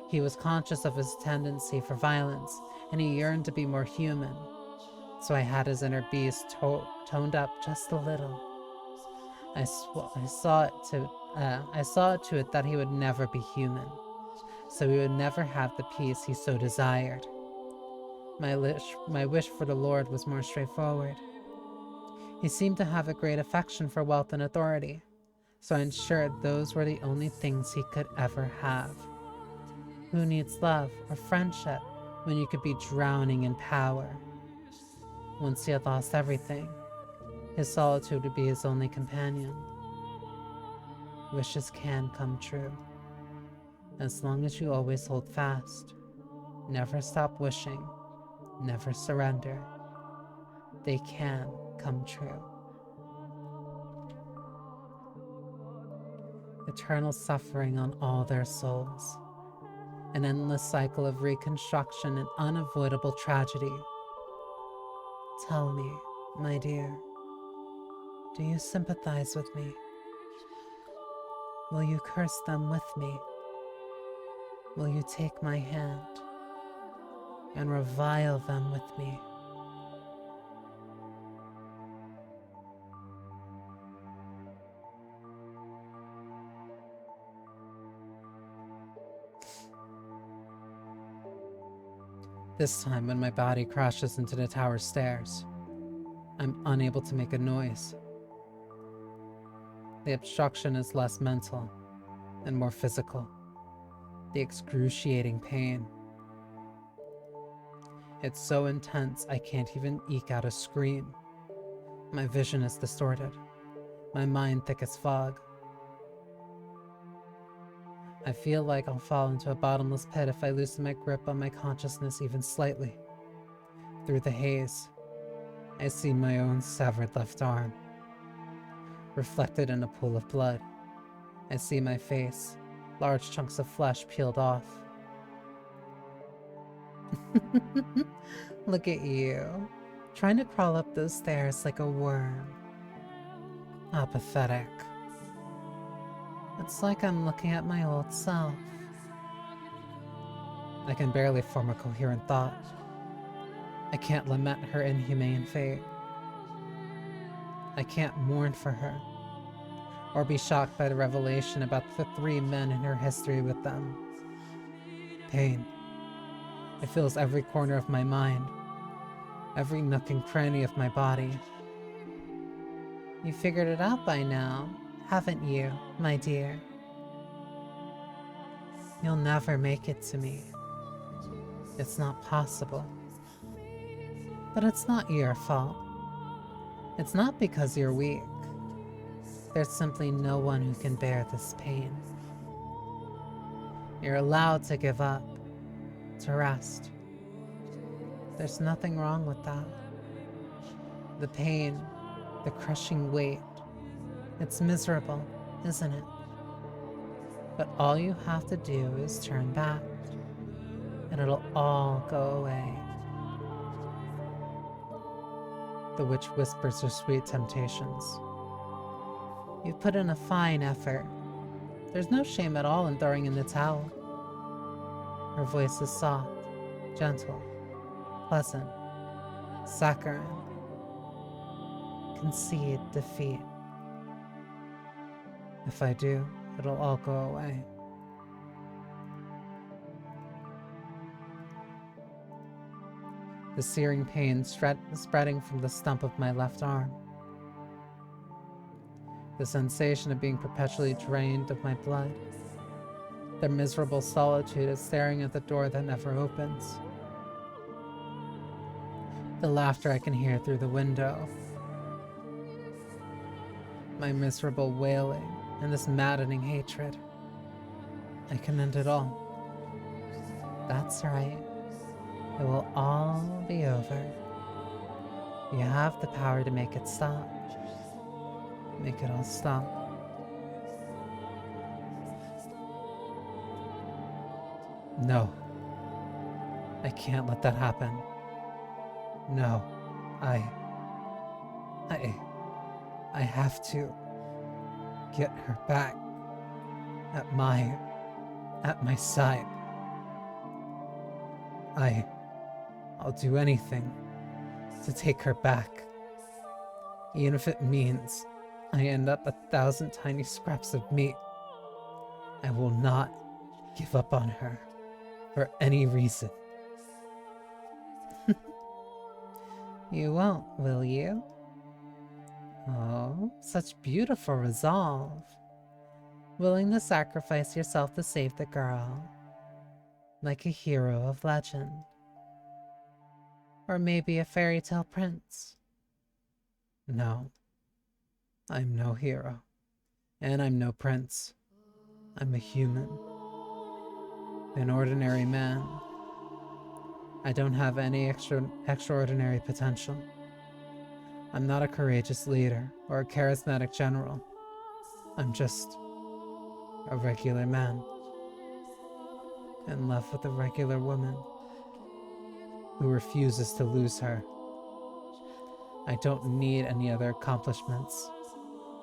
He was conscious of his tendency for violence, and he yearned to be more human, so I had his inner beast toned up just a little. I saw it to it that he would never be human, so he would never have the peace he so desired. My wish for the Lord was more straightforward. He seemed to have a great affection for wealth and authority, so I ensured those were the only things he could ever have. Who needs love or friendship when you could be drowning in power? Once he had lost everything, his solitude would be his only companion. Wishes can come true, as long as you always hold fast. Never stop wishing, never surrender. They can come true. Eternal suffering on all their souls. An endless cycle of reconstruction and unavoidable tragedy. Tell me, my dear, do you sympathize with me? Will you curse them with me? Will you take my hand and revile them with me? This time, when my body crashes into the tower stairs, I'm unable to make a noise. The obstruction is less mental and more physical. The excruciating pain. It's so intense I can't even eke out a scream. My vision is distorted. My mind thick as fog. I feel like I'll fall into a bottomless pit if I loosen my grip on my consciousness even slightly. Through the haze, I see my own severed left arm. Reflected in a pool of blood, I see my face, large chunks of flesh peeled off. Look at you, trying to crawl up those stairs like a worm. How pathetic. It's like I'm looking at my old self. I can barely form a coherent thought. I can't lament her inhumane fate. I can't mourn for her, or be shocked by the revelation about the 3 men in her history with them. Pain. It fills every corner of my mind, every nook and cranny of my body. You figured it out by now, haven't you, my dear? You'll never make it to me. It's not possible. But it's not your fault. It's not because you're weak. There's simply no one who can bear this pain. You're allowed to give up, to rest. There's nothing wrong with that. The pain, the crushing weight, it's miserable, isn't it? But all you have to do is turn back, and it'll all go away. The witch whispers her sweet temptations. You've put in a fine effort. There's no shame at all in throwing in the towel. Her voice is soft, gentle, pleasant, saccharine. Concede defeat. If I do, it'll all go away. The searing pain spreading from the stump of my left arm. The sensation of being perpetually drained of my blood. The miserable solitude of staring at the door that never opens. The laughter I can hear through the window. My miserable wailing and this maddening hatred. I can end it all. That's right. It will all be over. You have the power to make it stop. Make it all stop. No. I can't let that happen. No. I have to get her back at my side. I'll do anything to take her back. Even if it means I end up 1,000 tiny scraps of meat. I will not give up on her for any reason. You won't, will you? Oh, such beautiful resolve. Willing to sacrifice yourself to save the girl. Like a hero of legend. Or maybe a fairy tale prince. No. I'm no hero. And I'm no prince. I'm a human. An ordinary man. I don't have any extraordinary potential. I'm not a courageous leader or a charismatic general. I'm just a regular man. In love with a regular woman who refuses to lose her. I don't need any other accomplishments.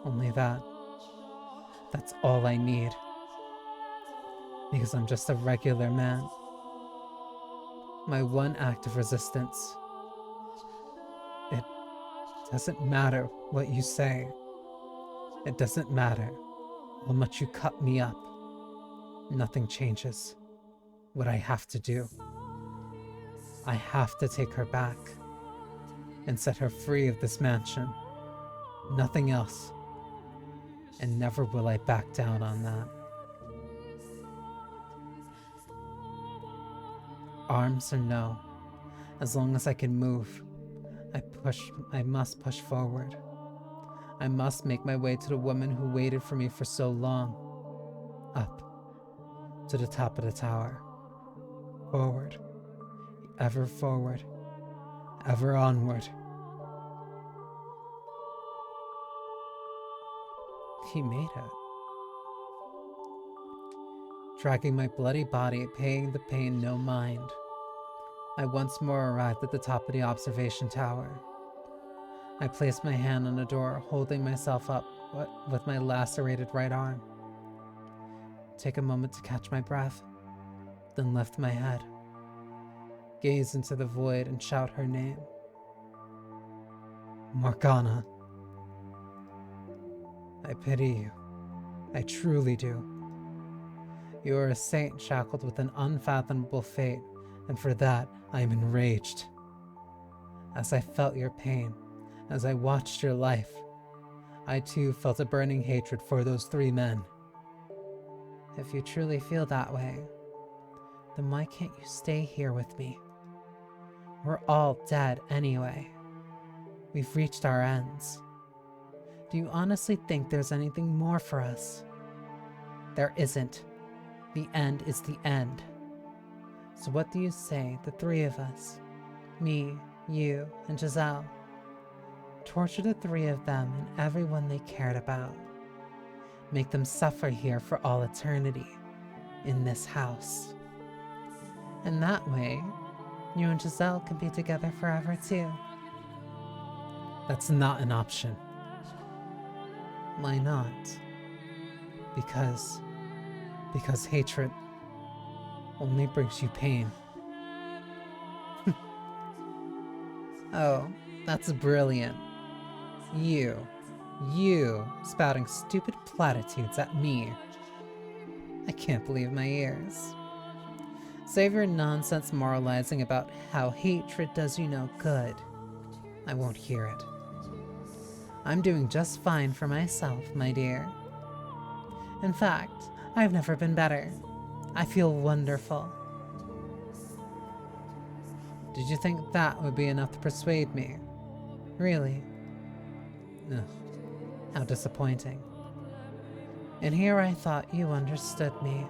Only that. That's all I need. Because I'm just a regular man. My one act of resistance. It doesn't matter what you say. It doesn't matter how much you cut me up. Nothing changes what I have to do. I have to take her back and set her free of this mansion. Nothing else. And never will I back down on that. Arms or no, as long as I can move, I must push forward. I must make my way to the woman who waited for me for so long. Up, to the top of the tower. Forward, ever onward. He made it. Dragging my bloody body, paying the pain no mind. I once more arrived at the top of the observation tower. I placed my hand on the door, holding myself up with my lacerated right arm. Take a moment to catch my breath, then lift my head. Gaze into the void and shout her name. Morgana. I pity you. I truly do. You are a saint shackled with an unfathomable fate, and for that I am enraged. As I felt your pain, as I watched your life, I too felt a burning hatred for those 3 men. If you truly feel that way, then why can't you stay here with me? We're all dead anyway. We've reached our ends. Do you honestly think there's anything more for us? There isn't. The end is the end. So what do you say, the 3 of us? Me, you, and Giselle. Torture the 3 of them and everyone they cared about. Make them suffer here for all eternity, in this house. And that way, you and Giselle can be together forever too. That's not an option. Why not? Because hatred only brings you pain. Oh, that's brilliant. You spouting stupid platitudes at me. I can't believe my ears. Save your nonsense moralizing about how hatred does you no good. I won't hear it. I'm doing just fine for myself, my dear. In fact, I've never been better. I feel wonderful. Did you think that would be enough to persuade me? Really? Ugh, how disappointing. And here I thought you understood me.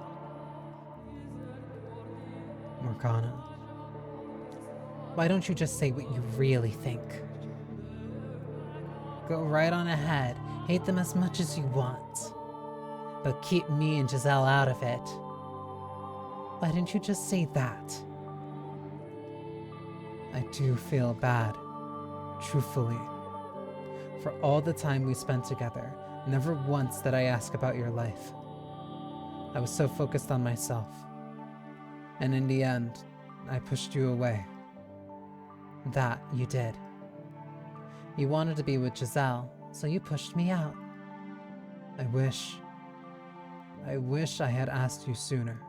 Morgana, why don't you just say what you really think? Go right on ahead, hate them as much as you want. But keep me and Giselle out of it. Why didn't you just say that? I do feel bad, truthfully. For all the time we spent together, never once did I ask about your life. I was so focused on myself. And in the end, I pushed you away. That you did. You wanted to be with Giselle, so you pushed me out. I wish I had asked you sooner.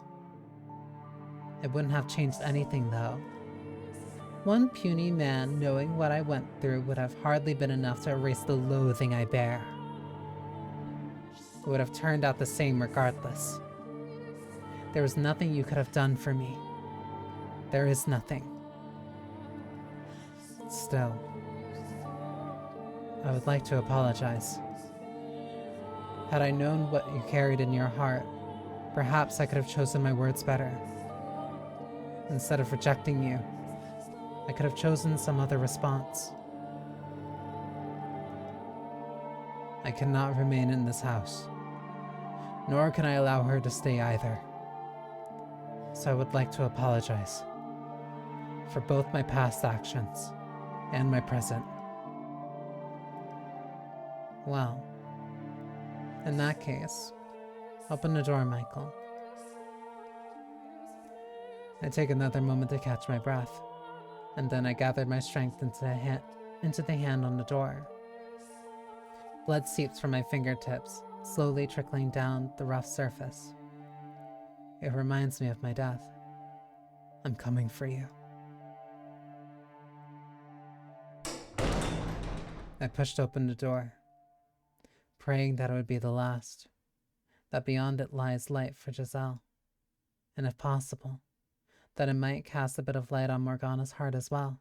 It wouldn't have changed anything, though. One puny man knowing what I went through would have hardly been enough to erase the loathing I bear. It would have turned out the same regardless. There was nothing you could have done for me. There is nothing. Still, I would like to apologize. Had I known what you carried in your heart, perhaps I could have chosen my words better. Instead of rejecting you, I could have chosen some other response. I cannot remain in this house, nor can I allow her to stay either. So I would like to apologize for both my past actions and my present. Well, in that case, open the door, Michael. I take another moment to catch my breath, and then I gathered my strength into the hand on the door. Blood seeps from my fingertips, slowly trickling down the rough surface. It reminds me of my death. I'm coming for you. I pushed open the door, praying that it would be the last, that beyond it lies light for Giselle, and if possible, that it might cast a bit of light on Morgana's heart as well.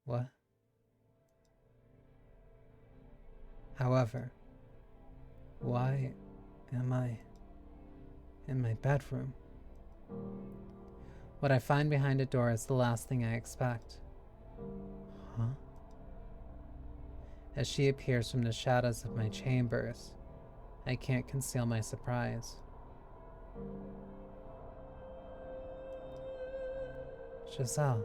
What? However, why am I in my bedroom? What I find behind a door is the last thing I expect. Huh? As she appears from the shadows of my chambers, I can't conceal my surprise. Giselle.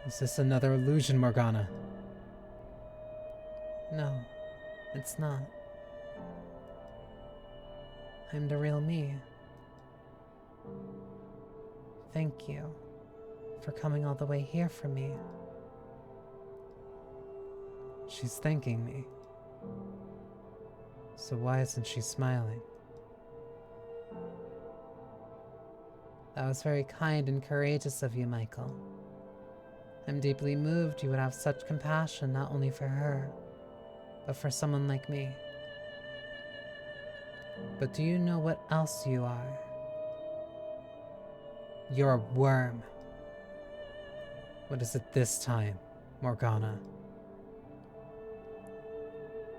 Is this another illusion, Morgana? No, it's not. I'm the real me. Thank you for coming all the way here for me. She's thanking me. So why isn't she smiling? That was very kind and courageous of you, Michael. I'm deeply moved you would have such compassion not only for her, but for someone like me. But do you know what else you are? You're a worm. What is it this time, Morgana?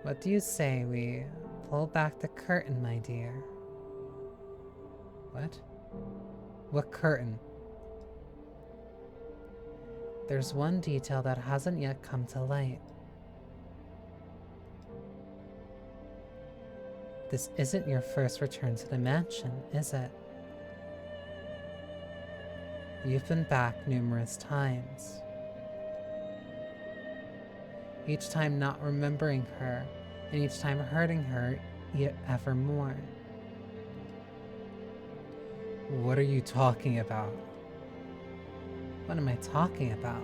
What do you say we pull back the curtain, my dear? What? What curtain? There's one detail that hasn't yet come to light. This isn't your first return to the mansion, is it? You've been back numerous times. Each time not remembering her, and each time hurting her yet ever more. What are you talking about? What am I talking about?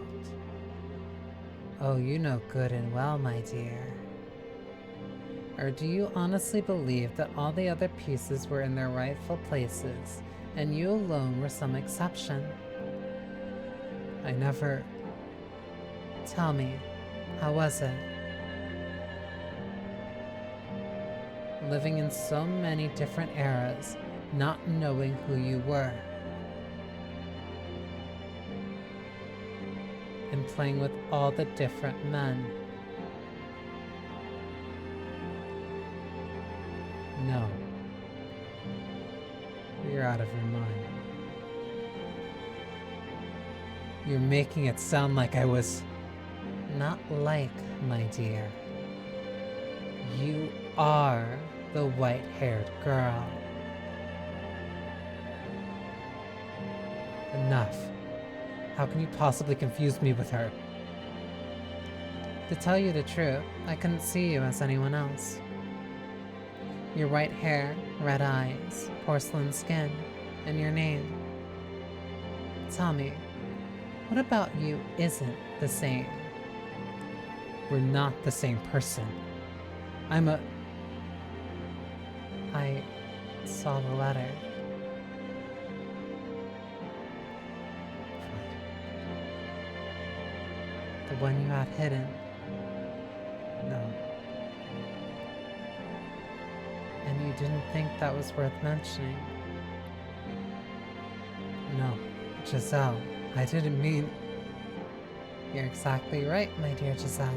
Oh, you know good and well, my dear. Or do you honestly believe that all the other pieces were in their rightful places, and you alone were some exception? I never... Tell me, how was it? Living in so many different eras, not knowing who you were. And playing with all the different men. No. You're out of your mind. You're making it sound like I was... Not like, my dear. You are the white-haired girl. Enough. How can you possibly confuse me with her? To tell you the truth, I couldn't see you as anyone else. Your white hair, red eyes, porcelain skin, and your name. Tell me, what about you isn't the same? We're not the same person. I saw the letter. The one you had hidden. No. And you didn't think that was worth mentioning. No, Giselle, I didn't mean... You're exactly right, my dear Giselle.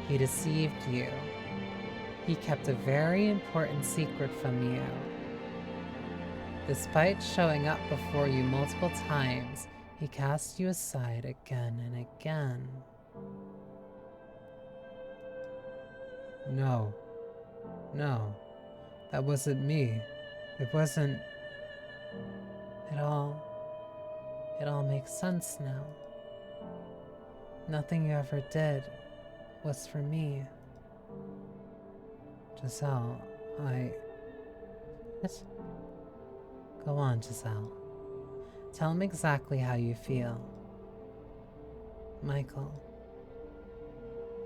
He deceived you. He kept a very important secret from you. Despite showing up before you multiple times, he cast you aside again and again. No, that wasn't me. It wasn't... It all makes sense now. Nothing you ever did was for me. Giselle, What? Go on, Giselle. Tell him exactly how you feel. Michael.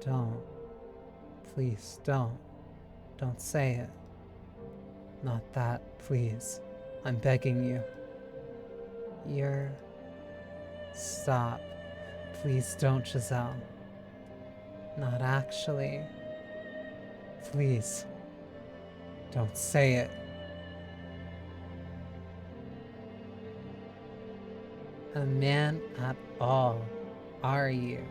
Don't. Please, don't. Don't say it. Not that, please. I'm begging you. Stop. Please don't, Giselle. Not actually. Please. Don't say it. A man at all, are you?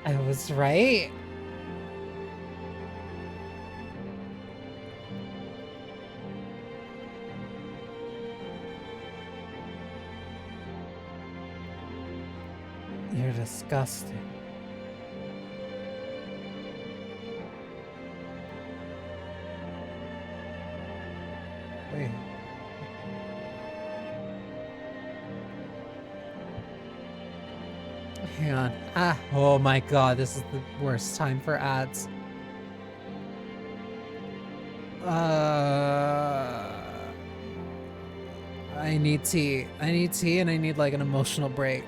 I was right. You're disgusting. Wait. Hang on. Oh my god, this is the worst time for ads. I need tea. I need tea and I need like an emotional break.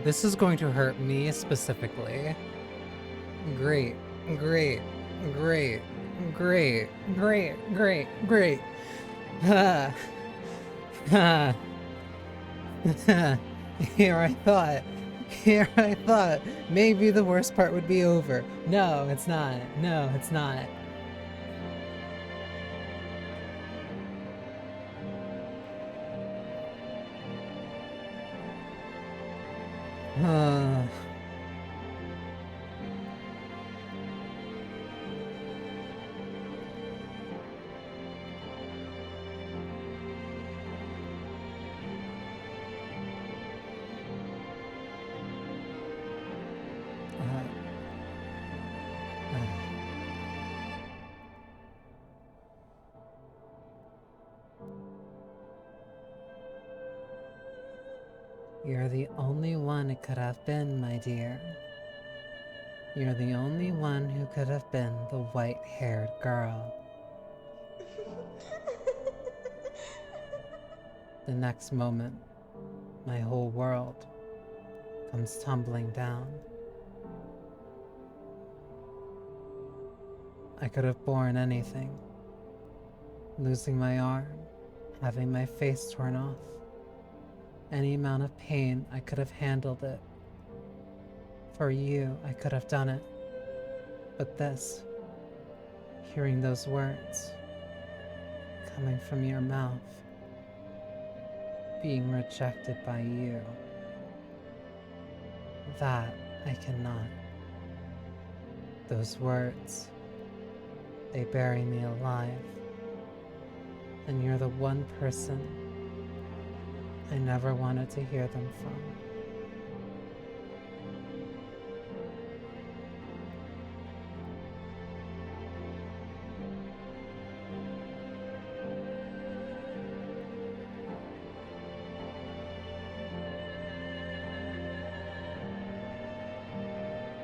This is going to hurt me specifically. Great, great, great, great, great, great, great. Ha. Ha. Here I thought, maybe the worst part would be over. No, it's not. No, it's not. Uh, You're the only one it could have been, my dear. You're the only one who could have been the white-haired girl. The next moment, my whole world comes tumbling down. I could have borne anything. Losing my arm, having my face torn off. Any amount of pain, I could have handled it. For you, I could have done it. But this, hearing those words, coming from your mouth, being rejected by you, that I cannot. Those words, they bury me alive. And you're the one person I never wanted to hear them from.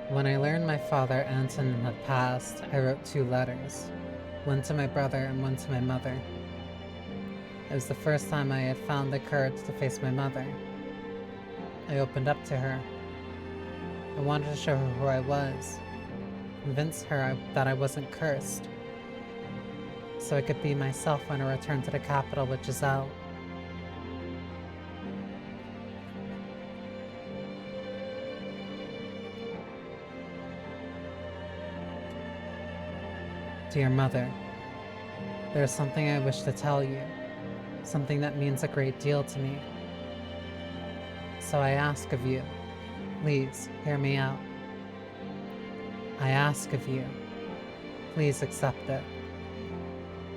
When I learned my father, Anton, had passed, I wrote 2 letters, one to my brother and one to my mother. It was the first time I had found the courage to face my mother. I opened up to her. I wanted to show her who I was, convince her that I wasn't cursed, so I could be myself when I returned to the capital with Giselle. Dear Mother, there is something I wish to tell you, something that means a great deal to me. So I ask of you, please hear me out. I ask of you, please accept it.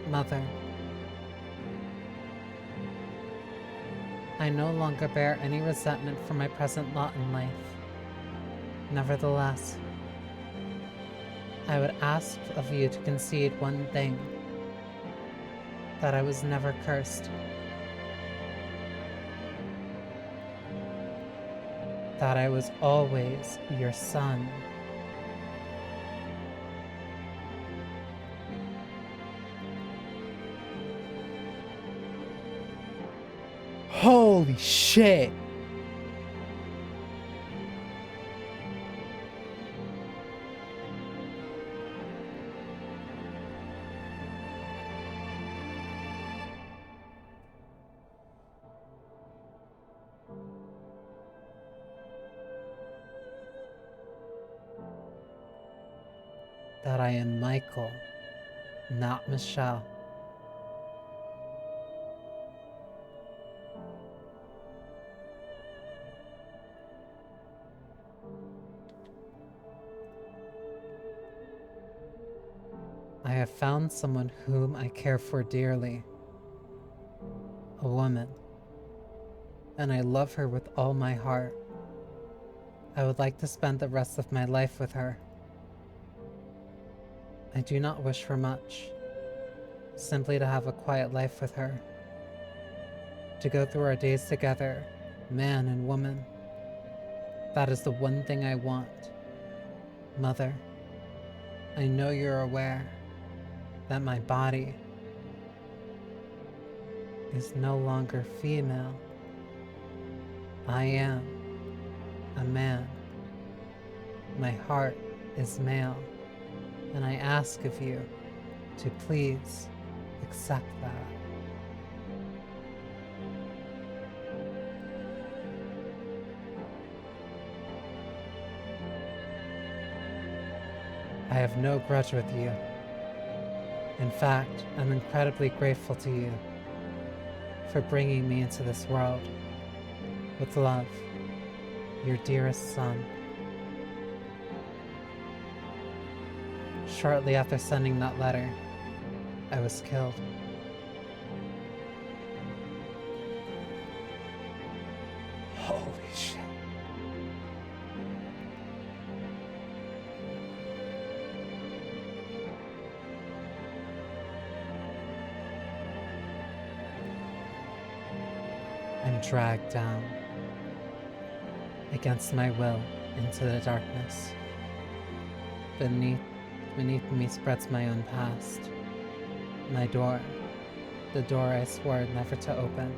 Mother, I no longer bear any resentment for my present lot in life. Nevertheless, I would ask of you to concede one thing, that I was never cursed. That I was always your son. Holy shit! That I am Michael, not Michelle. I have found someone whom I care for dearly. A woman. And I love her with all my heart. I would like to spend the rest of my life with her. I do not wish for much. Simply to have a quiet life with her. To go through our days together, man and woman. That is the one thing I want. Mother, I know you're aware that my body is no longer female. I am a man. My heart is male. And I ask of you, to please accept that. I have no grudge with you. In fact, I'm incredibly grateful to you for bringing me into this world. With love, your dearest son. Shortly after sending that letter, I was killed. Holy shit. I'm dragged down, against my will, into the darkness. Beneath me spreads my own past. My door, the door I swore never to open.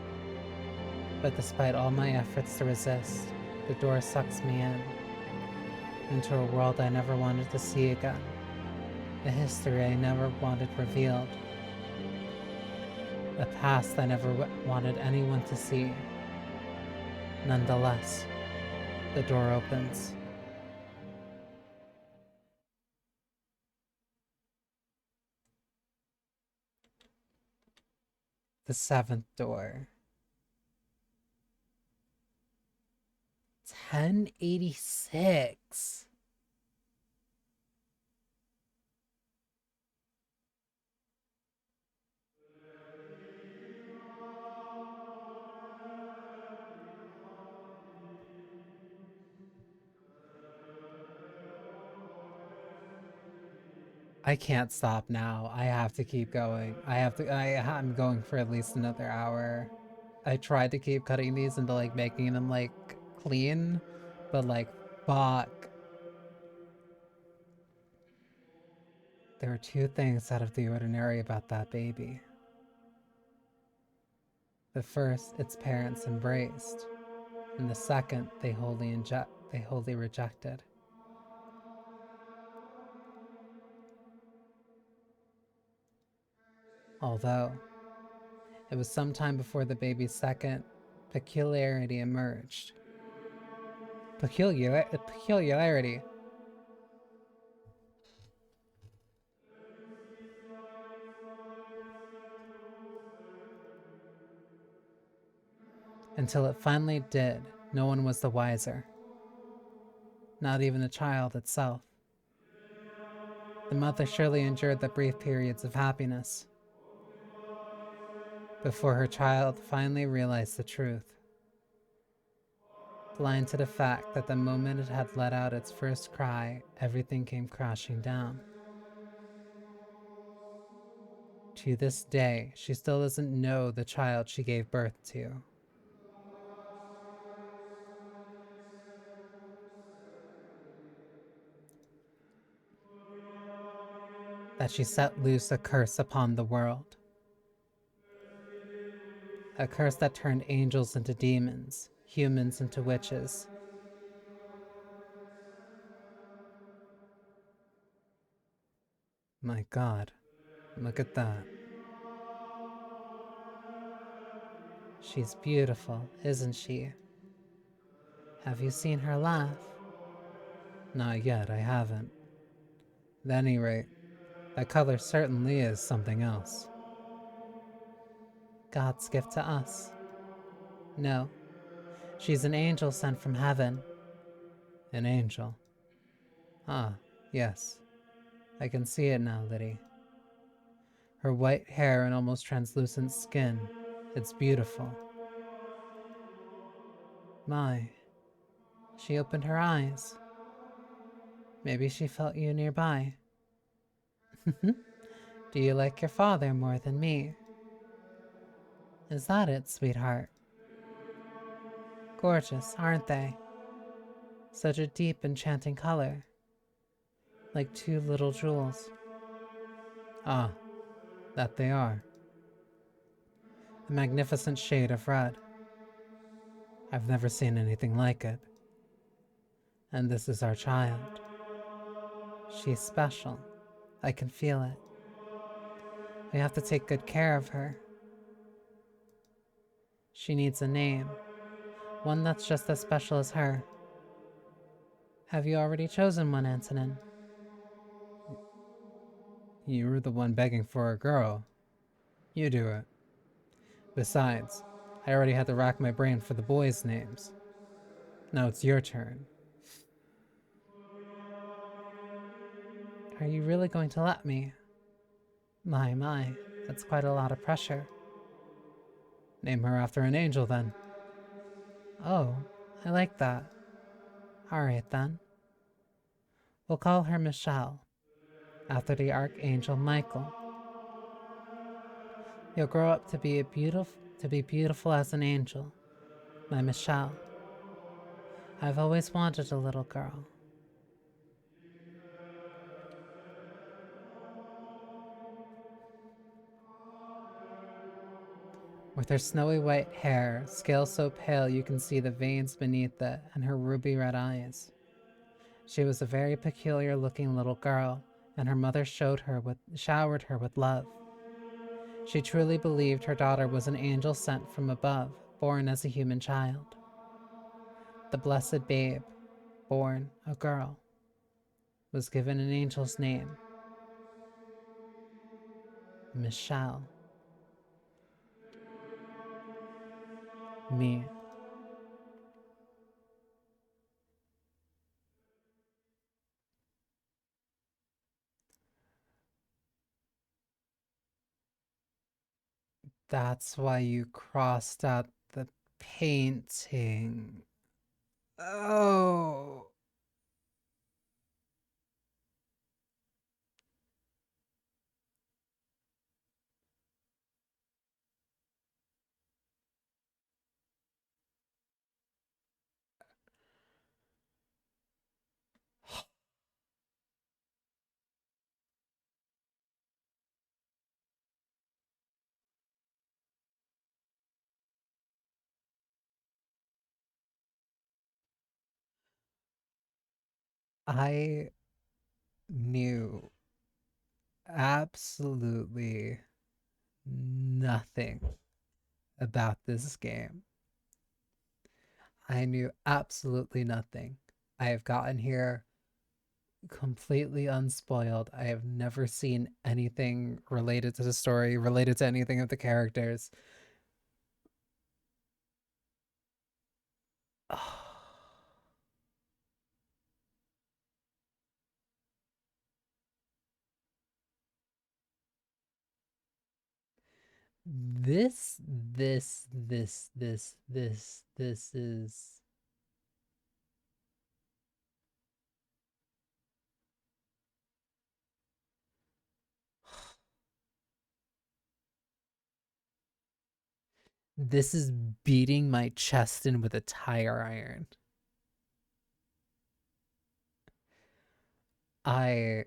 But despite all my efforts to resist, the door sucks me in, into a world I never wanted to see again, a history I never wanted revealed, a past I never wanted anyone to see. Nonetheless, the door opens. The seventh door. 1086. I can't stop now. I have to keep going. I'm going for at least another hour. I tried to keep cutting these into like making them like clean, but like fuck. There are two things out of the ordinary about that baby. The first, its parents embraced, and the second, they wholly rejected. Although, it was some time before the baby's second peculiarity emerged. Peculiarity. Until it finally did, no one was the wiser. Not even the child itself. The mother surely endured the brief periods of happiness before her child finally realized the truth. Blind to the fact that the moment it had let out its first cry, everything came crashing down. To this day, she still doesn't know the child she gave birth to. That she set loose a curse upon the world. A curse that turned angels into demons, humans into witches. My God, look at that. She's beautiful, isn't she? Have you seen her laugh? Not yet, I haven't. At any rate, that color certainly is something else. God's gift to us. No, she's an angel sent from heaven. An angel. Ah, yes. I can see it now, Liddy. Her white hair and almost translucent skin. It's beautiful. My, she opened her eyes. Maybe she felt you nearby. Do you like your father more than me? Is that it, sweetheart? Gorgeous, aren't they? Such a deep, enchanting color. Like two little jewels. Ah, that they are. A magnificent shade of red. I've never seen anything like it. And this is our child. She's special. I can feel it. We have to take good care of her. She needs a name, one that's just as special as her. Have you already chosen one, Antonin? You were the one begging for a girl. You do it. Besides, I already had to rack my brain for the boys' names. Now it's your turn. Are you really going to let me? My, that's quite a lot of pressure. Name her after an angel, then. Oh, I like that. Alright then. We'll call her Michelle, after the Archangel Michael. You'll grow up to be beautiful as an angel, my Michelle. I've always wanted a little girl. With her snowy white hair, scales so pale you can see the veins beneath it, and her ruby red eyes. She was a very peculiar looking little girl, and her mother showered her with love. She truly believed her daughter was an angel sent from above, born as a human child. The blessed babe, born a girl, was given an angel's name, Michelle. Me. That's why you crossed out the painting. Oh. I knew absolutely nothing about this game. I knew absolutely nothing. I have gotten here completely unspoiled. I have never seen anything related to the story, related to anything of the characters. This is. This is beating my chest in with a tire iron. I.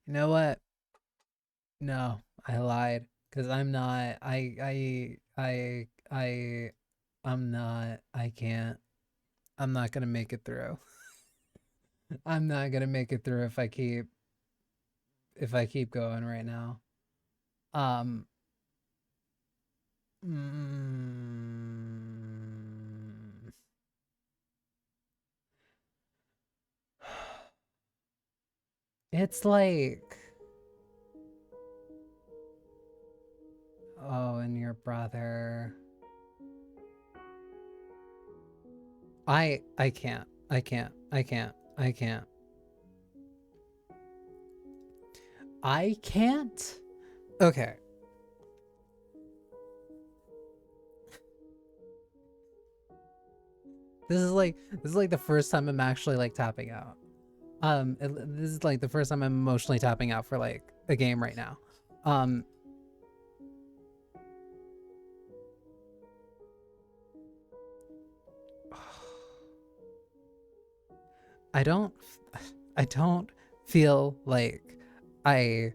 You know what? No, I lied. Because I'm not. I'm not. I can't. I'm not gonna make it through. I'm not gonna make it through if I keep going right now. Um. Mm, it's like. Oh, and your brother. I can't. I can't. I can't. I can't. I can't? Okay. This is like the first time I'm actually like tapping out. This is like the first time I'm emotionally tapping out for like a game right now. Um I don't I don't feel like I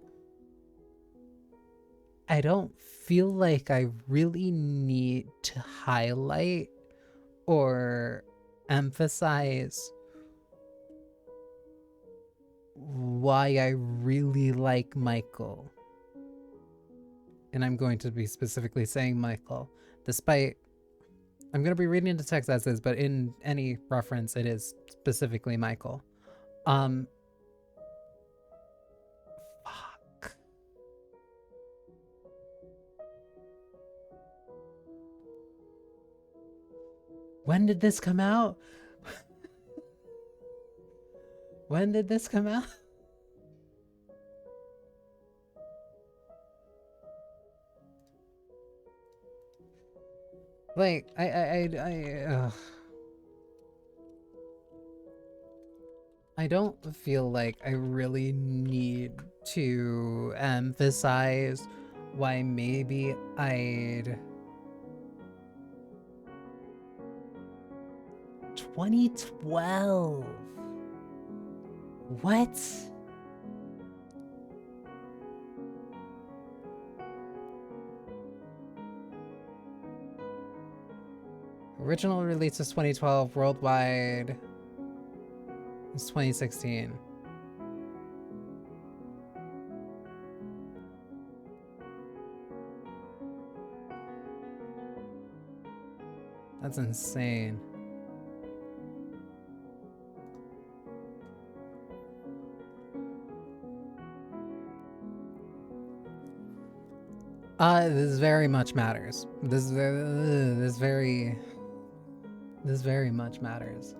I don't feel like I really need to highlight or emphasize why I really like Michael. And I'm going to be specifically saying Michael, despite I'm going to be reading the text as is, but in any reference, it is specifically Michael. Fuck. When did this come out? When did this come out? Like, I don't feel like I really need to emphasize why maybe I'd 2012. What? Original release is 2012, worldwide is 2016. That's insane. This very much matters. This very much matters.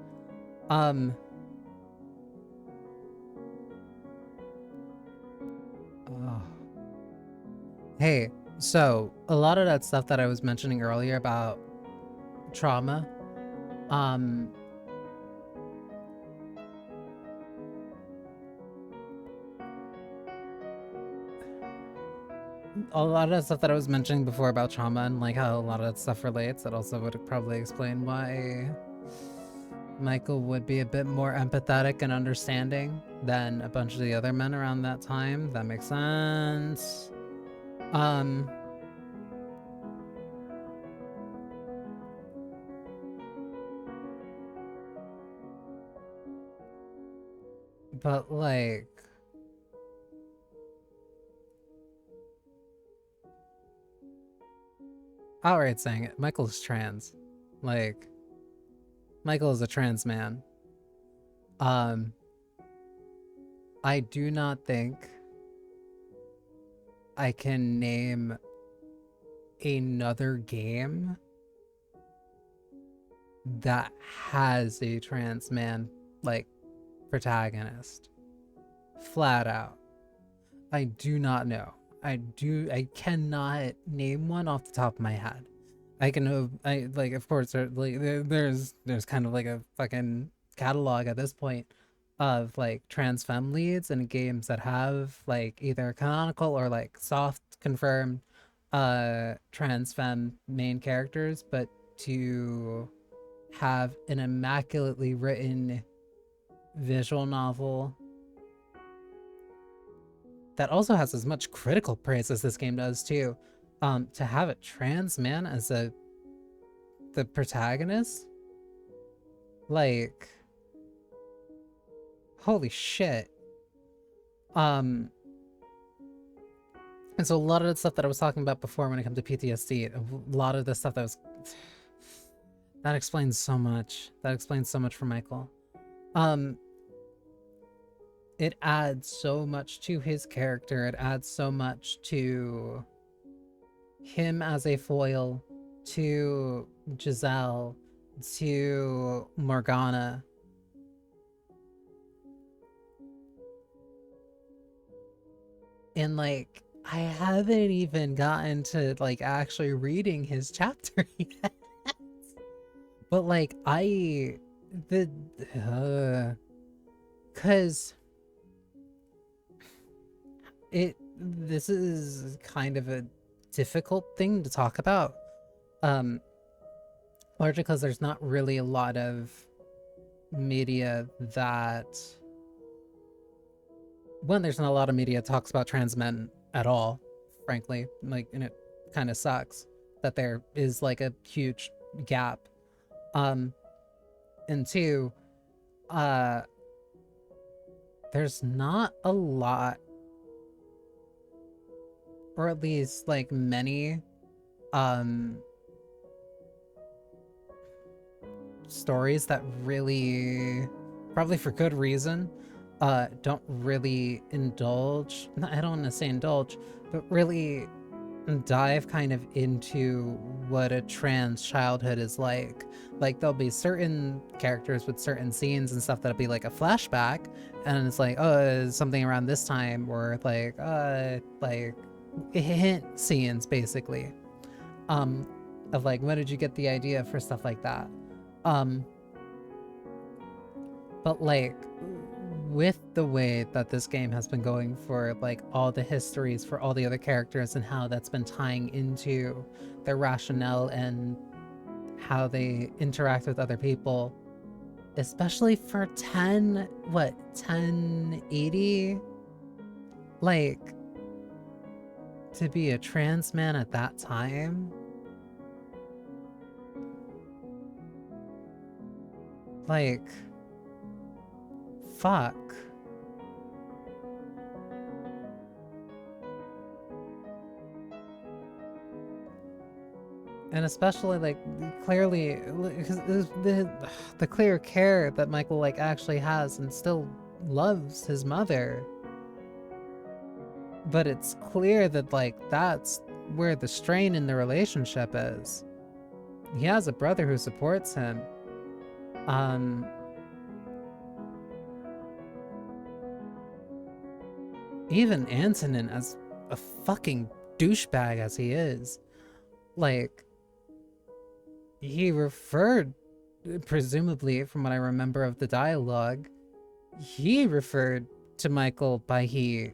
Oh. Hey, so a lot of that stuff that I was mentioning earlier about trauma, a lot of that stuff that I was mentioning before about trauma and like how a lot of that stuff relates, that also would probably explain why Michael would be a bit more empathetic and understanding than a bunch of the other men around that time. That makes sense. But like, outright saying it, Michael's trans. Like, Michael is a trans man. I do not think I can name another game that has a trans man, like, protagonist. Flat out. I do not know. I cannot name one off the top of my head. I can, of course, there's kind of like a fucking catalog at this point of like trans femme leads and games that have like either canonical or like soft confirmed trans femme main characters, but to have an immaculately written visual novel that also has as much critical praise as this game does too, to have a trans man as the protagonist, like, holy shit. And so a lot of the stuff that I was talking about before when it comes to PTSD, a lot of the stuff that explains so much. That explains so much for Michael. It adds so much to his character. It adds so much to him as a foil, to Giselle, to Morgana. And like, I haven't even gotten to like actually reading his chapter yet. But like, cause this is kind of a difficult thing to talk about. Largely because there's not really a lot of media that... One, there's not a lot of media that talks about trans men at all. frankly. Like, and it kind of sucks that there is like a huge gap. And two, there's not a lot, or at least like many, stories that really, probably for good reason, don't really indulge, I don't want to say indulge, but really dive kind of into what a trans childhood is like. Like, there'll be certain characters with certain scenes and stuff that'll be like a flashback, and it's like, oh, something around this time, or like hint scenes, basically, of like, when did you get the idea for stuff like that? But like, with the way that this game has been going for like all the histories for all the other characters and how that's been tying into their rationale and how they interact with other people, especially for 1080, like, to be a trans man at that time, like, fuck. And especially, like, clearly, because the clear care that Michael, like, actually has and still loves his mother. But it's clear that, like, that's where the strain in the relationship is. He has a brother who supports him. Even Antonin, as a fucking douchebag as he is, like, he referred, presumably from what I remember of the dialogue, he referred to Michael by he.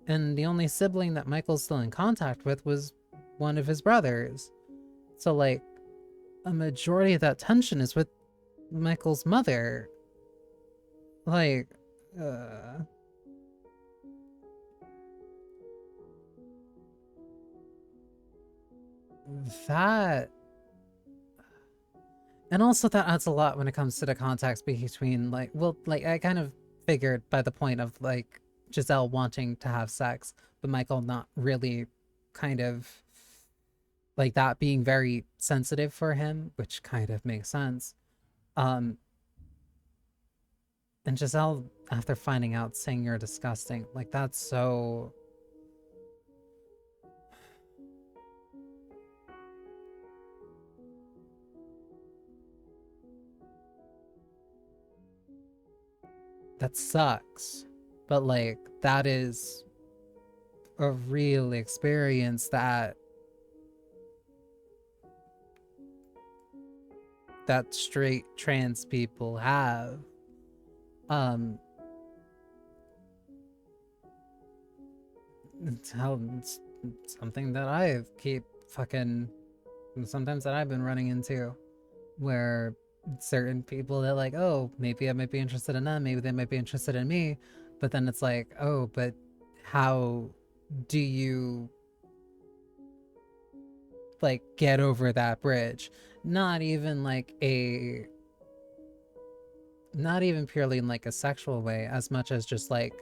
And the only sibling that Michael's still in contact with was one of his brothers. So, like, a majority of that tension is with Michael's mother. Like, that... And also that adds a lot when it comes to the context between, like, well, like, I kind of figured by the point of, like, Giselle wanting to have sex, but Michael not really, kind of, like, that being very sensitive for him, which kind of makes sense. And Giselle, after finding out, saying you're disgusting, like, that's so... That sucks. But, like, that is a real experience that straight trans people have. It's something that I keep fucking... Sometimes that I've been running into, where certain people, they're like, oh, maybe I might be interested in them, maybe they might be interested in me, but then it's like, oh, but how do you, like, get over that bridge? Not even purely in, like, a sexual way, as much as just, like,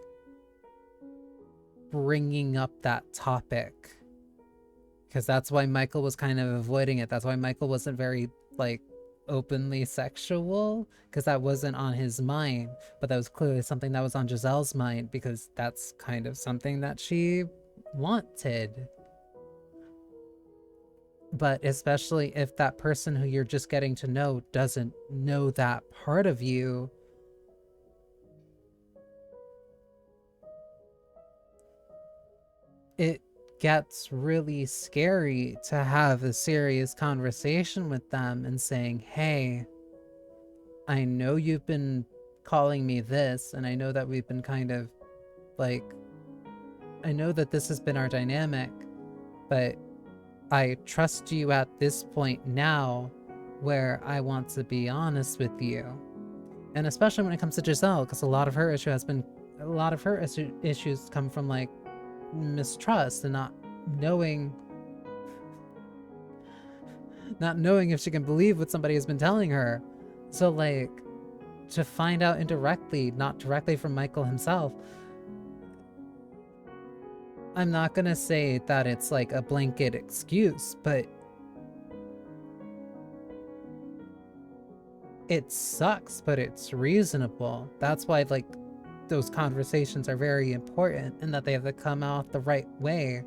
bringing up that topic. Because that's why Michael was kind of avoiding it. That's why Michael wasn't very, like, openly sexual, because that wasn't on his mind, but that was clearly something that was on Giselle's mind, because that's kind of something that she wanted. But especially if that person who you're just getting to know doesn't know that part of you, it gets really scary to have a serious conversation with them and saying, hey, I know you've been calling me this, and I know that we've been kind of, like, I know that this has been our dynamic, but I trust you at this point now where I want to be honest with you. And especially when it comes to Giselle, because a lot of her issues come from, like, mistrust and knowing not knowing if she can believe what somebody has been telling her. So like, to find out indirectly, not directly from Michael himself, I'm not gonna say that it's like a blanket excuse, but it sucks, but it's reasonable. That's why like those conversations are very important, and that they have to come out the right way,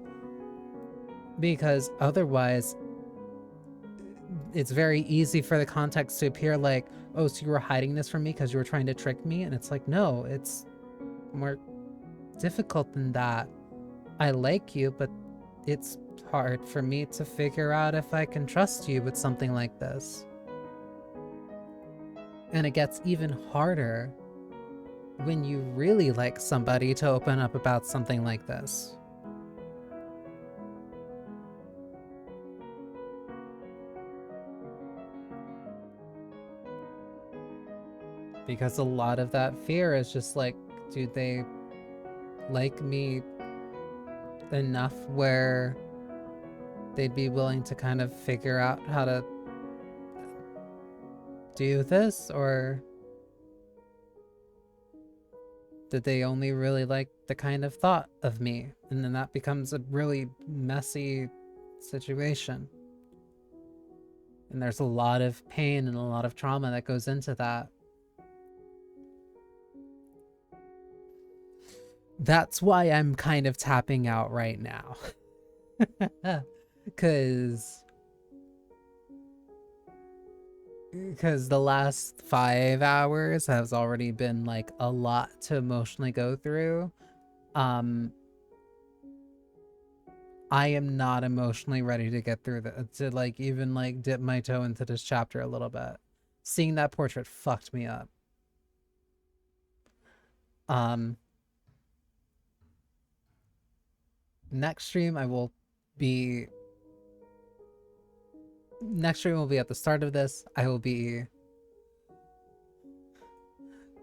because otherwise it's very easy for the context to appear like, oh, so you were hiding this from me because you were trying to trick me? And it's like, no, it's more difficult than that. I like you, but it's hard for me to figure out if I can trust you with something like this. And it gets even harder when you really like somebody to open up about something like this. Because a lot of that fear is just like, do they like me enough where they'd be willing to kind of figure out how to do this? Or did they only really like the kind of thought of me? And then that becomes a really messy situation. And there's a lot of pain and a lot of trauma that goes into that. That's why I'm kind of tapping out right now. Because the last 5 hours has already been like a lot to emotionally go through. I am not emotionally ready to get through to like even like dip my toe into this chapter a little bit. Seeing that portrait fucked me up. Next stream will be at the start of this. I will be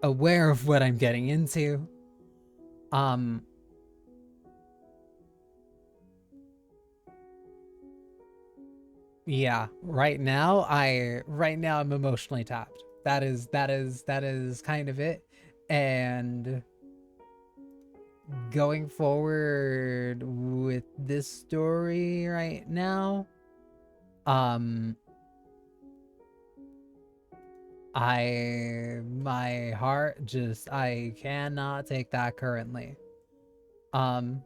aware of what I'm getting into. Yeah, right now I'm emotionally tapped. That is kind of it. And going forward with this story right now, my heart just, I cannot take that currently. My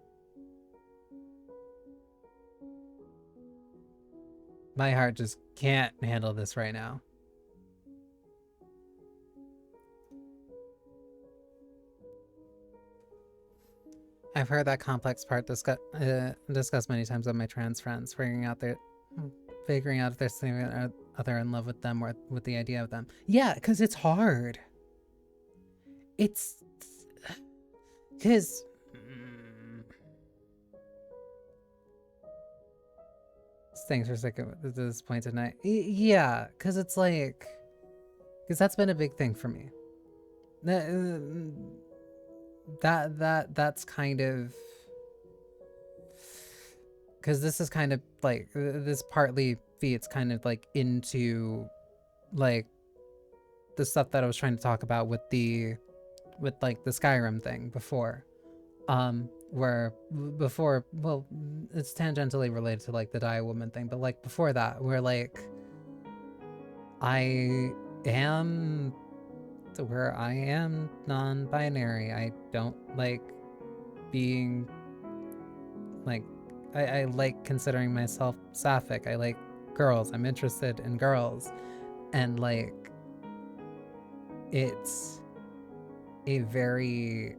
heart just can't handle this right now. I've heard that complex part discussed many times with my trans friends, figuring out if they're significant other in love with them or with the idea of them. Yeah, because it's hard. It's because thanks for sticking with this point tonight. Yeah, because it's like, because that's been a big thing for me. That's kind of, because this is kind of like, this partly feeds kind of like into like the stuff that I was trying to talk about with like the Skyrim thing before. Where before, well, it's tangentially related to like the Die Woman thing, but like before that, where like I am non-binary. I don't like being like, I like considering myself sapphic. I like girls. I'm interested in girls. And like, it's a very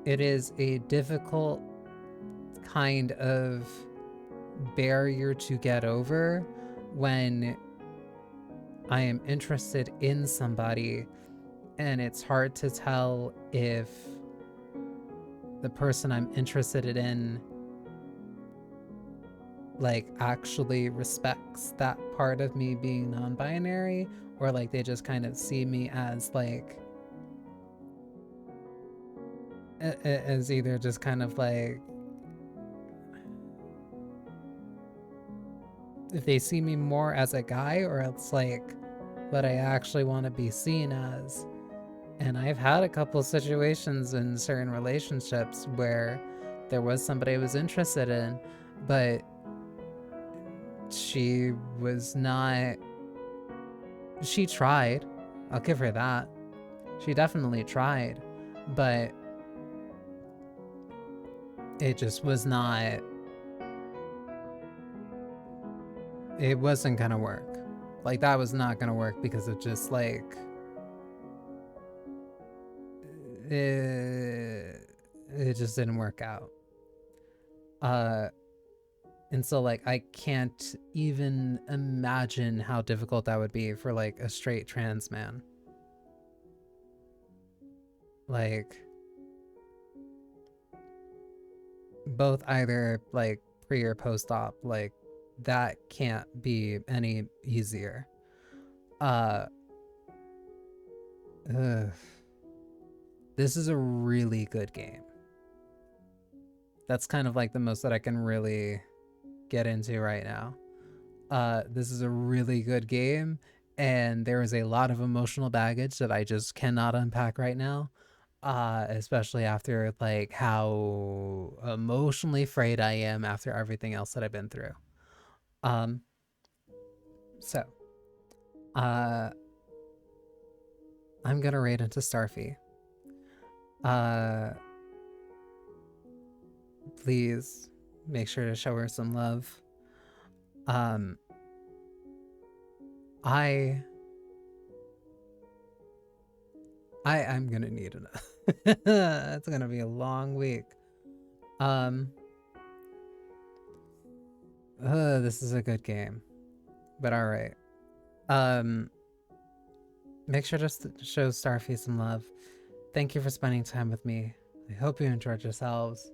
it is a difficult kind of barrier to get over when I am interested in somebody and it's hard to tell if the person I'm interested in like actually respects that part of me being non-binary, or like they just kind of see me as like is either just kind of like, if they see me more as a guy, or it's like what I actually want to be seen as. And I've had a couple situations in certain relationships where there was somebody I was interested in, but she was not. She tried. I'll give her that. She definitely tried, but it just was not. It wasn't gonna work. Like, that was not gonna work because it just like. It just didn't work out. And so like I can't even imagine how difficult that would be for like a straight trans man. Like, both either like pre or post op, like that can't be any easier. Ugh. This is a really good game. That's kind of like the most that I can really get into right now. This is a really good game, and there is a lot of emotional baggage that I just cannot unpack right now. Especially after like how emotionally frayed I am after everything else that I've been through. So, I'm gonna raid into Starfy. Please make sure to show her some love. I'm gonna need it. It's gonna be a long week. This is a good game, but all right. Make sure to show Starfy some love. Thank you for spending time with me. I hope you enjoyed yourselves.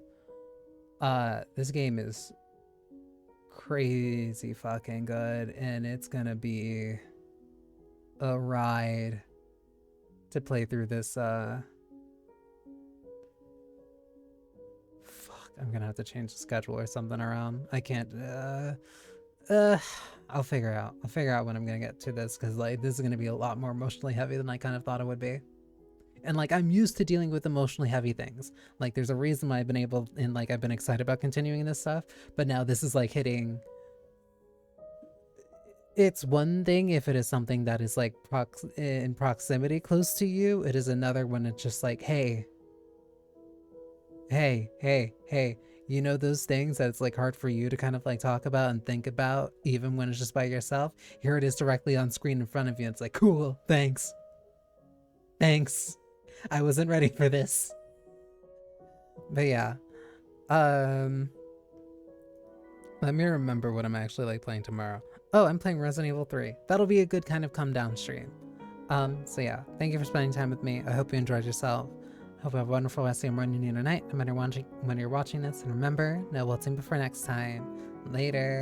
This game is crazy fucking good, and it's gonna be a ride to play through this. Fuck, I'm gonna have to change the schedule or something around. I can't. I'll figure out. I'll figure out when I'm gonna get to this, because like this is gonna be a lot more emotionally heavy than I kind of thought it would be. And like I'm used to dealing with emotionally heavy things. Like there's a reason why I've been able, and like I've been excited about continuing this stuff. But now this is like hitting. It's one thing if it is something that is like in proximity close to you. It is another when it's just like, hey, you know those things that it's like hard for you to kind of like talk about and think about even when it's just by yourself? Here it is directly on screen in front of you. It's like, cool, thanks. I wasn't ready for this. But yeah. Let me remember what I'm actually like playing tomorrow. Oh, I'm playing Resident Evil 3. That'll be a good kind of come down stream. So yeah, thank you for spending time with me. I hope you enjoyed yourself. Hope you have a wonderful rest of your morning, noon, or night, no matter when you're watching this. And remember, no wilting before next time. Later.